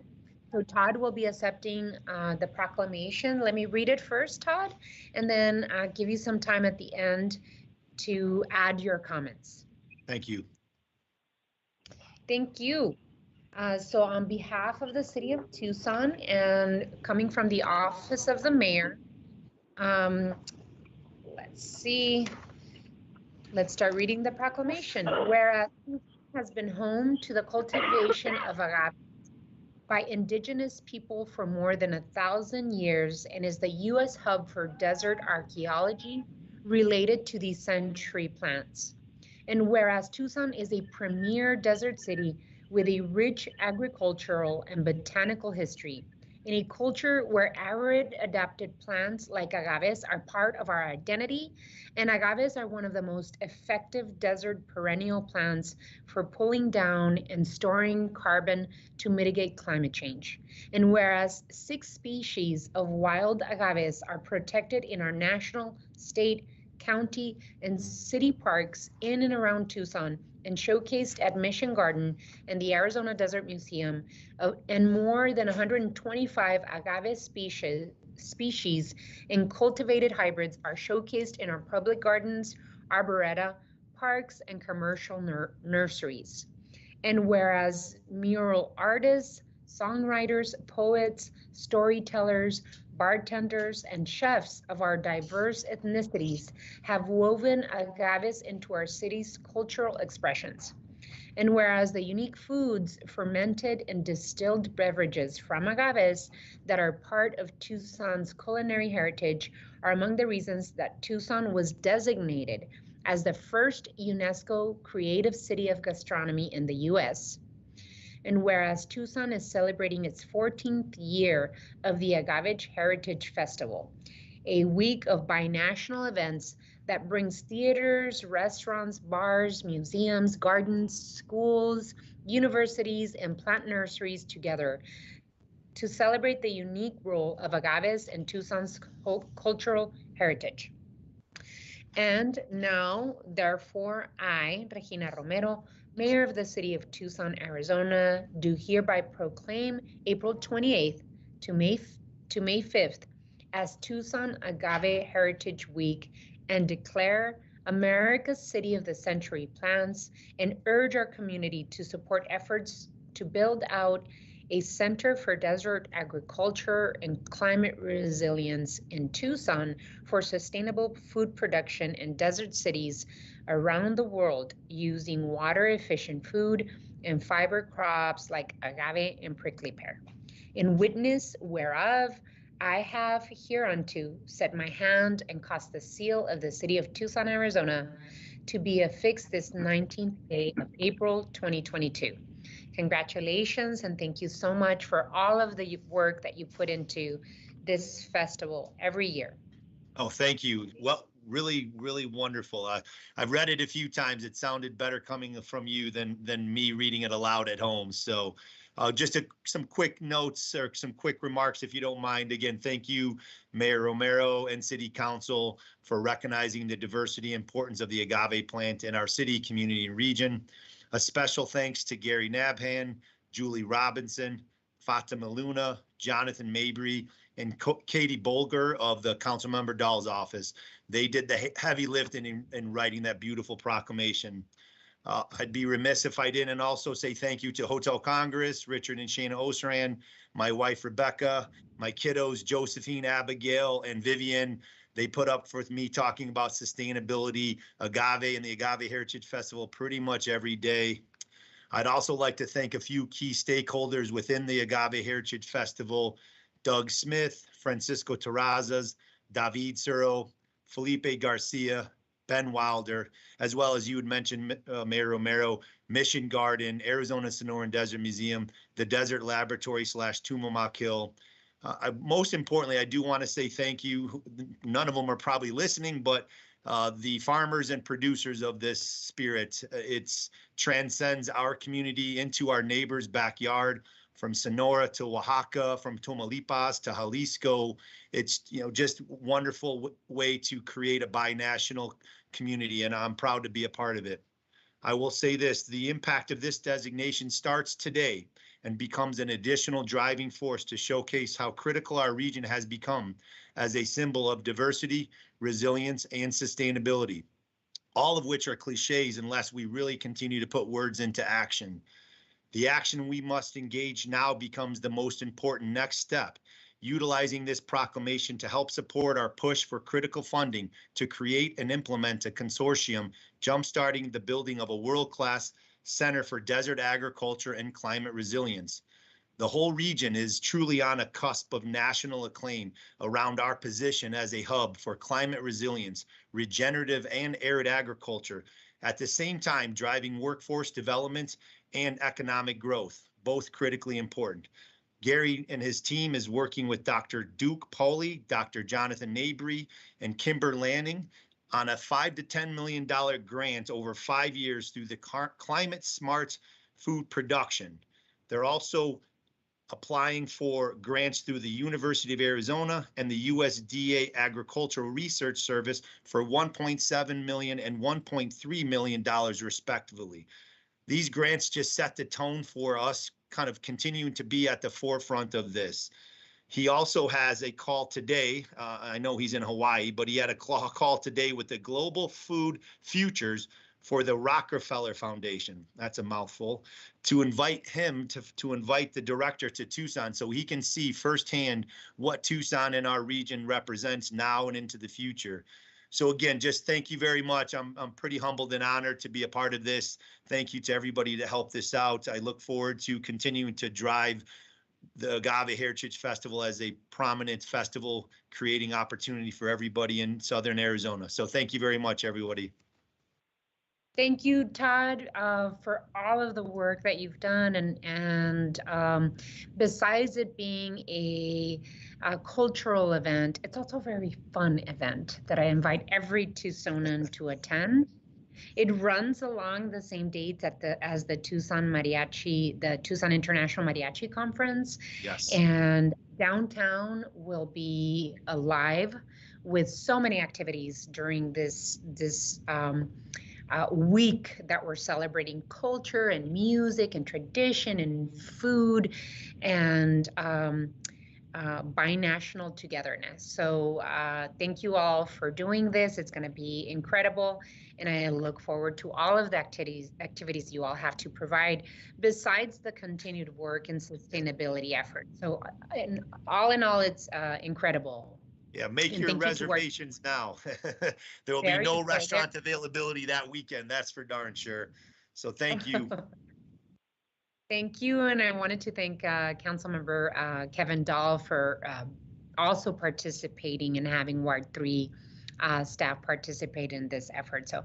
So Todd will be accepting the proclamation. Let me read it first, Todd, and then give you some time at the end to add your comments. Thank you. Thank you. So on behalf of the City of Tucson and coming from the Office of the Mayor, let's see. Let's start reading the proclamation. Whereas Tucson has been home to the cultivation of agave by indigenous people for more than 1,000 years and is the U.S. hub for desert archaeology related to these century plants. And whereas Tucson is a premier desert city with a rich agricultural and botanical history, in a culture where arid adapted plants like agaves are part of our identity, and agaves are one of the most effective desert perennial plants for pulling down and storing carbon to mitigate climate change. And whereas 6 species of wild agaves are protected in our national, state, county, and city parks in and around Tucson and showcased at Mission Garden and the Arizona Desert Museum, and more than 125 agave species and cultivated hybrids are showcased in our public gardens, arboreta, parks, and commercial nurseries. And whereas mural artists, songwriters, poets, storytellers, bartenders, and chefs of our diverse ethnicities have woven agaves into our city's cultural expressions. And whereas the unique foods, fermented and distilled beverages from agaves that are part of Tucson's culinary heritage are among the reasons that Tucson was designated as the first UNESCO Creative City of Gastronomy in the U.S. And whereas Tucson is celebrating its 14th year of the Agave Heritage Festival, a week of binational events that brings theaters, restaurants, bars, museums, gardens, schools, universities, and plant nurseries together to celebrate the unique role of agaves in Tucson's cultural heritage. And now, therefore, I, Regina Romero, Mayor of the City of Tucson, Arizona, do hereby proclaim April 28th to May 5th as Tucson Agave Heritage Week and declare America's City of the Century plans and urge our community to support efforts to build out a Center for Desert Agriculture and Climate Resilience in Tucson for sustainable food production in desert cities around the world using water-efficient food and fiber crops like agave and prickly pear. In witness whereof, I have hereunto set my hand and caused the seal of the City of Tucson, Arizona, to be affixed this 19th day of April 2022. Congratulations and thank you so much for all of the work that you put into this festival every year. Oh, thank you. Well, really, really wonderful. I've read it a few times. It sounded better coming from you than me reading it aloud at home. So just some quick notes or some quick remarks, if you don't mind. Again, thank you, Mayor Romero and City Council, for recognizing the diversity and importance of the agave plant in our city, community, and region. A special thanks to Gary Nabhan, Julie Robinson, Fatima Luna, Jonathan Mabry, and Katie Bolger of the Councilmember Dahl's office. They did the heavy lifting in writing that beautiful proclamation. I'd be remiss if I didn't also say thank you to Hotel Congress, Richard and Shana Osran, my wife Rebecca, my kiddos Josephine, Abigail, and Vivian. They put up with me talking about sustainability, agave, and the Agave Heritage Festival pretty much every day. I'd also like to thank a few key stakeholders within the Agave Heritage Festival: Doug Smith, Francisco Terrazas, David Suro, Felipe Garcia, Ben Wilder, as well as you had mentioned, Mayor Romero, Mission Garden, Arizona Sonoran Desert Museum, the Desert Laboratory / Tumamoc Hill. Most importantly, I do want to say thank you. None of them are probably listening, but the farmers and producers of this spirit. It transcends our community into our neighbor's backyard, from Sonora to Oaxaca, from Tamaulipas to Jalisco. It's just wonderful way to create a binational community, and I'm proud to be a part of it. I will say this: the impact of this designation starts today and becomes an additional driving force to showcase how critical our region has become as a symbol of diversity, resilience, and sustainability, all of which are cliches unless we really continue to put words into action. The action we must engage now becomes the most important next step, utilizing this proclamation to help support our push for critical funding to create and implement a consortium jumpstarting the building of a world-class Center for Desert Agriculture and Climate Resilience. The whole region is truly on a cusp of national acclaim around our position as a hub for climate resilience, regenerative and arid agriculture, at the same time driving workforce development and economic growth, both critically important. Gary and his team is working with Dr. Duke Pauley, Dr. Jonathan Mabry, and Kimber Lanning on a $5 to $10 million grant over 5 years through the Climate Smart Food Production. They're also applying for grants through the University of Arizona and the USDA Agricultural Research Service for $1.7 million and $1.3 million respectively. These grants just set the tone for us kind of continuing to be at the forefront of this. He also has a call today. I know he's in Hawaii, but he had a call today with the Global Food Futures for the Rockefeller Foundation. That's a mouthful. To invite him to invite the director to Tucson so he can see firsthand what Tucson and our region represents now and into the future. So again, just thank you very much. I'm pretty humbled and honored to be a part of this. Thank you to everybody that helped this out. I look forward to continuing to drive the Agave Heritage Festival as a prominent festival, creating opportunity for everybody in Southern Arizona. So thank you very much, everybody. Thank you, Todd, for all of the work that you've done. And besides it being a cultural event, it's also a very fun event that I invite every Tucsonan to attend. It runs along the same dates as the Tucson International Mariachi Conference. Yes. And downtown will be alive with so many activities during this week that we're celebrating culture and music and tradition and food and binational togetherness. So thank you all for doing this. It's going to be incredible. And I look forward to all of the activities you all have to provide besides the continued work and sustainability efforts. So in all, it's incredible. Yeah, make your reservations now. There will be no restaurant availability that weekend. That's for darn sure. So thank you. Thank you. And I wanted to thank Councilmember Kevin Dahl for also participating and having Ward 3 staff participate in this effort. So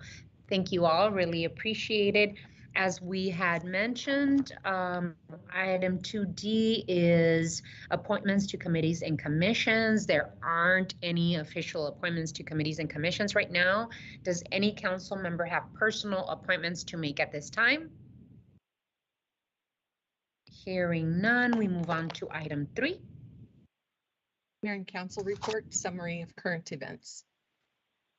thank you all, really appreciate it. As we had mentioned, item 2D is appointments to committees and commissions. There aren't any official appointments to committees and commissions right now. Does any council member have personal appointments to make at this time? Hearing none, we move on to item 3. Mayor and Council report, summary of current events.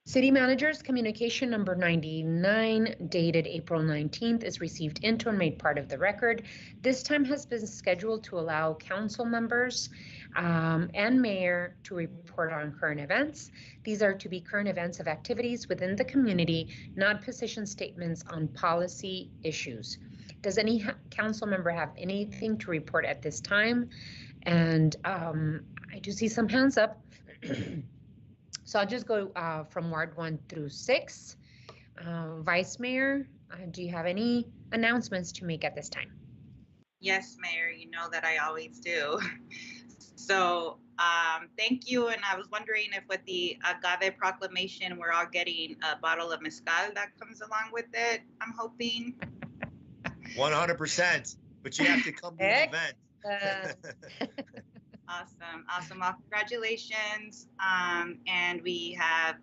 City Manager's communication number 99 dated April 19th is received into and made part of the record. This time has been scheduled to allow council members and mayor to report on current events. These are to be current events of activities within the community, not position statements on policy issues. Does any council member have anything to report at this time? And I do see some hands up. So I'll just go from Ward 1 through 6. Vice Mayor, do you have any announcements to make at this time? Yes, Mayor, you know that I always do. So thank you. And I was wondering if with the Agave proclamation, we're all getting a bottle of mezcal that comes along with it, I'm hoping. 100%, but you have to come to the event. Awesome. Well, congratulations. And we have,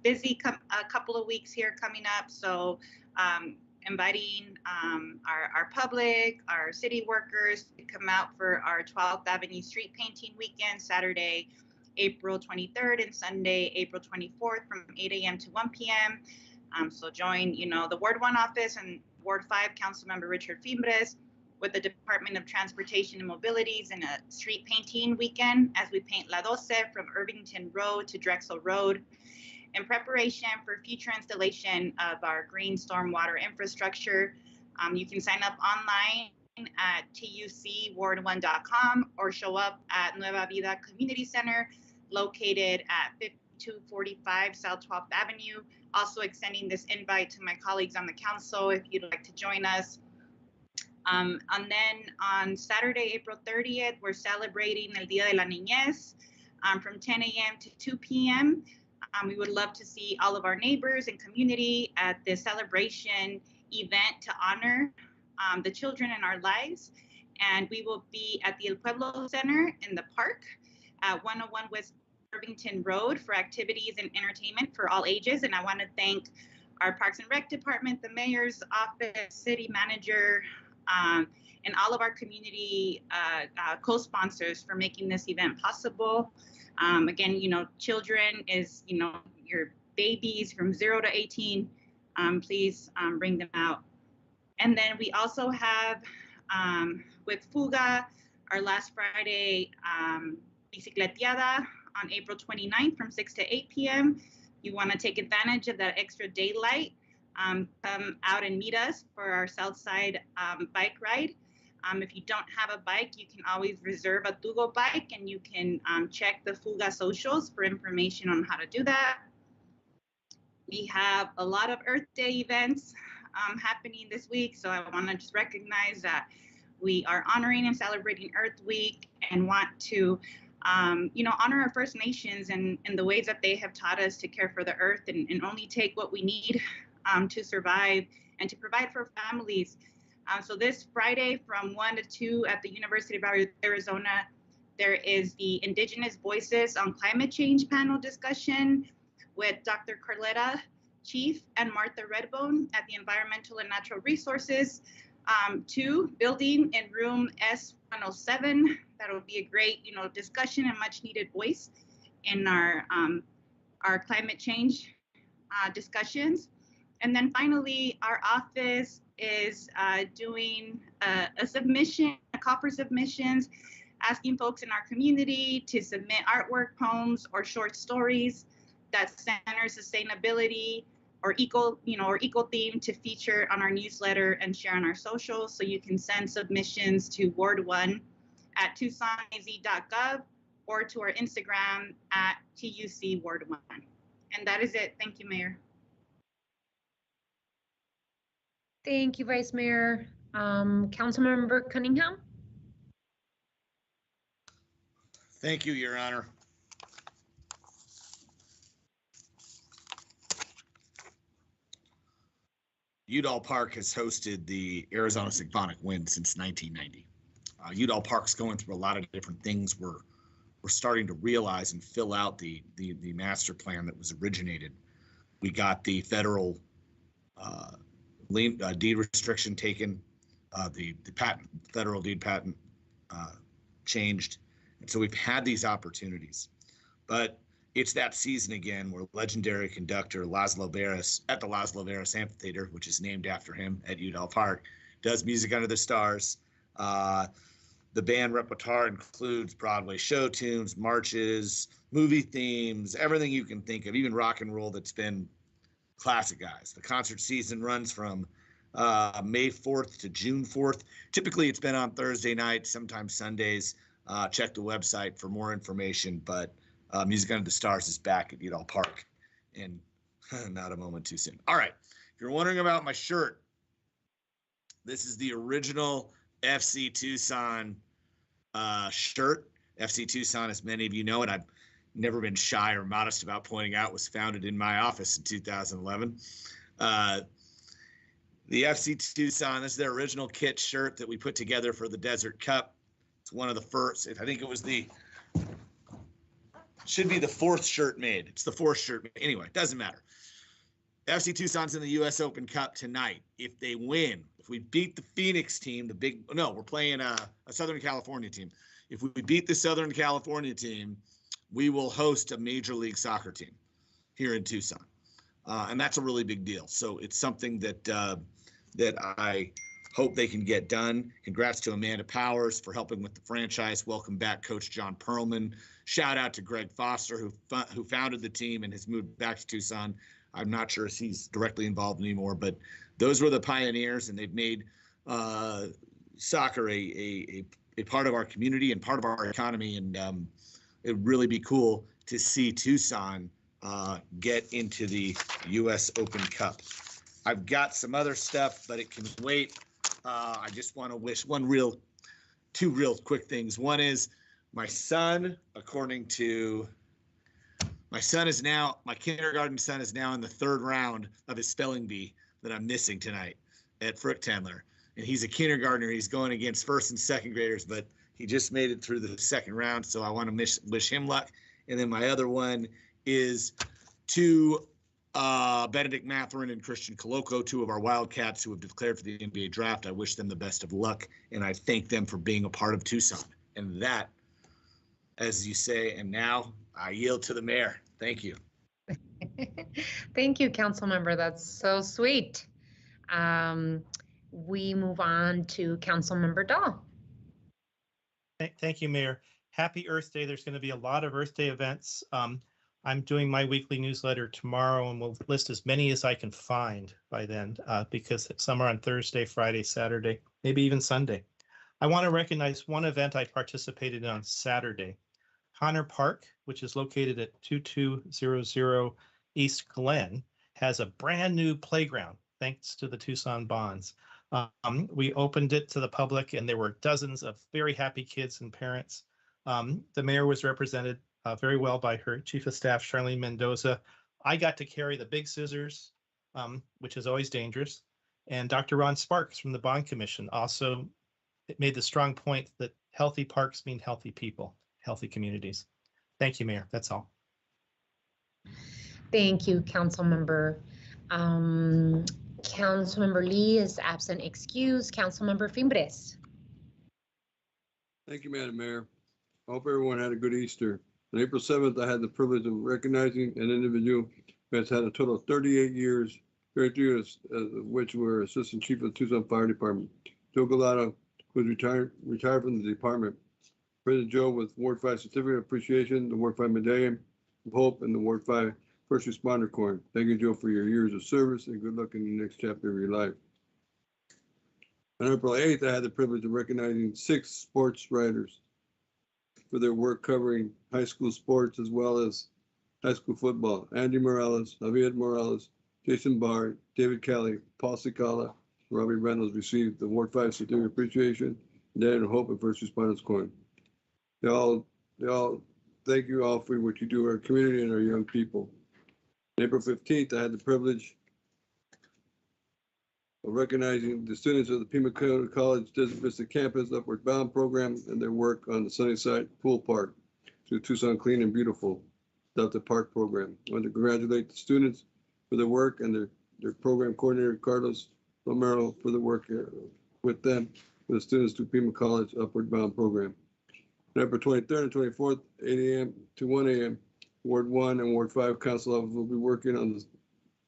busy a couple of weeks here coming up. So inviting our public, our city workers to come out for our 12th Avenue Street Painting Weekend, Saturday, April 23rd and Sunday, April 24th from 8 a.m. to 1 p.m. So join, the Ward 1 office and Ward 5 Councilmember Richard Fimbres with the Department of Transportation and Mobilities in a street painting weekend as we paint La Doce from Irvington Road to Drexel Road in preparation for future installation of our green stormwater infrastructure. You can sign up online at tucward1.com or show up at Nueva Vida Community Center located at 5245 South 12th Avenue. Also extending this invite to my colleagues on the council if you'd like to join us. And then on Saturday, April 30th, we're celebrating El Día de la Niñez from 10 a.m. to 2 p.m. We would love to see all of our neighbors and community at this celebration event to honor the children in our lives. And we will be at the El Pueblo Center in the park at 101 West Irvington Road for activities and entertainment for all ages. And I want to thank our Parks and Rec Department, the Mayor's Office, City Manager, and all of our community co-sponsors for making this event possible. Again, children is, your babies from 0 to 18, please bring them out. And then we also have with Fuga, our last Friday bicicleteada on April 29th from 6 to 8 p.m. You want to take advantage of that extra daylight. Come out and meet us for our South Side bike ride. If you don't have a bike, you can always reserve a Tugo bike and you can check the Fuga socials for information on how to do that. We have a lot of Earth Day events happening this week, so I want to just recognize that we are honoring and celebrating Earth Week and want to honor our First Nations and the ways that they have taught us to care for the earth and only take what we need to survive and to provide for families. So this Friday from 1 to 2 at the University of Arizona, there is the Indigenous Voices on Climate Change panel discussion with Dr. Carletta Chief and Martha Redbone at the Environmental and Natural Resources 2 building in room S107. That will be a great, discussion and much needed voice in our climate change discussions. And then finally, our office is doing a submission, a call for submissions, asking folks in our community to submit artwork, poems, or short stories that center sustainability or eco theme to feature on our newsletter and share on our socials. So you can send submissions to ward1@tucsonaz.gov or to our Instagram @TUCWard1. And that is it. Thank you, Mayor. Thank you, Vice Mayor. Councilmember Cunningham. Thank you, Your Honor. Udall Park has hosted the Arizona Cyclonic Wind since 1990. Udall Park's going through a lot of different things. We're starting to realize and fill out the master plan that was originated. We got the federal deed restriction taken, the federal deed patent changed. And so we've had these opportunities, but it's that season again where legendary conductor Laszlo Veras at the Laszlo Veras Amphitheater, which is named after him at Udall Park, does Music Under the Stars. The band repertoire includes Broadway show tunes, marches, movie themes, everything you can think of, even rock and roll that's been classic, guys. The concert season runs from May 4th to June 4th. Typically, it's been on Thursday night, sometimes Sundays. Check the website for more information, but Music Under the Stars is back at Udall Park, and not a moment too soon. All right, if you're wondering about my shirt, this is the original FC Tucson shirt. FC Tucson, as many of you know, and I've never been shy or modest about pointing out, was founded in my office in 2011. The FC Tucson, this is their original kit shirt that we put together for the Desert Cup. It's one of the first, I think it was should be the fourth shirt made. It's the fourth shirt made. Anyway, it doesn't matter. FC Tucson's in the U.S. Open Cup tonight. If they win, if we beat the Phoenix team, we're playing a Southern California team. If we beat the Southern California team, we will host a Major League Soccer team here in Tucson. And that's a really big deal. So it's something that I hope they can get done. Congrats to Amanda Powers for helping with the franchise. Welcome back, Coach John Perlman. Shout out to Greg Foster, who founded the team and has moved back to Tucson. I'm not sure if he's directly involved anymore, but those were the pioneers, and they've made soccer a part of our community and part of our economy. And it'd really be cool to see Tucson get into the U.S. Open Cup. I've got some other stuff, but it can wait. I just want to wish two real quick things. One is my son, my kindergarten son is now in the third round of his spelling bee that I'm missing tonight at Fruchtandler. And he's a kindergartner. He's going against first and second graders, but he just made it through the second round. So I want to wish him luck. And then my other one is to Benedict Matherin and Christian Coloco, two of our Wildcats who have declared for the NBA draft. I wish them the best of luck, and I thank them for being a part of Tucson. And that, as you say, and now I yield to the mayor. Thank you. Thank you, council member. That's so sweet. We move on to council member Dahl. Thank you, Mayor. Happy Earth Day. There's going to be a lot of Earth Day events. I'm doing my weekly newsletter tomorrow, and we'll list as many as I can find by then, because some are on Thursday, Friday, Saturday, maybe even Sunday. I want to recognize one event I participated in on Saturday. Connor Park, which is located at 2200 East Glen, has a brand new playground thanks to the Tucson bonds. We opened it to the public, and there were dozens of very happy kids and parents. The mayor was represented very well by her chief of staff, Charlene Mendoza. I got to carry the big scissors which is always dangerous. And Dr. Ron Sparks from the Bond Commission also made the strong point that healthy parks mean healthy people, healthy communities. Thank you, Mayor. That's all. Thank you, Councilmember. Councilmember Lee is absent, excused. Councilmember Fimbres. Thank you, Madam Mayor. I hope everyone had a good Easter. On April 7th, I had the privilege of recognizing an individual who has had a total of 38 years, 32 years, of which were Assistant Chief of the Tucson Fire Department. Joe Galata was retired from the department. President Joe with Ward 5 Certificate of Appreciation, the Ward 5 Medallion of Hope, and the Ward 5 First Responder Coin. Thank you, Joe, for your years of service, and good luck in the next chapter of your life. On April 8th, I had the privilege of recognizing 6 sports writers for their work covering high school sports as well as high school football. Andy Morales, Javier Morales, Jason Barr, David Kelly, Paul Cicala, Robbie Reynolds received the Ward 5 Certificate of Appreciation, Daniel Hope, and First Responders Coin. They all thank you all for what you do for our community and our young people. On April 15th, I had the privilege of recognizing the students of the Pima College Desert Vista Campus Upward Bound program and their work on the Sunnyside Pool Park to Tucson Clean and Beautiful Delta Park program. I want to congratulate the students for their work and their program coordinator, Carlos Romero, for the work with them, for the students to Pima College Upward Bound program. On April 23rd and 24th, 8 a.m. to 1 a.m., Ward 1 and Ward 5 council officers will be working on the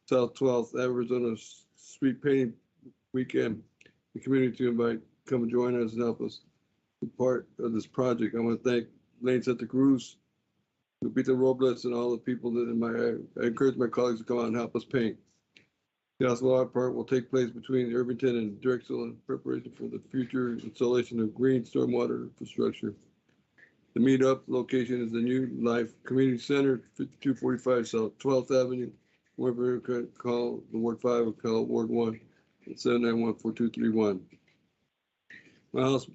South 12th Arizona Street Painting Weekend. The community to invite, come and join us and help us be part of this project. I want to thank Lane Santa Cruz, Lupita Robles, and all the people that I encourage my colleagues to come out and help us paint. The Oswald Park will take place between Irvington and Drexel in preparation for the future installation of green stormwater infrastructure. The meetup location is the New Life Community Center, 245 South 12th Avenue. Whoever could call the Ward 5 or call Ward 1 at 791-4231. My house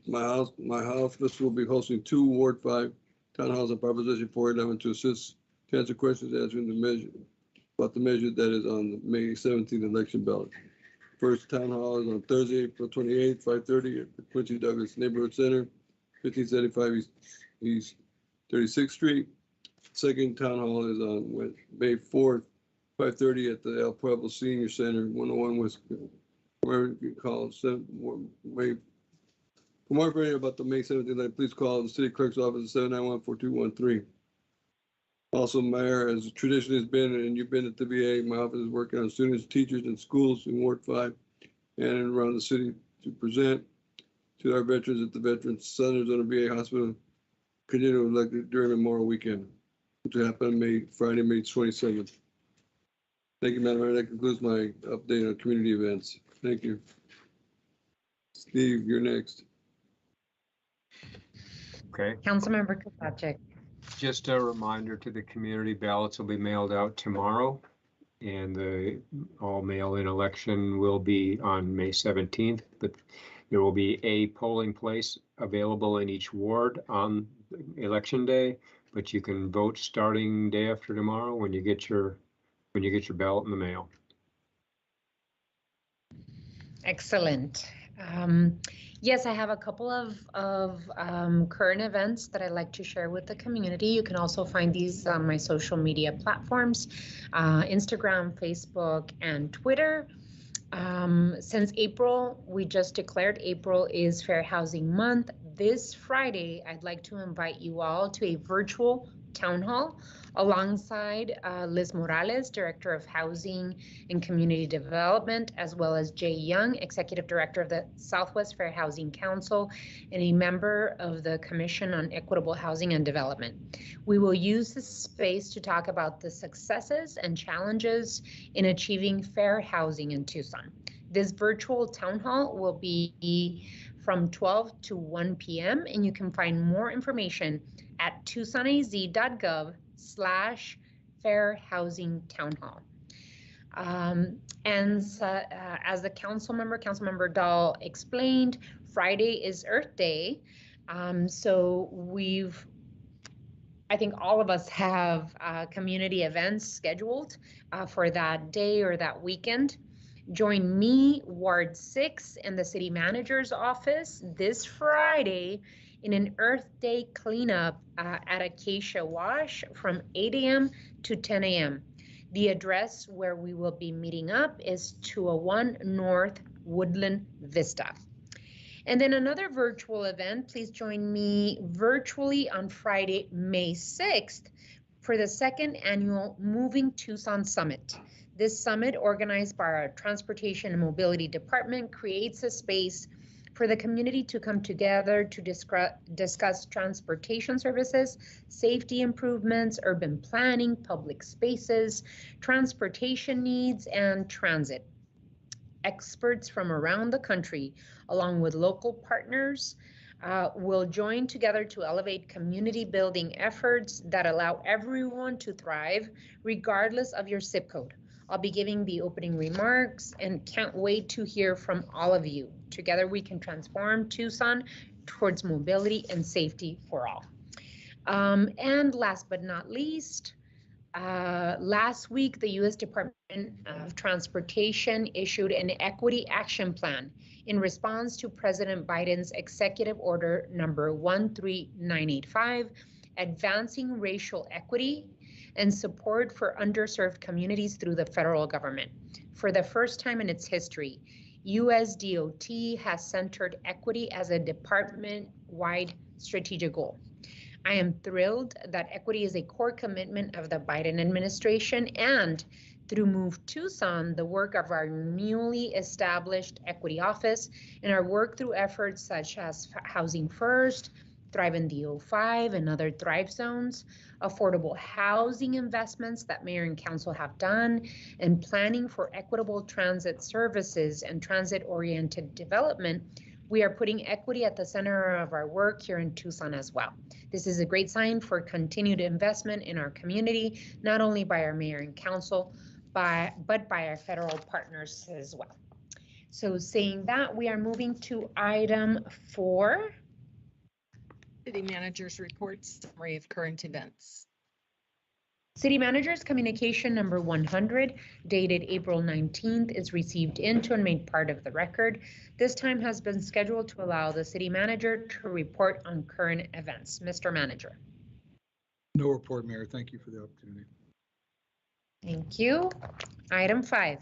list will be hosting 2 Ward 5 town halls on Proposition 411 to assist to answer questions answering the measure about the measure that is on the May 17th election ballot. First town hall is on Thursday, April 28th, 5:30 at the Quincy Douglas Neighborhood Center, 1575 East 36th Street. Second town hall is on May 4th, 5:30 at the El Pueblo Senior Center, 101 West. Where you call for more information about the May 17th, please call the city clerk's office at 791-4213. Also, Mayor, as tradition has been, and you've been at the VA, my office is working on students, teachers, and schools in Ward 5 and around the city to present to our veterans at the Veterans Centers on the VA Hospital continuing elected during Memorial Weekend, which will happen Friday, May 27th. Thank you, Madam Mayor. That concludes my update on community events. Thank you. Steve, you're next. Okay. Councilmember Kopacek. Just a reminder to the community, ballots will be mailed out tomorrow, and the all mail-in election will be on May 17th, but there will be a polling place available in each ward on election day, but you can vote starting day after tomorrow when you get your ballot in the mail. Excellent. Yes, I have a couple of current events that I'd like to share with the community. You can also find these on my social media platforms, Instagram, Facebook, and Twitter. Since April, we just declared April is Fair Housing Month. This Friday, I'd like to invite you all to a virtual town hall alongside Liz Morales, Director of Housing and Community Development, as well as Jay Young, Executive Director of the Southwest Fair Housing Council and a member of the Commission on Equitable Housing and Development. We will use this space to talk about the successes and challenges in achieving fair housing in Tucson. This virtual town hall will be from 12 to 1 p.m. and you can find more information at tucsonaz.gov/fair housing town hall. As the Councilmember Dahl explained, Friday is Earth Day. So we've I think all of us have community events scheduled for that day or that weekend. Join me, Ward 6, and the city manager's office this Friday in an Earth Day cleanup at Acacia Wash from 8 a.m. to 10 a.m. The address where we will be meeting up is 201 North Woodland Vista. And then another virtual event, please join me virtually on Friday, May 6th for the second annual Moving Tucson Summit. This summit, organized by our Transportation and Mobility Department, creates a space for the community to come together to discuss transportation services, safety improvements, urban planning, public spaces, transportation needs, and transit. Experts from around the country, along with local partners, will join together to elevate community building efforts that allow everyone to thrive regardless of your zip code. I'll be giving the opening remarks and can't wait to hear from all of you. Together we can transform Tucson towards mobility and safety for all. And last but not least, last week, the U.S. Department of Transportation issued an equity action plan in response to President Biden's executive order number 13985, advancing racial equity and support for underserved communities through the federal government. For the first time in its history, U.S. DOT has centered equity as a department-wide strategic goal. I am thrilled that equity is a core commitment of the Biden administration, and through Move Tucson, the work of our newly established equity office and our work through efforts such as Housing First, Thrive in the O5 and other Thrive zones, affordable housing investments that Mayor and Council have done, and planning for equitable transit services and transit-oriented development, we are putting equity at the center of our work here in Tucson as well. This is a great sign for continued investment in our community, not only by our Mayor and Council, but by our federal partners as well. So saying that, we are moving to item 4. City Manager's Report, Summary of Current Events. City Manager's Communication number 100, dated April 19th, is received into and made part of the record. This time has been scheduled to allow the City Manager to report on current events. Mr. Manager. No report, Mayor. Thank you for the opportunity. Thank you. Item 5.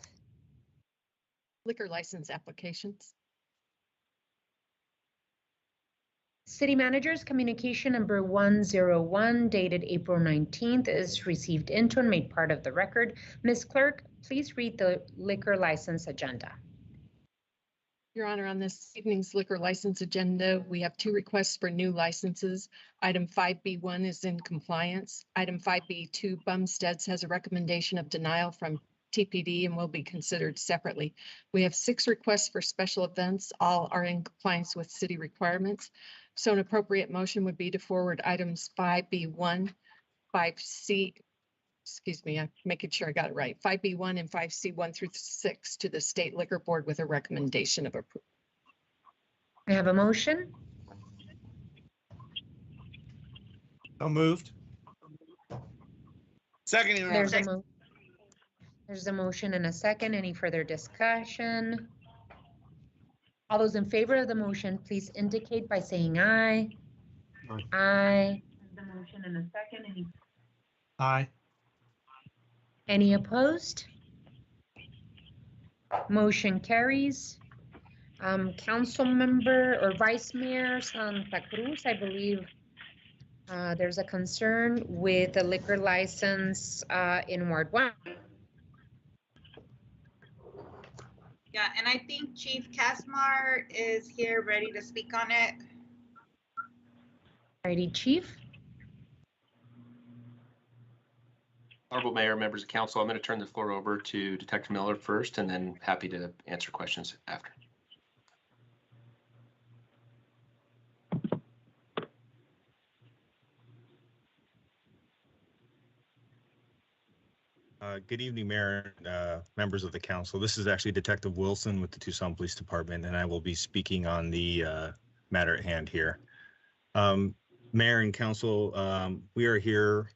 Liquor license applications. City Manager's Communication number 101, dated April 19th, is received into and made part of the record. Ms. Clerk, please read the liquor license agenda. Your Honor, on this evening's liquor license agenda, we have 2 requests for new licenses. Item 5B1 is in compliance. Item 5B2, Bumsteads, has a recommendation of denial from TPD and will be considered separately. We have 6 requests for special events. All are in compliance with city requirements. So an appropriate motion would be to forward items 5B1, 5C, excuse me, I'm making sure I got it right, 5B1 and 5C1 through 6 to the State Liquor Board with a recommendation of approval. I have a motion. So moved. Second, Your Honor. There's a motion and a second. Any further discussion? All those in favor of the motion, please indicate by saying aye. Aye. Aye. The motion and a second. Aye. Any opposed? Motion carries. Council member or Vice Mayor Santa Cruz, I believe there's a concern with the liquor license in Ward 1. Yeah, and I think Chief Kasmar is here ready to speak on it. Alrighty, Chief. Honorable Mayor, members of council, I'm going to turn the floor over to Detective Miller first, and then happy to answer questions after. Good evening, Mayor, members of the council. This is actually Detective Wilson with the Tucson Police Department, and I will be speaking on the matter at hand here. Mayor and council, we are here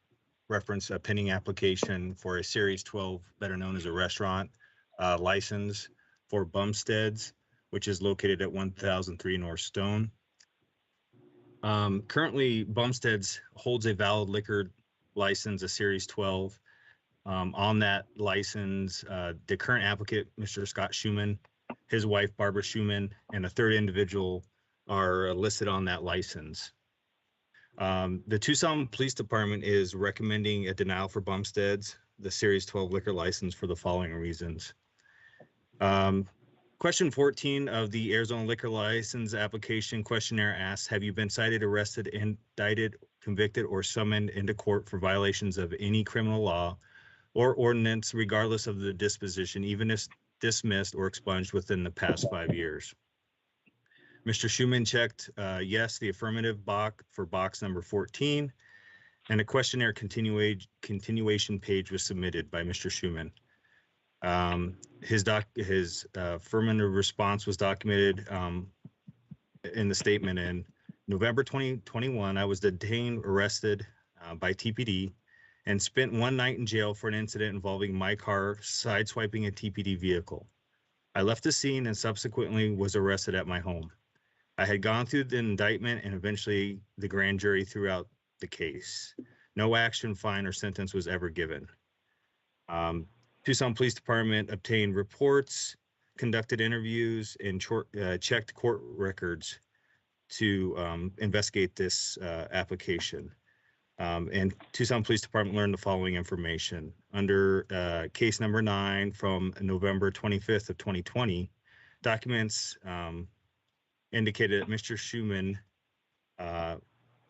reference a pending application for a Series 12, better known as a restaurant license for Bumsteads, which is located at 1003 North Stone. Currently, Bumsteads holds a valid liquor license, a Series 12. On that license, the current applicant, Mr. Scott Schumann, his wife, Barbara Schumann, and a third individual are listed on that license. The Tucson Police Department is recommending a denial for Bumsteads, the Series 12 liquor license, for the following reasons. Question 14 of the Arizona liquor license application questionnaire asks, have you been cited, arrested, indicted, convicted, or summoned into court for violations of any criminal law or ordinance, regardless of the disposition, even if dismissed or expunged within the past 5 years? Mr. Schumann checked yes, the affirmative box for box number 14, and a questionnaire continuation page was submitted by Mr. Schumann. His affirmative response was documented in the statement. In November 2021, I was detained, arrested by TPD, and spent one night in jail for an incident involving my car sideswiping a TPD vehicle. I left the scene and subsequently was arrested at my home. I had gone through the indictment and eventually the grand jury threw out the case. No action, fine, or sentence was ever given. Tucson Police Department obtained reports, conducted interviews, and checked court records to investigate this application. And Tucson Police Department learned the following information. Under case number 9 from November 25th of 2020, documents indicated that Mr. Schumann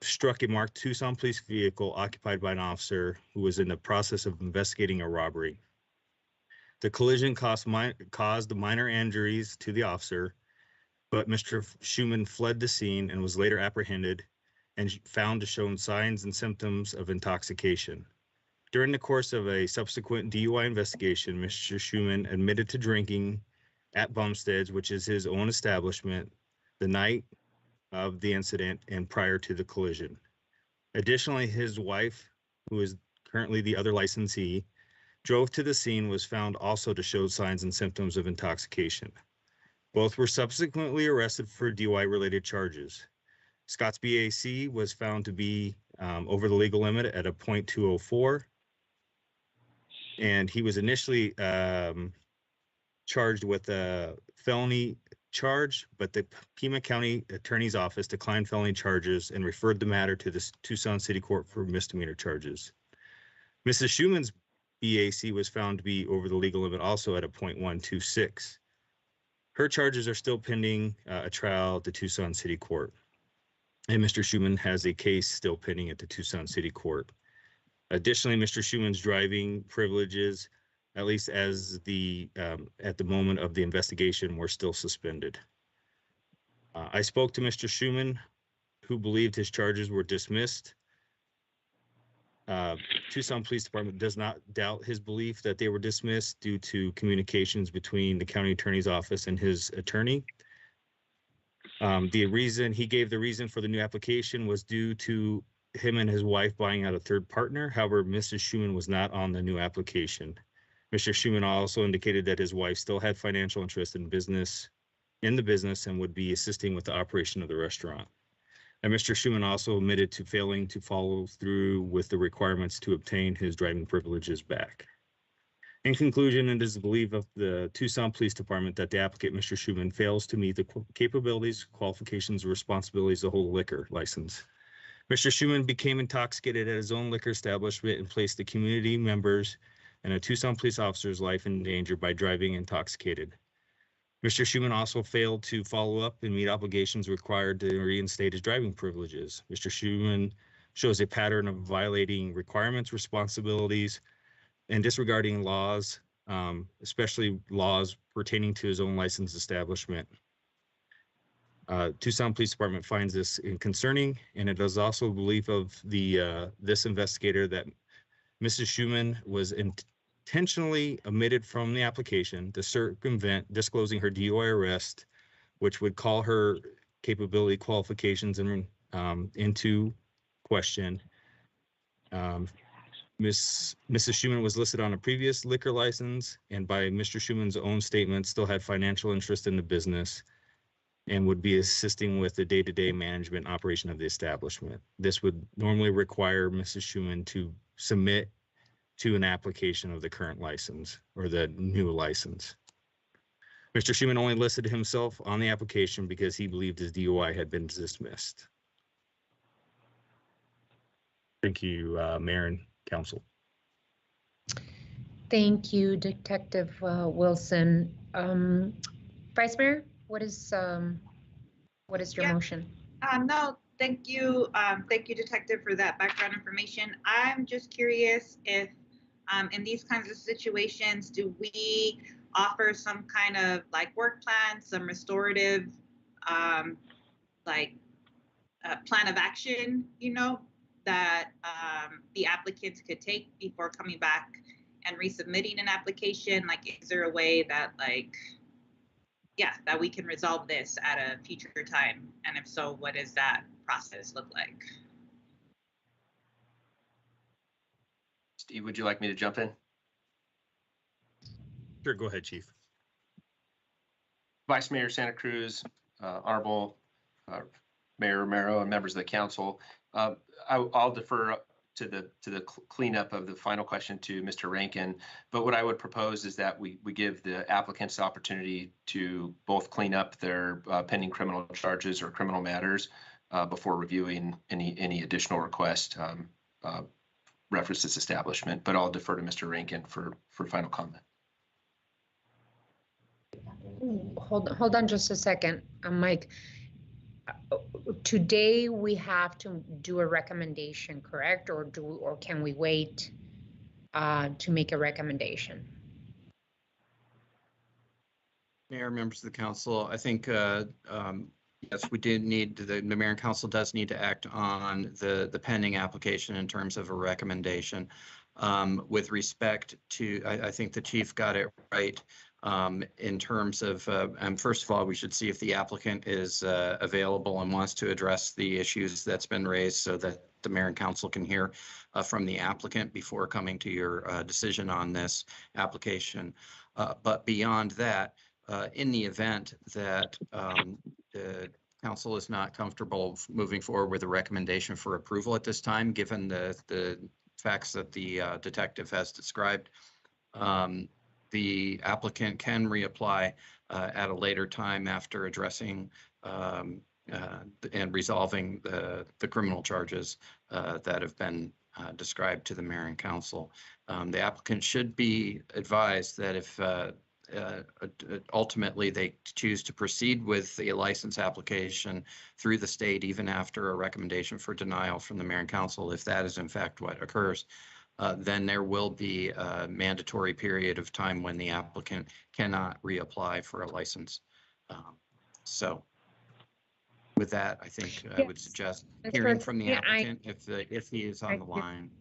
struck a marked Tucson police vehicle occupied by an officer who was in the process of investigating a robbery. The collision caused minor injuries to the officer, but Mr. Schumann fled the scene and was later apprehended and found to show signs and symptoms of intoxication. During the course of a subsequent DUI investigation, Mr. Schumann admitted to drinking at Bumsteads, which is his own establishment, the night of the incident and prior to the collision. Additionally, his wife, who is currently the other licensee, drove to the scene, was found also to show signs and symptoms of intoxication. Both were subsequently arrested for DUI-related charges. Scott's BAC was found to be over the legal limit at a .204, and he was initially charged with a felony charge, but the Pima County Attorney's Office declined felony charges and referred the matter to the Tucson City Court for misdemeanor charges. Mrs. Schumann's BAC was found to be over the legal limit also at a .126. Her charges are still pending a trial at the Tucson City Court. And Mr. Schumann has a case still pending at the Tucson City Court. Additionally, Mr. Schumann's driving privileges, at least as at the moment of the investigation, were still suspended. I spoke to Mr. Schumann, who believed his charges were dismissed. Tucson Police Department does not doubt his belief that they were dismissed due to communications between the county attorney's office and his attorney. He gave the reason for the new application was due to him and his wife buying out a third partner. However, Mrs. Schumann was not on the new application. Mr. Schumann also indicated that his wife still had financial interest in the business and would be assisting with the operation of the restaurant. And Mr. Schumann also admitted to failing to follow through with the requirements to obtain his driving privileges back. In conclusion, it is the belief of the Tucson Police Department that the applicant, Mr. Schumann, fails to meet the capabilities, qualifications, or responsibilities to hold a liquor license. Mr. Schumann became intoxicated at his own liquor establishment and placed the community members and a Tucson police officer's life in danger by driving intoxicated. Mr. Schumann also failed to follow up and meet obligations required to reinstate his driving privileges. Mr. Schumann shows a pattern of violating requirements, responsibilities, and disregarding laws, especially laws pertaining to his own licensed establishment. Tucson Police Department finds this concerning, and it is also the belief of this investigator that Mrs. Schumann was intentionally omitted from the application to circumvent disclosing her DUI arrest, which would call her capability, qualifications, and into question. Mrs. Schuman was listed on a previous liquor license and by Mr. Schuman's own statement still had financial interest in the business and would be assisting with the day-to-day management operation of the establishment. This would normally require Mrs. Schuman to submit to an application of the current license or the new license. Mr. Schuman only listed himself on the application because he believed his DUI had been dismissed. Thank you, Mayor and Council. Thank you, Detective Wilson. Vice Mayor, what is your motion? No, thank you. Thank you, Detective, for that background information. I'm just curious if in these kinds of situations, do we offer some kind of like work plan, some restorative plan of action, you know, that the applicants could take before coming back and resubmitting an application? Like, is there a way that that we can resolve this at a future time? And if so, what does that process look like? Steve, would you like me to jump in? Sure, go ahead, Chief. Vice Mayor Santa Cruz, Honorable Mayor Romero, and members of the council, I'll defer to the cleanup of the final question to Mr. Rankin. But what I would propose is that we give the applicants the opportunity to both clean up their pending criminal charges or criminal matters before reviewing any additional request reference this establishment. But I'll defer to Mr. Rankin for final comment. Hold on just a second, Mike. Today we have to do a recommendation, correct? Or can we wait to make a recommendation? Mayor, members of the council, I think yes, we did need the mayor and council does need to act on the pending application in terms of a recommendation. With respect to, I think the chief got it right. In terms of, first of all, we should see if the applicant is available and wants to address the issues that's been raised so that the mayor and council can hear from the applicant before coming to your decision on this application. But beyond that, in the event that the council is not comfortable moving forward with a recommendation for approval at this time, given the facts that the detective has described, the applicant can reapply at a later time after addressing and resolving the criminal charges that have been described to the mayor and council. The applicant should be advised that if ultimately they choose to proceed with a license application through the state, even after a recommendation for denial from the mayor and council, if that is in fact what occurs, then there will be a mandatory period of time when the applicant cannot reapply for a license. So with that, I think I would suggest hearing from the applicant if he is on the line.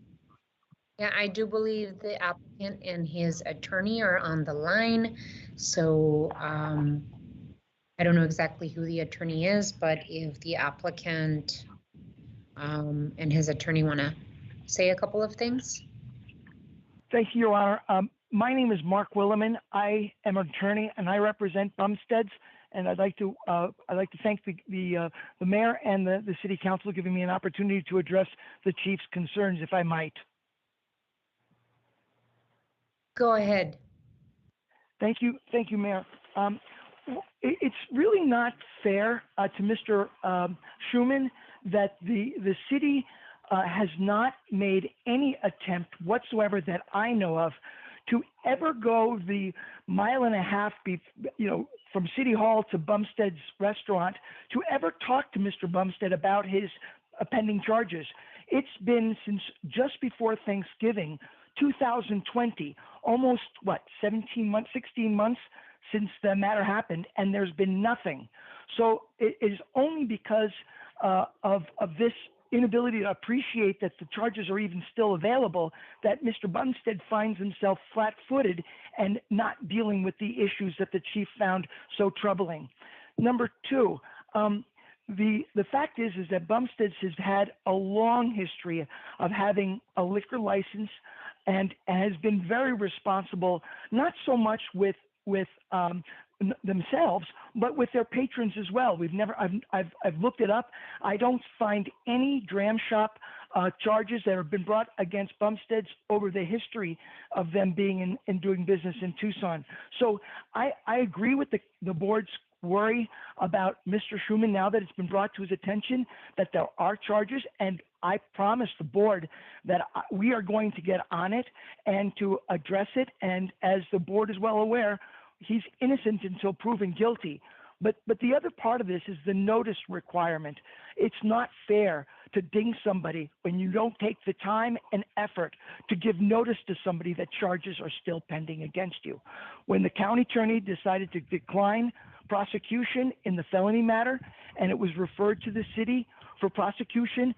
Yeah, I do believe the applicant and his attorney are on the line. So I don't know exactly who the attorney is, but if the applicant and his attorney want to say a couple of things. Thank you, Your Honor. My name is Mark Williman. I am an attorney and I represent Bumsteads. And I'd like to thank the mayor and the city council giving me an opportunity to address the chief's concerns, if I might. Go ahead. Thank you, Mayor. It's really not fair to Mr. Schuman that the city has not made any attempt whatsoever that I know of to ever go the mile and a half, from City Hall to Bumstead's restaurant, to ever talk to Mr. Bumstead about his pending charges. It's been since just before Thanksgiving, 2020, almost 16 months since the matter happened, and there's been nothing. So it is only because of this inability to appreciate that the charges are even still available that Mr. Bumstead finds himself flat-footed and not dealing with the issues that the chief found so troubling. Number two, the fact is that Bumstead's has had a long history of having a liquor license and has been very responsible, not so much with themselves, but with their patrons as well. I've looked it up. I don't find any dram shop charges that have been brought against Bumstead's over the history of them being in doing business in Tucson. So I agree with the board's worry about Mr. Schuman now that it's been brought to his attention that there are charges, and I promise the board that we are going to get on it and to address it. And as the board is well aware, he's innocent until proven guilty. But the other part of this is the notice requirement. It's not fair to ding somebody when you don't take the time and effort to give notice to somebody that charges are still pending against you. When the county attorney decided to decline prosecution in the felony matter and it was referred to the city for prosecution,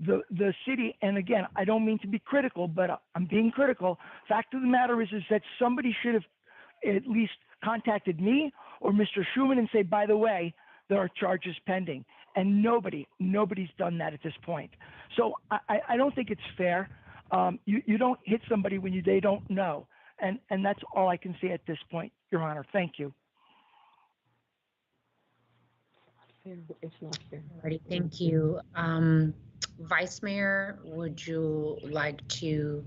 the city, and again, I don't mean to be critical, but I'm being critical. Fact of the matter is that somebody should have at least contacted me or Mr. Schuman and say, by the way, there are charges pending. And nobody's done that at this point. So I don't think it's fair. You don't hit somebody when they don't know. And that's all I can say at this point, Your Honor. Thank you. It's not fair. Alrighty, thank you. Vice Mayor, would you like to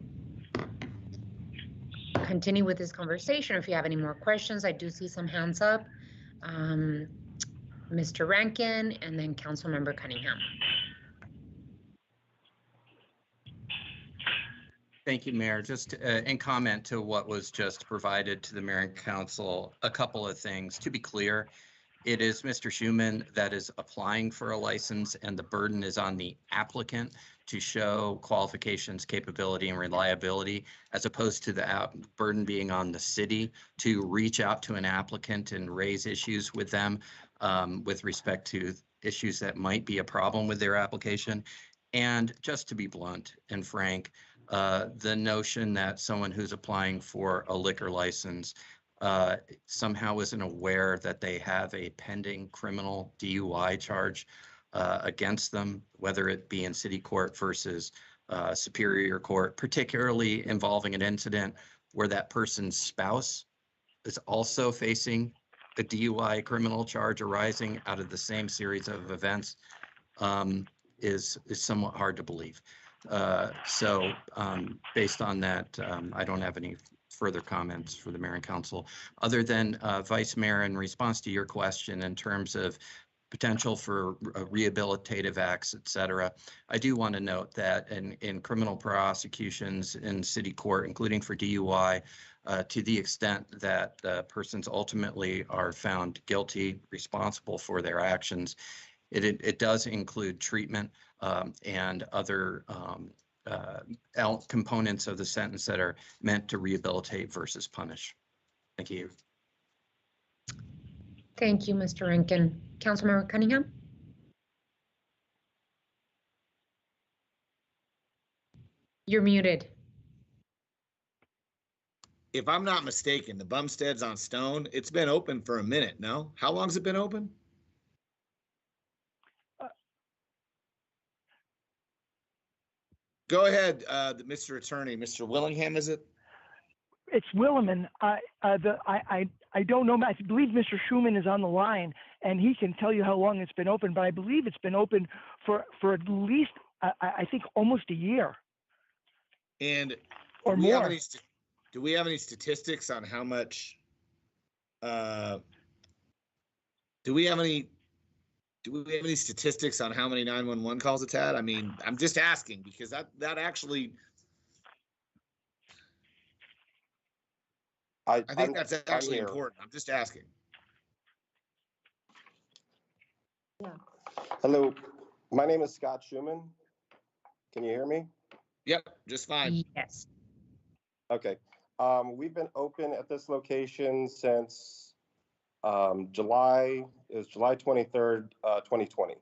continue with this conversation? If you have any more questions, I do see some hands up. Mr. Rankin and then Councilmember Cunningham. Thank you, Mayor. Just in comment to what was just provided to the Mayor and Council, a couple of things. To be clear, it is Mr. Schuman that is applying for a license, and the burden is on the applicant to show qualifications, capability, and reliability, as opposed to the burden being on the city to reach out to an applicant and raise issues with them with respect to issues that might be a problem with their application. And just to be blunt and frank, the notion that someone who's applying for a liquor license somehow isn't aware that they have a pending criminal DUI charge against them, whether it be in city court versus superior court, particularly involving an incident where that person's spouse is also facing a DUI criminal charge arising out of the same series of events, is somewhat hard to believe. So based on that, I don't have any further comments for the Mayor and Council, other than Vice Mayor, in response to your question in terms of potential for rehabilitative acts, et cetera. I do want to note that in criminal prosecutions in city court, including for DUI, to the extent that persons ultimately are found guilty, responsible for their actions, it does include treatment and other components of the sentence that are meant to rehabilitate versus punish. Thank you. Thank you, Mr. Rankin. Councilmember Cunningham? You're muted. If I'm not mistaken, the Bumstead's on Stone, it's been open for a minute, no? How long's it been open? Go ahead, Mr. Attorney. Mr. Willingham, is it? It's Williman. I don't know. I believe Mr. Schuman is on the line, and he can tell you how long it's been open. But I believe it's been open for at least, I think, almost a year. And or more. Do we have any statistics on how much? Do we have any statistics on how many 911 calls it's had? I mean, I'm just asking because that actually. I think that's actually important. I'm just asking. Yeah. Hello, my name is Scott Schuman. Can you hear me? Yep, just fine. Yes. Okay. We've been open at this location since July 23rd, 2020.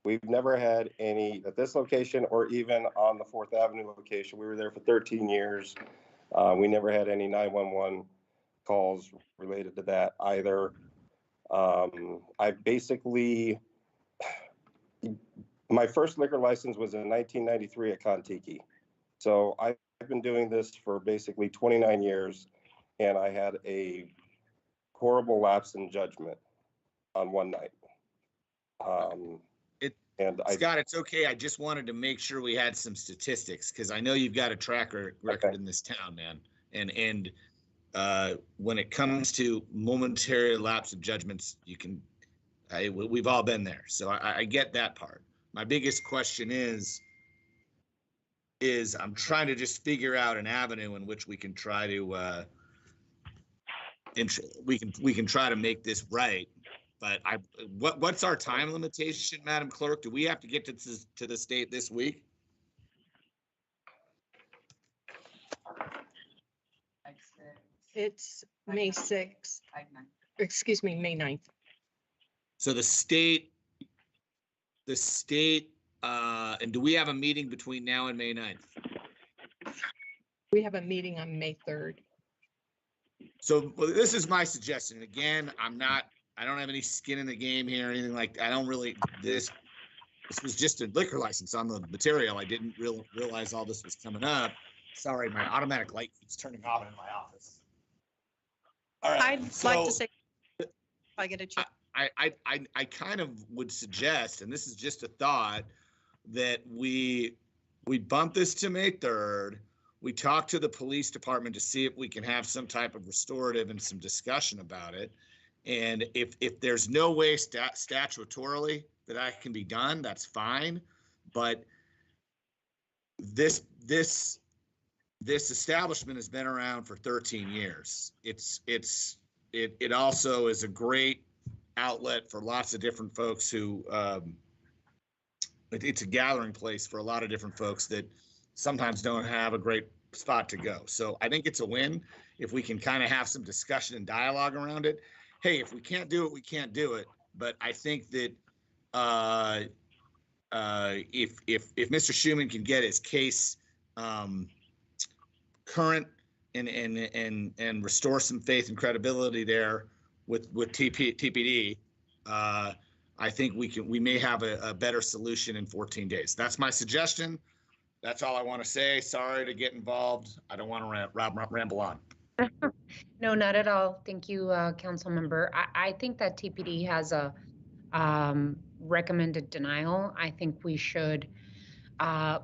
We've never had any at this location or even on the 4th Avenue location. We were there for 13 years. We never had any 911 calls related to that either. I basically My first liquor license was in 1993 at Kontiki. So I've been doing this for basically 29 years, and I had a horrible lapse in judgment on one night. Scott, it's okay. I just wanted to make sure we had some statistics because I know you've got a track record in this town, man. And when it comes to momentary lapse of judgments, we've all been there. So I get that part. My biggest question is I'm trying to just figure out an avenue in which we can try to we can try to make this right. But what's our time limitation, Madam Clerk? Do we have to get to the state this week? It's May 6th. Excuse me, May 9th. So the state, and do we have a meeting between now and May 9th? We have a meeting on May 3rd. So this is my suggestion. Again, I don't have any skin in the game here or anything like that. I don't really, this was just a liquor license on the material. I didn't realize all this was coming up. Sorry, my automatic light keeps turning off in my office. All right, I'd like to say, if I get a chance. I kind of would suggest, and this is just a thought, that we bump this to May 3rd. We talk to the police department to see if we can have some type of restorative and some discussion about it. And if there's no way statutorily that that can be done, that's fine. But this establishment has been around for 13 years. It also is a great outlet for lots of different folks who it's a gathering place for a lot of different folks that sometimes don't have a great spot to go. So I think it's a win if we can kind of have some discussion and dialogue around it. Hey, if we can't do it, we can't do it. But I think that if Mr. Schuman can get his case current and restore some faith and credibility there with TPD, I think we may have a better solution in 14 days. That's my suggestion. That's all I want to say. Sorry to get involved. I don't want to ramble on. No, not at all. Thank you, council member. I think that TPD has a recommended denial. I think we should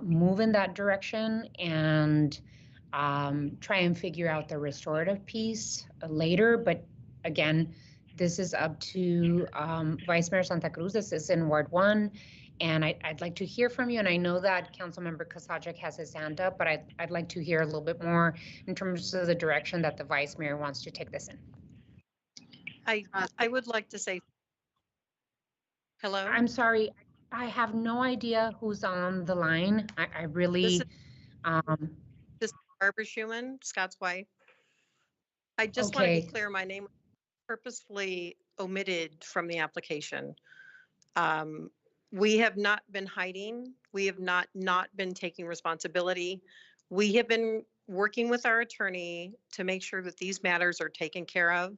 move in that direction and try and figure out the restorative piece later. But again, this is up to Vice Mayor Santa Cruz. This is in Ward 1. And I'd like to hear from you. And I know that Councilmember Kasajik has his hand up, but I'd like to hear a little bit more in terms of the direction that the Vice Mayor wants to take this in. I would like to say, hello? I'm sorry. I have no idea who's on the line. I really... This is Barbara Schuman, Scott's wife. I just want to be clear, my name was purposefully omitted from the application. We have not been hiding. We have not been taking responsibility. We have been working with our attorney to make sure that these matters are taken care of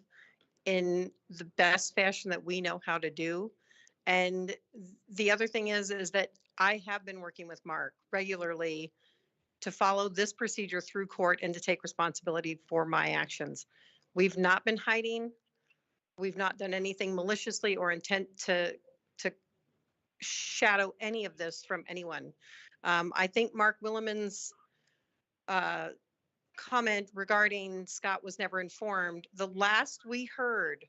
in the best fashion that we know how to do. And the other thing is that I have been working with Mark regularly to follow this procedure through court and to take responsibility for my actions. We've not been hiding. We've not done anything maliciously or intent to shadow any of this from anyone. I think Mark Williman's comment regarding Scott was never informed, the last we heard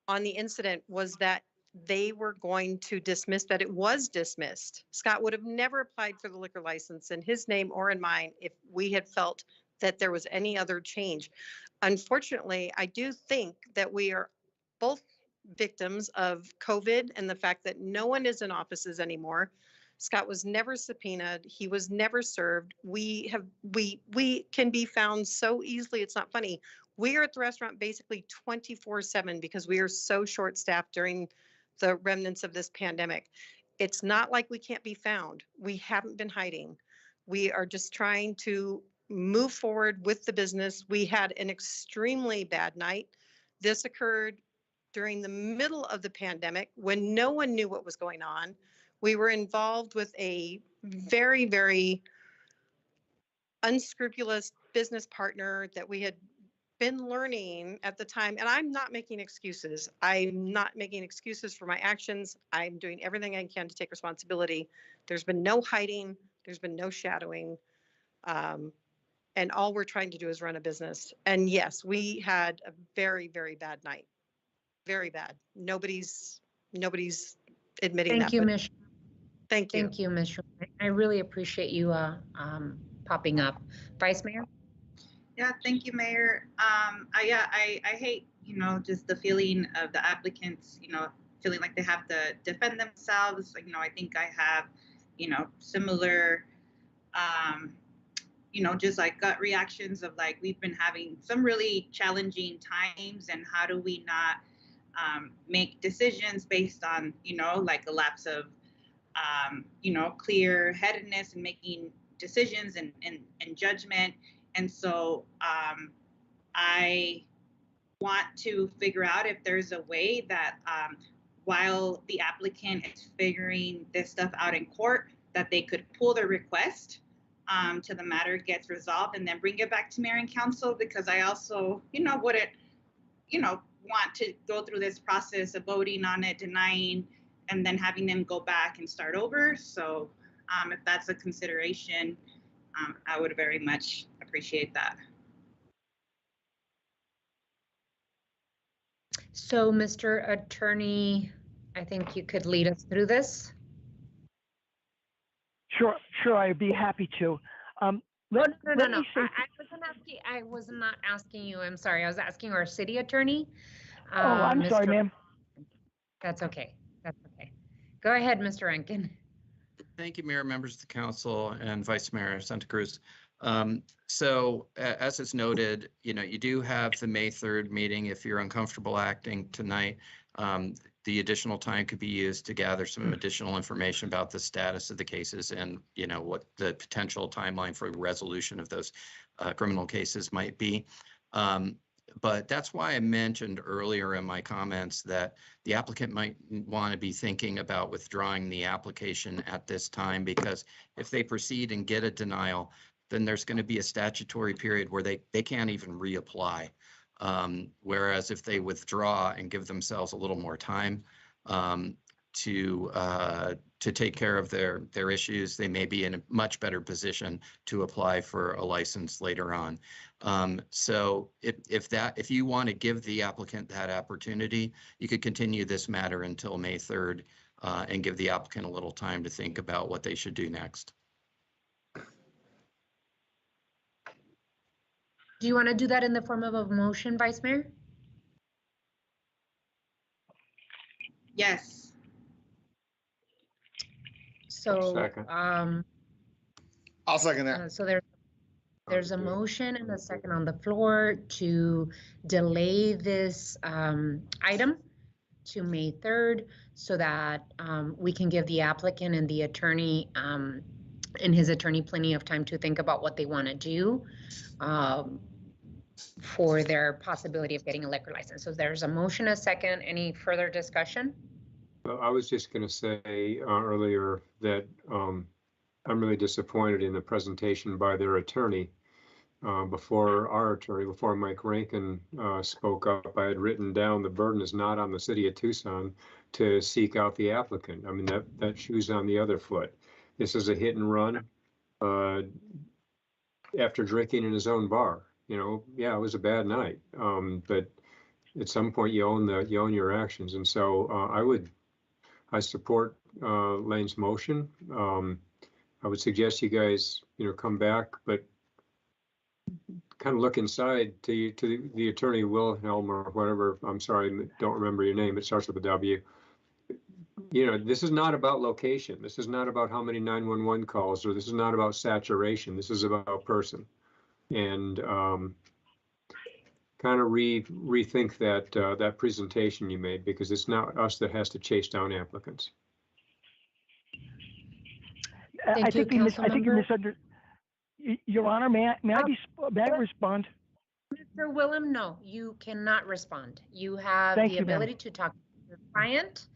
on the incident was that they were going to dismiss, that it was dismissed. Scott would have never applied for the liquor license in his name or in mine if we had felt that there was any other change. Unfortunately, I do think that we are both victims of COVID and the fact that no one is in offices anymore. Scott was never subpoenaed. He was never served. We can be found so easily. It's not funny. We are at the restaurant basically 24/7 because we are so short-staffed during the remnants of this pandemic. It's not like we can't be found. We haven't been hiding. We are just trying to move forward with the business. We had an extremely bad night. This occurred during the middle of the pandemic when no one knew what was going on. We were involved with a very, very unscrupulous business partner that we had been learning at the time. And I'm not making excuses. I'm not making excuses for my actions. I'm doing everything I can to take responsibility. There's been no hiding. There's been no shadowing. And all we're trying to do is run a business. And yes, we had a very, very bad night. Very bad. Nobody's admitting that. Thank you, Ms. Thank you. Thank you, Ms. Schuman. I really appreciate you popping up. Vice Mayor? Yeah, thank you, Mayor. I hate, just the feeling of the applicants, feeling like they have to defend themselves. I think I have, similar, just like gut reactions of like, we've been having some really challenging times, and how do we not make decisions based on, like a lapse of, clear-headedness and making decisions and judgment. And so I want to figure out if there's a way that while the applicant is figuring this stuff out in court, that they could pull their request till the matter gets resolved and then bring it back to Mayor and Council, because I also, wouldn't, want to go through this process of voting on it, denying, and then having them go back and start over. So if that's a consideration, I would very much appreciate that. So, Mr. Attorney, I think you could lead us through this. Sure, I'd be happy to. No. I was not asking you. I'm sorry. I was asking our city attorney. I'm sorry, ma'am. That's okay. Go ahead, Mr. Rankin. Thank you, Mayor, members of the council, and Vice Mayor Santa Cruz. So as is noted, you do have the May 3rd meeting. If you're uncomfortable acting tonight, the additional time could be used to gather some additional information about the status of the cases and, what the potential timeline for resolution of those criminal cases might be. But that's why I mentioned earlier in my comments that the applicant might want to be thinking about withdrawing the application at this time, because if they proceed and get a denial, then there's going to be a statutory period where they can't even reapply. Whereas if they withdraw and give themselves a little more time to take care of their issues, they may be in a much better position to apply for a license later on. So if you want to give the applicant that opportunity, you could continue this matter until May 3rd and give the applicant a little time to think about what they should do next. Do you want to do that in the form of a motion, Vice Mayor? Yes. So, I'll second that. So there's a motion and a second on the floor to delay this item to May 3rd so that we can give the applicant and the attorney and his attorney plenty of time to think about what they want to do for their possibility of getting a liquor license. So there's a motion, a second. Any further discussion? I was just going to say earlier that I'm really disappointed in the presentation by their attorney. Before Mike Rankin spoke up, I had written down the burden is not on the city of Tucson to seek out the applicant. I mean, that shoe's on the other foot. This is a hit and run after drinking in his own bar. Yeah, it was a bad night, but at some point you own your actions. And so I support Lane's motion. I would suggest you guys, come back, but kind of look inside to the attorney Wilhelm or whatever. I'm sorry, don't remember your name. It starts with a W. This is not about location. This is not about how many 911 calls, or this is not about saturation. This is about person. And kind of rethink that presentation you made, because it's not us that has to chase down applicants. I think you misunderstood. Your Honor, may I respond? Mr. Willem, no, you cannot respond. You have the ability to talk to your client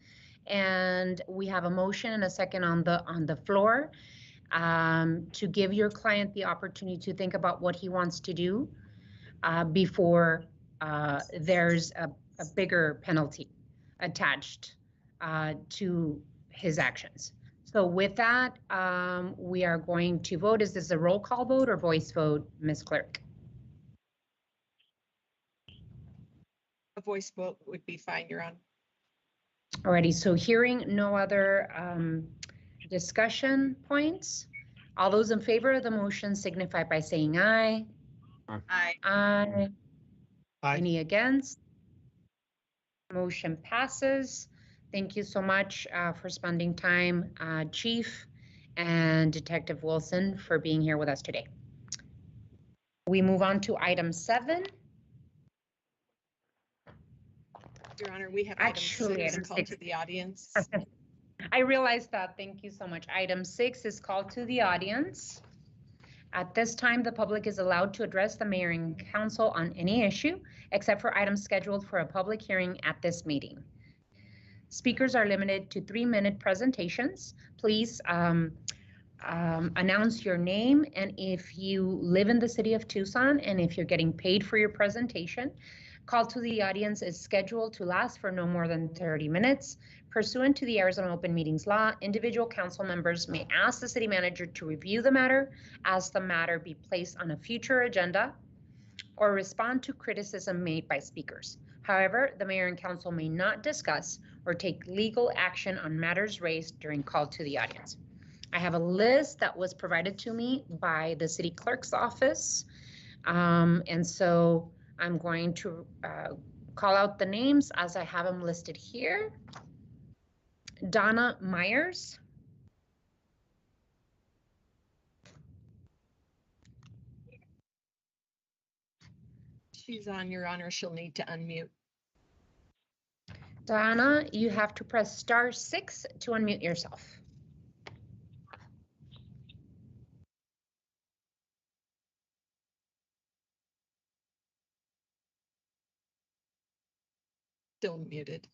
And we have a motion and a second on the floor to give your client the opportunity to think about what he wants to do before there's a bigger penalty attached to his actions. So with that, we are going to vote. Is this a roll call vote or voice vote, Ms. Clerk? A voice vote would be fine, Your Honor. Alrighty, so hearing no other discussion points, all those in favor of the motion signify by saying aye. Aye. Aye. Aye. Any against? Motion passes. Thank you so much for spending time, Chief and Detective Wilson, for being here with us today. We move on to item 7. Your Honor, we have Actually, item item 6 called 6. to the audience. I realized that. Thank you so much. Item 6 is called to the audience. At this time, the public is allowed to address the mayor and council on any issue, except for items scheduled for a public hearing at this meeting. Speakers are limited to 3-minute presentations. Please announce your name, and if you live in the city of Tucson and if you're getting paid for your presentation. Call to the audience is scheduled to last for no more than 30 minutes. Pursuant to the Arizona Open Meetings Law, individual council members may ask the city manager to review the matter, ask the matter be placed on a future agenda, or respond to criticism made by speakers. However, the mayor and council may not discuss or take legal action on matters raised during call to the audience. I have a list that was provided to me by the city clerk's office. And so I'm going to call out the names as I have them listed here. Donna Myers. She's on, Your Honor. She'll need to unmute. Donna, you have to press *6 to unmute yourself. Still muted.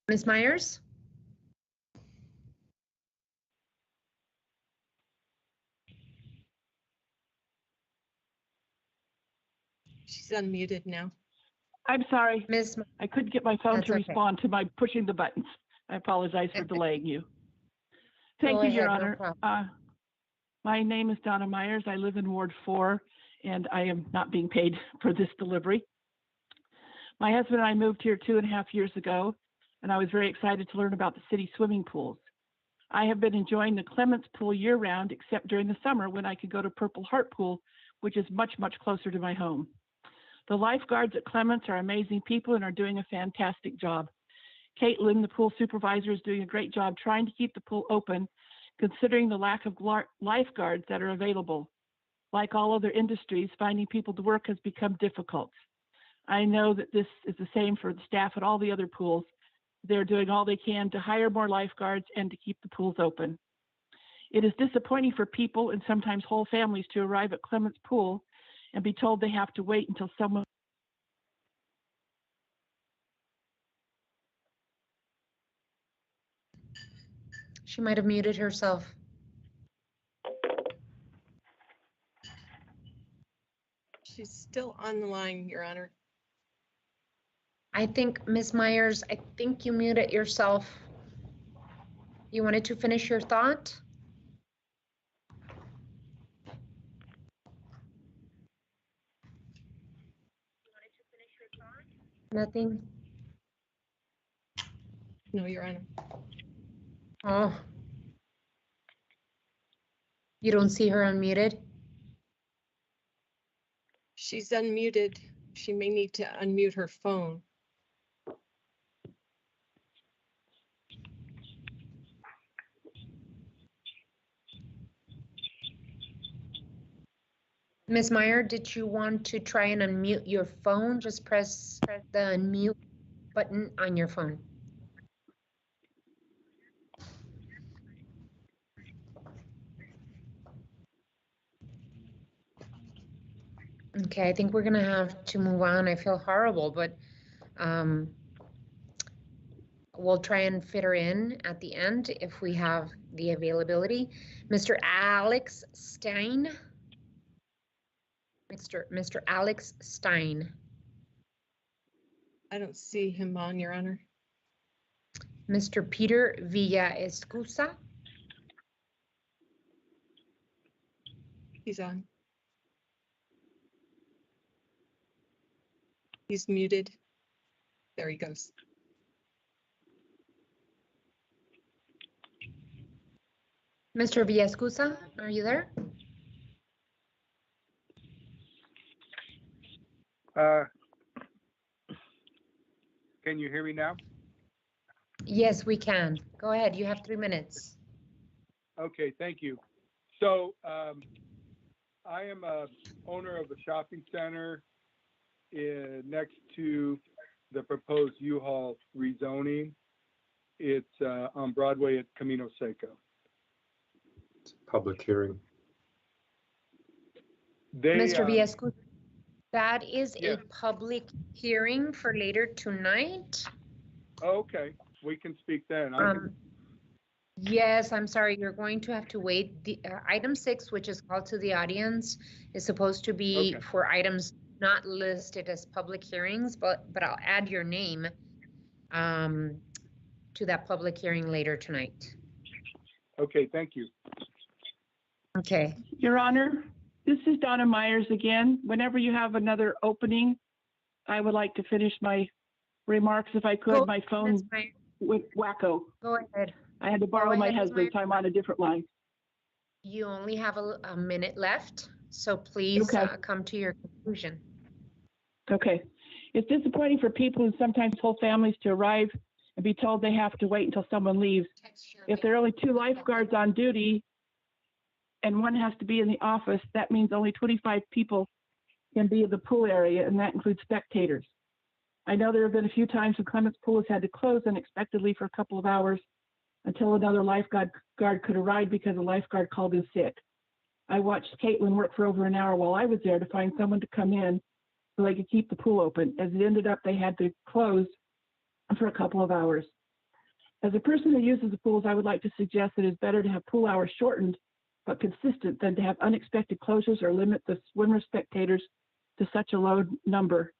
Ms. Myers? She's unmuted now. I'm sorry. Ms. I couldn't get my phone That's to okay. respond to my pushing the buttons. I apologize for delaying you. Thank you, Your Honor. My name is Donna Myers. I live in Ward 4, and I am not being paid for this delivery. My husband and I moved here 2.5 years ago, and I was very excited to learn about the city swimming pools. I have been enjoying the Clements Pool year-round, except during the summer when I could go to Purple Heart Pool, which is much, much closer to my home. The lifeguards at Clements are amazing people and are doing a fantastic job. Caitlin, the pool supervisor, is doing a great job trying to keep the pool open, considering the lack of lifeguards that are available. Like all other industries, finding people to work has become difficult. I know that this is the same for the staff at all the other pools. They're doing all they can to hire more lifeguards and to keep the pools open. It is disappointing for people and sometimes whole families to arrive at Clements Pool and be told they have to wait until someone. She might have muted herself. She's still on the line, Your Honor. I think, Ms. Myers, I think you muted yourself. You wanted to finish your thought? Nothing? No, Your Honor. Oh. You don't see her unmuted? She's unmuted. She may need to unmute her phone. Ms. Meyer, did you want to try and unmute your phone? Just press the unmute button on your phone. Okay, I think we're gonna have to move on. I feel horrible, but we'll try and fit her in at the end if we have the availability. Mr. Alex Stein. Mr. Alex Stein. I don't see him on, Your Honor. Mr. Peter Villaescusa. He's on. He's muted. There he goes. Mr. Villaescusa, are you there? Can you hear me now? Yes, we can. Go ahead. You have 3 minutes. Okay, thank you. So I am a owner of a shopping center next to the proposed U-Haul rezoning. It's on Broadway at Camino Seco. It's a public hearing. Mr. Villaescusa, that is yes. a public hearing for later tonight. Okay, we can speak then. Yes, I'm sorry, you're going to have to wait. The item 6, which is called to the audience, is supposed to be for items not listed as public hearings, but I'll add your name to that public hearing later tonight. Okay, thank you. Okay. Your Honor, this is Donna Myers again. Whenever you have another opening, I would like to finish my remarks if I could. My phone went wacko. Go ahead. I had to borrow my husband's. I'm on a different line. You only have a minute left, so please come to your conclusion. Okay. It's disappointing for people who sometimes hold families to arrive and be told they have to wait until someone leaves. If there are only 2 lifeguards on duty and one has to be in the office, that means only 25 people can be in the pool area, and that includes spectators. I know there have been a few times when Clements Pool has had to close unexpectedly for a couple of hours until another lifeguard could arrive because a lifeguard called in sick. I watched Caitlin work for over an hour while I was there to find someone to come in so they could keep the pool open. As it ended up, they had to close for a couple of hours. As a person who uses the pools, I would like to suggest that it's better to have pool hours shortened but consistent than to have unexpected closures or limit the swimmer spectators to such a low number.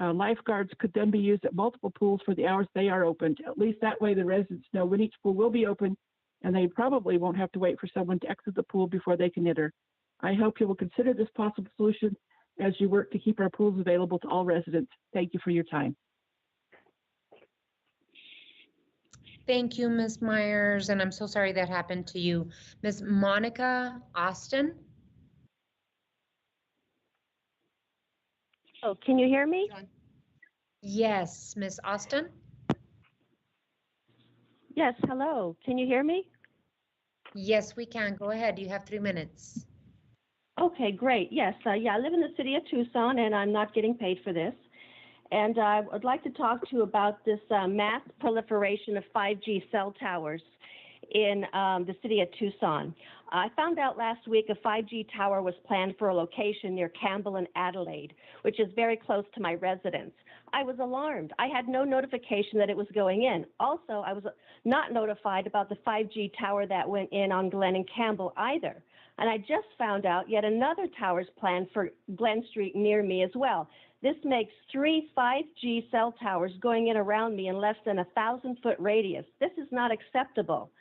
Lifeguards could then be used at multiple pools for the hours they are opened. At least that way the residents know when each pool will be open, and they probably won't have to wait for someone to exit the pool before they can enter. I hope you will consider this possible solution as you work to keep our pools available to all residents. Thank you for your time. Thank you, Ms. Myers, and I'm so sorry that happened to you. Ms. Monica Austin. Oh, can you hear me? Yes, Ms. Austin. Yes, hello. Can you hear me? Yes, we can. Go ahead. You have 3 minutes. Okay, great. Yes, yeah, I live in the city of Tucson, and I'm not getting paid for this. And I would like to talk to you about this mass proliferation of 5G cell towers in the city of Tucson. I found out last week a 5G tower was planned for a location near Campbell and Adelaide, which is very close to my residence. I was alarmed. I had no notification that it was going in. Also, I was not notified about the 5G tower that went in on Glen and Campbell either. And I just found out yet another tower is planned for Glen Street near me as well. This makes 3 5G cell towers going in around me in less than a 1,000-foot radius. This is not acceptable.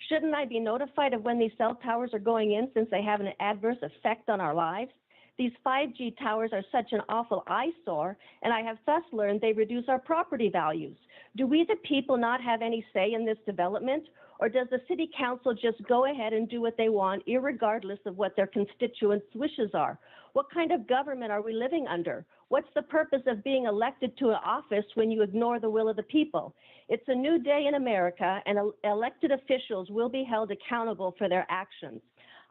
Shouldn't I be notified of when these cell towers are going in since they have an adverse effect on our lives? These 5G towers are such an awful eyesore, and I have thus learned they reduce our property values. Do we, the people, not have any say in this development? Or does the city council just go ahead and do what they want, irregardless of what their constituents' wishes are? What kind of government are we living under? What's the purpose of being elected to an office when you ignore the will of the people? It's a new day in America, and elected officials will be held accountable for their actions.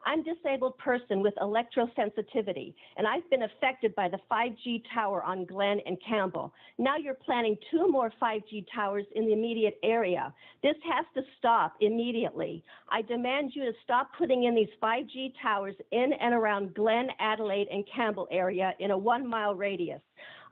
I'm a disabled person with electrosensitivity, and I've been affected by the 5G tower on Glen and Campbell. Now you're planning 2 more 5G towers in the immediate area. This has to stop immediately. I demand you to stop putting in these 5G towers in and around Glen, Adelaide, and Campbell area in a 1-mile radius.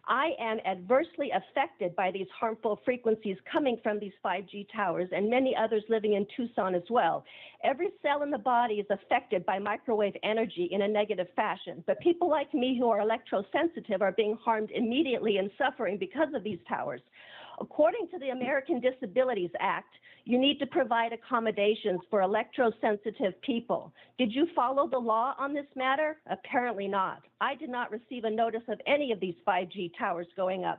I am adversely affected by these harmful frequencies coming from these 5G towers and many others living in Tucson as well. Every cell in the body is affected by microwave energy in a negative fashion, but people like me who are electrosensitive are being harmed immediately and suffering because of these towers. According to the American Disabilities Act, you need to provide accommodations for electrosensitive people. Did you follow the law on this matter? Apparently not. I did not receive a notice of any of these 5G towers going up.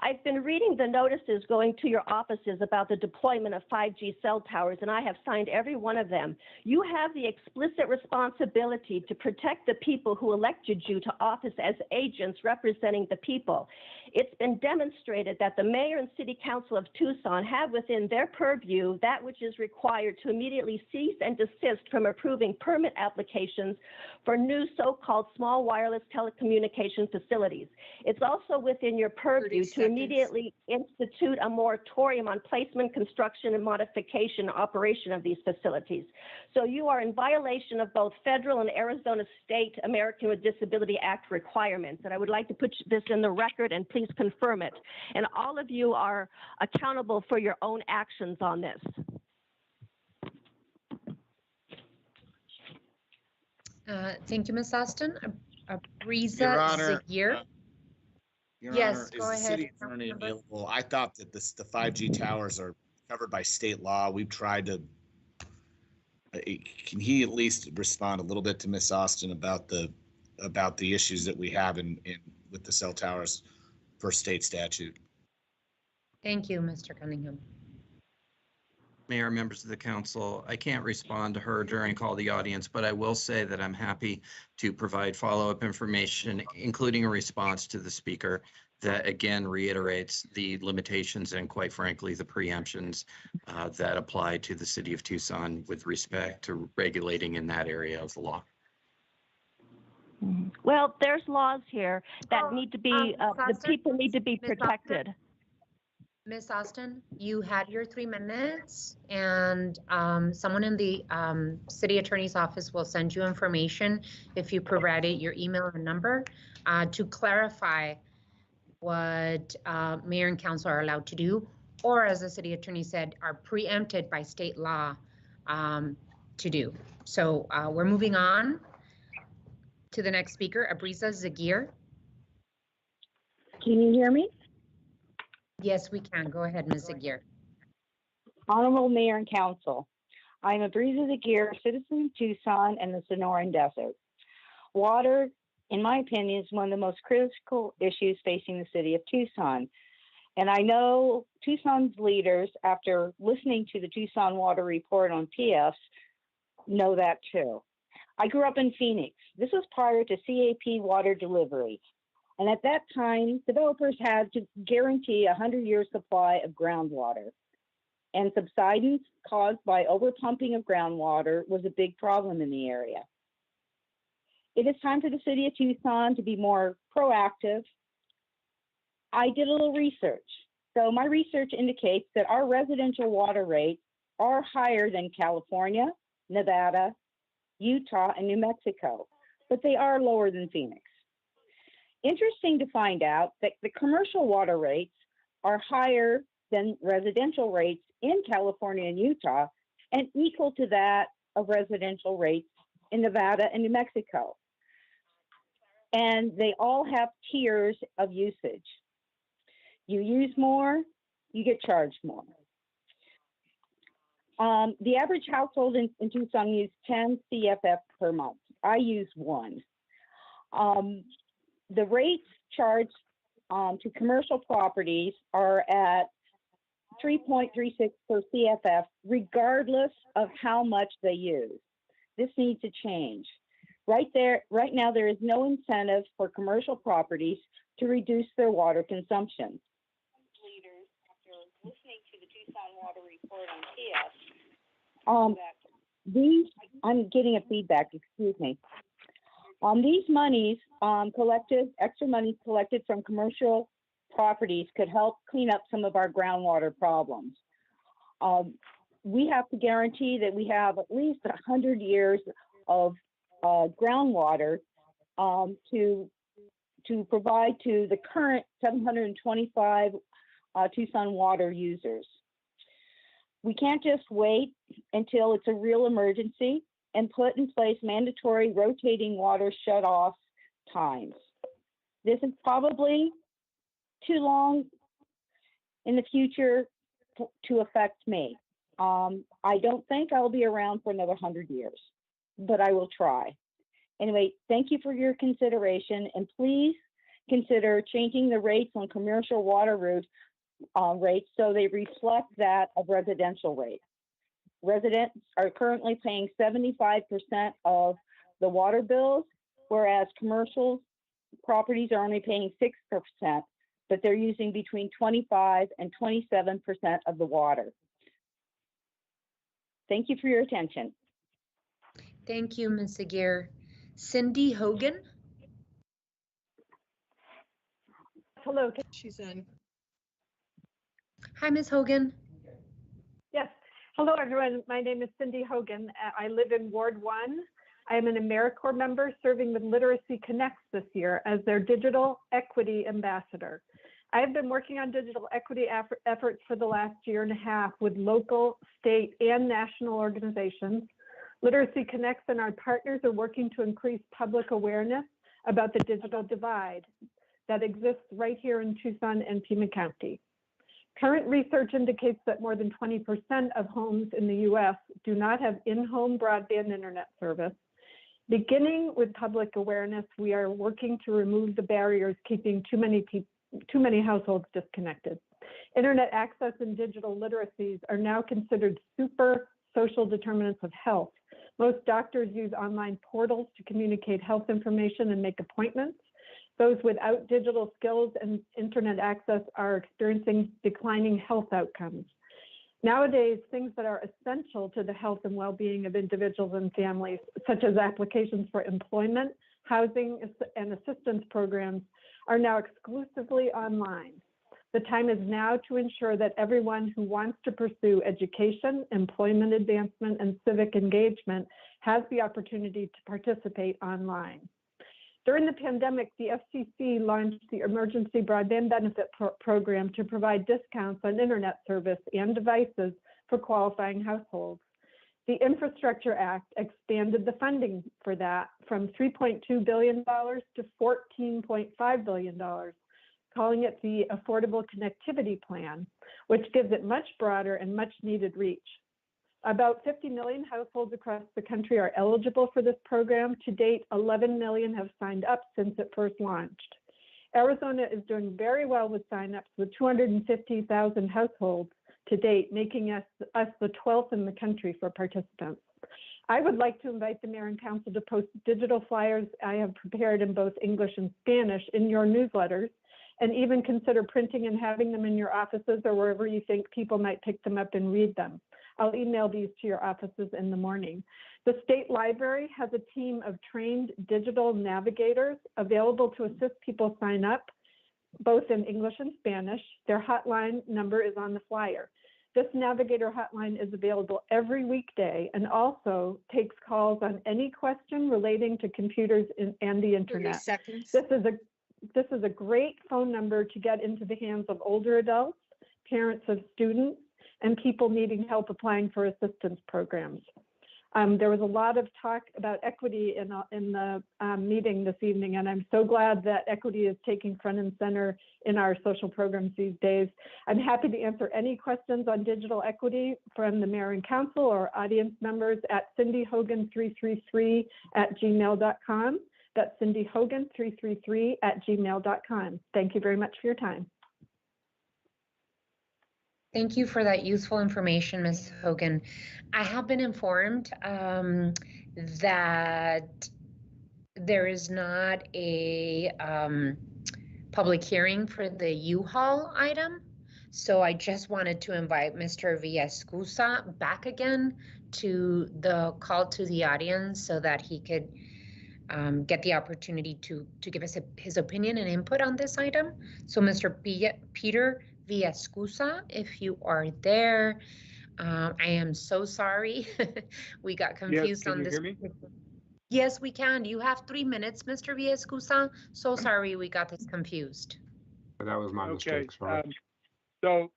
I've been reading the notices going to your offices about the deployment of 5G cell towers, and I have signed every one of them. You have the explicit responsibility to protect the people who elected you to office as agents representing the people. It's been demonstrated that the mayor and city council of Tucson have within their purview that which is required to immediately cease and desist from approving permit applications for new so-called small wireless telecommunication facilities. It's also within your purview to immediately institute a moratorium on placement, construction, and modification operation of these facilities. So you are in violation of both federal and Arizona state American with Disability Act requirements. And I would like to put this in the record and please confirm it. And all of you are accountable for your own actions on this. Thank you, Ms. Austin. Your Abriza Honor, Zaguier. Your Yes, Honor, go is the ahead, city attorney available? I thought that the 5G towers are covered by state law. We've tried to, can he at least respond a little bit to Ms. Austin about the issues that we have with the cell towers per state statute? Thank you, Mr. Cunningham. Mayor, members of the council, I can't respond to her during call the audience, but I will say that I'm happy to provide follow-up information, including a response to the speaker that again reiterates the limitations and quite frankly, the preemptions that apply to the city of Tucson with respect to regulating in that area of the law. Well, there's laws here that need to be, the people need to be protected. Ms. Austin, you had your 3 minutes, and someone in the city attorney's office will send you information if you provided your email and number to clarify what mayor and council are allowed to do, or as the city attorney said, are preempted by state law to do. So we're moving on to the next speaker, Abriza Zaguier. Can you hear me? Yes, we can. Go ahead, Ms. Zaguier. Honorable Mayor and Council, I'm Abriza Zaguier, citizen of Tucson and the Sonoran Desert. Water, in my opinion, is one of the most critical issues facing the city of Tucson. And I know Tucson's leaders, after listening to the Tucson Water Report on PFAS, know that too. I grew up in Phoenix. This was prior to CAP water delivery. And at that time, developers had to guarantee a 100-year supply of groundwater. And subsidence caused by overpumping of groundwater was a big problem in the area. It is time for the city of Tucson to be more proactive. I did a little research. So my research indicates that our residential water rates are higher than California, Nevada, Utah, and New Mexico, but they are lower than Phoenix. Interesting to find out that the commercial water rates are higher than residential rates in California and Utah, and equal to that of residential rates in Nevada and New Mexico. And they all have tiers of usage. You use more, you get charged more. The average household in Tucson uses 10 CFF per month. I use 1. The rates charged to commercial properties are at 3.36 per CFF, regardless of how much they use. This needs to change. Right now, there is no incentive for commercial properties to reduce their water consumption. Leaders, after listening to the Tucson Water Report on PFAS, I'm getting a feedback, excuse me. These monies, extra monies collected from commercial properties could help clean up some of our groundwater problems. We have to guarantee that we have at least 100 years of groundwater to provide to the current 725 Tucson water users. We can't just wait until it's a real emergency and put in place mandatory rotating water shut-off times. This is probably too long in the future to affect me. I don't think I'll be around for another 100 years, but I will try. Anyway, thank you for your consideration, and please consider changing the rates on commercial water rates so they reflect that of residential rates. Residents are currently paying 75% of the water bills, whereas commercial properties are only paying 6%, but they're using between 25 and 27% of the water. Thank you for your attention. Thank you, Ms. Aguirre. Cindy Hogan. Hello, she's in. Hi, Ms. Hogan. Yes. Hello, everyone. My name is Cindy Hogan. I live in Ward 1. I am an AmeriCorps member serving with Literacy Connects this year as their digital equity ambassador. I have been working on digital equity efforts for the last year and a half with local, state, and national organizations. Literacy Connects and our partners are working to increase public awareness about the digital divide that exists right here in Tucson and Pima County. Current research indicates that more than 20% of homes in the US do not have in-home broadband internet service. Beginning with public awareness, we are working to remove the barriers keeping too many households disconnected. Internet access and digital literacies are now considered super social determinants of health. Most doctors use online portals to communicate health information and make appointments. Those without digital skills and internet access are experiencing declining health outcomes. Nowadays, things that are essential to the health and well-being of individuals and families, such as applications for employment, housing, and assistance programs, are now exclusively online. The time is now to ensure that everyone who wants to pursue education, employment advancement, and civic engagement has the opportunity to participate online. During the pandemic, the FCC launched the Emergency Broadband Benefit Program to provide discounts on internet service and devices for qualifying households. The Infrastructure Act expanded the funding for that from $3.2 billion to $14.5 billion, calling it the Affordable Connectivity Plan, which gives it much broader and much needed reach. About 50 million households across the country are eligible for this program. To date, 11 million have signed up since it first launched. Arizona is doing very well with signups with 250,000 households to date, making us the 12th in the country for participants. I would like to invite the mayor and council to post digital flyers I have prepared in both English and Spanish in your newsletters, and even consider printing and having them in your offices or wherever you think people might pick them up and read them. I'll email these to your offices in the morning. The state library has a team of trained digital navigators available to assist people sign up, both in English and Spanish. Their hotline number is on the flyer. This navigator hotline is available every weekday and also takes calls on any question relating to computers and the internet. 30 seconds. This is a great phone number to get into the hands of older adults, parents of students, and people needing help applying for assistance programs. There was a lot of talk about equity in the meeting this evening, and I'm so glad that equity is taking front and center in our social programs these days. I'm happy to answer any questions on digital equity from the mayor and council or audience members at cindyhogan333@gmail.com. That's cindyhogan333@gmail.com. Thank you very much for your time. Thank you for that useful information, Ms. Hogan. I have been informed that there is not a public hearing for the U-Haul item. So I just wanted to invite Mr. Villascusa back again to the call to the audience so that he could get the opportunity to give us his opinion and input on this item. So Mr. Peter Villaescusa, if you are there, I am so sorry. We got confused on this. Can you hear me? Yes, we can. You have 3 minutes, Mr. Villaescusa. So sorry we got this confused. That was my mistake, sorry. So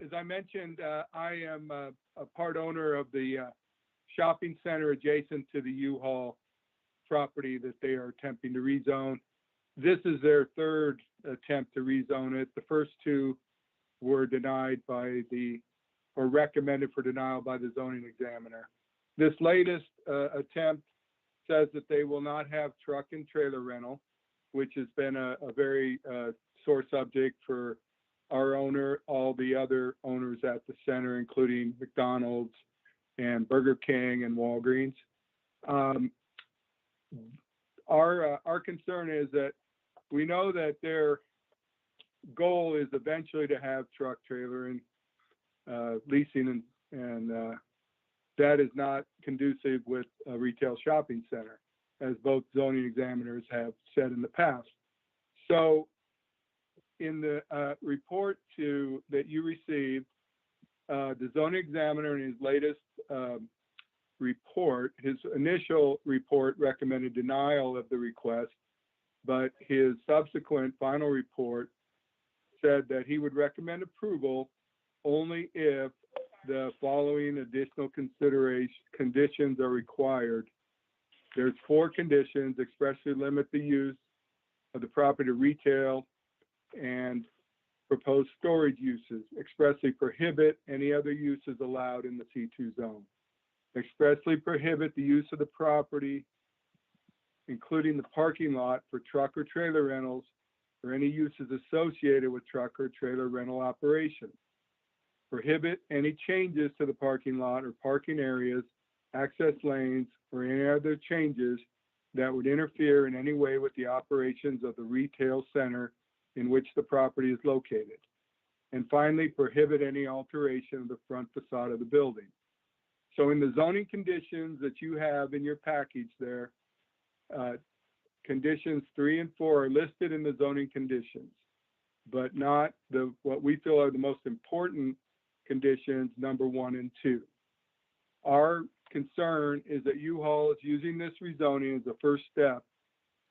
as I mentioned, I am a part owner of the shopping center adjacent to the U-Haul property that they are attempting to rezone. This is their third attempt to rezone it. The first two were denied by or recommended for denial by the zoning examiner. This latest attempt says that they will not have truck and trailer rental, which has been a very sore subject for our owner, all the other owners at the center, including McDonald's and Burger King and Walgreens. Our concern is that we know that their goal is eventually to have truck, trailer, and leasing, and that is not conducive with a retail shopping center, as both zoning examiners have said in the past. So in the report that you received, the zoning examiner in his latest report, his initial report recommended denial of the request, but his subsequent final report said that he would recommend approval only if the following additional conditions are required. There's 4 conditions: expressly limit the use of the property to retail and propose storage uses, expressly prohibit any other uses allowed in the C2 zone, expressly prohibit the use of the property, including the parking lot, for truck or trailer rentals or any uses associated with truck or trailer rental operations, prohibit any changes to the parking lot or parking areas, access lanes, or any other changes that would interfere in any way with the operations of the retail center in which the property is located. And finally, prohibit any alteration of the front facade of the building. So in the zoning conditions that you have in your package there, conditions 3 and 4 are listed in the zoning conditions, but not what we feel are the most important conditions, number 1 and 2. Our concern is that U-Haul is using this rezoning as a first step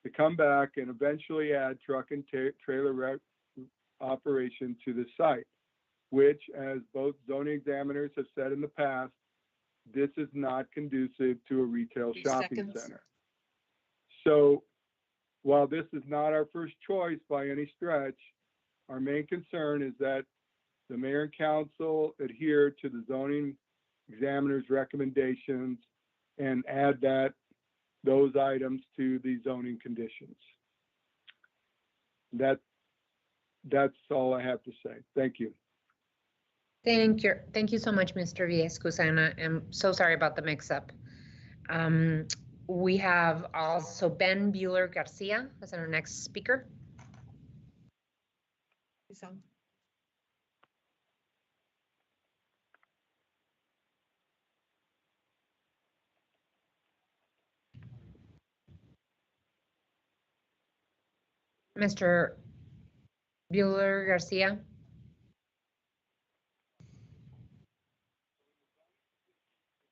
to come back and eventually add truck and trailer operation to the site, which, as both zoning examiners have said in the past, this is not conducive to a retail shopping center. So while this is not our first choice by any stretch, our main concern is that the mayor and council adhere to the zoning examiner's recommendations and add those items to the zoning conditions. That's all I have to say. Thank you. Thank you so much, Mr. Villaescusa, and I'm so sorry about the mix-up. We have also Ben Bueller Garcia as our next speaker. He's on. Mr. Bueller Garcia.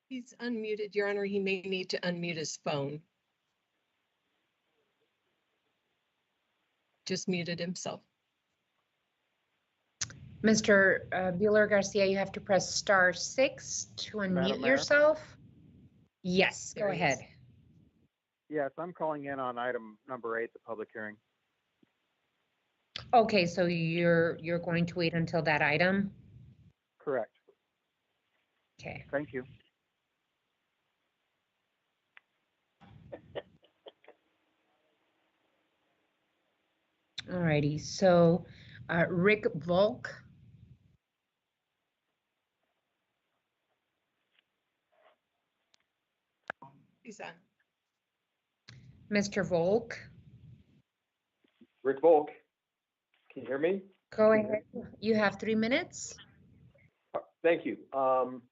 He's unmuted, Your Honor. He may need to unmute his phone. Just muted himself. Mr. Bueller Garcia, you have to press *6 to unmute yourself. Yes, go ahead. Yes, I'm calling in on item number 8, the public hearing. Okay, so you're going to wait until that item? Correct. Okay. Thank you. Alrighty, so Rick Volk. He's on. Mr. Volk. Rick Volk, can you hear me? Go ahead. You have 3 minutes. Thank you.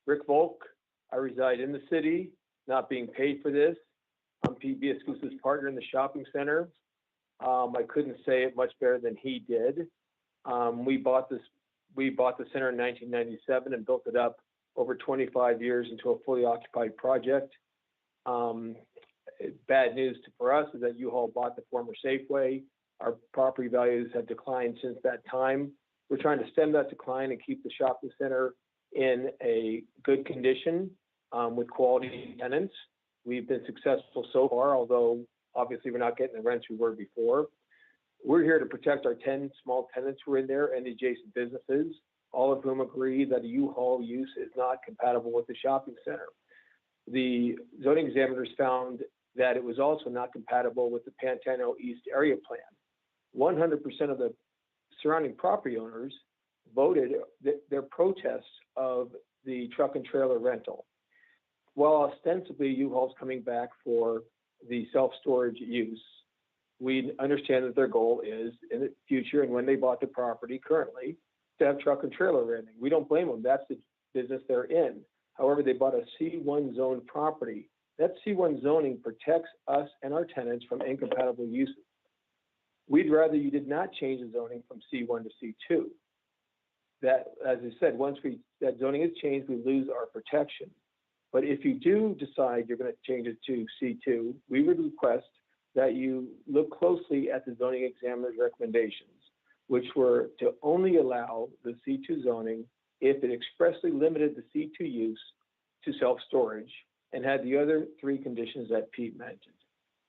Rick Volk, I reside in the city, not being paid for this. I'm PB Exclusive's partner in the shopping center. I couldn't say it much better than he did. We bought the center in 1997 and built it up over 25 years into a fully occupied project. Bad news for us is that U-Haul bought the former Safeway. Our property values have declined since that time. We're trying to stem that decline and keep the shopping center in a good condition with quality tenants. We've been successful so far, although obviously we're not getting the rents we were before. We're here to protect our 10 small tenants who are in there and the adjacent businesses, all of whom agree that a U-Haul use is not compatible with the shopping center. The zoning examiners found that it was also not compatible with the Pantano East Area Plan. 100% of the surrounding property owners voted their protests of the truck and trailer rental. While ostensibly U-Haul's coming back for the self-storage use, we understand that their goal is in the future and when they bought the property currently to have truck and trailer renting. We don't blame them. That's the business they're in. However, they bought a C1 zoned property. That C1 zoning protects us and our tenants from incompatible uses. We'd rather you did not change the zoning from C1 to C2. That, as I said, once that zoning is changed, we lose our protection. But if you do decide you're going to change it to C2, we would request that you look closely at the zoning examiner's recommendations, which were to only allow the C2 zoning if it expressly limited the C2 use to self-storage and had the other three conditions that Pete mentioned.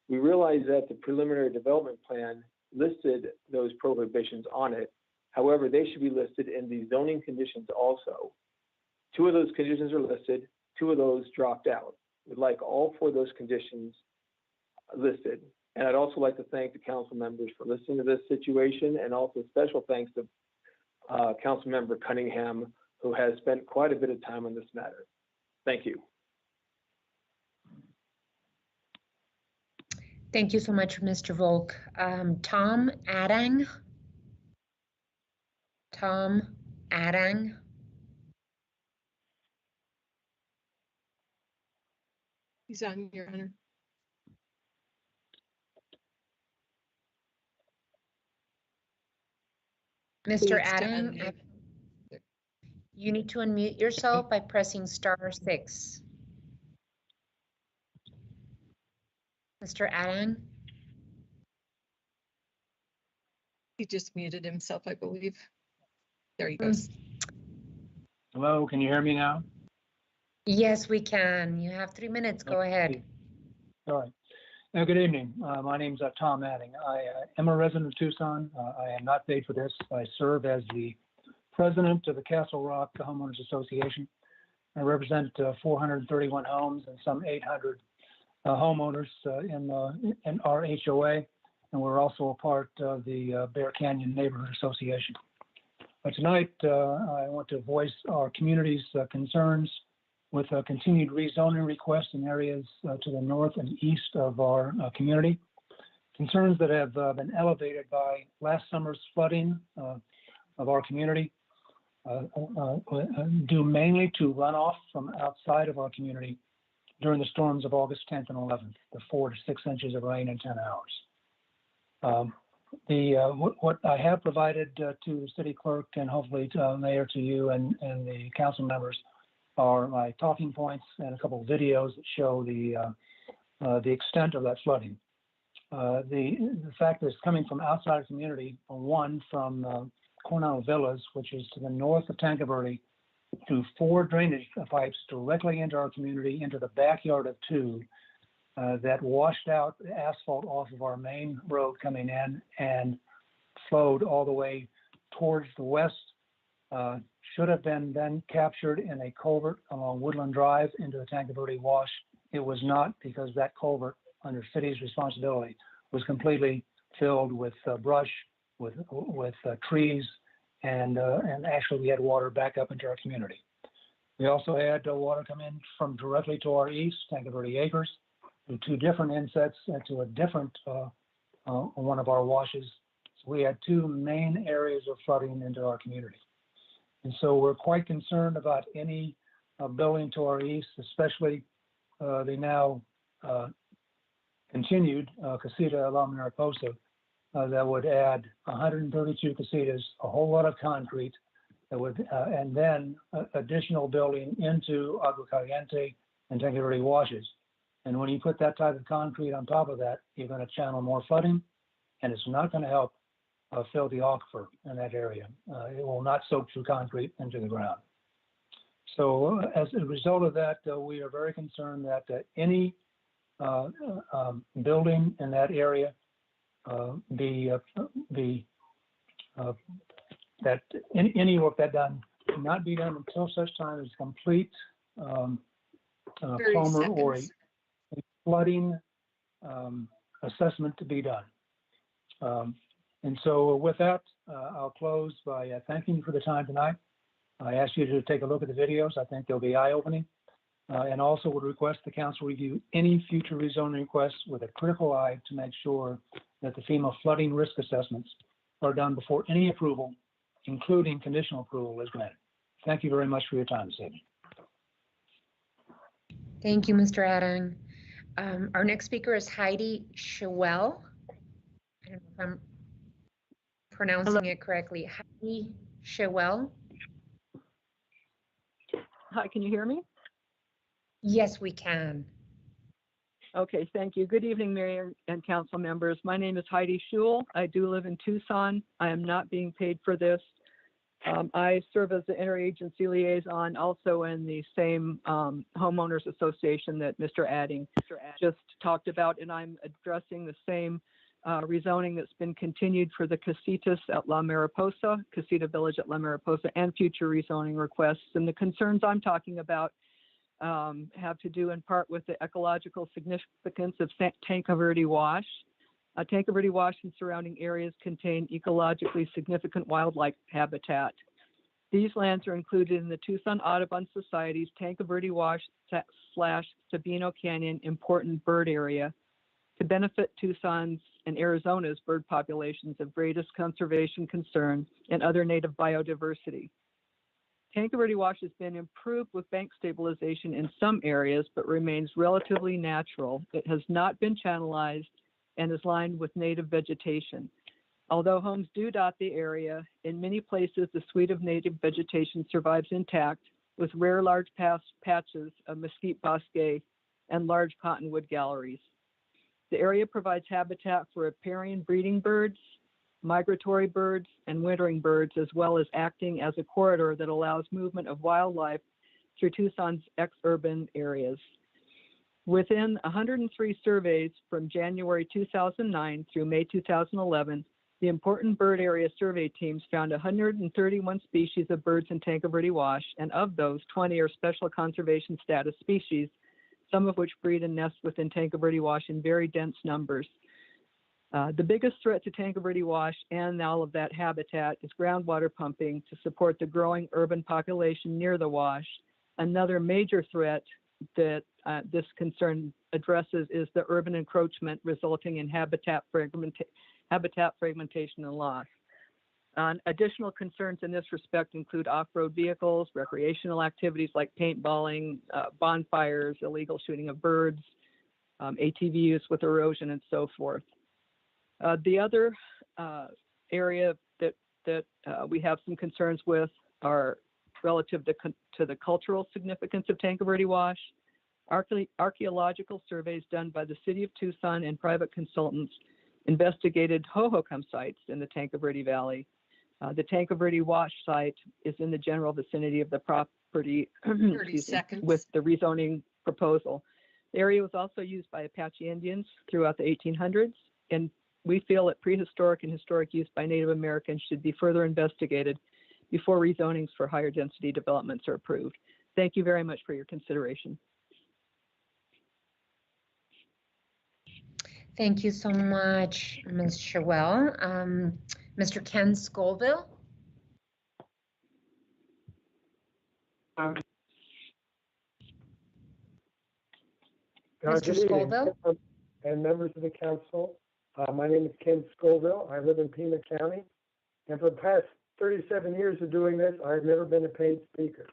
We realize that the preliminary development plan listed those prohibitions on it. However, they should be listed in the zoning conditions also. 2 of those conditions are listed, 2 of those dropped out. We'd like all 4 of those conditions listed. And I'd also like to thank the council members for listening to this situation, and also special thanks to Council Member Cunningham, who has spent quite a bit of time on this matter. Thank you. Thank you so much, Mr. Volk. Tom Adang. Tom Adang. He's on, Your Honor. Mr. Adang, you need to unmute yourself by pressing *6. Mr. Adang? He just muted himself, I believe. There he goes. Hello, can you hear me now? Yes, we can. You have 3 minutes. Go ahead. All right. Good evening. My name's Tom Ading. I am a resident of Tucson. I am not paid for this. I serve as the president of the Castle Rock Homeowners Association. I represent 431 homes and some 800 homeowners in our HOA, and we're also a part of the Bear Canyon Neighborhood Association. But tonight, I want to voice our community's concerns with a continued rezoning request in areas to the north and east of our community. Concerns that have been elevated by last summer's flooding of our community, due mainly to runoff from outside of our community during the storms of August 10th and 11th, the 4 to 6 inches of rain in 10 hours. What I have provided to the city clerk and hopefully to Mayor, to you and the council members are my talking points and a couple of videos that show the extent of that flooding. The fact that it's coming from outside the community, one from Coronado Villas, which is to the north of Tanque Verde, through 4 drainage pipes directly into our community, into the backyard of 2 that washed out the asphalt off of our main road coming in and flowed all the way towards the west. Should have been then captured in a culvert along Woodland Drive into the Tanque Verde Wash. It was not, because that culvert, under city's responsibility, was completely filled with brush, with trees, and actually we had water back up into our community. We also had water come in from directly to our east, Tanque Verde Acres, to 2 different insets and to a different one of our washes. So we had 2 main areas of flooding into our community. And so we're quite concerned about any building to our east, especially the now continued CASITA along MARIPOSA, that would add 132 CASITAs, a whole lot of concrete, that would, and then additional building into Agua Caliente and Tanque Verde washes. And when you put that type of concrete on top of that, you're going to channel more flooding, and it's not going to help fill the aquifer in that area. It will not soak through concrete into the ground. So as a result of that, we are very concerned that any building in that area that any work that done cannot be done until such time as complete plumber or a flooding assessment to be done. And so with that, I'll close by thanking you for the time tonight. I ask you to take a look at the videos. I think they'll be eye-opening. And also would request the council review any future rezoning requests with a critical eye to make sure that the FEMA flooding risk assessments are done before any approval, including conditional approval, is granted. Thank you very much for your time this evening. Thank you, Mr. Adang. Our next speaker is Heidi Schewel. I don't know if I'm pronouncing it correctly. Heidi Schewel. Hi, can you hear me? Yes, we can. Okay, thank you. Good evening, Mayor and council members. My name is Heidi Schewel. I do live in Tucson. I am not being paid for this. I serve as the interagency liaison also in the same homeowners association that Mr. Ading just talked about, and I'm addressing the same rezoning that's been continued for the CASITAs at La Mariposa, CASITA Village at La Mariposa, and future rezoning requests. And the concerns I'm talking about have to do in part with the ecological significance of Tanque Verde Wash. Tanque Verde Wash and surrounding areas contain ecologically significant wildlife habitat. These lands are included in the Tucson Audubon Society's Tanque Verde Wash / Sabino Canyon Important Bird Area to benefit Tucson's and Arizona's bird populations of greatest conservation concern and other native biodiversity. Tanque Verde Wash has been improved with bank stabilization in some areas, but remains relatively natural. It has not been channelized and is lined with native vegetation. Although homes do dot the area, in many places the suite of native vegetation survives intact, with rare large patches of mesquite bosque and large cottonwood galleries. The area provides habitat for riparian breeding birds, migratory birds, and wintering birds, as well as acting as a corridor that allows movement of wildlife through Tucson's ex-urban areas. Within 103 surveys from January 2009 through May 2011, the Important Bird Area survey teams found 131 species of birds in Tanque Verde Wash, and of those, 20 are special conservation status species, some of which breed and nest within Tanque Verde Wash in very dense numbers. The biggest threat to Tanque Verde Wash and all of that habitat is groundwater pumping to support the growing urban population near the wash. Another major threat that this concern addresses is the urban encroachment resulting in habitat fragmentation and loss. Additional concerns in this respect include off-road vehicles, recreational activities like paintballing, bonfires, illegal shooting of birds, ATV use with erosion, and so forth. The other area that we have some concerns with are relative to the cultural significance of Tanque Verde Wash. Archaeological surveys done by the City of Tucson and private consultants investigated HOUGHTON sites in the Tanque Verde Valley. The Tanque Verde Wash site is in the general vicinity of the property 30 seconds. With the rezoning proposal. The area was also used by Apache Indians throughout the 1800s, and we feel that prehistoric and historic use by Native Americans should be further investigated before rezonings for higher density developments are approved. Thank you very much for your consideration. Thank you so much, Ms. Schewel. Mr. Ken Scoville. Mr. Scoville. And members of the council. My name is Ken Scoville. I live in Pima County. And for the past 37 years of doing this, I've never been a paid speaker.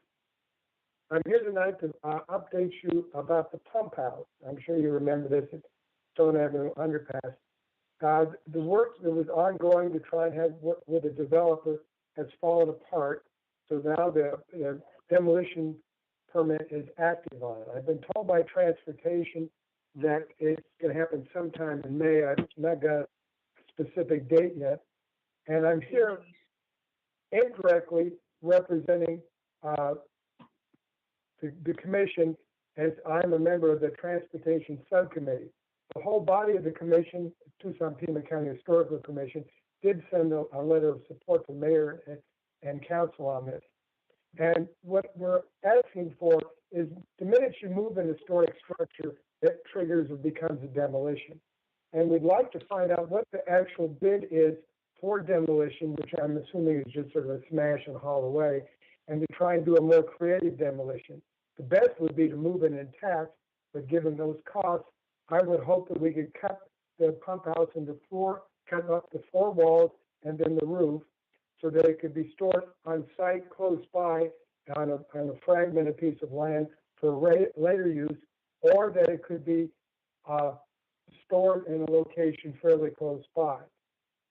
I'm here tonight to update you about the pump house. I'm sure you remember this at Stone Avenue Underpass. The work that was ongoing to try and have work with a developer has fallen apart. So now the demolition permit is active on it. I've been told by transportation that it's going to happen sometime in May. I've not got a specific date yet. And I'm here indirectly representing the commission, as I'm a member of the Transportation Subcommittee. The whole body of the commission, Tucson Pima County Historical Commission, did send a letter of support to mayor and council on this. And what we're asking for is the minute you move an historic structure, it triggers or becomes a demolition. And we'd like to find out what the actual bid is for demolition, which I'm assuming is just sort of a smash and haul away, and to try and do a more creative demolition. The best would be to move it intact, but given those costs, I would hope that we could cut the pump house into cut up the 4 walls and then the roof, so that it could be stored on site close by on a fragmented piece of land for later use, or that it could be stored in a location fairly close by.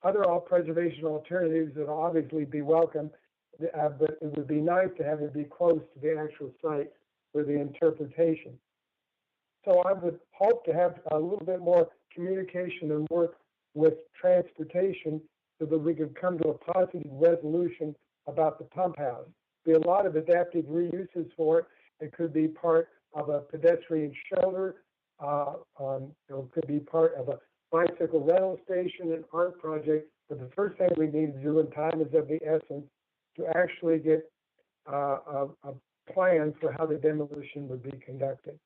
Other preservation alternatives would obviously be welcome, but it would be nice to have it be close to the actual site for the interpretation. So I would hope to have a little bit more communication and work with transportation so that we could come to a positive resolution about the pump house. Be a lot of adaptive reuses for it. It could be part of a pedestrian shelter. It could be part of a bicycle rental station, an art project. But the first thing we need to do, and time is of the essence, to actually get a plan for how the demolition would be conducted.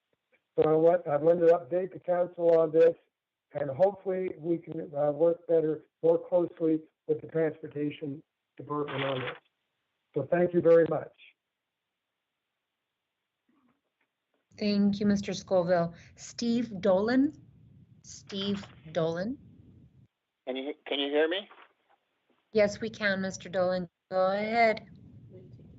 So I wanted to update the council on this, and hopefully we can work more closely with the transportation department on this. So thank you very much. Thank you, Mr. Scoville. Steve Dolan. Steve Dolan. Can you hear me? Yes, we can, Mr. Dolan. Go ahead.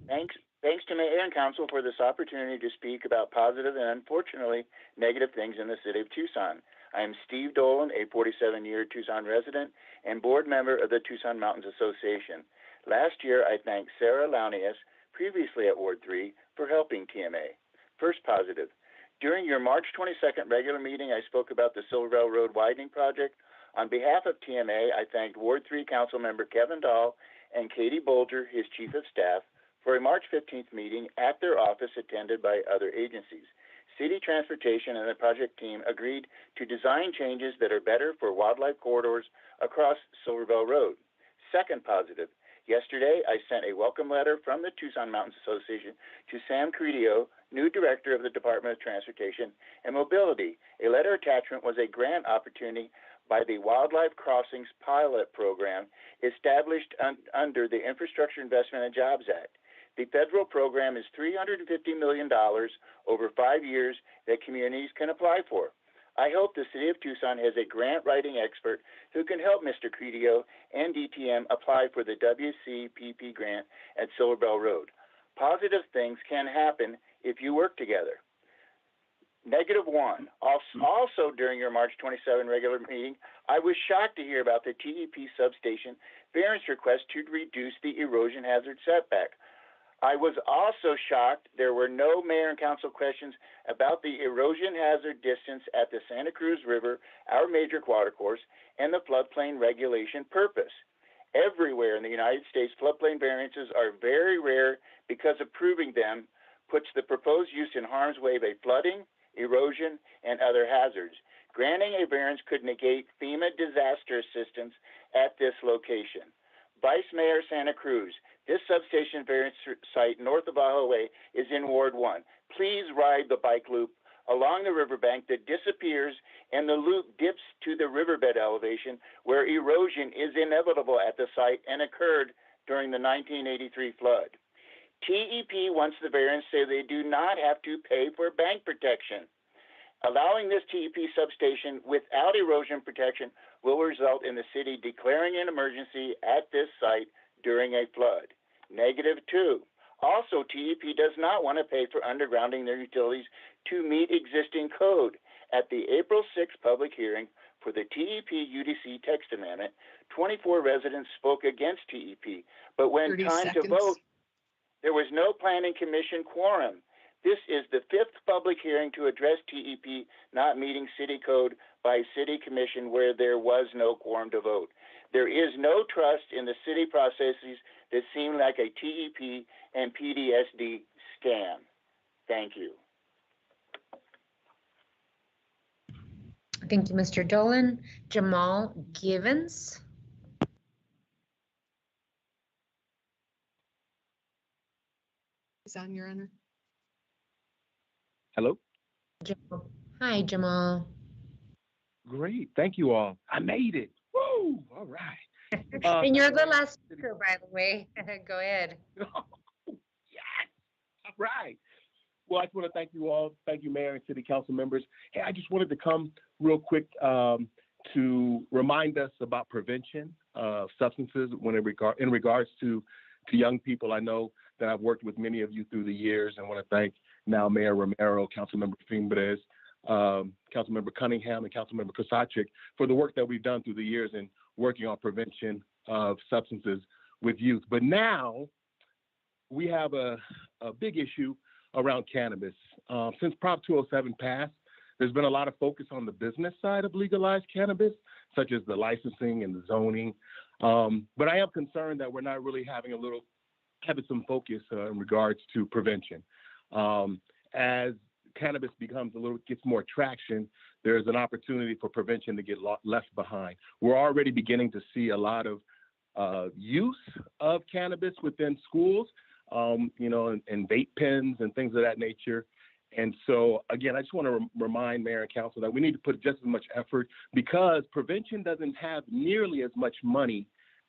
Thanks to Mayor and Council for this opportunity to speak about positive and unfortunately negative things in the city of Tucson. I am Steve Dolan, a 47-year Tucson resident and board member of the Tucson Mountains Association. Last year, I thanked Sarah Launius, previously at Ward 3, for helping TMA. First positive. During your March 22nd regular meeting, I spoke about the Silverville Road widening project. On behalf of TMA, I thanked Ward 3 Council member Kevin Dahl and Katie Bolger, his Chief of Staff, for a March 15th meeting at their office attended by other agencies. City Transportation and the project team agreed to design changes that are better for wildlife corridors across Silverville Road. Second positive. Yesterday, I sent a welcome letter from the Tucson Mountains Association to Sam Credio, new director of the Department of Transportation and Mobility. A letter attachment was a grant opportunity by the Wildlife Crossings Pilot Program established under the Infrastructure Investment and Jobs Act. The federal program is $350 million over 5 years that communities can apply for. I hope the City of Tucson has a grant writing expert who can help Mr. Credio and DTM apply for the WCPP grant at Silverville Road. Positive things can happen if you work together. -1. Also, during your March 27 regular meeting, I was shocked to hear about the TEP substation variance request to reduce the erosion hazard setback. I was also shocked there were no mayor and council questions about the erosion hazard distance at the Santa Cruz River, our major watercourse, and the floodplain regulation purpose. Everywhere in the United States, floodplain variances are very rare because approving them puts the proposed use in harm's way by flooding, erosion, and other hazards. Granting a variance could negate FEMA disaster assistance at this location. Vice Mayor Santa Cruz, this substation variance site north of Baja Way is in Ward 1. Please ride the bike loop along the riverbank that disappears and the loop dips to the riverbed elevation where erosion is inevitable at the site and occurred during the 1983 flood. TEP wants the variance so they do not have to pay for bank protection. Allowing this TEP substation without erosion protection will result in the city declaring an emergency at this site during a flood. -2. Also, TEP does not want to pay for undergrounding their utilities to meet existing code. At the April 6th public hearing for the TEP UDC text amendment, 24 residents spoke against TEP, but when 30 time seconds. to vote, there was no planning commission quorum. This is the 5th public hearing to address TEP not meeting city code by city commission where there was no quorum to vote. There is no trust in the city processes that seem like a TEP and PDSD scam. Thank you. Thank you, Mr. Dolan. Jamal Givens. Is on, Your Honor. Hello? Jamal. Hi, Jamal. Great. Thank you all. I made it. Woo! All right. And you're the last speaker, by the way. Go ahead. Yes. All right. Well, I just want to thank you all. Thank you, Mayor and City Council members. Hey, I just wanted to come real quick to remind us about prevention of substances in regards to young people. I know that I've worked with many of you through the years, and want to thank now Mayor Romero, Councilmember Fimbres, Councilmember Cunningham, and Councilmember Kosacic for the work that we've done through the years in working on prevention of substances with youth. But now we have a big issue around cannabis. Since Prop 207 passed, there's been a lot of focus on the business side of legalized cannabis, such as the licensing and the zoning. But I am concerned that we're not really having some focus in regards to prevention. As cannabis gets more traction, there's an opportunity for prevention to get left behind. We're already beginning to see a lot of use of cannabis within schools, and vape pens and things of that nature. And so, again, I just want to remind Mayor and Council that we need to put just as much effort, because prevention doesn't have nearly as much money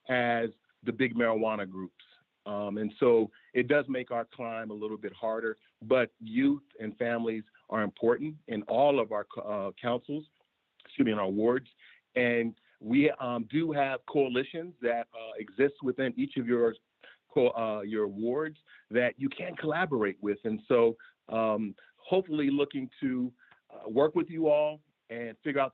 as the big marijuana groups. And so it does make our climb a little bit harder, but youth and families are important in all of our councils, in our wards. And we do have coalitions that exist within each of your wards that you can collaborate with. And so hopefully looking to work with you all and figure out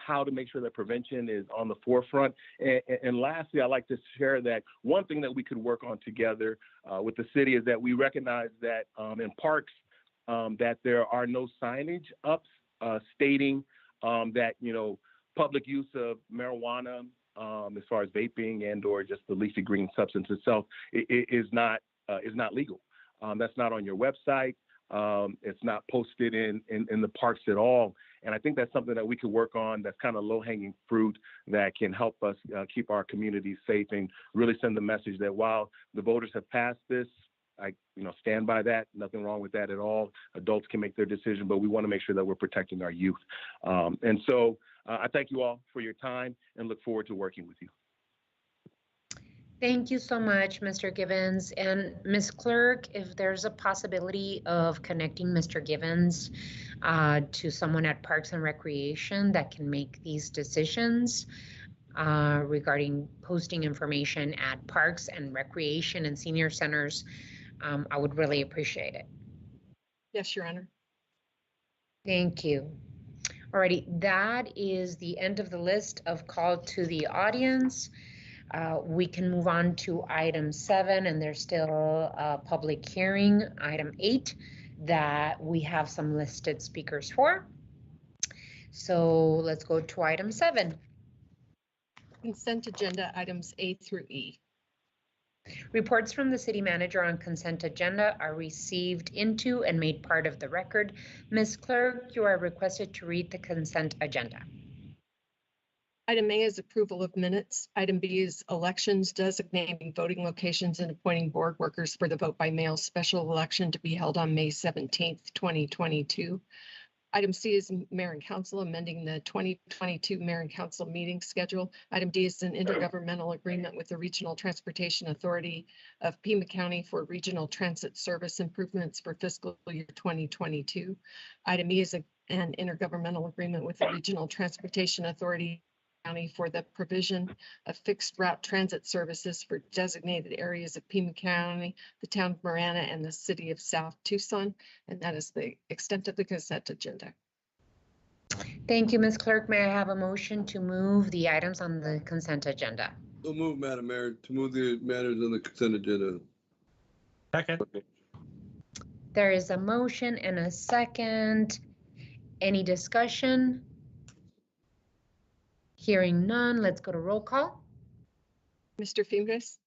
how to make sure that prevention is on the forefront. And lastly, I'd like to share that one thing that we could work on together with the city is that we recognize that in parks that there are no signage up stating that, public use of marijuana as far as vaping and or just the leafy green substance itself is not legal. That's not on your website. It's not posted in the parks at all. And I think that's something that we could work on that's kind of low-hanging fruit that can help us keep our communities safe and really send the message that while the voters have passed this, I stand by that. Nothing wrong with that at all. Adults can make their decision, but we want to make sure that we're protecting our youth. And so I thank you all for your time and look forward to working with you. Thank you so much, Mr. Givens. And Ms. Clerk, if there's a possibility of connecting Mr. Givens to someone at Parks and Recreation that can make these decisions regarding posting information at parks and recreation and senior centers, I would really appreciate it. Yes, Your Honor. Thank you. Alrighty, that is the end of the list of call to the audience. We can move on to item 7, and there's still a public hearing, item 8, that we have some listed speakers for. So let's go to item 7. Consent agenda items A through E. Reports from the city manager on consent agenda are received into and made part of the record. Ms. Clerk, you are requested to read the consent agenda. Item A is approval of minutes. Item B is elections, designating voting locations and appointing board workers for the vote by mail special election to be held on May 17th, 2022. Item C is Mayor and Council amending the 2022 Mayor and Council meeting schedule. Item D is an intergovernmental agreement with the Regional Transportation Authority of Pima County for regional transit service improvements for fiscal year 2022. Item E is an intergovernmental agreement with the Regional Transportation Authority County for the provision of fixed route transit services for designated areas of Pima County, the town of Marana, and the city of South Tucson. And that is the extent of the consent agenda. Thank you, Ms. Clerk. May I have a motion to move the items on the consent agenda? So move, Madam Mayor, to move the matters on the consent agenda. Second. There is a motion and a second. Any discussion? Hearing none, let's go to roll call. Mr. Fingers?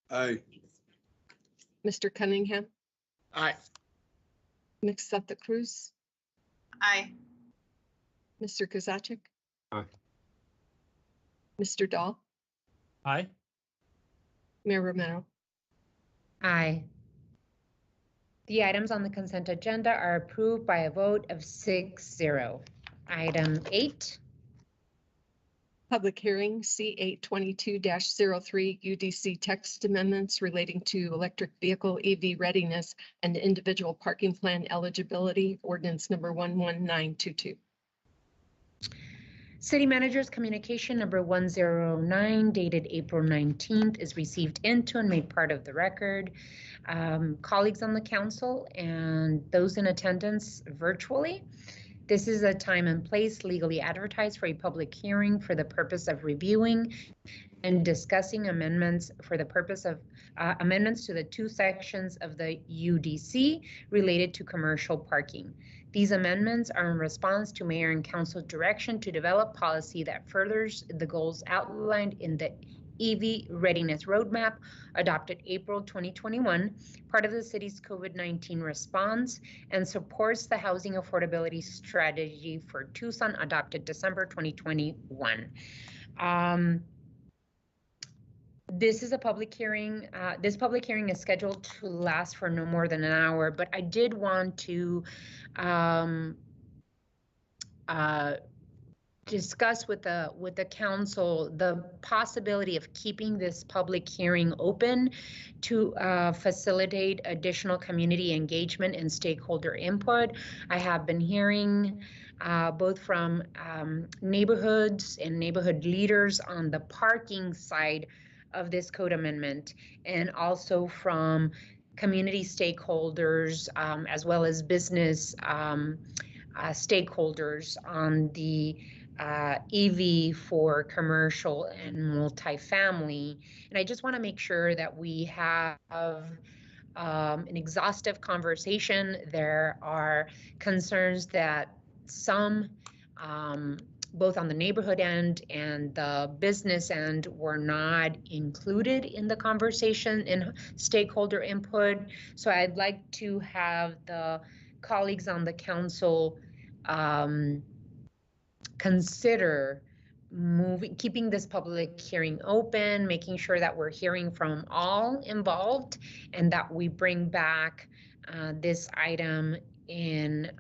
Aye. Mr. Cunningham? Aye. Ms. Santa Cruz? Aye. Mr. Kozaczek? Aye. Mr. Dahl? Aye. Mayor Romero? Aye. The items on the consent agenda are approved by a vote of 6-0. Item 8. Public hearing C822-03 UDC text amendments relating to electric vehicle EV readiness and individual parking plan eligibility, ordinance number 11922. City Manager's communication number 109 dated April 19th is received into and made part of the record. Colleagues on the council and those in attendance virtually, this is a time and place legally advertised for a public hearing for the purpose of reviewing and discussing amendments for the purpose of amendments to the 2 sections of the UDC related to commercial parking. These amendments are in response to Mayor and Council direction to develop policy that furthers the goals outlined in the EV Readiness Roadmap adopted April 2021, part of the city's COVID-19 response, and supports the housing affordability strategy for Tucson adopted December 2021. This is a public hearing. This public hearing is scheduled to last for no more than an hour, but I did want to discuss with the council the possibility of keeping this public hearing open to facilitate additional community engagement and stakeholder input. I have been hearing both from neighborhoods and neighborhood leaders on the parking side of this code amendment, and also from community stakeholders as well as business stakeholders on the EV for commercial and multifamily. And I just want to make sure that we have an exhaustive conversation. There are concerns that some both on the neighborhood end and the business end were not included in the conversation in stakeholder input. So I'd like to have the colleagues on the council consider keeping this public hearing open, making sure that we're hearing from all involved, and that we bring back this item in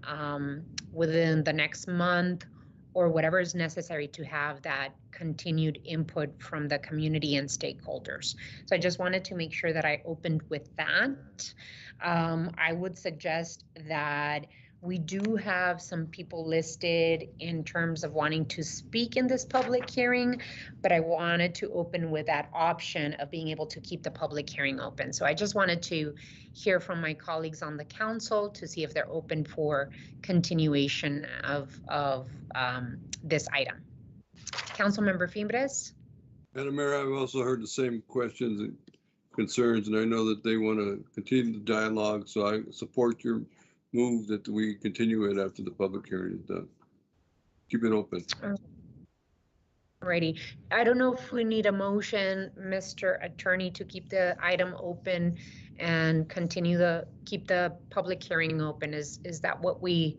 within the next month, or whatever is necessary to have that continued input from the community and stakeholders. So I just wanted to make sure that I opened with that. I would suggest that we do have some people listed in terms of wanting to speak in this public hearing, but I wanted to open with that option of being able to keep the public hearing open. So I just wanted to hear from my colleagues on the council to see if they're open for continuation of this item. Councilmember Fimbres. Madam Mayor, I've also heard the same questions and concerns, and I know that they want to continue the dialogue, so I support your move that we continue it after the public hearing is done. Keep it open. Alrighty. I don't know if we need a motion, Mr. Attorney, to keep the item open and keep the public hearing open. Is that what we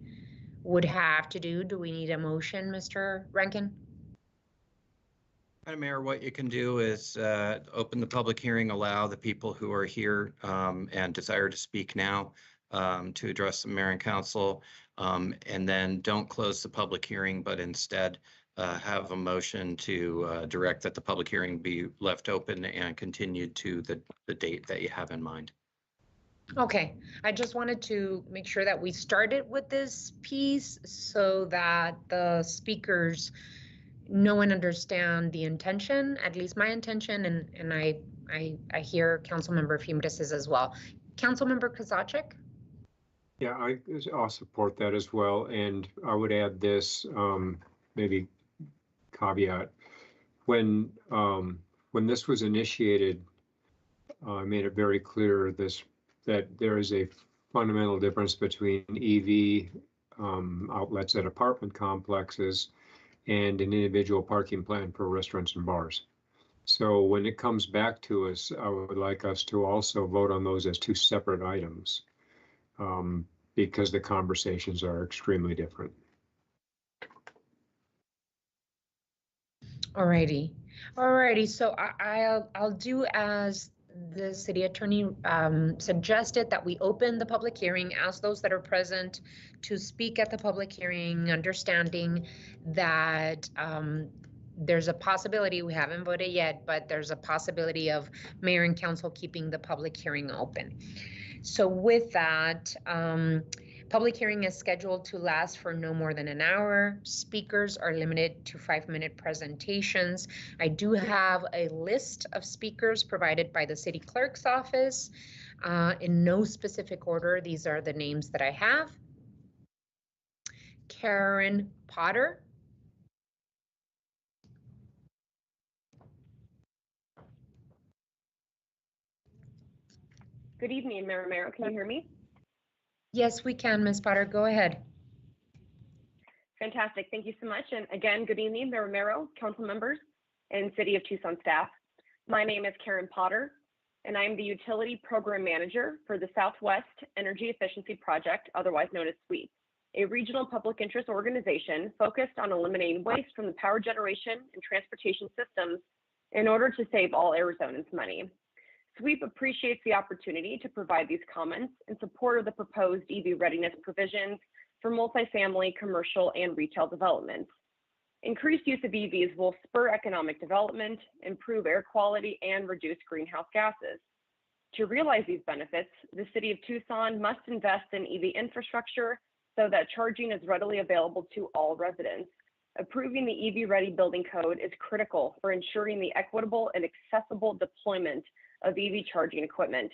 would have to do? Do we need a motion, Mr. Rankin? Madam Mayor, what you can do is open the public hearing, allow the people who are here and desire to speak now to address the mayor and council, and then don't close the public hearing, but instead have a motion to direct that the public hearing be left open and continued to the date that you have in mind. Okay, I just wanted to make sure that we started with this piece so that the speakers know and understand the intention, at least my intention, and I hear Councilmember Fuentes as well. Councilmember Kozachik? Yeah, I'll support that as well. And I would add this, maybe caveat. When this was initiated, I made it very clear that there is a fundamental difference between EV outlets at apartment complexes and an individual parking plan for restaurants and bars. So when it comes back to us, I would like us to also vote on those as two separate items, because the conversations are extremely different. Alrighty, so I'll do as the city attorney suggested, that we open the public hearing, ask those that are present to speak at the public hearing, understanding that there's a possibility, we haven't voted yet, but there's a possibility of mayor and council keeping the public hearing open. So with that, public hearing is scheduled to last for no more than an hour. Speakers are limited to 5-minute presentations. I do have a list of speakers provided by the city clerk's office. In no specific order, these are the names that I have. Karen Potter. Good evening, Mayor Romero. Can you hear me? Yes, we can, Ms. Potter. Go ahead. Fantastic. Thank you so much. And again, good evening, Mayor Romero, council members, and City of Tucson staff. My name is Karen Potter, and I am the Utility Program Manager for the Southwest Energy Efficiency Project, otherwise known as SWEEP, a regional public interest organization focused on eliminating waste from the power generation and transportation systems in order to save all Arizonans money. SWEEP appreciates the opportunity to provide these comments in support of the proposed EV readiness provisions for multifamily, commercial, and retail developments. Increased use of EVs will spur economic development, improve air quality, and reduce greenhouse gases. To realize these benefits, the City of Tucson must invest in EV infrastructure so that charging is readily available to all residents. Approving the EV Ready Building Code is critical for ensuring the equitable and accessible deployment of EV charging equipment.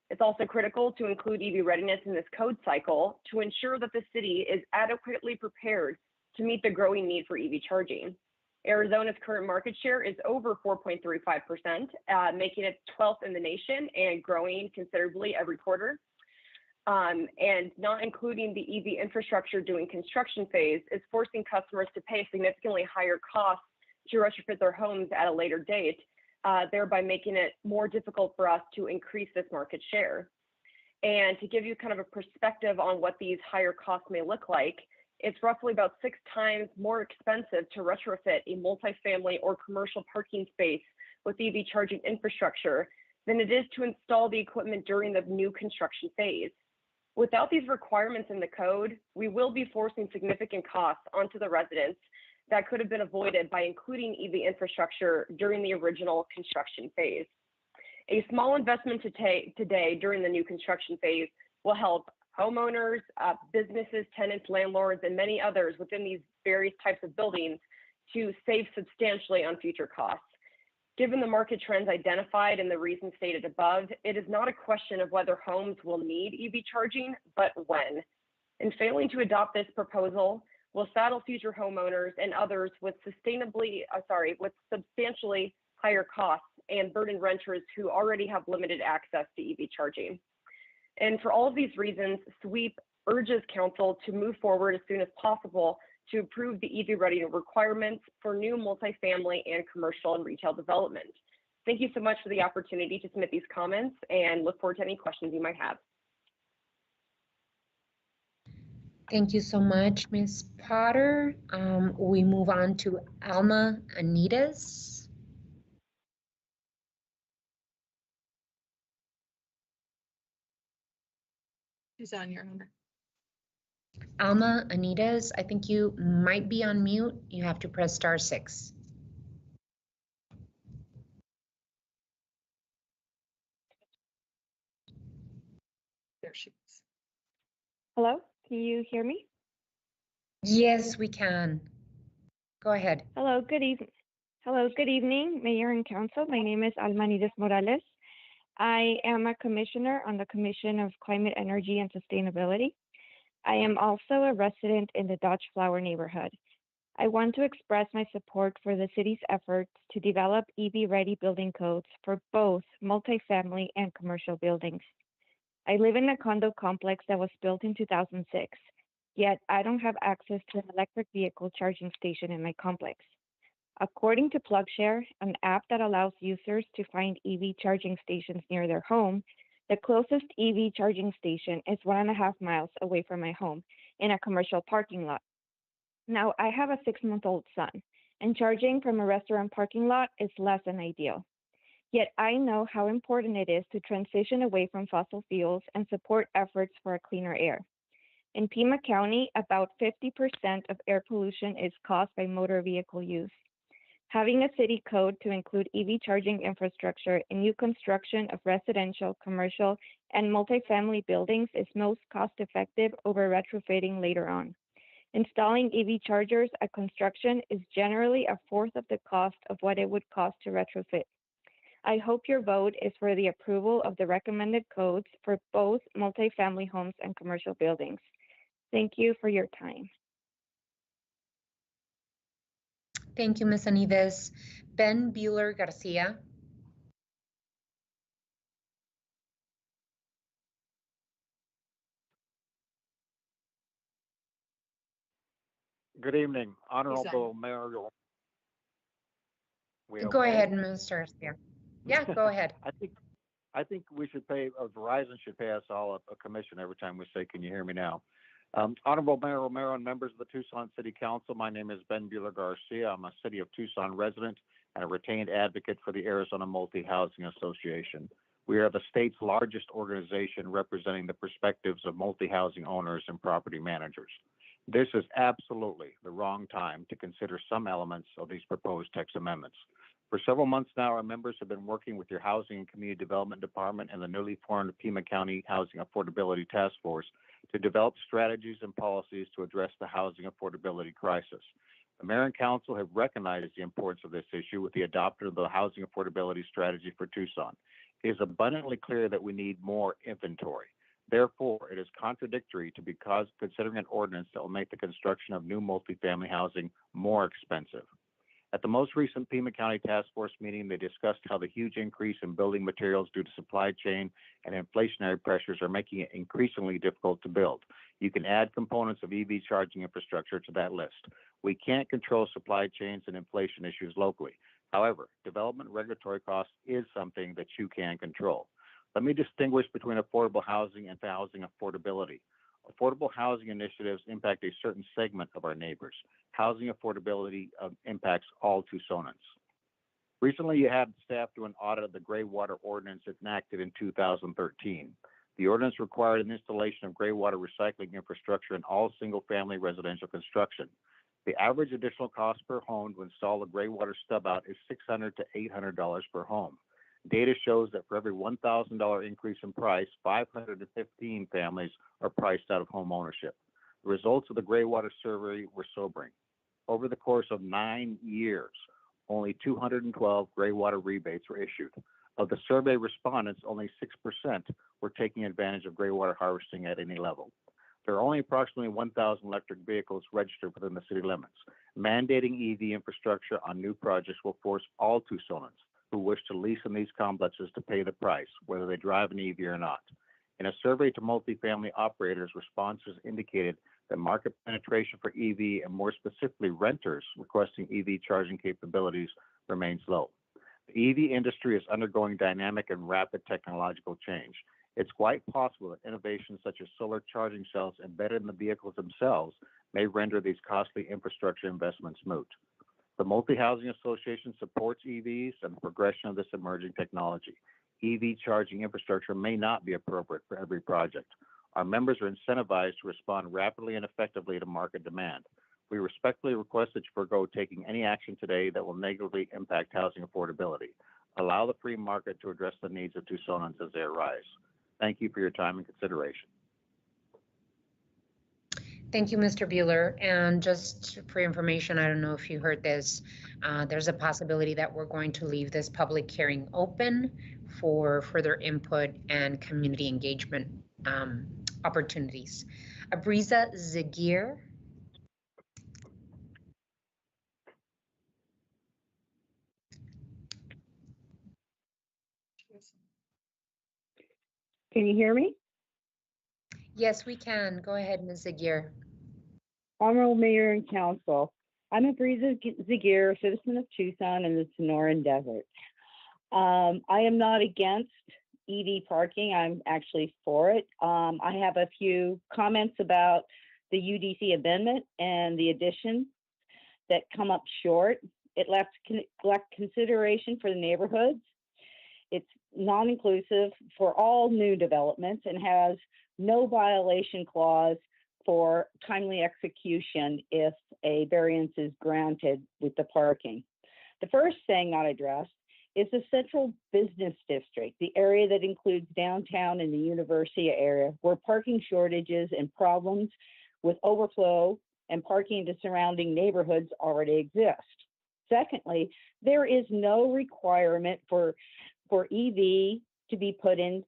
It's also critical to include EV readiness in this code cycle to ensure that the city is adequately prepared to meet the growing need for EV charging. Arizona's current market share is over 4.35%, making it 12th in the nation and growing considerably every quarter. And not including the EV infrastructure during construction phase is forcing customers to pay significantly higher costs to retrofit their homes at a later date, thereby making it more difficult for us to increase this market share. And to give you kind of a perspective on what these higher costs may look like, it's roughly about 6 times more expensive to retrofit a multifamily or commercial parking space with EV charging infrastructure than it is to install the equipment during the new construction phase. Without these requirements in the code, we will be forcing significant costs onto the residents that could have been avoided by including EV infrastructure during the original construction phase. A small investment today during the new construction phase will help homeowners, businesses, tenants, landlords, and many others within these various types of buildings to save substantially on future costs. Given the market trends identified and the reasons stated above, it is not a question of whether homes will need EV charging, but when. In failing to adopt this proposal, will saddle future homeowners and others with substantially higher costs and burden renters who already have limited access to EV charging. And for all of these reasons, SWEEP urges council to move forward as soon as possible to approve the EV readiness requirements for new multifamily and commercial and retail development. Thank you so much for the opportunity to submit these comments and look forward to any questions you might have. Thank you so much, Ms. Potter. We move on to Alma Anitas. She's on, Your Honor. Alma Anitas, I think you might be on mute. You have to press *6. There she is. Hello, can you hear me? Yes, we can. Go ahead. Hello, good evening. Hello, good evening, Mayor and Council. My name is Almanides Morales. I am a commissioner on the Commission of Climate, Energy, and Sustainability. I am also a resident in the Dodge Flower neighborhood. I want to express my support for the city's efforts to develop EV-ready building codes for both multifamily and commercial buildings. I live in a condo complex that was built in 2006, yet I don't have access to an electric vehicle charging station in my complex. According to PlugShare, an app that allows users to find EV charging stations near their home, the closest EV charging station is 1.5 miles away from my home in a commercial parking lot. Now, I have a 6-month-old son, and charging from a restaurant parking lot is less than ideal. Yet I know how important it is to transition away from fossil fuels and support efforts for a cleaner air. In Pima County, about 50% of air pollution is caused by motor vehicle use. Having a city code to include EV charging infrastructure in new construction of residential, commercial, and multifamily buildings is most cost-effective over retrofitting later on. Installing EV chargers at construction is generally 1/4 of the cost of what it would cost to retrofit. I hope your vote is for the approval of the recommended codes for both multifamily homes and commercial buildings. Thank you for your time. Thank you, Ms. Anides. Ben Bueller Garcia. Good evening, Honorable Mayor. Go ahead, Mr. Garcia. Yeah, go ahead. I think we should pay, Verizon should pay us all a commission every time we say, can you hear me now? Honorable Mayor Romero and members of the Tucson City Council, my name is Ben Bueller Garcia. I'm a City of Tucson resident and a retained advocate for the Arizona Multi-Housing Association. We are the state's largest organization representing the perspectives of multi-housing owners and property managers. This is absolutely the wrong time to consider some elements of these proposed text amendments. For several months now, our members have been working with your Housing and Community Development Department and the newly formed Pima County Housing Affordability Task Force to develop strategies and policies to address the housing affordability crisis. The Mayor and Council have recognized the importance of this issue with the adoption of the Housing Affordability Strategy for Tucson. It is abundantly clear that we need more inventory. Therefore, it is contradictory to be considering an ordinance that will make the construction of new multifamily housing more expensive. At the most recent Pima County Task Force meeting, they discussed how the huge increase in building materials due to supply chain and inflationary pressures are making it increasingly difficult to build. You can add components of EV charging infrastructure to that list. We can't control supply chains and inflation issues locally. However, development regulatory costs is something that you can control. Let me distinguish between affordable housing and housing affordability. Affordable housing initiatives impact a certain segment of our neighbors. Housing affordability impacts all Tucsonans. Recently, you had staff do an audit of the gray water ordinance enacted in 2013. The ordinance required an installation of gray water recycling infrastructure in all single-family residential construction. The average additional cost per home to install a gray water stub-out is $600 to $800 per home. Data shows that for every $1,000 increase in price, 515 families are priced out of home ownership. The results of the gray water survey were sobering. Over the course of 9 years, only 212 gray water rebates were issued. Of the survey respondents, only 6% were taking advantage of gray water harvesting at any level. There are only approximately 1,000 electric vehicles registered within the city limits. Mandating EV infrastructure on new projects will force all Tucsonans who wish to lease in these complexes to pay the price, whether they drive an EV or not. In a survey to multifamily operators, responses indicated that market penetration for EV and more specifically renters requesting EV charging capabilities remains low. The EV industry is undergoing dynamic and rapid technological change. It's quite possible that innovations such as solar charging cells embedded in the vehicles themselves may render these costly infrastructure investments moot. The Multi-Housing Association supports EVs and the progression of this emerging technology. EV charging infrastructure may not be appropriate for every project. Our members are incentivized to respond rapidly and effectively to market demand. We respectfully request that you forego taking any action today that will negatively impact housing affordability. Allow the free market to address the needs of Tucsonans as they arise. Thank you for your time and consideration. Thank you, Mr. Bueller. And just for information, I don't know if you heard this, there's a possibility that we're going to leave this public hearing open for further input and community engagement opportunities. Abriza Zagir. Can you hear me? Yes, we can. Go ahead, Ms. Zagir. Honorable Mayor and Council, I'm Abriza Zagir, citizen of Tucson and the Sonoran Desert. I am not against EV parking. I'm actually for it. I have a few comments about the UDC amendment and the addition that come up short. It left consideration for the neighborhoods. It's non-inclusive for all new developments and has no violation clause for timely execution if a variance is granted with the parking. The first thing not addressed is the central business district, the area that includes downtown and the university area, where parking shortages and problems with overflow and parking into surrounding neighborhoods already exist. Secondly, there is no requirement for EV to be put in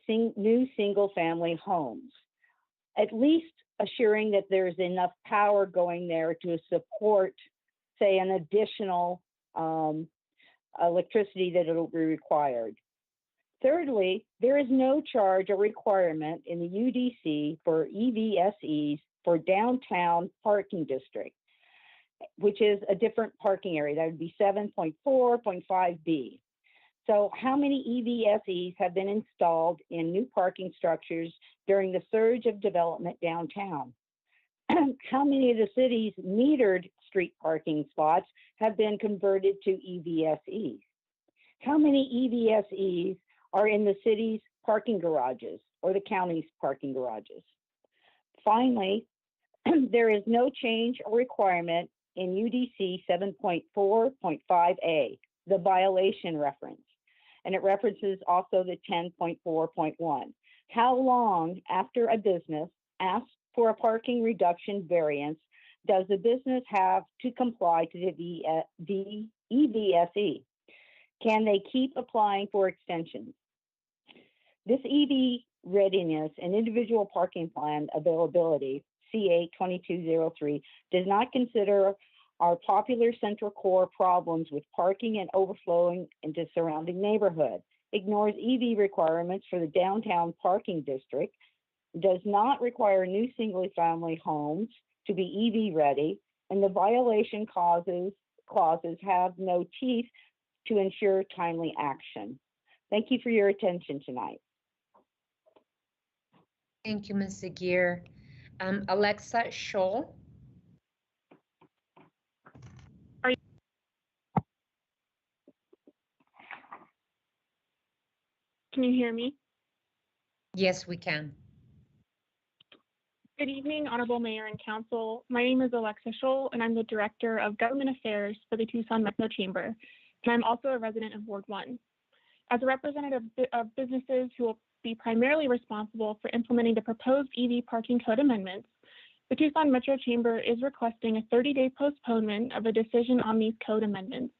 new single-family homes, at least assuring that there's enough power going there to support, say, an additional electricity that will be required. Thirdly, there is no charge or requirement in the UDC for EVSEs for downtown parking district, which is a different parking area. That would be 7.4.5B. So how many EVSEs have been installed in new parking structures during the surge of development downtown? How many of the city's metered street parking spots have been converted to EVSEs? How many EVSEs are in the city's parking garages or the county's parking garages? Finally, there is no change or requirement in UDC 7.4.5A, the violation reference, and it references also the 10.4.1. How long after a business asks for a parking reduction variance does the business have to comply to the EVSE? Can they keep applying for extensions? This EV readiness and individual parking plan availability, CA 2203, does not consider our popular central core problems with parking and overflowing into surrounding neighborhood, ignores EV requirements for the downtown parking district, does not require new single-family homes to be EV ready, and the violation clauses have no teeth to ensure timely action. Thank you for your attention tonight. Thank you, Ms. Zagir. Alexa Scholl. Can you hear me? Yes, we can. Good evening, Honorable Mayor and Council. My name is Alexa Scholl, and I'm the Director of Government Affairs for the Tucson Metro Chamber, and I'm also a resident of Ward 1. As a representative of businesses who will be primarily responsible for implementing the proposed EV parking code amendments, the Tucson Metro Chamber is requesting a 30-day postponement of a decision on these code amendments.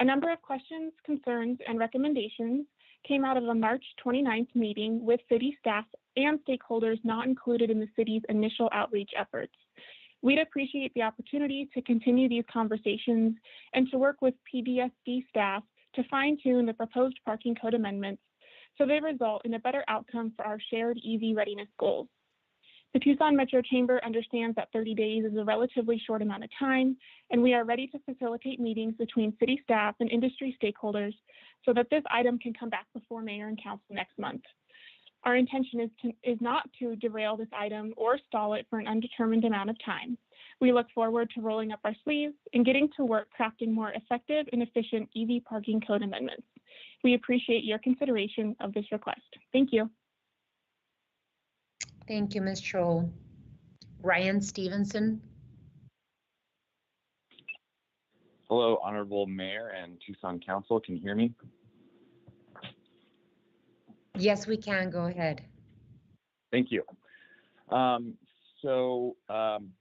A number of questions, concerns, and recommendations came out of a March 29th meeting with city staff and stakeholders not included in the city's initial outreach efforts. We'd appreciate the opportunity to continue these conversations and to work with PBSD staff to fine-tune the proposed parking code amendments so they result in a better outcome for our shared EV readiness goals. The Tucson Metro Chamber understands that 30 days is a relatively short amount of time, and we are ready to facilitate meetings between city staff and industry stakeholders so that this item can come back before Mayor and Council next month. Our intention is not to derail this item or stall it for an undetermined amount of time. We look forward to rolling up our sleeves and getting to work crafting more effective and efficient EV parking code amendments. We appreciate your consideration of this request. Thank you. Thank you, Ms. Scholl. Ryan Stevenson. Hello, Honorable Mayor and Tucson Council. Can you hear me? Yes, we can. Go ahead. Thank you. So on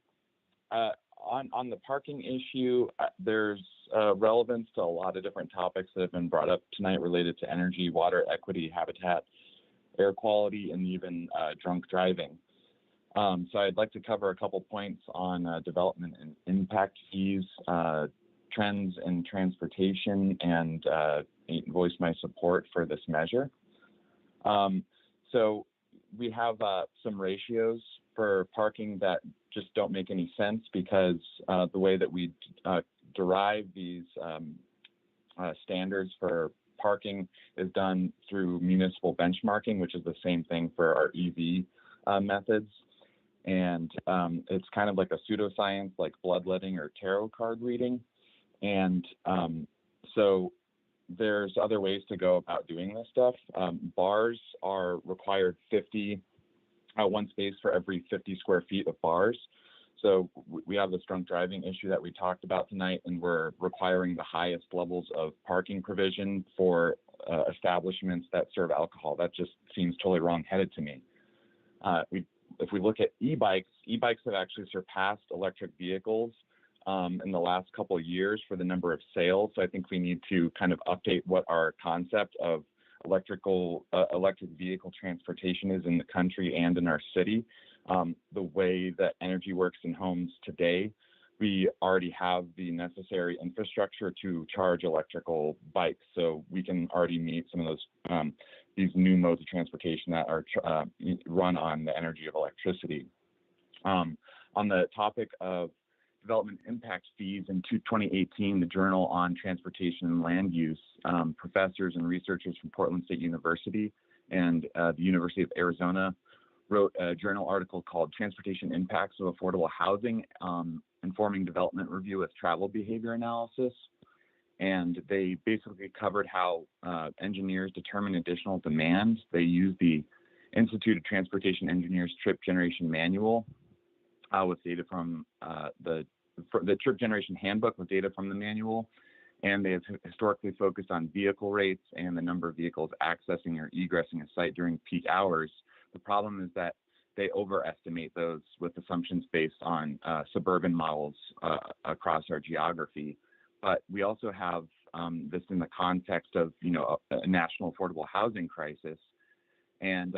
the parking issue, there's relevance to a lot of different topics that have been brought up tonight related to energy, water equity, habitat, air quality, and even drunk driving. So I'd like to cover a couple points on development and impact fees, trends in transportation, and voice my support for this measure. So we have some ratios for parking that just don't make any sense because the way that we derive these standards for parking is done through municipal benchmarking, which is the same thing for our EV methods. And it's kind of like a pseudoscience, like bloodletting or tarot card reading. And so there's other ways to go about doing this stuff. Bars are required 1 space for every 50 square feet of bars. So we have this drunk driving issue that we talked about tonight, and we're requiring the highest levels of parking provision for establishments that serve alcohol. That just seems totally wrong-headed to me. If we look at e-bikes have actually surpassed electric vehicles in the last couple of years for the number of sales. So I think we need to kind of update what our concept of electric vehicle transportation is in the country and in our city. The way that energy works in homes today, we already have the necessary infrastructure to charge electrical bikes. So we can already meet some of those, these new modes of transportation that are run on the energy of electricity. On the topic of development impact fees, in 2018, the Journal on Transportation and Land Use, professors and researchers from Portland State University and the University of Arizona wrote a journal article called Transportation Impacts of Affordable Housing, Informing Development Review with Travel Behavior Analysis. And they basically covered how engineers determine additional demand. They use the Institute of Transportation Engineers Trip Generation Manual with data from the Trip Generation Handbook with data from the manual. And they have historically focused on vehicle rates and the number of vehicles accessing or egressing a site during peak hours. The problem is that they overestimate those with assumptions based on suburban models across our geography. But we also have this in the context of, a national affordable housing crisis. And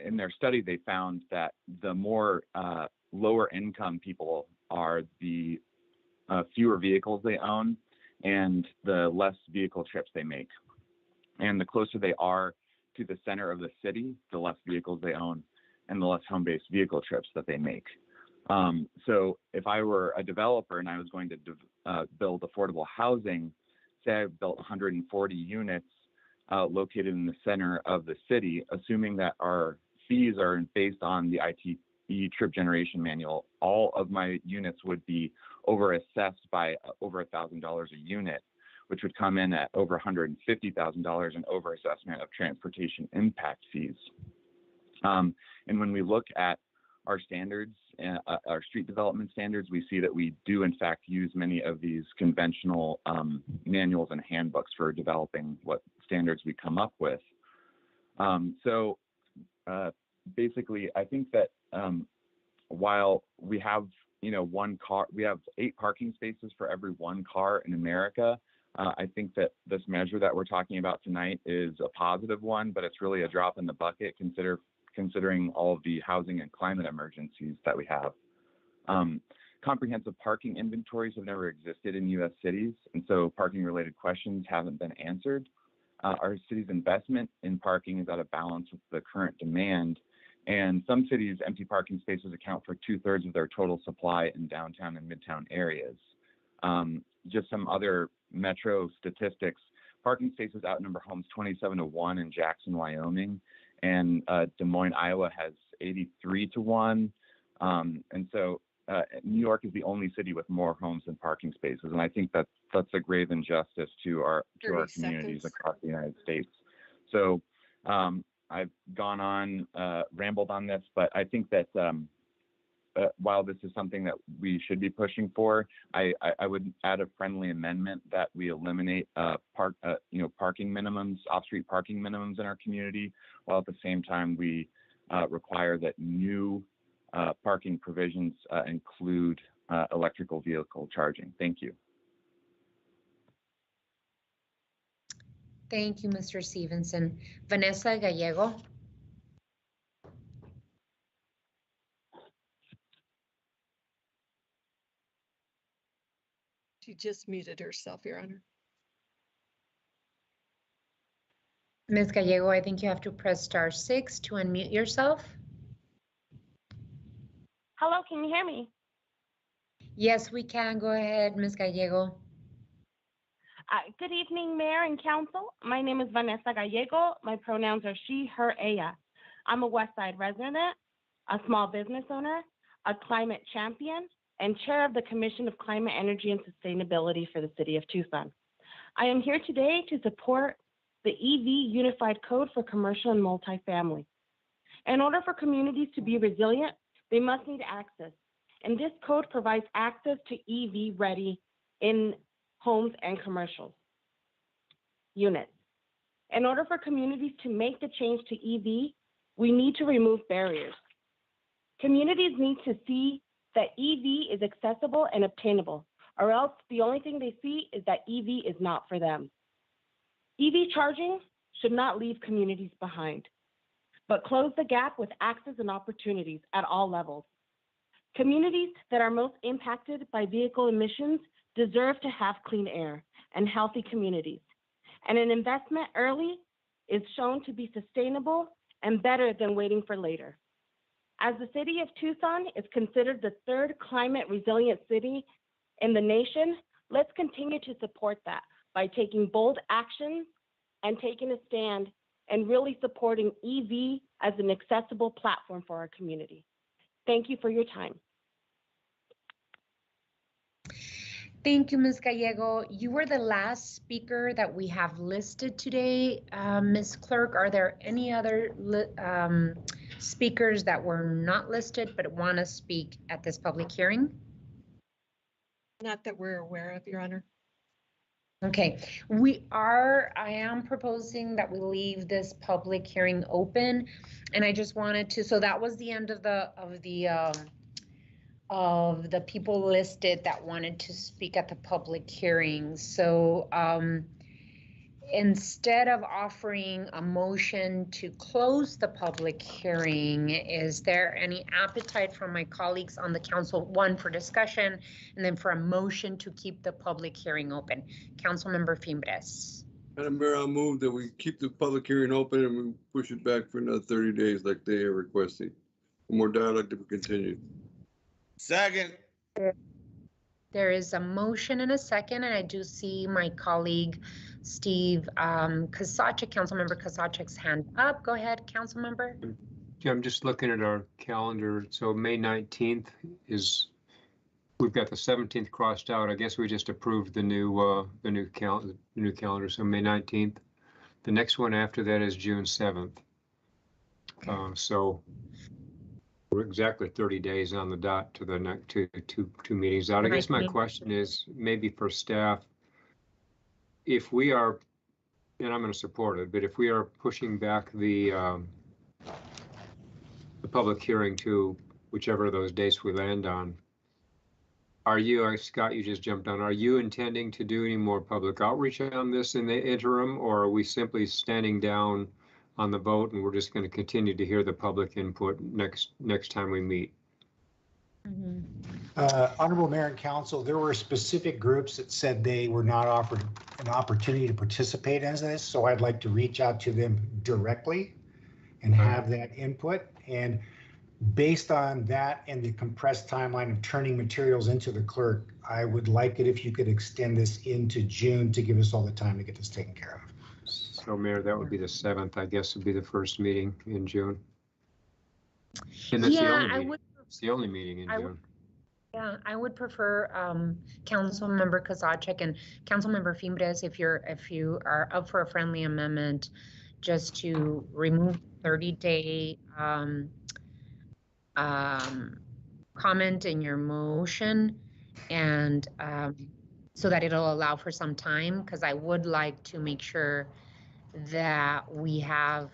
in their study, they found that the more lower income people are, the fewer vehicles they own and the less vehicle trips they make. And the closer they are to the center of the city, the less vehicles they own and the less home-based vehicle trips that they make. So if I were a developer and I was going to build affordable housing, say I've built 140 units located in the center of the city, assuming that our fees are based on the ITE Trip Generation Manual, all of my units would be over-assessed by over $1,000 a unit, which would come in at over $150,000 in over-assessment of transportation impact fees. And when we look at our standards, our street development standards, we see that we do in fact use many of these conventional manuals and handbooks for developing what standards we come up with. So basically, I think that while we have, one car, we have 8 parking spaces for every 1 car in America. I think that this measure that we're talking about tonight is a positive one, but it's really a drop in the bucket considering all of the housing and climate emergencies that we have. Comprehensive parking inventories have never existed in U.S. cities, and so parking-related questions haven't been answered. Our city's investment in parking is out of balance with the current demand, and some cities' empty parking spaces account for 2/3 of their total supply in downtown and midtown areas. Just some other metro statistics: parking spaces outnumber homes 27-1 in Jackson, Wyoming, and Des Moines, Iowa has 83-1. And so New York is the only city with more homes than parking spaces, and I think that's a grave injustice to our communities across the United States. So I've gone on, rambled on this, but I think that while this is something that we should be pushing for, I would add a friendly amendment that we eliminate parking minimums, off-street parking minimums in our community, while at the same time we require that new parking provisions include electrical vehicle charging. Thank you. Thank you, Mr. Stevenson. Vanessa Gallego. She just muted herself, Your Honor. Ms. Gallego, I think you have to press *6 to unmute yourself. Hello, can you hear me? Yes, we can. Go ahead, Ms. Gallego. Good evening, Mayor and Council. My name is Vanessa Gallego. My pronouns are she, her, ella. I'm a West Side resident, a small business owner, a climate champion, and chair of the Commission of Climate, Energy, and Sustainability for the City of Tucson. I am here today to support the EV Unified Code for Commercial and Multifamily. In order for communities to be resilient, they must need access, and this code provides access to EV ready in homes and commercial units. In order for communities to make the change to EV, we need to remove barriers. Communities need to see that EV is accessible and obtainable, or else the only thing they see is that EV is not for them. EV charging should not leave communities behind, but close the gap with access and opportunities at all levels. Communities that are most impacted by vehicle emissions deserve to have clean air and healthy communities, and an investment early is shown to be sustainable and better than waiting for later. As the city of Tucson is considered the third climate resilient city in the nation, let's continue to support that by taking bold actions and taking a stand and really supporting EV as an accessible platform for our community. Thank you for your time. Thank you, Ms. Gallego. You were the last speaker that we have listed today. Ms. Clerk, are there any other speakers that were not listed but want to speak at this public hearing? Not that we're aware of, Your Honor. Okay, I am proposing that we leave this public hearing open, and I just wanted to, so that was the end of the people listed that wanted to speak at the public hearing. So instead of offering a motion to close the public hearing, is there any appetite from my colleagues on the council, one, for discussion, and then for a motion to keep the public hearing open? Councilmember Fimbres. Madam Mayor, I'll move that we keep the public hearing open and we push it back for another 30 days like they are requesting. For more dialogue to be continued. Second. There is a motion and a second, and I do see my colleague Steve Kasachik, Councilmember Kasachik's hand up. Go ahead, Councilmember. Yeah, I'm just looking at our calendar. So May 19th is, we've got the 17th crossed out. I guess we just approved the new calendar. So May 19th. The next one after that is June 7th. So we're exactly 30 days on the dot to the next two meetings out. I guess my question is maybe for staff, if we are, and I'm going to support it, but if we are pushing back the public hearing to whichever of those dates we land on, are you, Scott, you just jumped on, are you intending to do any more public outreach on this in the interim, or are we simply standing down on the vote and we're just going to continue to hear the public input next time we meet? Honorable Mayor and Council, there were specific groups that said they were not offered an opportunity to participate in this, so I'd like to reach out to them directly and have that input. And based on that and the compressed timeline of turning materials into the clerk, I would like it if you could extend this into June to give us all the time to get this taken care of. So Mayor, that would be the 7th, I guess, would be the first meeting in June. And that's it's the only meeting in June. Yeah, I would prefer Councilmember Kasachik and Councilmember Fimbres, if you are up for a friendly amendment, just to remove 30-day comment in your motion, and so that it'll allow for some time, because I would like to make sure that we have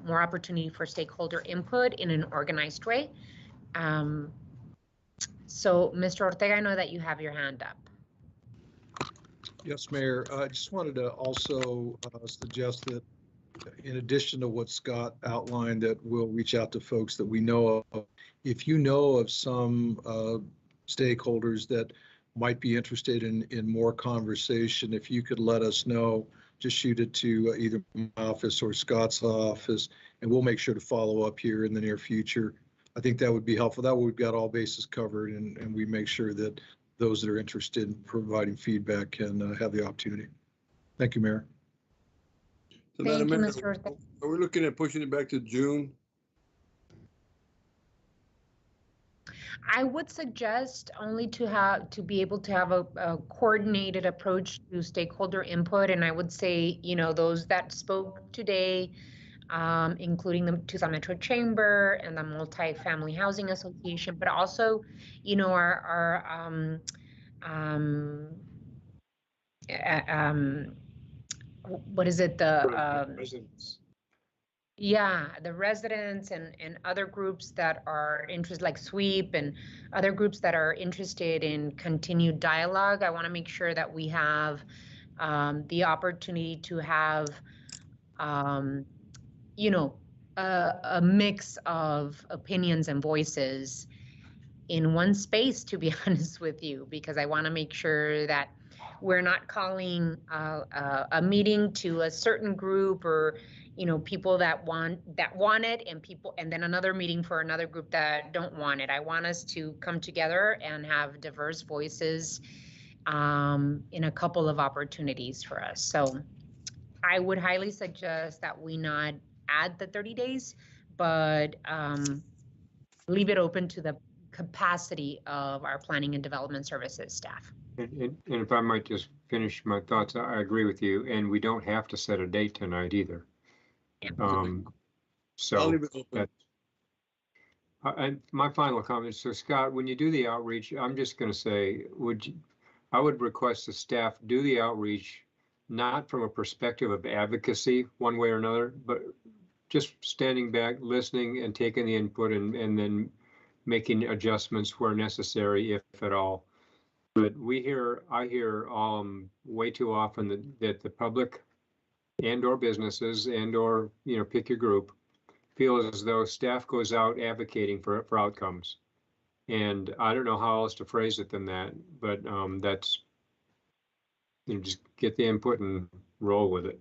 more opportunity for stakeholder input in an organized way. So, Mr. Ortega, I know that you have your hand up. Yes, Mayor. I just wanted to also suggest that in addition to what Scott outlined, that we'll reach out to folks that we know of. If you know of some stakeholders that might be interested in more conversation, if you could let us know, just shoot it to either my office or Scott's office, and we'll make sure to follow up here in the near future. I think that would be helpful. That way we've got all bases covered, and we make sure that those that are interested in providing feedback can have the opportunity. Thank you, Mayor. So, Thank you, Madam Mr. Mayor, Ortega. are we looking at pushing it back to June? I would suggest only to be able to have a coordinated approach to stakeholder input, and I would say, you know, those that spoke today, including the Tucson Metro Chamber and the Multifamily Housing Association, but also, you know, what is it, the Residents. yeah, the residents and other groups that are interested, like SWEEP and other groups that are interested in continued dialogue. I want to make sure that we have the opportunity to have, you know, a mix of opinions and voices in one space, to be honest with you, because I want to make sure that we're not calling a meeting to a certain group, or, you know, people that want it, and then another meeting for another group that don't want it. I want us to come together and have diverse voices in a couple of opportunities for us. So I would highly suggest that we not add the 30 days, but leave it open to the capacity of our planning and development services staff. And if I might just finish my thoughts, I agree with you, and we don't have to set a date tonight either. So that, and my final comment. So Scott, when you do the outreach, I'm just going to say, I would request the staff do the outreach, not from a perspective of advocacy one way or another, but just standing back, listening and taking the input, and then making adjustments where necessary, if at all. But I hear way too often that the public and or businesses and or, you know, pick your group, feel as though staff goes out advocating for outcomes. And I don't know how else to phrase it than that, but that's, you know, just get the input and roll with it.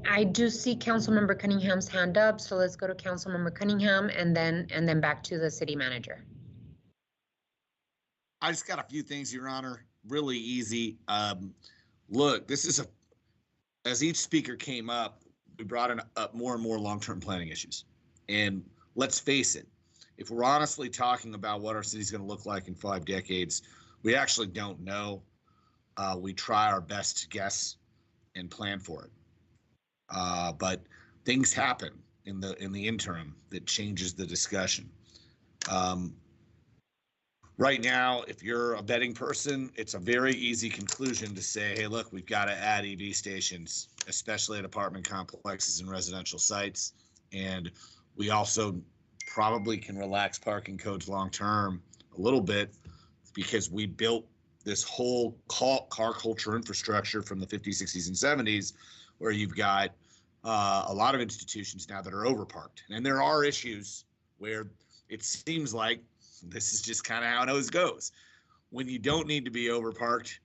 I do see Councilmember Cunningham's hand up, so let's go to Councilmember Cunningham and then back to the city manager. I just got a few things, Your Honor, really easy. Look, this is as each speaker came up, we brought up more and more long-term planning issues. And let's face it, if we're honestly talking about what our city's going to look like in 5 decades, we actually don't know. We try our best to guess and plan for it. But things happen in the interim that changes the discussion. Right now, if you're a betting person, it's a very easy conclusion to say, hey, look, we've got to add EV stations, especially at apartment complexes and residential sites. And we also probably can relax parking codes long term a little bit, because we built this whole car culture infrastructure from the 50s, 60s, and 70s, where you've got a lot of institutions now that are overparked. And there are issues where it seems like this is just kind of how it always goes. When you don't need to be overparked,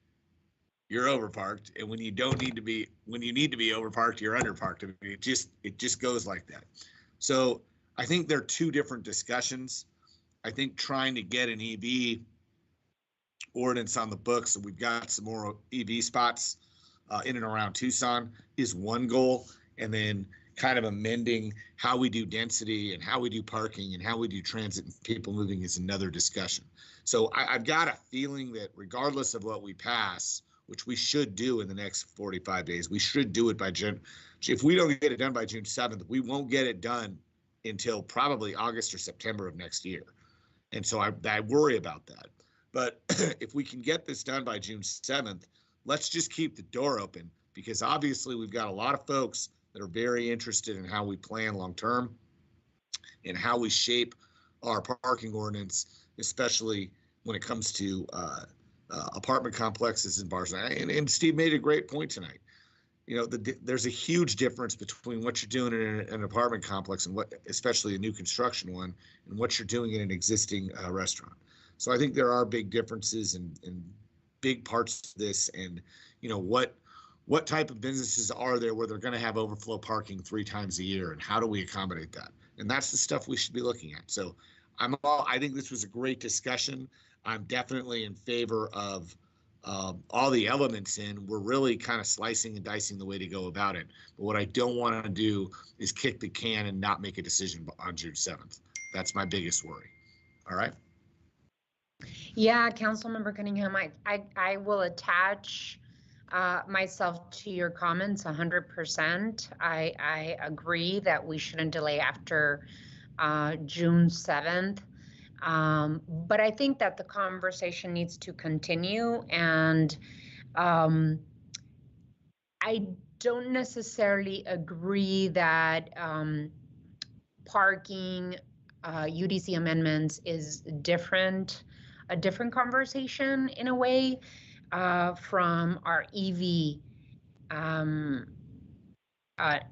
you're overparked, and when you need to be overparked, you're underparked. I mean, it just goes like that. So I think they're two different discussions. I think trying to get an EV ordinance on the books, so we've got some more EV spots in and around Tucson, is one goal, and then kind of amending how we do density and how we do parking and how we do transit and people moving is another discussion. So I've got a feeling that regardless of what we pass, which we should do in the next 45 days, we should do it by June. If we don't get it done by June 7th, we won't get it done until probably August or September of next year. And so I worry about that. But if we can get this done by June 7th, let's just keep the door open, because obviously we've got a lot of folks that are very interested in how we plan long term. in how we shape our parking ordinance, especially when it comes to apartment complexes and bars. And Steve made a great point tonight. You know, there's a huge difference between what you're doing in an apartment complex and what, especially a new construction one, and what you're doing in an existing restaurant. So I think there are big differences and big parts to this. And, you know, what type of businesses are there where they're going to have overflow parking 3 times a year, and how do we accommodate that? And that's the stuff we should be looking at. So I think this was a great discussion. I'm definitely in favor of all the elements in. We're really kind of slicing and dicing the way to go about it. But what I don't want to do is kick the can and not make a decision on June 7th. That's my biggest worry. All right. Yeah, Councilmember Cunningham, I will attach myself to your comments 100%. I agree that we shouldn't delay after June 7th. But I think that the conversation needs to continue, and I don't necessarily agree that parking UDC amendments is a different conversation in a way from our EV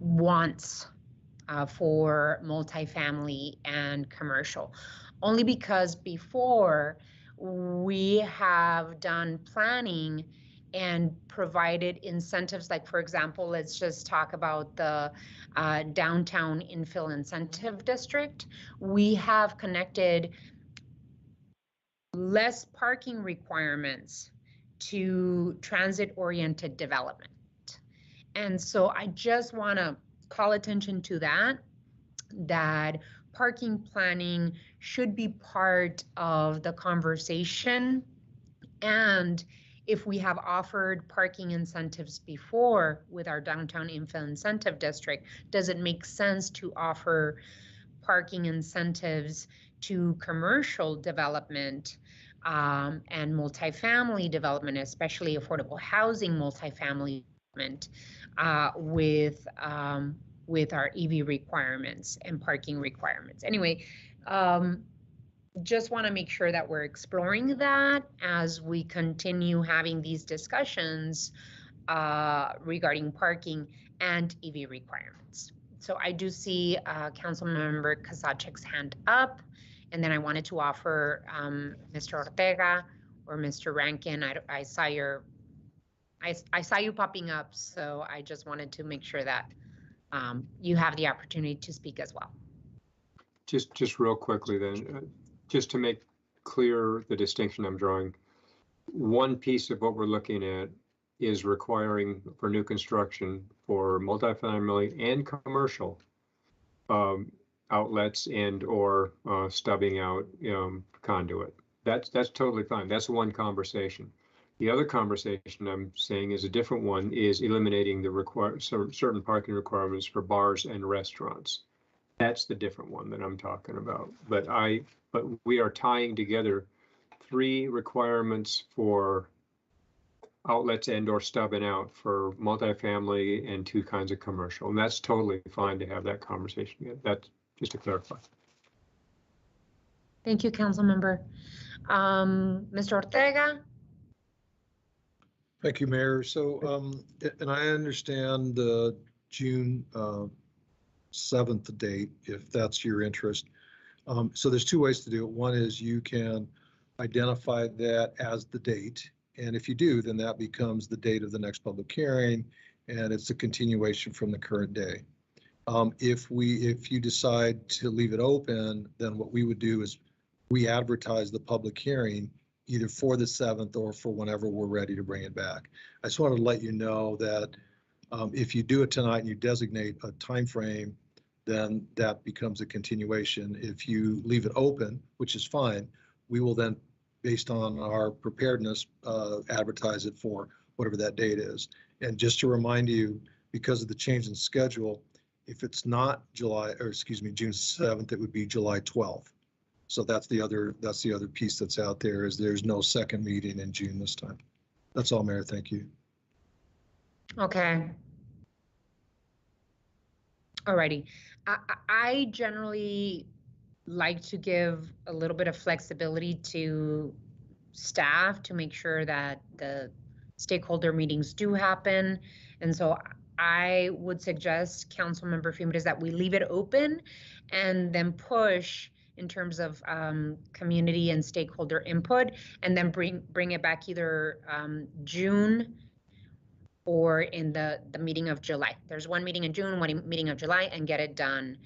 wants for multifamily and commercial. Only because before we have done planning and provided incentives, like for example, let's just talk about the downtown infill incentive district. We have connected less parking requirements to transit-oriented development. And so I just want to call attention to that parking planning should be part of the conversation. And if we have offered parking incentives before with our downtown infill incentive district, does it make sense to offer parking incentives to commercial development and multifamily development, especially affordable housing multifamily development with our EV requirements and parking requirements? Anyway, just want to make sure that we're exploring that as we continue having these discussions regarding parking and EV requirements. So I do see Councilmember Kazachek's hand up, and then I wanted to offer Mr. Ortega or Mr. Rankin. I saw you popping up, so I just wanted to make sure that you have the opportunity to speak as well. Just real quickly then, just to make clear the distinction I'm drawing, one piece of what we're looking at is requiring for new construction for multifamily and commercial outlets and or stubbing out conduit. That's totally fine. That's one conversation. The other conversation I'm saying is a different one, is eliminating the certain parking requirements for bars and restaurants. That's the different one that I'm talking about. But we are tying together 3 requirements for outlets and or stubbing out for multifamily and 2 kinds of commercial. And that's totally fine to have that conversation again. That's just to clarify. Thank you, Councilmember. Mr. Ortega? Thank you, Mayor. So, and I understand the June 7th date, if that's your interest. So there's 2 ways to do it. One is you can identify that as the date. And if you do, then that becomes the date of the next public hearing, and it's a continuation from the current day. If you decide to leave it open, then what we would do is re-advertise the public hearing either for the 7th or for whenever we're ready to bring it back. I just wanted to let you know that if you do it tonight and you designate a time frame, then that becomes a continuation. If you leave it open, which is fine, we will then, based on our preparedness, advertise it for whatever that date is. And just to remind you, because of the change in schedule, if it's not June 7th, it would be July 12th. So that's the other piece that's out there, is there's no second meeting in June this time. That's all, Mayor. Thank you. Okay. Alrighty. I generally like to give a little bit of flexibility to staff to make sure that the stakeholder meetings do happen. And so I would suggest, Councilmember Fimres, that we leave it open and then push in terms of community and stakeholder input, and then bring it back either June or in the meeting of July. There's one meeting in June, one meeting of July, and get it done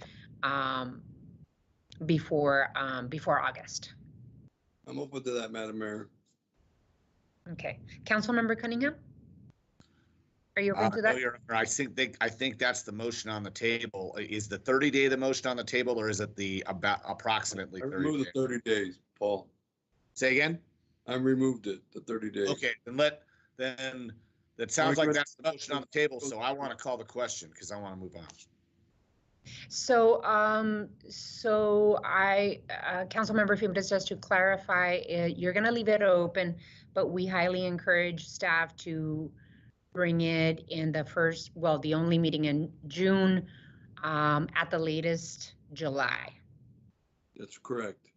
before August. I'm open to that, Madam Mayor. Okay, Councilmember Cunningham, are you open to that? No, Your Honor, I think that's the motion on the table. Is the 30-day the motion on the table, or is it the about approximately 30 remove days? the 30 days, Paul. Say again? I removed it, the 30 days. Okay, then that sounds like that's the motion on the table, so I want to call the question because I want to move on. So, Councilmember Fimres, just to clarify, you're going to leave it open, but we highly encourage staff to bring it in the only meeting in June, at the latest July. That's correct.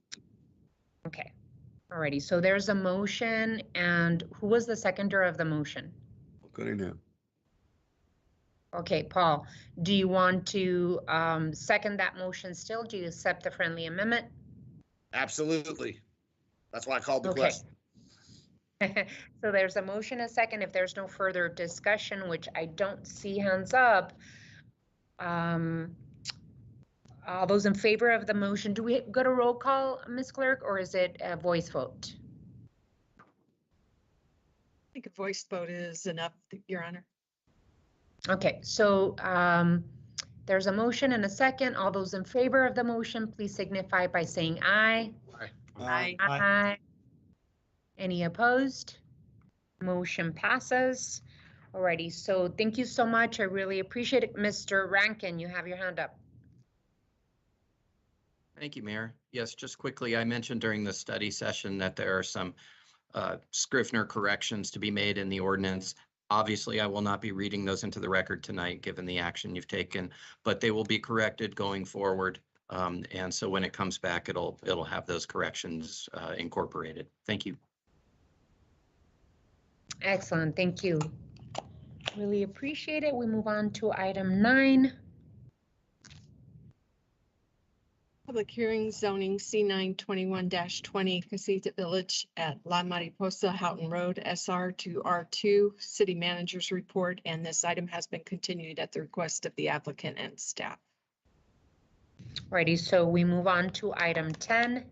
Okay, alrighty. So there's a motion, and who was the seconder of the motion? Cunningham. Okay, Paul, do you want to second that motion still? Do you accept the friendly amendment? Absolutely. That's why I called the Okay. question. So there's a motion, a second. If there's no further discussion, which I don't see hands up, all those in favor of the motion, do we go to roll call, Ms. Clerk, or is it a voice vote? I think a voice vote is enough, Your Honor. Okay, so there's a motion and a second. All those in favor of the motion, please signify by saying aye. Aye. Aye. Any opposed? Motion passes. Alrighty, so thank you so much. I really appreciate it. Mr. Rankin, you have your hand up. Thank you, Mayor. Yes, just quickly, I mentioned during the study session that there are some Scrivener corrections to be made in the ordinance. Obviously, I will not be reading those into the record tonight, given the action you've taken, but they will be corrected going forward. And so when it comes back, it'll have those corrections incorporated. Thank you. Excellent, thank you. Really appreciate it. We move on to item 9. Public hearing zoning C9 21-20 CASITA Village at La Mariposa, Houghton Road, SR to R2, City Manager's Report, and this item has been continued at the request of the applicant and staff. Righty, so we move on to item 10.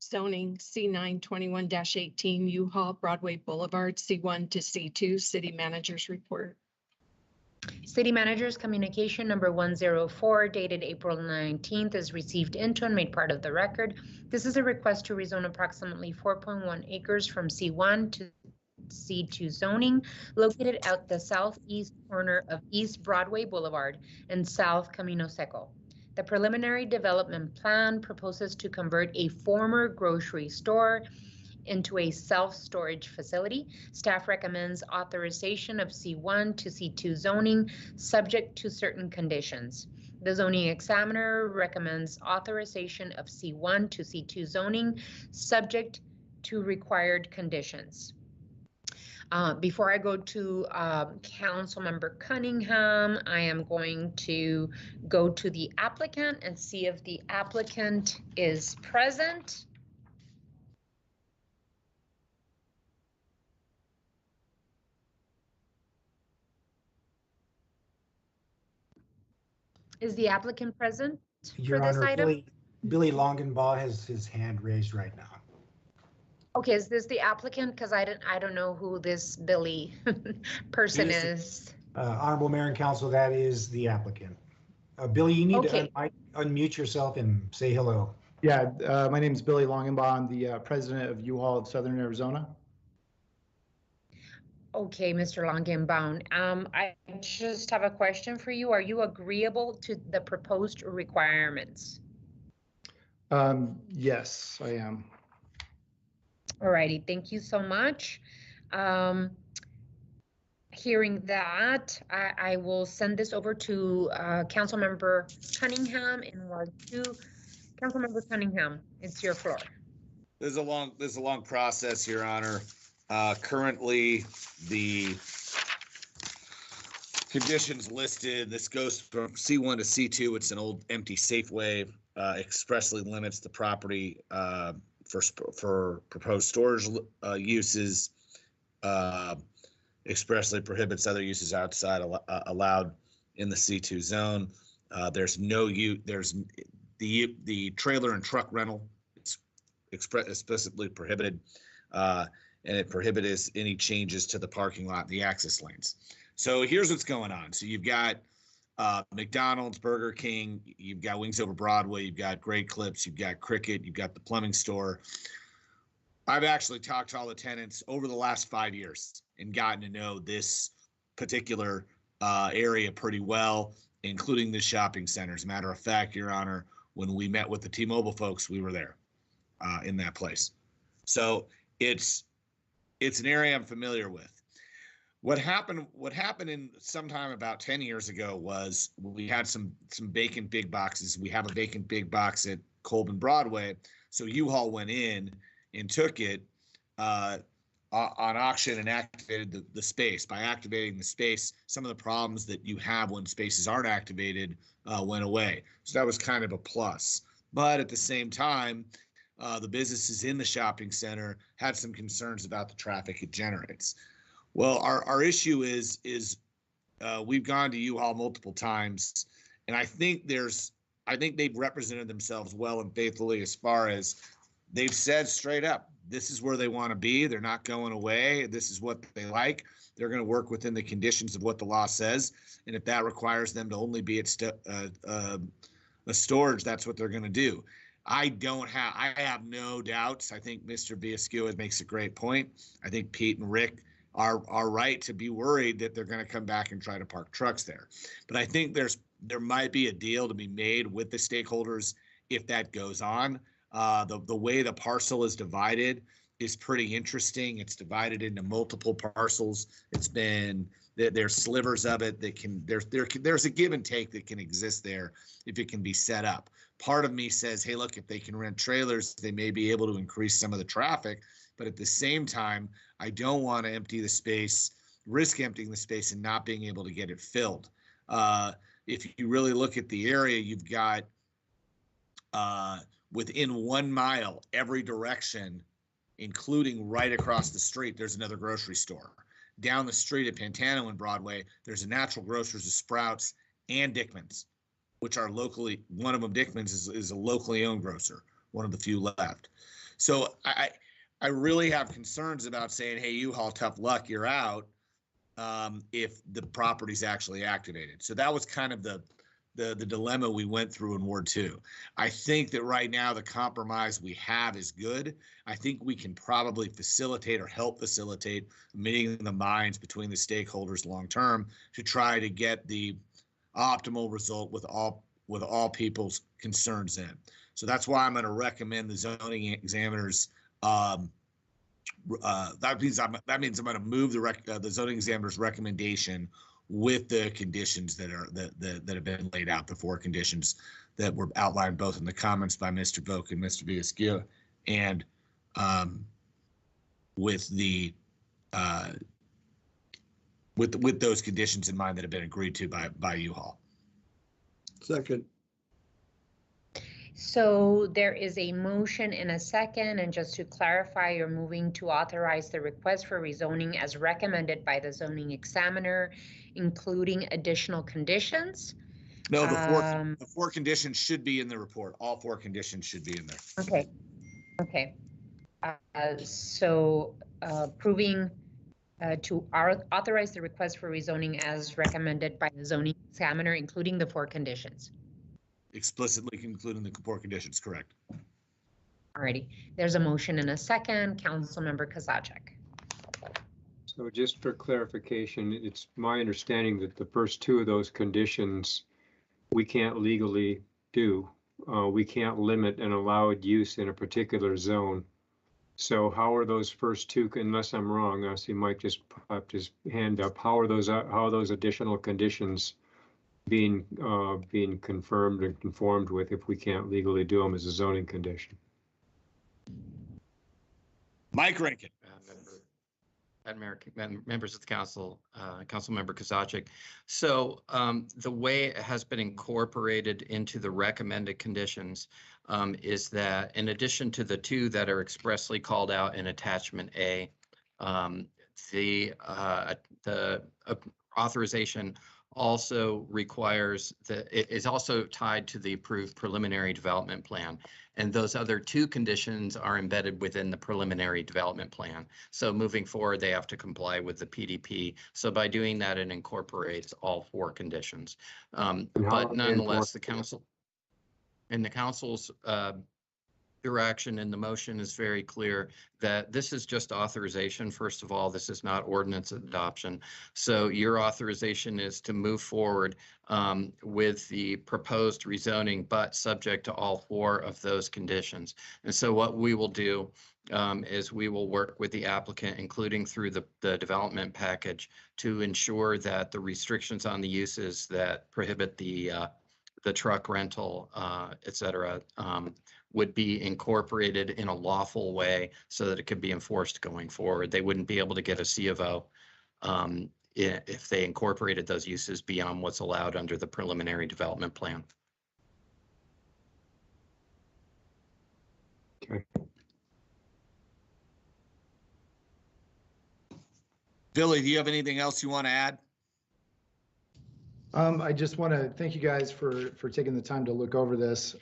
Zoning C9 21-18 U-Haul Broadway Boulevard, C1 to C2, City Manager's Report. City Manager's communication number 104 dated April 19th is received into and made part of the record. This is a request to rezone approximately 4.1 acres from C1 to C2 zoning located at the southeast corner of East Broadway Boulevard and South Camino Seco. The preliminary development plan proposes to convert a former grocery store into a self-storage facility. Staff recommends authorization of C1 to C2 zoning subject to certain conditions. The zoning examiner recommends authorization of C1 to C2 zoning subject to required conditions. Before I go to Councilmember Cunningham, I am going to go to the applicant and see if the applicant is present. Is the applicant present Your for this Honor, item? Billy Longenbaugh has his hand raised right now. Okay, is this the applicant? Because I don't know who this Billy person is. Honorable Mayor and Council, that is the applicant. Billy, you need to unmute yourself and say hello. Yeah, my name is Billy Longenbaugh. I'm the president of U-Haul of Southern Arizona. Okay, Mr. Longenbaum, I just have a question for you. Are you agreeable to the proposed requirements? Yes, I am. Alrighty, thank you so much. Hearing that, I will send this over to Councilmember Cunningham in Ward 2. Councilmember Cunningham, it's your floor. There's a long process, Your Honor. Currently, the conditions listed, this goes from C1 to C2. It's an old empty Safeway, expressly limits the property for proposed storage uses, expressly prohibits other uses outside allowed in the C2 zone. There's the trailer and truck rental. It's explicitly prohibited, and it prohibits any changes to the parking lot and the access lanes. So here's what's going on. So you've got McDonald's, Burger King, you've got Wings Over Broadway, you've got Great Clips, you've got Cricket, you've got the plumbing store. I've actually talked to all the tenants over the last 5 years and gotten to know this particular area pretty well, including the shopping center. As a matter of fact, Your Honor, when we met with the T-Mobile folks, we were there in that place. So it's an area I'm familiar with. What happened in sometime about 10 years ago was we had some vacant big boxes. We have a vacant big box at Colburn Broadway. So U-Haul went in and took it on auction and activated the space. By activating the space, some of the problems that you have when spaces aren't activated went away. So that was kind of a plus. But at the same time, the businesses in the shopping center had some concerns about the traffic it generates. Well, our issue is we've gone to U-Haul multiple times, and I think they've represented themselves well and faithfully as far as they've said straight up, this is where they want to be. They're not going away. This is what they like. They're going to work within the conditions of what the law says, and if that requires them to only be at a storage, that's what they're going to do. I have no doubts. I think Mr. Biascua makes a great point. I think Pete and Rick are right to be worried that they're going to come back and try to park trucks there. But I think there might be a deal to be made with the stakeholders if that goes on. The way the parcel is divided is pretty interesting. It's divided into multiple parcels. There's slivers of it that can, there's a give and take that can exist there if it can be set up. Part of me says, hey, look, if they can rent trailers, they may be able to increase some of the traffic. But at the same time, I don't want to risk emptying the space and not being able to get it filled. If you really look at the area, you've got within 1 mile, every direction, including right across the street, there's another grocery store. Down the street at Pantano and Broadway, there's a Natural Grocers, a Sprouts, and Dickman's, which are locally, one of them, Dickman's, is a locally owned grocer, one of the few left. So I really have concerns about saying, hey, U-Haul, tough luck, you're out, if the property's actually activated. So that was kind of the dilemma we went through in Ward 2. I think that right now the compromise we have is good. I think we can probably facilitate or help facilitate meeting the minds between the stakeholders long term to try to get the optimal result with all people's concerns in. So that's why I'm going to recommend the zoning examiners. That means I'm going to move the zoning examiner's recommendation with the conditions that have been laid out, the 4 conditions that were outlined both in the comments by Mr. Voke and Mr. Biascua, and with those conditions in mind that have been agreed to by U-Haul. Second. So there is a motion and a second, and just to clarify, you're moving to authorize the request for rezoning as recommended by the zoning examiner, including additional conditions. No, the 4 conditions should be in the report. All 4 conditions should be in there. Okay. So approving to authorize the request for rezoning as recommended by the zoning examiner, including the 4 conditions. Explicitly concluding the 4 conditions, correct. Alrighty, there's a motion and a second. Councilmember Kozachik. So just for clarification, it's my understanding that the first 2 of those conditions we can't legally do. We can't limit an allowed use in a particular zone So how are those first two, unless I'm wrong, I see Mike just popped his hand up, how are those additional conditions being confirmed and conformed with if we can't legally do them as a zoning condition? Mike Rankin. Members of the council, Councilmember Kozaczek. So the way it has been incorporated into the recommended conditions is that in addition to the two that are expressly called out in attachment A, the authorization also requires that it is also tied to the approved preliminary development plan. And those other two conditions are embedded within the preliminary development plan. So moving forward, they have to comply with the PDP. So by doing that, it incorporates all four conditions. But nonetheless, the council and the council's direction in the motion is very clear that this is just authorization. First of all, this is not ordinance adoption. So your authorization is to move forward with the proposed rezoning, but subject to all four of those conditions. And so what we will do is we will work with the applicant, including through the development package, to ensure that the restrictions on the uses that prohibit the truck rental, et cetera, would be incorporated in a lawful way so that it could be enforced going forward. They wouldn't be able to get a C of O if they incorporated those uses beyond what's allowed under the preliminary development plan. Okay. Billy, do you have anything else you want to add? I just want to thank you guys for taking the time to look over this.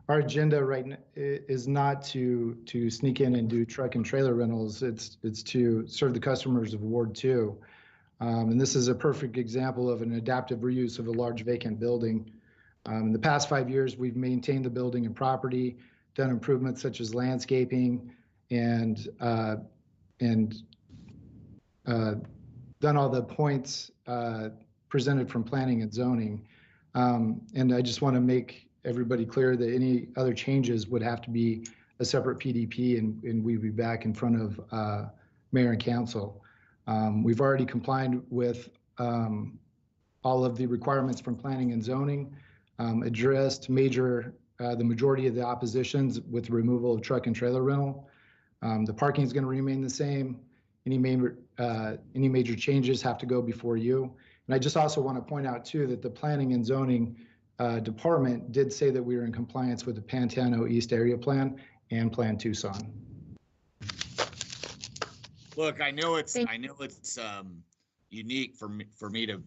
Our agenda right now is not to sneak in and do truck and trailer rentals. It's to serve the customers of Ward 2. And this is a perfect example of an adaptive reuse of a large vacant building. In the past 5 years, we've maintained the building and property, done improvements such as landscaping, and done all the points presented from planning and zoning. And I just want to make everybody clear that any other changes would have to be a separate PDP, and we'd be back in front of mayor and council. We've already complied with all of the requirements from planning and zoning, addressed the majority of the oppositions with removal of truck and trailer rental. The parking is going to remain the same. Any major changes have to go before you. And I just also want to point out too that the planning and zoning department did say that we were in compliance with the Pantano East Area Plan and Plan Tucson. Look, I know it's unique for me to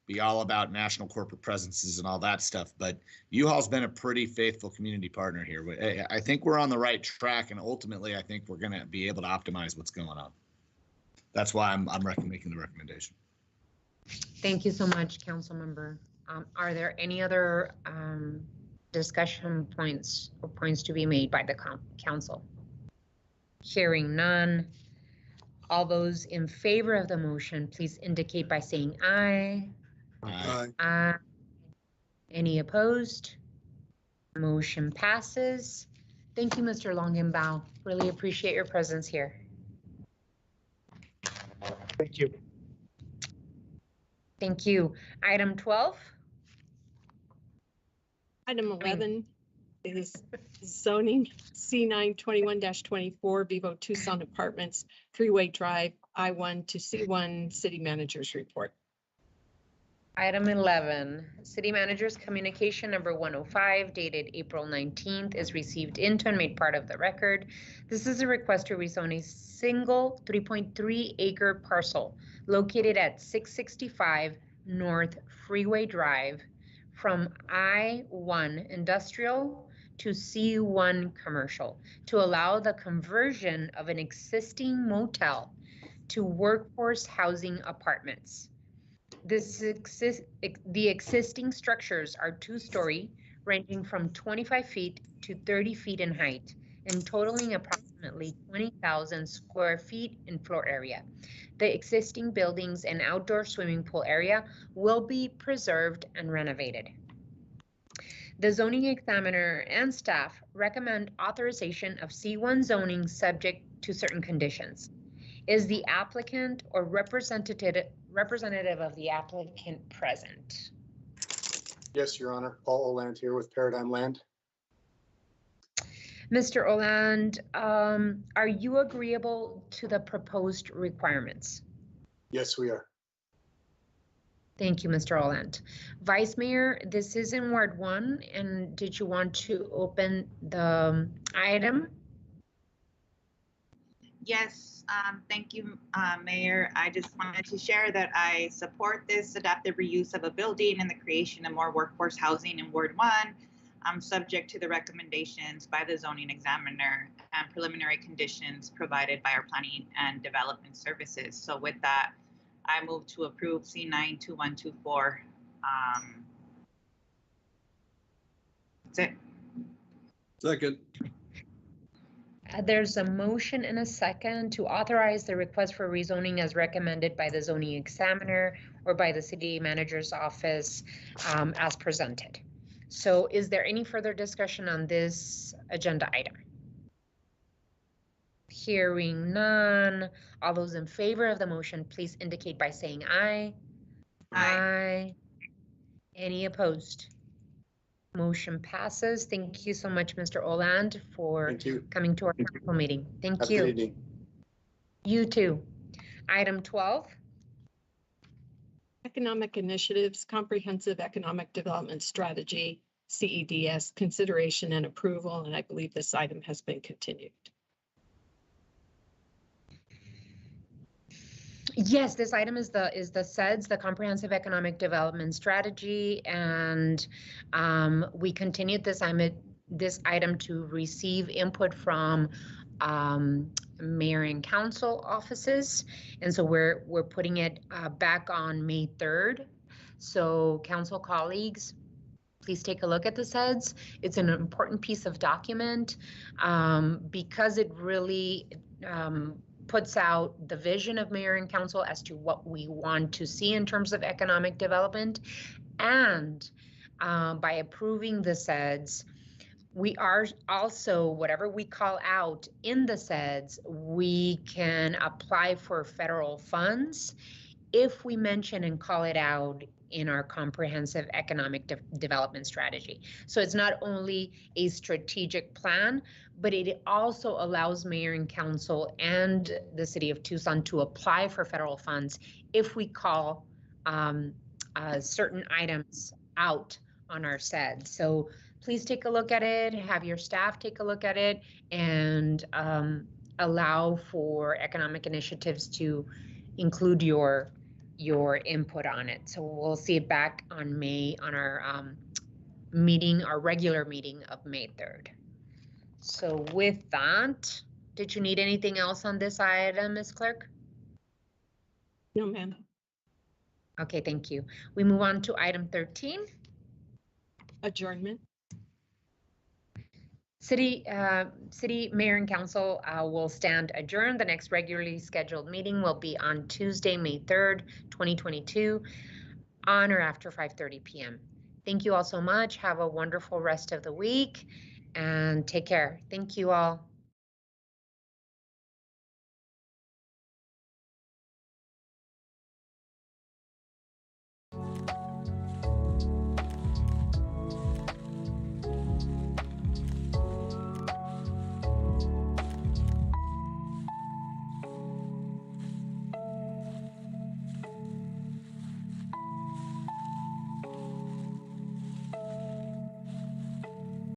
be all about national corporate presences and all that stuff, but U-Haul's been a pretty faithful community partner here. I think we're on the right track, and ultimately, I think we're going to be able to optimize what's going on. That's why I'm making the recommendation. Thank you so much, council member. Are there any other discussion points or points to be made by the council? Hearing none. All those in favor of the motion, please indicate by saying aye. Aye. Aye. Any opposed? Motion passes. Thank you, Mr. Longenbaugh. Really appreciate your presence here. Thank you. Thank you. Item 12. Item 11 is zoning C9 21-24 Vivo Tucson Apartments, Freeway Drive, I-1 to C1 City Manager's Report. Item 11, City Manager's Communication number 105 dated April 19th is received into and made part of the record. This is a request to rezone a single 3.3 acre parcel located at 665 North Freeway Drive from I-1 Industrial to C1 Commercial to allow the conversion of an existing motel to workforce housing apartments. The existing structures are 2-story, ranging from 25 feet to 30 feet in height, and totaling approximately 20,000 square feet in floor area. The existing buildings and outdoor swimming pool area will be preserved and renovated. The zoning examiner and staff recommend authorization of C1 zoning subject to certain conditions. Is the applicant or representative of the applicant present? Yes, Your Honor. Paul Oland here with Paradigm Land. Mr. Oland, are you agreeable to the proposed requirements? Yes, we are. Thank you, Mr. Oland. Vice Mayor, this is in Ward 1, and did you want to open the item? Yes, thank you, Mayor. I just wanted to share that I support this adaptive reuse of a building and the creation of more workforce housing in Ward 1. I'm subject to the recommendations by the zoning examiner and preliminary conditions provided by our planning and development services. So with that, I move to approve C92124. That's it. Second. There's a motion and a second to authorize the request for rezoning as recommended by the zoning examiner or by the city manager's office as presented. So is there any further discussion on this agenda item? Hearing none. All those in favor of the motion, please indicate by saying aye. Aye. Any opposed? Motion passes. Thank you so much, Mr. Oland, for coming to our council meeting. Thank you. Have a good evening. You too. Item 12. Economic Initiatives, Comprehensive Economic Development Strategy, CEDS, consideration and approval, and I believe this item has been continued. Yes, this item is the CEDS, the Comprehensive Economic Development Strategy, and we continued this item to receive input from mayor and council offices, and so we're putting it back on May 3rd. So council colleagues, please take a look at the CEDS. It's an important piece of document because it really puts out the vision of mayor and council as to what we want to see in terms of economic development. And by approving the CEDS, we are also, whatever we call out in the CEDS, we can apply for federal funds if we mention and call it out in our comprehensive economic development strategy. So it's not only a strategic plan, but it also allows mayor and council and the city of Tucson to apply for federal funds if we call certain items out on our CEDS. So please take a look at it, have your staff take a look at it, and allow for economic initiatives to include your input on it. So we'll see it back on May on our meeting, our regular meeting of May 3rd. So with that, did you need anything else on this item, Ms. Clerk? No, ma'am. Okay, thank you. We move on to item 13. Adjournment. City Mayor and Council will stand adjourned. The next regularly scheduled meeting will be on Tuesday, May 3rd, 2022, on or after 5:30 p.m. Thank you all so much. Have a wonderful rest of the week and take care. Thank you all.